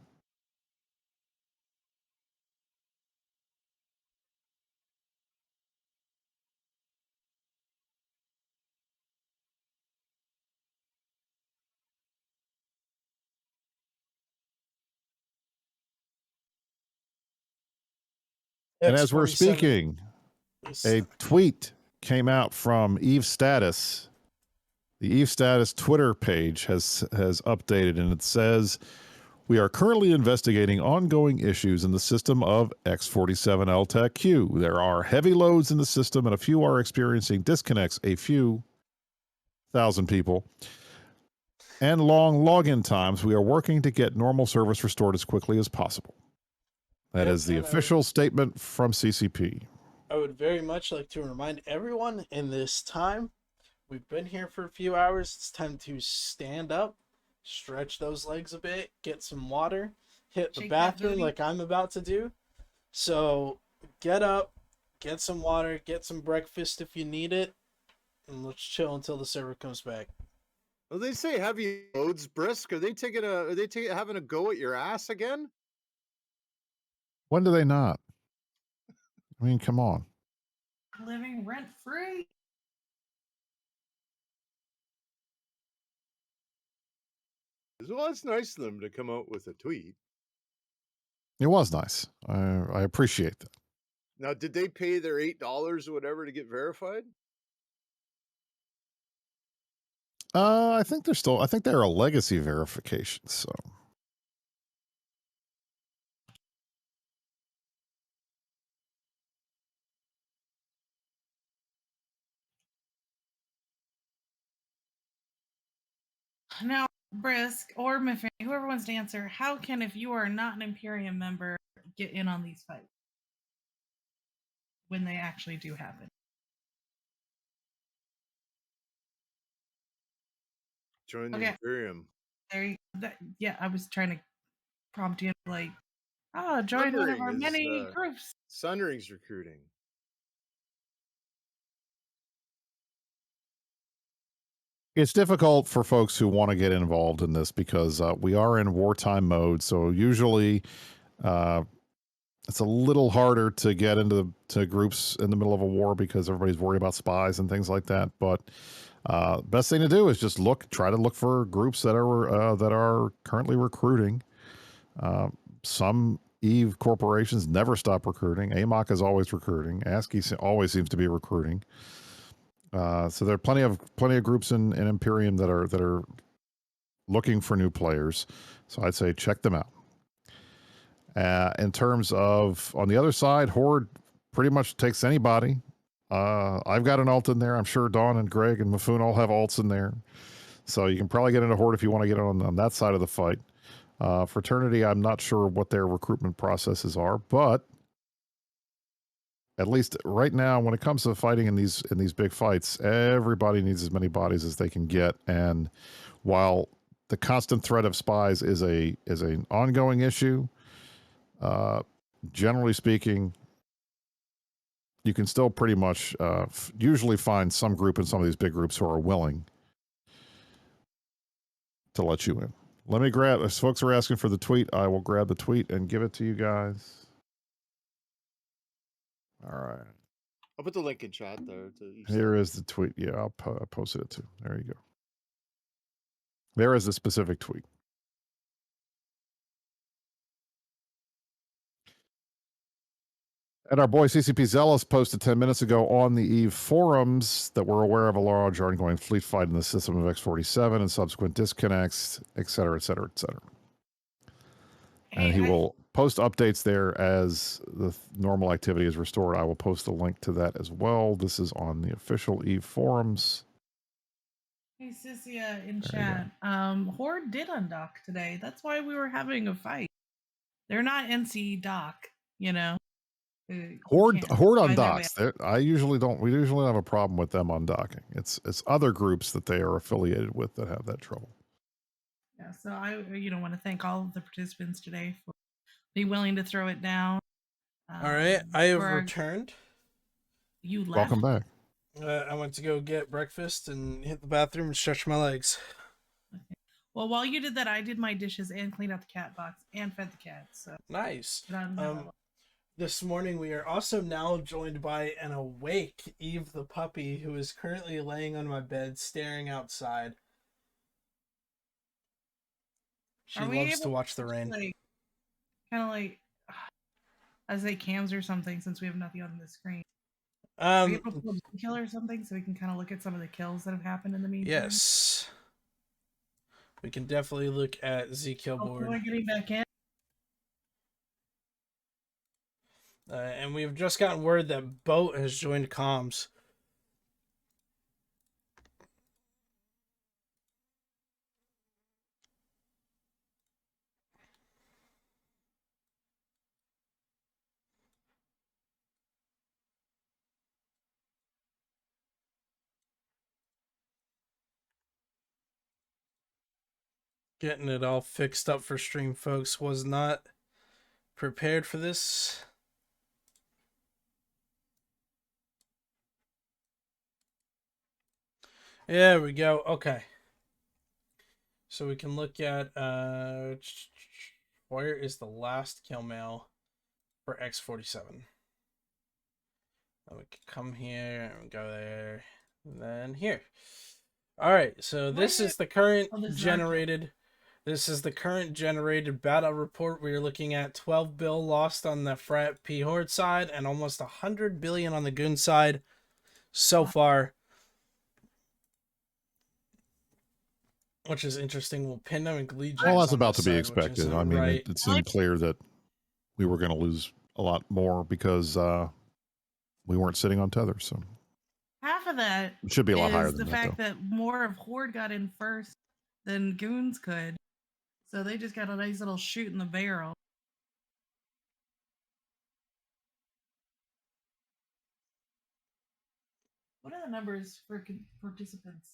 S4: And as we're speaking, a tweet came out from Eve Status. The Eve Status Twitter page has updated, and it says, "We are currently investigating ongoing issues in the system of X47 LTEC Q. There are heavy loads in the system, and a few are experiencing disconnects, a few thousand people, and long login times. We are working to get normal service restored as quickly as possible." That is the official statement from CCP.
S2: I would very much like to remind everyone in this time, we've been here for a few hours. It's time to stand up, stretch those legs a bit, get some water, hit the bathroom like I'm about to do. So get up, get some water, get some breakfast if you need it, and let's chill until the server comes back.
S1: Well, they say heavy loads, Brisk. Are they having a go at your ass again?
S4: When do they not? I mean, come on.
S3: Living rent free.
S1: Well, it's nice of them to come out with a tweet.
S4: It was nice. I appreciate that.
S1: Now, did they pay their $8 or whatever to get verified?
S4: I think they're a legacy verification. So.
S3: Now, Brisk or Miffy, whoever wants to answer, how can, if you are not an Imperium member, get in on these fights when they actually do happen?
S1: Join the Imperium.
S3: Yeah, I was trying to prompt you like, join one of our many groups.
S1: Sunring's recruiting.
S4: It's difficult for folks who want to get involved in this because we are in wartime mode. So usually it's a little harder to get into groups in the middle of a war because everybody's worried about spies and things like that. But best thing to do is just try to look for groups that are currently recruiting. Some Eve corporations never stop recruiting. AMOC is always recruiting. ASCII always seems to be recruiting. So there are plenty of groups in Imperium that are looking for new players. So I'd say check them out. In terms of on the other side, Horde pretty much takes anybody. I've got an alt in there. I'm sure Dawn and Greg and Mafoon all have alts in there. So you can probably get into Horde if you want to get on that side of the fight. Fraternity, I'm not sure what their recruitment processes are, but at least right now, when it comes to fighting in these big fights, everybody needs as many bodies as they can get. And while the constant threat of spies is an ongoing issue, generally speaking, you can still pretty much usually find some group in some of these big groups who are willing to let you in. Let me grab, as folks are asking for the tweet, I will grab the tweet and give it to you guys. All right.
S1: I'll put the link in chat there.
S4: Here is the tweet. Yeah, I posted it too. There you go. There is the specific tweet. And our boy CCP Zealous posted 10 minutes ago on the EVE forums that we're aware of a large ongoing fleet fight in the system of X47 and subsequent disconnects, et cetera, et cetera, et cetera. And he will post updates there as the normal activity is restored. I will post a link to that as well. This is on the official EVE forums.
S3: Hey, Sissia in chat. Horde did undock today. That's why we were having a fight. They're not NC dock, you know.
S4: Horde undocks. We usually don't have a problem with them undocking. It's other groups that they are affiliated with that have that trouble.
S3: Yeah, so I want to thank all of the participants today for being willing to throw it down.
S2: All right, I have returned.
S3: You left.
S4: Welcome back.
S2: I went to go get breakfast and hit the bathroom and stretch my legs.
S3: Okay. Well, while you did that, I did my dishes and cleaned out the cat box and fed the cat. So
S2: nice. This morning we are also now joined by an awake Eve the puppy who is currently laying on my bed staring outside. She loves to watch the rain.
S3: Kind of like, I say cams or something since we have nothing on the screen.
S2: Are
S3: we able to pull a kill or something so we can kind of look at some of the kills that have happened in the meantime?
S2: Yes. We can definitely look at Z-Kill board.
S3: We're getting back in.
S2: And we've just gotten word that Boat has joined comms. Getting it all fixed up for stream, folks. Was not prepared for this. There we go. Okay. So we can look at where is the last kill mail for X47. And we can come here and go there, and then here. All right. So this is the current generated. This is the current generated battle report. We are looking at 12 bill lost on the Frat P Horde side and almost 100 billion on the Goon side so far. Which is interesting. We'll Pandemic Legion.
S4: Well, that's about to be expected. I mean, it seemed clear that we were going to lose a lot more because we weren't sitting on tether. So
S3: half of that
S4: it should be a lot higher than
S3: the
S4: that,
S3: fact
S4: though.
S3: that more of Horde got in first than Goons could. So they just got a nice little shoot in the barrel. What are the numbers for participants?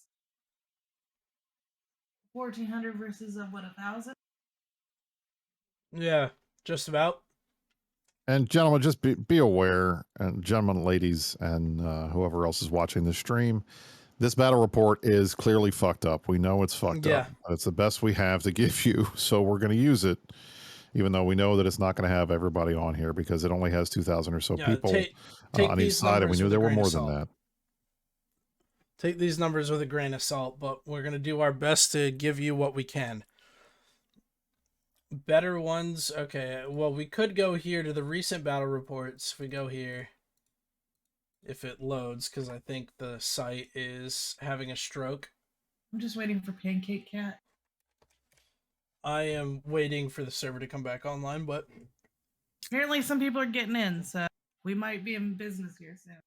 S3: 1,400 versus 1,000?
S2: Yeah, just about.
S4: And gentlemen, just be aware, and gentlemen, ladies, and whoever else is watching this stream, this battle report is clearly fucked up. We know it's fucked up. It's the best we have to give you, so we're going to use it, even though we know that it's not going to have everybody on here because it only has 2,000 or so people on each side, and we knew there were more than that.
S2: Take these numbers with a grain of salt, but we're going to do our best to give you what we can. Better ones. Okay, well, we could go here to the recent battle reports. If we go here, if it loads, because I think the site is having a stroke.
S3: I'm just waiting for Pancake Cat.
S2: I am waiting for the server to come back online, but
S3: apparently some people are getting in, so we might be in business here soon.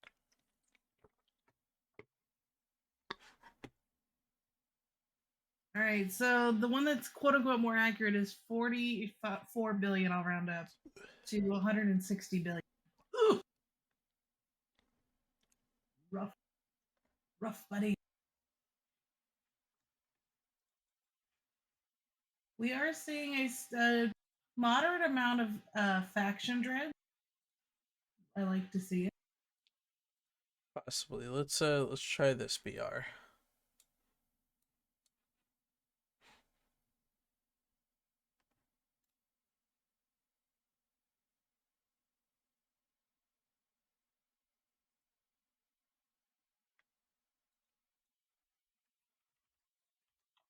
S3: All right, so the one that's quote unquote more accurate is 44 billion. I'll round up to 160 billion. Ooh, rough, rough, buddy. We are seeing a moderate amount of faction dread. I like to see it.
S2: Possibly. Let's try this BR.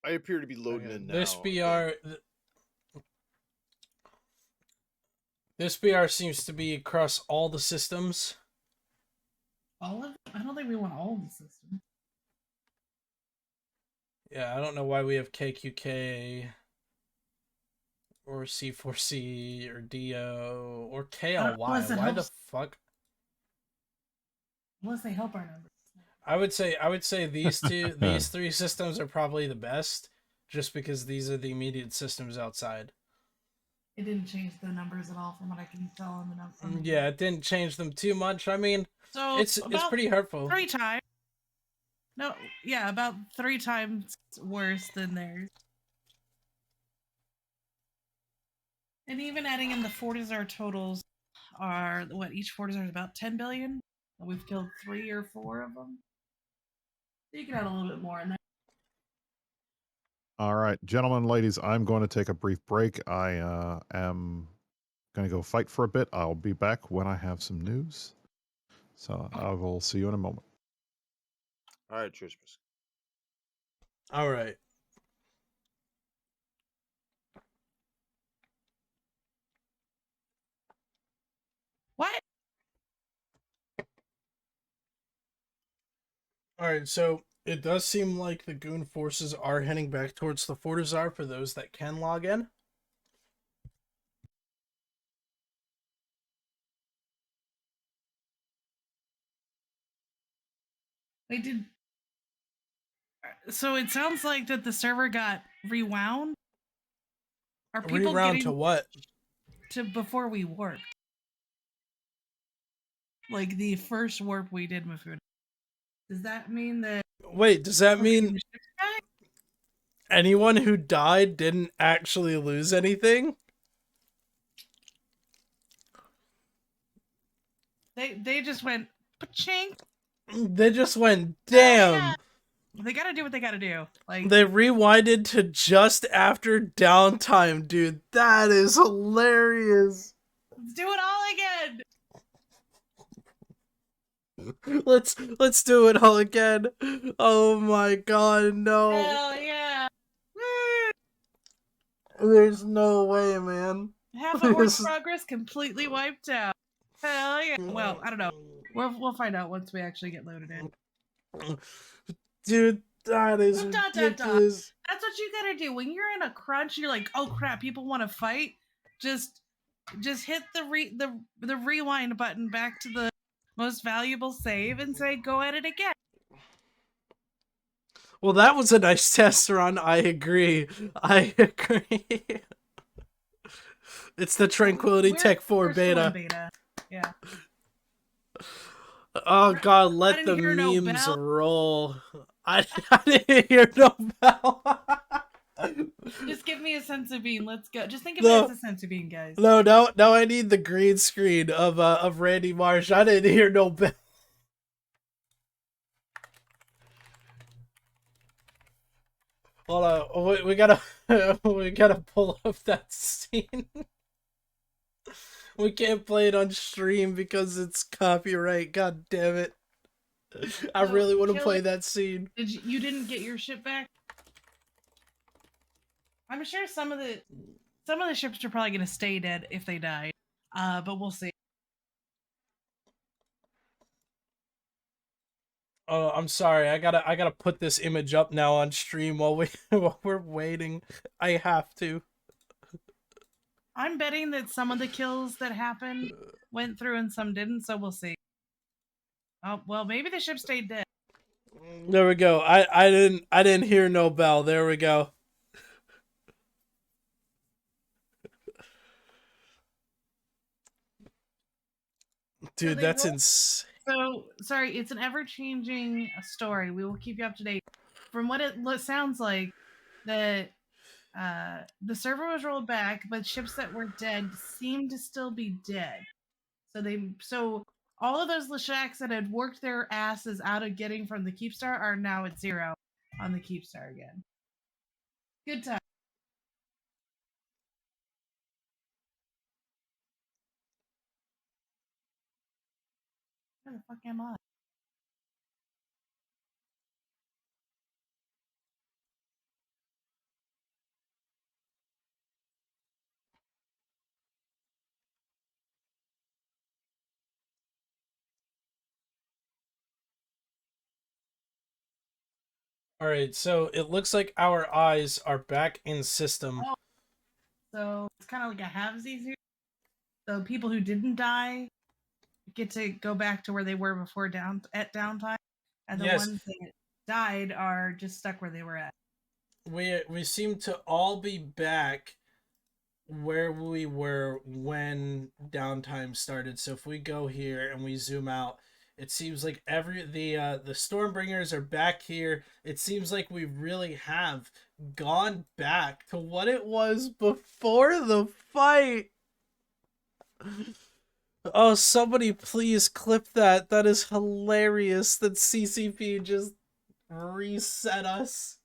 S1: I appear to be loading
S2: Okay,
S1: in now.
S2: this BR. This BR seems to be across all the systems.
S3: All of them? I don't think we want all of the systems.
S2: Yeah, I don't know why we have KQK or C4C or DO or KLY. Why the fuck?
S3: Unless they help our numbers.
S2: I would say these these three systems are probably the best, just because these are the immediate systems outside.
S3: It didn't change the numbers at all, from what I can tell on the numbers.
S2: Yeah, it didn't change them too much. I mean,
S3: so
S2: it's pretty hurtful.
S3: 3 times. No, yeah, about 3 times worse than theirs. And even adding in the Fortizar totals are what each Fortizar is about 10 billion. We've killed 3 or 4 of them. So you can add a little bit more in there.
S4: All right, gentlemen, ladies, I'm going to take a brief break. I am going to go fight for a bit. I'll be back when I have some news. So I will see you in a moment.
S1: All right, cheers.
S2: All right.
S3: What?
S2: Alright, so it does seem like the Goon forces are heading back towards the Fortizar for those that can log in.
S3: They did. So it sounds like that the server got rewound. Are people
S2: Reround
S3: getting
S2: to what?
S3: to before we warped? Like the first warp we did with food. Does that mean that?
S2: Wait, does that mean anyone who died didn't actually lose anything?
S3: They just went pa-chink.
S2: They just went, damn.
S3: Yeah. They gotta do what they gotta do. Like
S2: they rewinded to just after downtime, dude. That is hilarious.
S3: Let's do it all again.
S2: Let's do it all again. Oh my god, no.
S3: Hell yeah.
S2: There's no way, man.
S3: Half of Horse Progress completely wiped out. Hell yeah. Well, I don't know. We'll find out once we actually get loaded in.
S2: Dude, that is ridiculous.
S3: That's what you gotta do. When you're in a crunch, you're like, oh crap, people want to fight. Just hit the rewind button back to the most valuable save and say, go at it again.
S2: Well, that was a nice test run. I agree. It's the Tranquility Tech 4 beta.
S3: Yeah.
S2: Oh god, let the memes roll. I didn't hear no bell.
S3: Just give me a sense of being. Let's go. Just think of it as a sense of being, guys.
S2: No, I need the green screen of Randy Marsh. I didn't hear no bell. Hold on, we gotta pull up that scene. We can't play it on stream because it's copyright. God damn it! I really want to play that scene.
S3: You didn't get your ship back? I'm sure some of the ships are probably gonna stay dead if they die. But we'll see.
S2: Oh, I'm sorry. I gotta put this image up now on stream while we're waiting. I have to.
S3: I'm betting that some of the kills that happened went through and some didn't, so we'll see. Oh well, maybe the ship stayed dead.
S2: There we go. I didn't hear no bell. There we go.
S3: So
S2: Dude,
S3: they
S2: that's
S3: roll.
S2: insane.
S3: So sorry, it's an ever-changing story. We will keep you up to date. From what it sounds like, that the server was rolled back, but ships that were dead seem to still be dead. So all of those Lashaks that had worked their asses out of getting from the Keepstar are now at 0 on the Keepstar again. Good time. Where the fuck am I?
S2: All right, so it looks like our eyes are back in system.
S3: Oh, so it's kind of like a halvesies here. So people who didn't die get to go back to where they were before downtime, and the
S2: Yes,
S3: ones that died are just stuck where they were at.
S2: we seem to all be back where we were when downtime started. So if we go here and we zoom out, it seems like the Stormbringers are back here. It seems like we really have gone back to what it was before the fight. Oh, somebody please clip that. That is hilarious that CCP just reset us.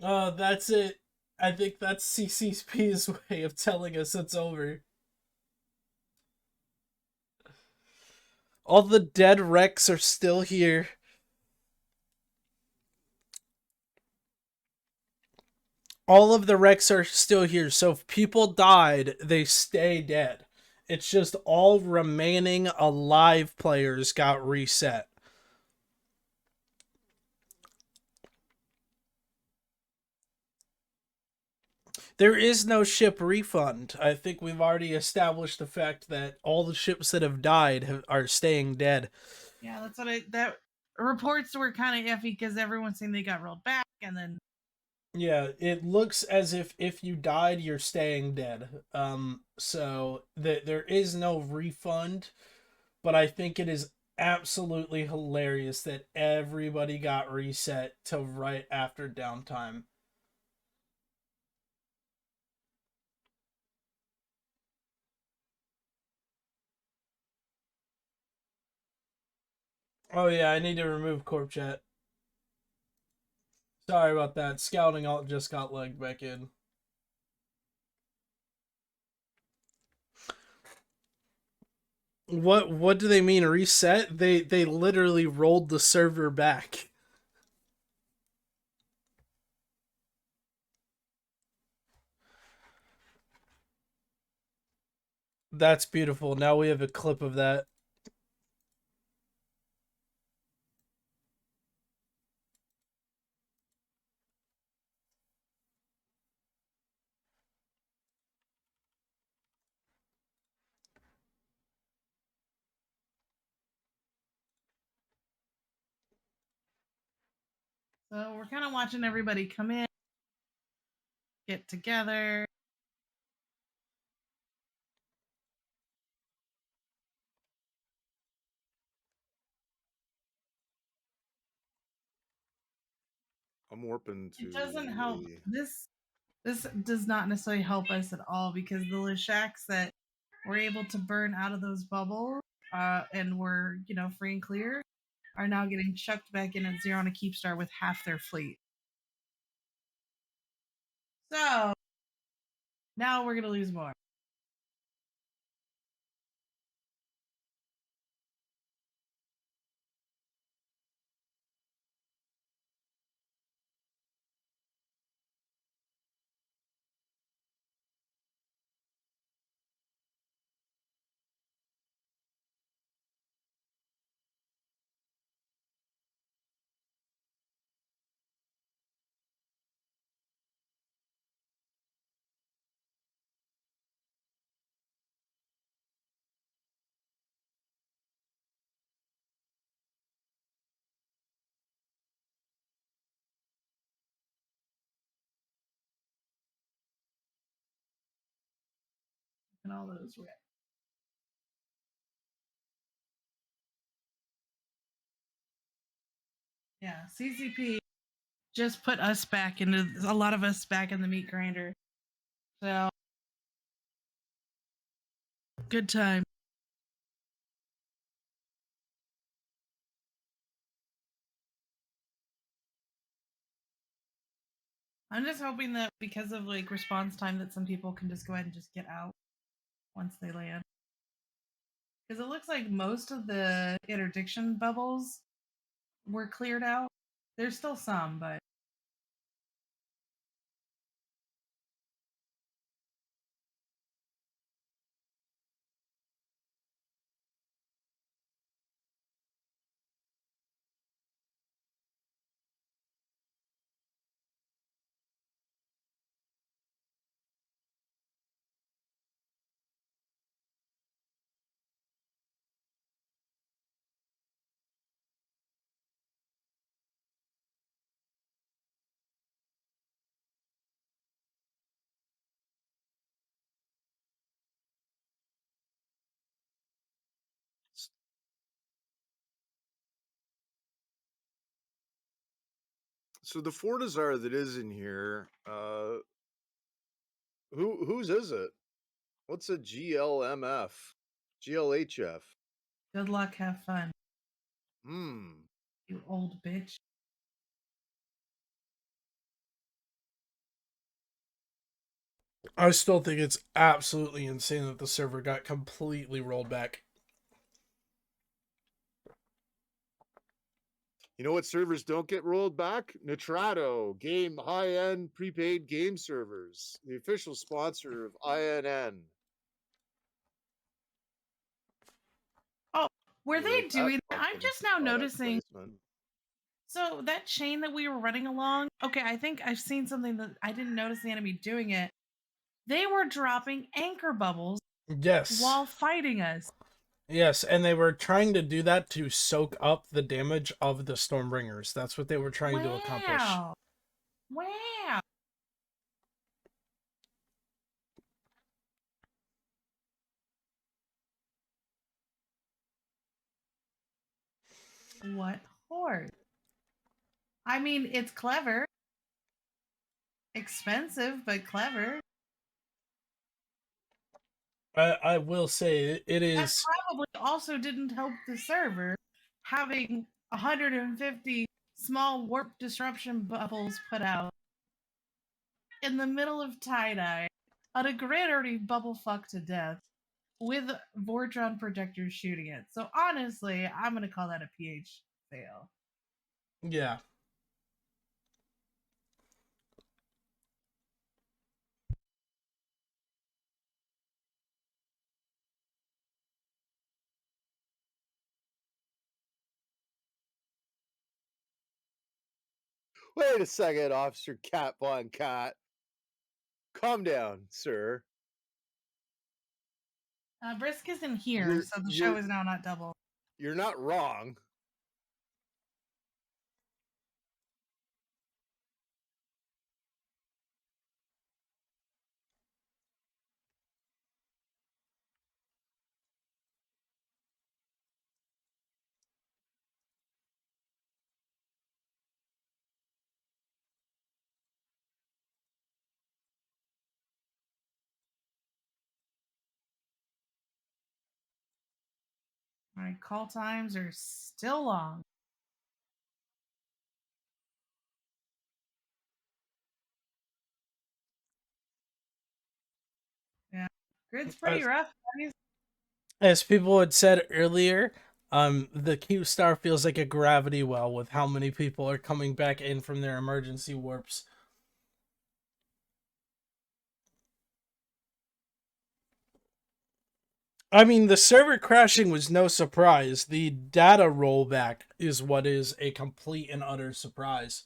S2: Oh, that's it. I think that's CCP's way of telling us it's over. All the dead wrecks are still here. All of the wrecks are still here. So if people died, they stay dead. It's just all remaining alive players got reset. There is no ship refund. I think we've already established the fact that all the ships that have died are staying dead.
S3: Yeah, that's what that reports were kind of iffy because everyone's saying they got rolled back, and then
S2: Yeah, it looks as if you died, you're staying dead. So there is no refund, but I think it is absolutely hilarious that everybody got reset to right after downtime. Oh yeah, I need to remove Corp Chat. Sorry about that. Scouting alt just got legged back in. What do they mean reset? They literally rolled the server back. That's beautiful. Now we have a clip of that.
S3: so we're kind of watching everybody come in, get together.
S1: I'm warping to
S3: It doesn't help.
S1: a
S3: This does not necessarily help us at all because the Lashaks that were able to burn out of those bubbles and were free and clear are now getting chucked back in at 0 on a Keepstar with half their fleet. So now we're gonna lose more. and all those ripped. Yeah, CCP just put us back into a lot of us back in the meat grinder. So good time. I'm just hoping that because of like response time that some people can just go ahead and just get out once they land. Because it looks like most of the interdiction bubbles were cleared out. There's still some, but
S1: So the Fortizar that is in here, whose is it? What's a GLMF? GLHF?
S3: good luck, have fun,
S1: Hmm.
S3: you old bitch.
S2: I still think it's absolutely insane that the server got completely rolled back.
S1: You know what servers don't get rolled back? Nitrato, game high-end prepaid game servers, the official sponsor of INN.
S3: Oh, were
S1: You
S3: they
S1: like that
S3: doing that? I'm
S1: fucking
S3: just now
S1: product
S3: noticing.
S1: placement?
S3: So that chain that we were running along, okay, I think I've seen something that I didn't notice the enemy doing it. They were dropping anchor bubbles
S2: Yes.
S3: while fighting us.
S2: Yes, and they were trying to do that to soak up the damage of the Stormbringers. That's what they were trying to accomplish.
S3: Wow. Wow. What horse? I mean, it's clever. Expensive, but clever.
S2: I will say it
S3: That
S2: is.
S3: probably also didn't help the server having 150 small warp disruption bubbles put out in the middle of tie-dye on a grid already bubble fucked to death with Vortron projectors shooting it. So honestly, I'm gonna call that a PH fail.
S2: Yeah.
S1: Wait a second, Officer Cat Von Cat. Calm down, sir.
S3: Brisk isn't here,
S1: You're-
S3: so the show
S1: you're-
S3: is now not double.
S1: You're not wrong.
S3: My call times are still long. Yeah, grid's pretty rough. Guys.
S2: As people had said earlier, the Keepstar feels like a gravity well with how many people are coming back in from their emergency warps. I mean, the server crashing was no surprise. The data rollback is what is a complete and utter surprise.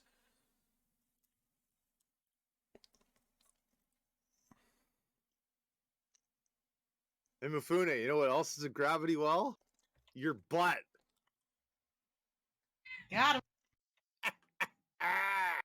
S1: Hey, Mifune, you know what else is a gravity well? Your butt.
S3: Got him.
S1: Ah!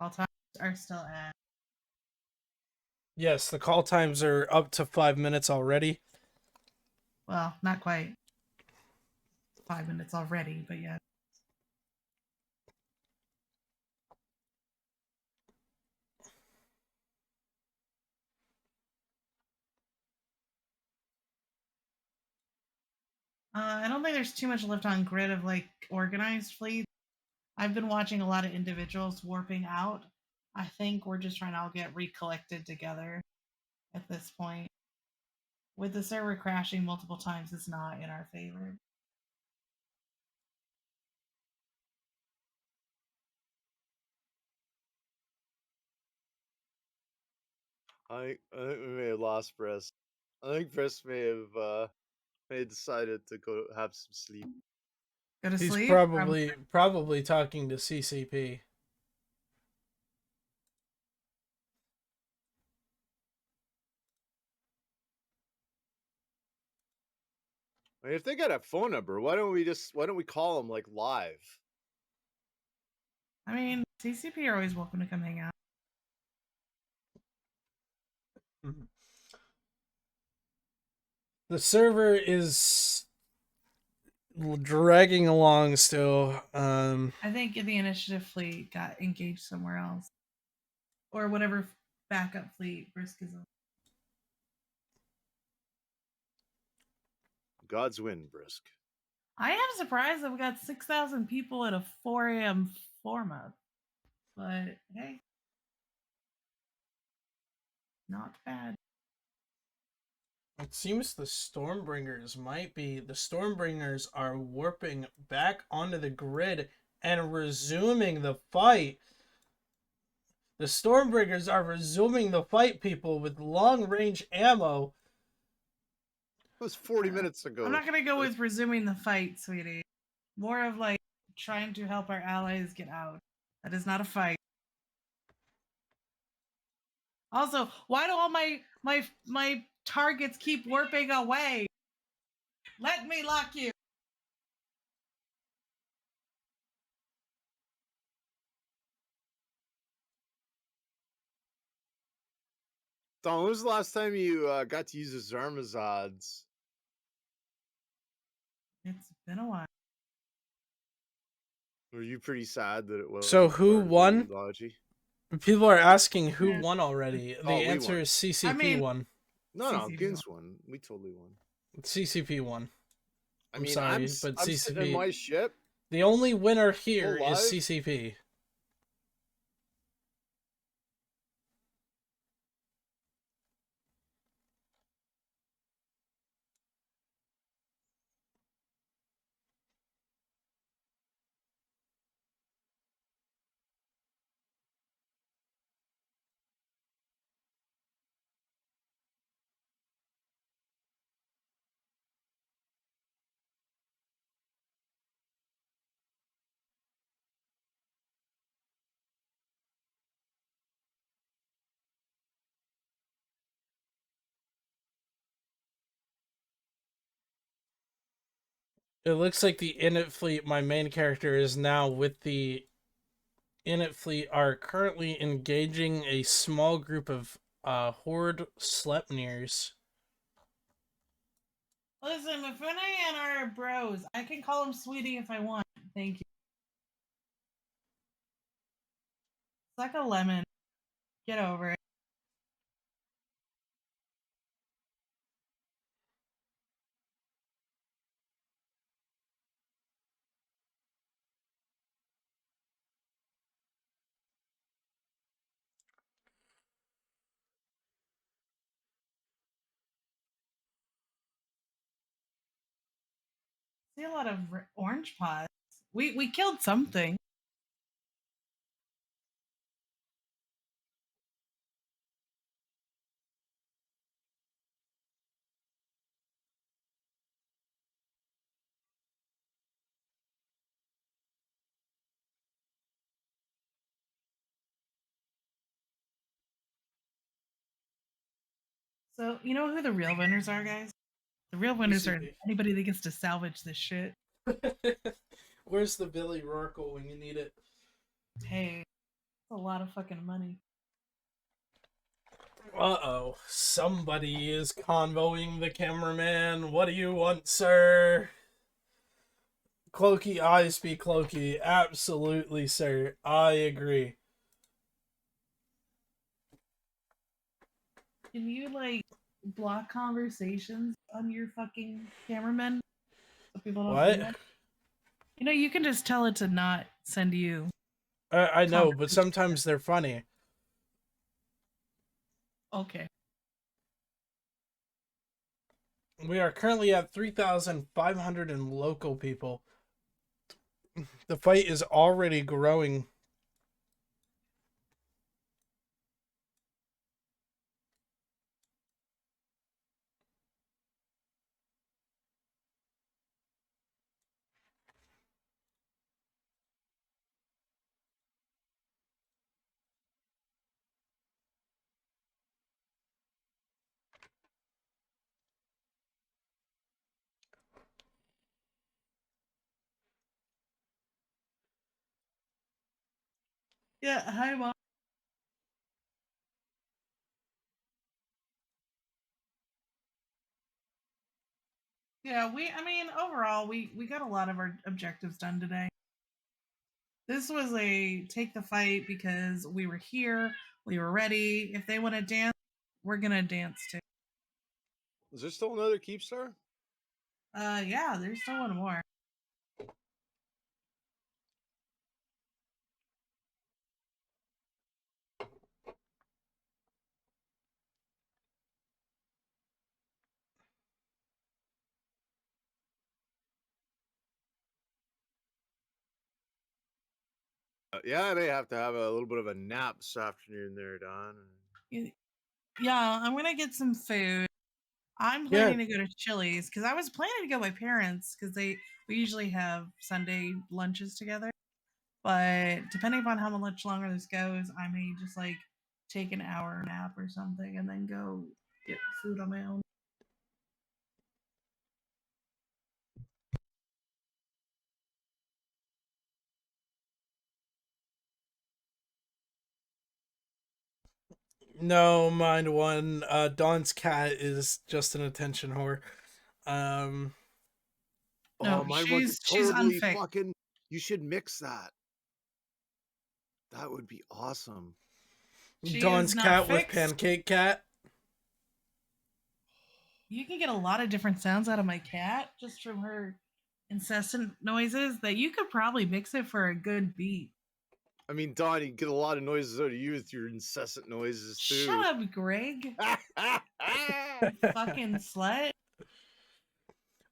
S3: All times are still at.
S2: Yes, the call times are up to 5 minutes already.
S3: Well, not quite 5 minutes already, but yeah. I don't think there's too much left on grid of like organized fleets. I've been watching a lot of individuals warping out. I think we're just trying to all get recollected together at this point. With the server crashing multiple times, it's not in our favor.
S1: I think we may have lost Briss. I think Briss may have decided to go have some sleep.
S3: Go to
S2: He's
S3: sleep.
S2: probably talking to CCP.
S1: I mean, if they got a phone number, why don't we call them like live?
S3: I mean, CCP are always welcome to come hang out.
S2: The server is dragging along still.
S3: I think the initiative fleet got engaged somewhere else, or whatever backup fleet Brisk is on.
S1: God's win, Brisk.
S3: I am surprised that we got 6,000 people at a 4 a.m. form up, but hey, not bad.
S2: It seems the Stormbringers are warping back onto the grid and resuming the fight. The Stormbringers are resuming the fight, people, with long-range ammo.
S1: It was 40 minutes ago.
S3: I'm not gonna go with resuming the fight, sweetie. More of like trying to help our allies get out. That is not a fight. Also, why do all my targets keep warping away? Let me lock you.
S1: Don, when was the last time you got to use the Zarmazods?
S3: It's been a while.
S1: Were you pretty sad that it was?
S2: So who won? People are asking who won already. The answer is CCP won.
S1: No, Goons won. We totally won.
S2: CCP won. I'm sorry, but
S1: I'm
S2: CCP.
S1: sitting in my ship.
S2: The only winner here is CCP. It looks like the Init fleet, my main character, is now with the Init fleet, are currently engaging a small group of Horde Sleipnirs.
S3: Listen, Mifune and our bros. I can call him Sweetie if I want. Thank you. Suck a lemon. Get over it. See a lot of orange pods. We killed something. So you know who the real winners are, guys? The real winners are anybody that gets to salvage this shit.
S2: Where's the Billy Rorkel when you need it?
S3: Hey, a lot of fucking money.
S2: Uh-oh. Somebody is convoying the cameraman. What do you want, sir? Clokey, I speak Clokey. Absolutely, sir. I agree.
S3: Can you like block conversations on your fucking cameraman so people don't do
S2: What?
S3: that? You know, you can just tell it to not send you.
S2: I know, but
S3: Conversation.
S2: sometimes they're funny.
S3: Okay.
S2: We are currently at 3,500 in local people. The fight is already growing.
S3: Yeah, hi mom. Yeah, I mean, overall, we got a lot of our objectives done today. This was a take the fight because we were here, we were ready. If they want to dance, we're gonna dance too.
S1: Is there still another Keepstar?
S3: Yeah, there's still one more.
S1: Yeah, I may have to have a little bit of a nap this afternoon there, Don.
S3: Yeah, I'm gonna get some food. I'm
S2: Yeah.
S3: planning to go to Chili's because I was planning to go with my parents because we usually have Sunday lunches together. But depending upon how much longer this goes, I may just like take an hour nap or something and then go get food on my own.
S2: No, mind one. Dawn's cat is just an attention whore.
S3: No,
S1: Oh, mine one could
S3: she's
S1: totally
S3: unfixed.
S1: fucking. You should mix that. That would be awesome.
S3: She
S2: Dawn's
S3: is not
S2: cat with
S3: fixed.
S2: pancake cat.
S3: You can get a lot of different sounds out of my cat just from her incessant noises that you could probably mix it for a good beat.
S1: I mean, Don, you get a lot of noises out of you with your incessant noises too.
S3: Shut up, Greg. Fucking slut.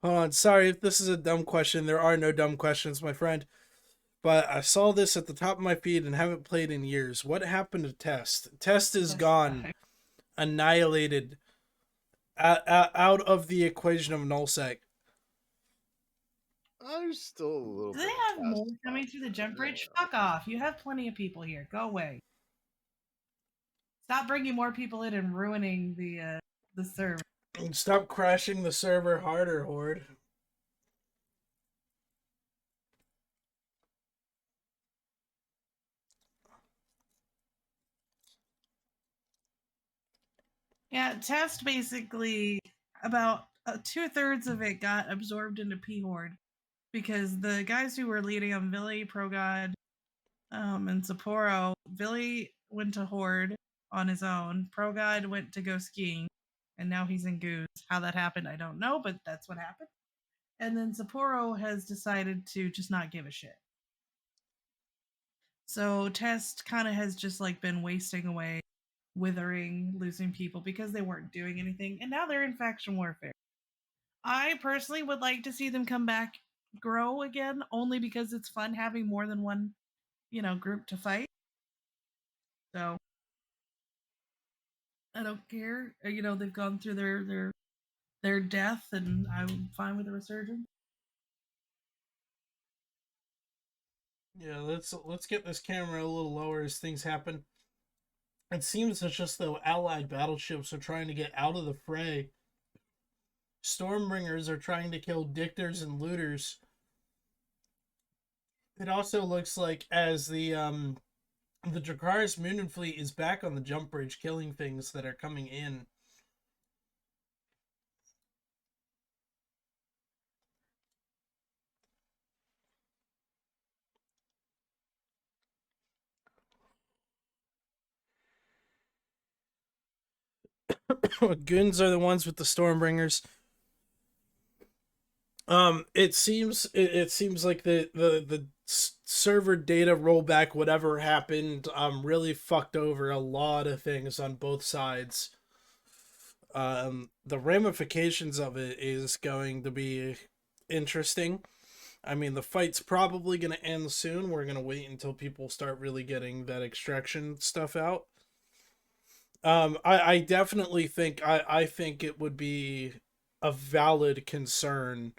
S2: Hold on, sorry if this is a dumb question. There are no dumb questions, my friend. But I saw this at the top of my feed and haven't played in years. What happened to Test? Test is gone. Annihilated. Out of the equation of nullsec.
S1: There's still a little
S3: Do
S1: bit
S3: they
S1: of
S3: have more
S1: test
S3: coming
S1: left.
S3: through the jump bridge? Fuck off. You have plenty of people here. Go away. Stop bringing more people in and ruining the server.
S2: Stop crashing the server harder, Horde.
S3: Yeah, test basically about 2/3 of it got absorbed into P Horde because the guys who were leading them, Billy, Progod, and Sapporo, Billy went to Horde on his own. Progod went to go skiing, and now he's in Goose. How that happened, I don't know, but that's what happened. And then Sapporo has decided to just not give a shit. So Test kind of has just like been wasting away, withering, losing people because they weren't doing anything, and now they're in faction warfare. I personally would like to see them come back, grow again, only because it's fun having more than one, group to fight. So I don't care. They've gone through their death, and I'm fine with the resurgence.
S2: Yeah, let's get this camera a little lower as things happen. It seems it's just though allied battleships are trying to get out of the fray. Stormbringers are trying to kill dictors and looters. It also looks like as the The Dracarys Munin fleet is back on the jump bridge, killing things that are coming in. Goons are the ones with the Stormbringers. It seems like the server data rollback, whatever happened, really fucked over a lot of things on both sides. The ramifications of it is going to be interesting. I mean, the fight's probably going to end soon. We're going to wait until people start really getting that extraction stuff out. I definitely think I think it would be a valid concern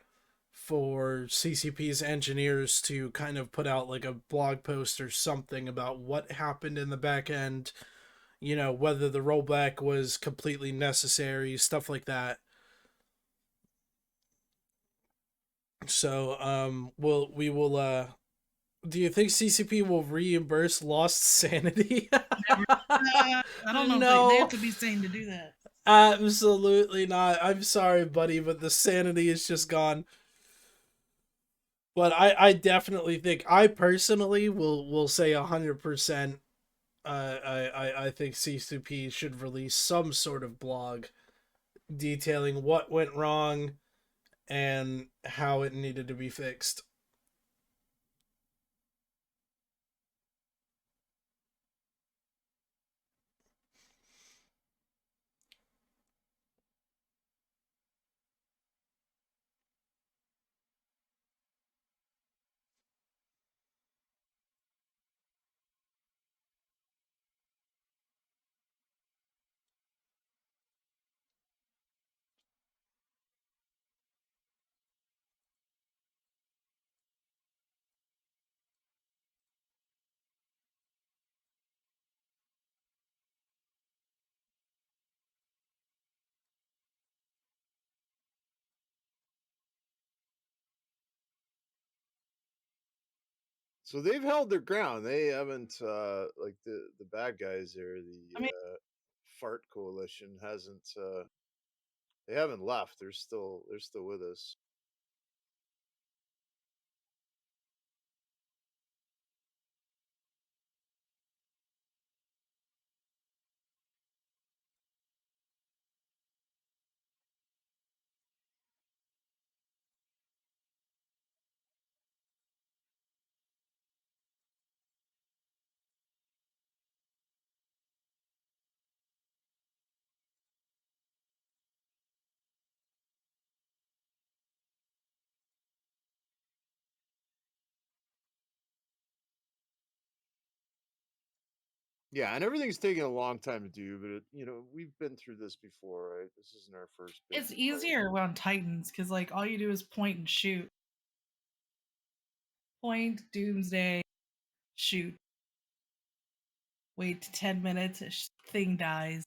S2: for CCP's engineers to kind of put out like a blog post or something about what happened in the back end, whether the rollback was completely necessary, stuff like that. So, we will do you think CCP will reimburse lost sanity?
S3: I don't know if they
S2: No,
S3: have to be sane to do that.
S2: absolutely not. I'm sorry, buddy, but the sanity is just gone. But I definitely think I personally will say 100%. I think CCP should release some sort of blog detailing what went wrong and how it needed to be fixed.
S1: So they've held their ground. They haven't like the bad guys or
S3: I mean,
S1: fart coalition hasn't they haven't left. They're still with us. Yeah, and everything's taking a long time to do, but we've been through this before, right? This isn't our first big
S3: it's
S1: fight.
S3: easier on Titans because like all you do is point and shoot. Point, doomsday, shoot. Wait 10 minutes, thing dies.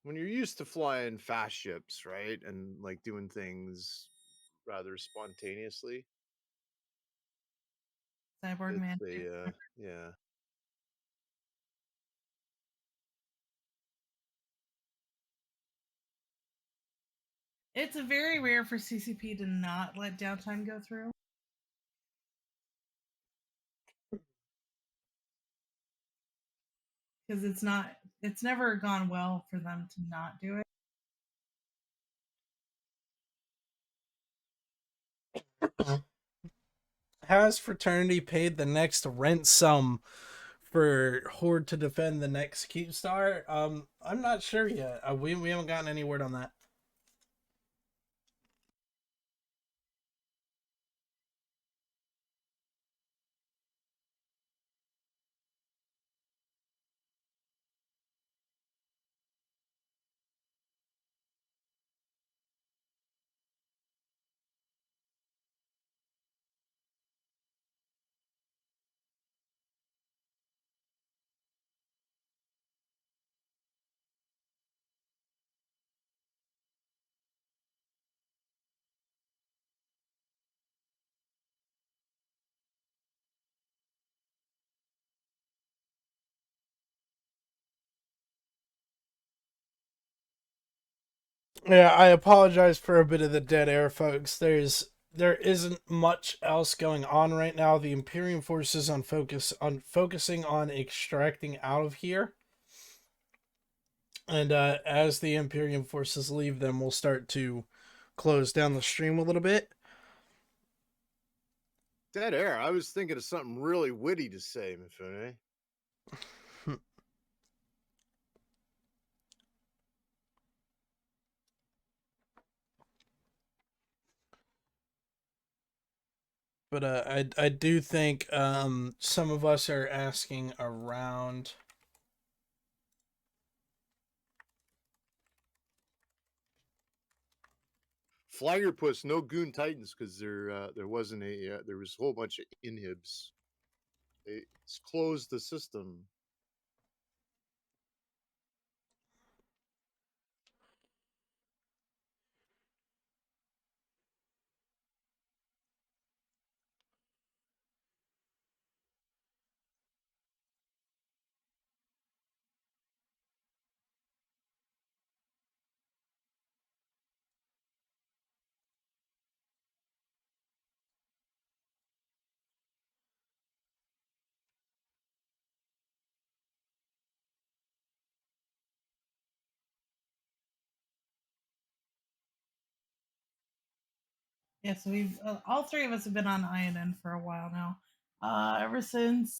S1: When you're used to flying fast ships, right, and like doing things rather spontaneously,
S3: Cyborg
S1: it's
S3: Man.
S1: a yeah.
S3: It's very rare for CCP to not let downtime go through. Because it's never gone well for them to not do it.
S2: Has Fraternity paid the next rent sum for Horde to defend the next Keepstar? I'm not sure yet. We haven't gotten any word on that. Yeah, I apologize for a bit of the dead air, folks. There isn't much else going on right now. The Imperium forces on focusing on extracting out of here. And as the Imperium forces leave them, we'll start to close down the stream a little bit.
S1: Dead air. I was thinking of something really witty to say, Mifune.
S2: But I do think some of us are asking around.
S1: Flagger puts no Goon Titans because there wasn't a there was a whole bunch of inhibs. They closed the system.
S3: Yeah, so we've all three of us have been on INN for a while now, ever since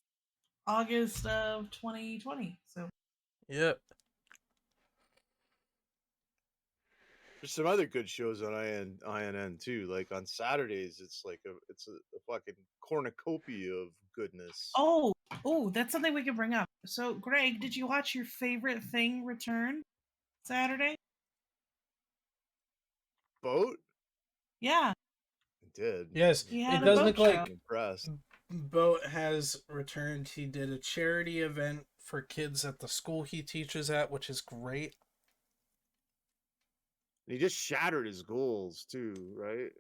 S3: August of 2020. So
S2: Yep.
S1: There's some other good shows on INN too. Like on Saturdays, it's like a fucking cornucopia of goodness.
S3: oh, that's something we can bring up. So, Greg, did you watch your favorite thing return Saturday?
S1: Boat?
S3: Yeah,
S1: I did.
S2: Yes,
S3: he
S2: it
S3: had a
S2: does
S3: boat
S2: look
S3: show.
S2: like
S1: Impressed.
S2: Boat has returned. He did a charity event for kids at the school he teaches at, which is great.
S1: He just shattered his goals too, right?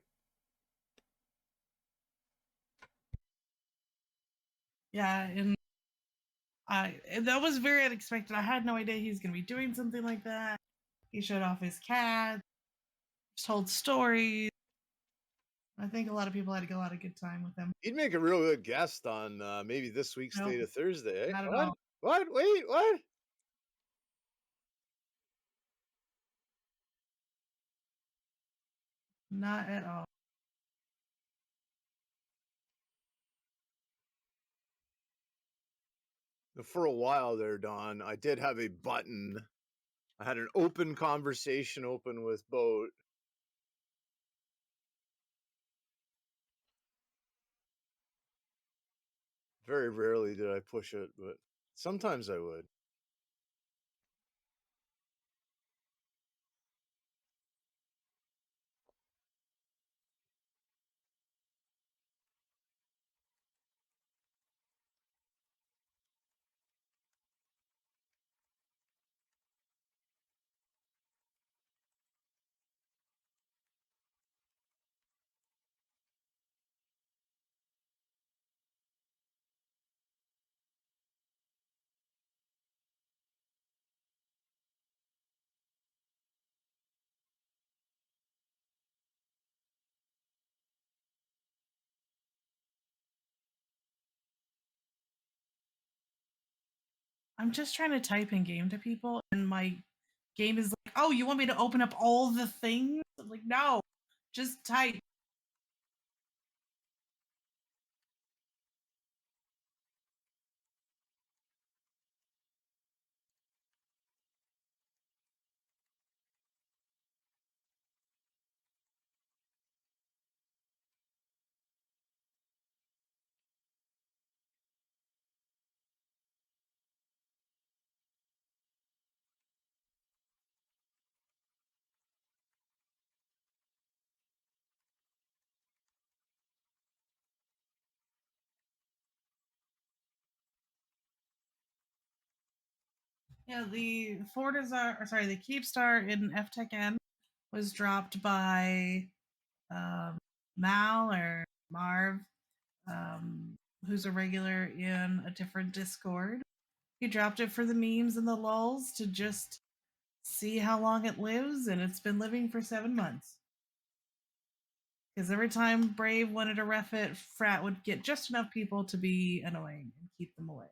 S3: Yeah, and that was very unexpected. I had no idea he was going to be doing something like that. He showed off his cat, told stories. I think a lot of people had a lot of good time with him.
S1: He'd make a real good guest on maybe this week's
S3: Nope,
S1: State of Thursday. Eh?
S3: not at
S1: What?
S3: all.
S1: What? Wait, what?
S3: Not at all.
S1: For a while there, Don, I did have a button. I had an open conversation open with Boat. Very rarely did I push it, but sometimes I would.
S3: I'm just trying to type in game to people, and my game is like, "Oh, you want me to open up all the things?" I'm like, "No, just type." Yeah, the the Keepstar in FTech N was dropped by Mal or Marv, who's a regular in a different Discord. He dropped it for the memes and the lulls to just see how long it lives, and it's been living for 7 months. Because every time Brave wanted to ref it, Frat would get just enough people to be annoying and keep them away.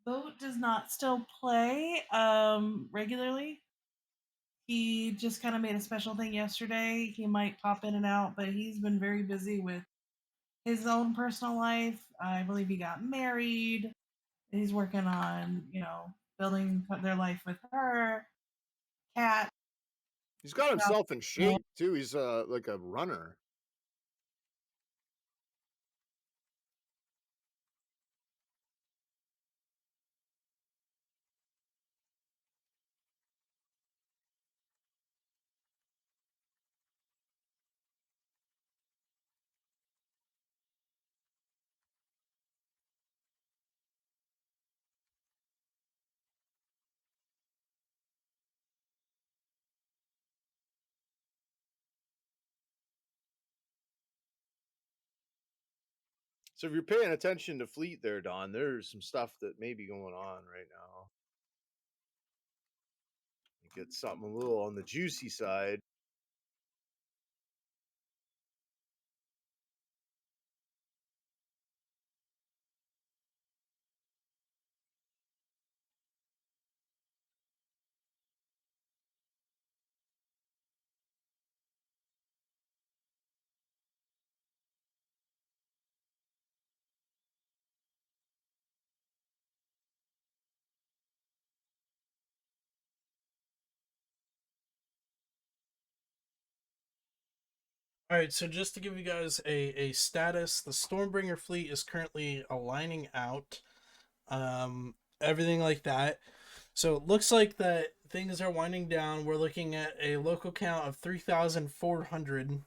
S3: Boat does not still play regularly. He just kind of made a special thing yesterday. He might pop in and out, but he's been very busy with his own personal life. I believe he got married. He's working on, building their life with her, cat.
S1: He's got
S3: stuff.
S1: himself in shape too. He's like a runner. So if you're paying attention to Fleet there, Don, there's some stuff that may be going on right now. You get something a little on the juicy side.
S2: All right, so just to give you guys a status, the Stormbringer fleet is currently aligning out, everything like that. So it looks like that things are winding down. We're looking at a local count of 3,400.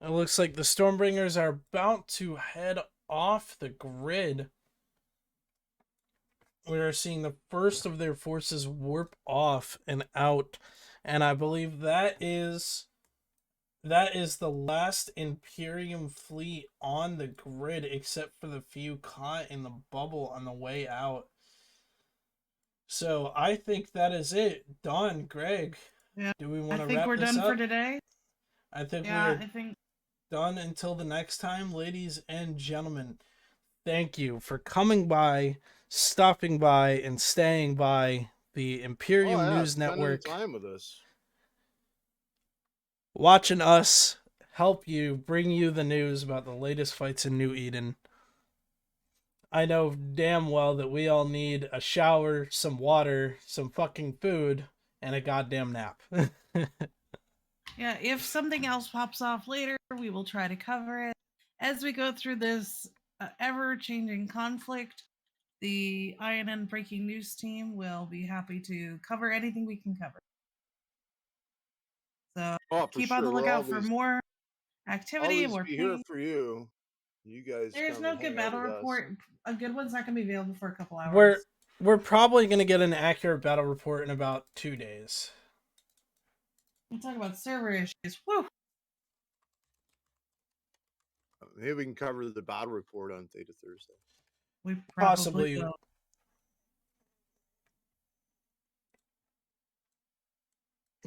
S2: It looks like the Stormbringers are about to head off the grid. We are seeing the first of their forces warp off and out, and I believe that is the last Imperium fleet on the grid, except for the few caught in the bubble on the way out. So I think that is it. Don, Greg,
S3: Yeah,
S2: do we
S3: I
S2: want to
S3: think
S2: wrap
S3: we're
S2: this
S3: done
S2: up?
S3: for today.
S2: I think
S3: Yeah,
S2: we're
S3: I think
S2: done until the next time, ladies and gentlemen. Thank you for coming by, stopping by, and staying by the
S1: Oh
S2: Imperium
S1: yeah,
S2: News
S1: spending
S2: Network,
S1: time with us.
S2: watching us help you, bring you the news about the latest fights in New Eden. I know damn well that we all need a shower, some water, some fucking food, and a goddamn nap.
S3: yeah, if something else pops off later, we will try to cover it. As we go through this ever-changing conflict, the INN Breaking News team will be happy to cover anything we can cover. So
S1: Oh, for
S3: keep on
S1: sure.
S3: the
S1: We'll
S3: lookout for
S1: always
S3: more activity,
S1: always
S3: more
S1: be here
S3: ping.
S1: for you. You guys
S3: There's
S1: come
S3: no
S1: and
S3: good
S1: hang out
S3: battle
S1: with us.
S3: report. A good one's not going to be available for a couple
S2: we're
S3: hours.
S2: we're probably gonna get an accurate battle report in about 2 days.
S3: We'll talk about server issues. Woo!
S1: Maybe we can cover the battle report on Theta Thursday.
S3: We probably
S2: Possibly.
S3: will.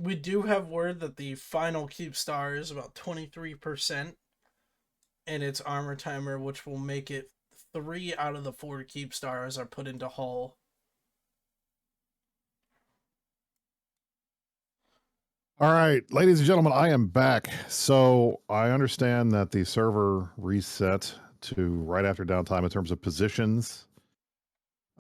S2: We do have word that the final Keepstar is about 23% in its armor timer, which will make it 3 out of the 4 Keepstars are put into hull.
S4: All right, ladies and gentlemen, I am back. So I understand that the server reset to right after downtime in terms of positions.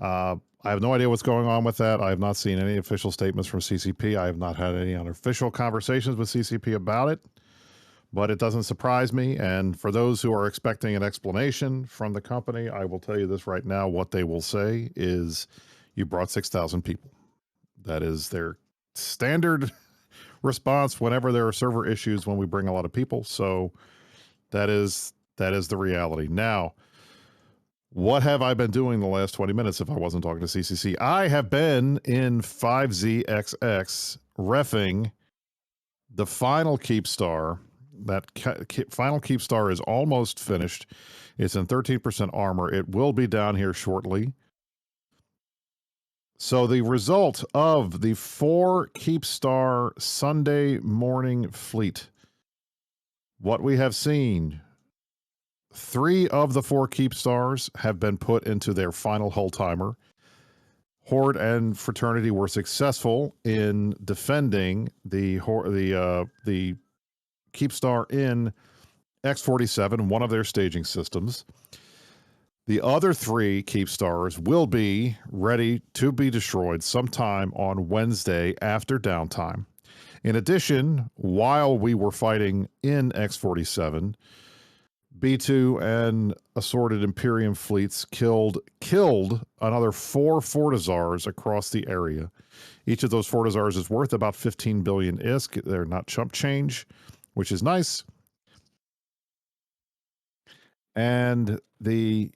S4: I have no idea what's going on with that. I have not seen any official statements from CCP. I have not had any unofficial conversations with CCP about it, but it doesn't surprise me. And for those who are expecting an explanation from the company, I will tell you this right now. What they will say is, you brought 6,000 people. That is their standard response whenever there are server issues when we bring a lot of people. So that is the reality. Now, What have I been doing the last 20 minutes if I wasn't talking to CCC? I have been in 5ZXX reffing the final Keepstar. That final Keepstar is almost finished. It's in 13% armor. It will be down here shortly. So the result of the 4 Keepstar Sunday morning fleet, what we have seen, 3 of the 4 Keepstars have been put into their final hull timer. Horde and Fraternity were successful in defending the Keepstar in X47, one of their staging systems. The other 3 Keepstars will be ready to be destroyed sometime on Wednesday after downtime. In addition, while we were fighting in X47, B2 and assorted Imperium fleets killed another 4 Fortizars across the area. Each of those Fortizars is worth about 15 billion ISK. They're not chump change, which is nice. And the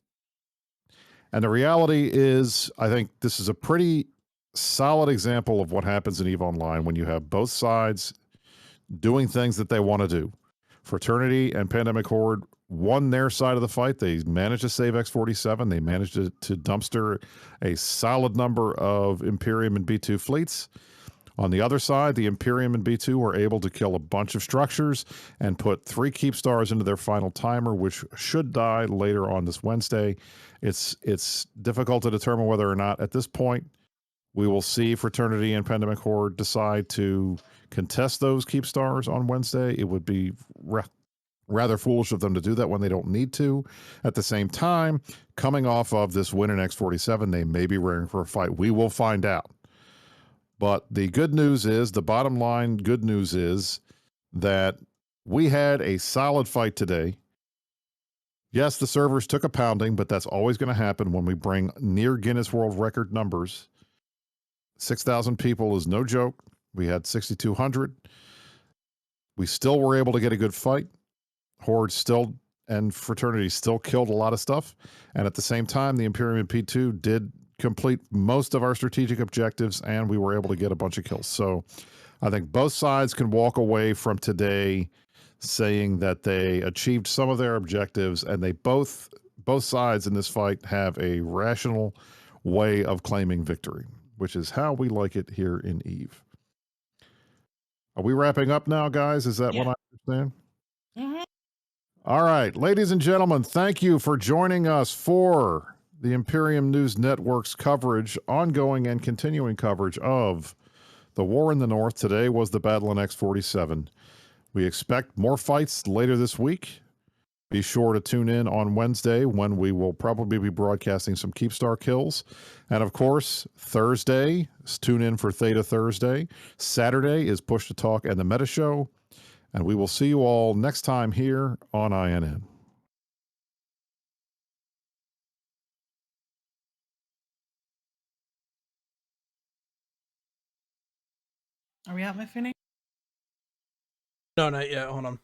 S4: reality is, I think this is a pretty solid example of what happens in EVE Online when you have both sides doing things that they want to do. Fraternity and Pandemic Horde won their side of the fight. They managed to save X47. They managed to dumpster a solid number of Imperium and B2 fleets. On the other side, the Imperium and B2 were able to kill a bunch of structures and put 3 Keepstars into their final timer, which should die later on this Wednesday. It's difficult to determine whether or not at this point we will see Fraternity and Pandemic Horde decide to contest those Keepstars on Wednesday. It would be rather foolish of them to do that when they don't need to. At the same time, coming off of this win in X47, they may be rearing for a fight. We will find out. But the good news is, the bottom line good news is that we had a solid fight today. Yes, the servers took a pounding, but that's always going to happen when we bring near Guinness World Record numbers. 6,000 people is no joke. We had 6,200. We still were able to get a good fight. Horde still and Fraternity still killed a lot of stuff. And at the same time, the Imperium P2 did complete most of our strategic objectives, and we were able to get a bunch of kills. So I think both sides can walk away from today saying that they achieved some of their objectives, and they both sides in this fight have a rational way of claiming victory, which is how we like it here in EVE. Are we wrapping up now, guys? Is that what I understand?
S3: Mm-hmm.
S4: All right, ladies and gentlemen, thank you for joining us for the Imperium News Network's coverage, ongoing and continuing coverage of the war in the North. Today was the battle in X47. We expect more fights later this week. Be sure to tune in on Wednesday when we will probably be broadcasting some Keepstar kills. And of course, Thursday, tune in for Theta Thursday. Saturday is Push to Talk and the Meta Show. And we will see you all next time here on INN.
S3: Are we out, my Finny?
S2: No, not yet. Hold on.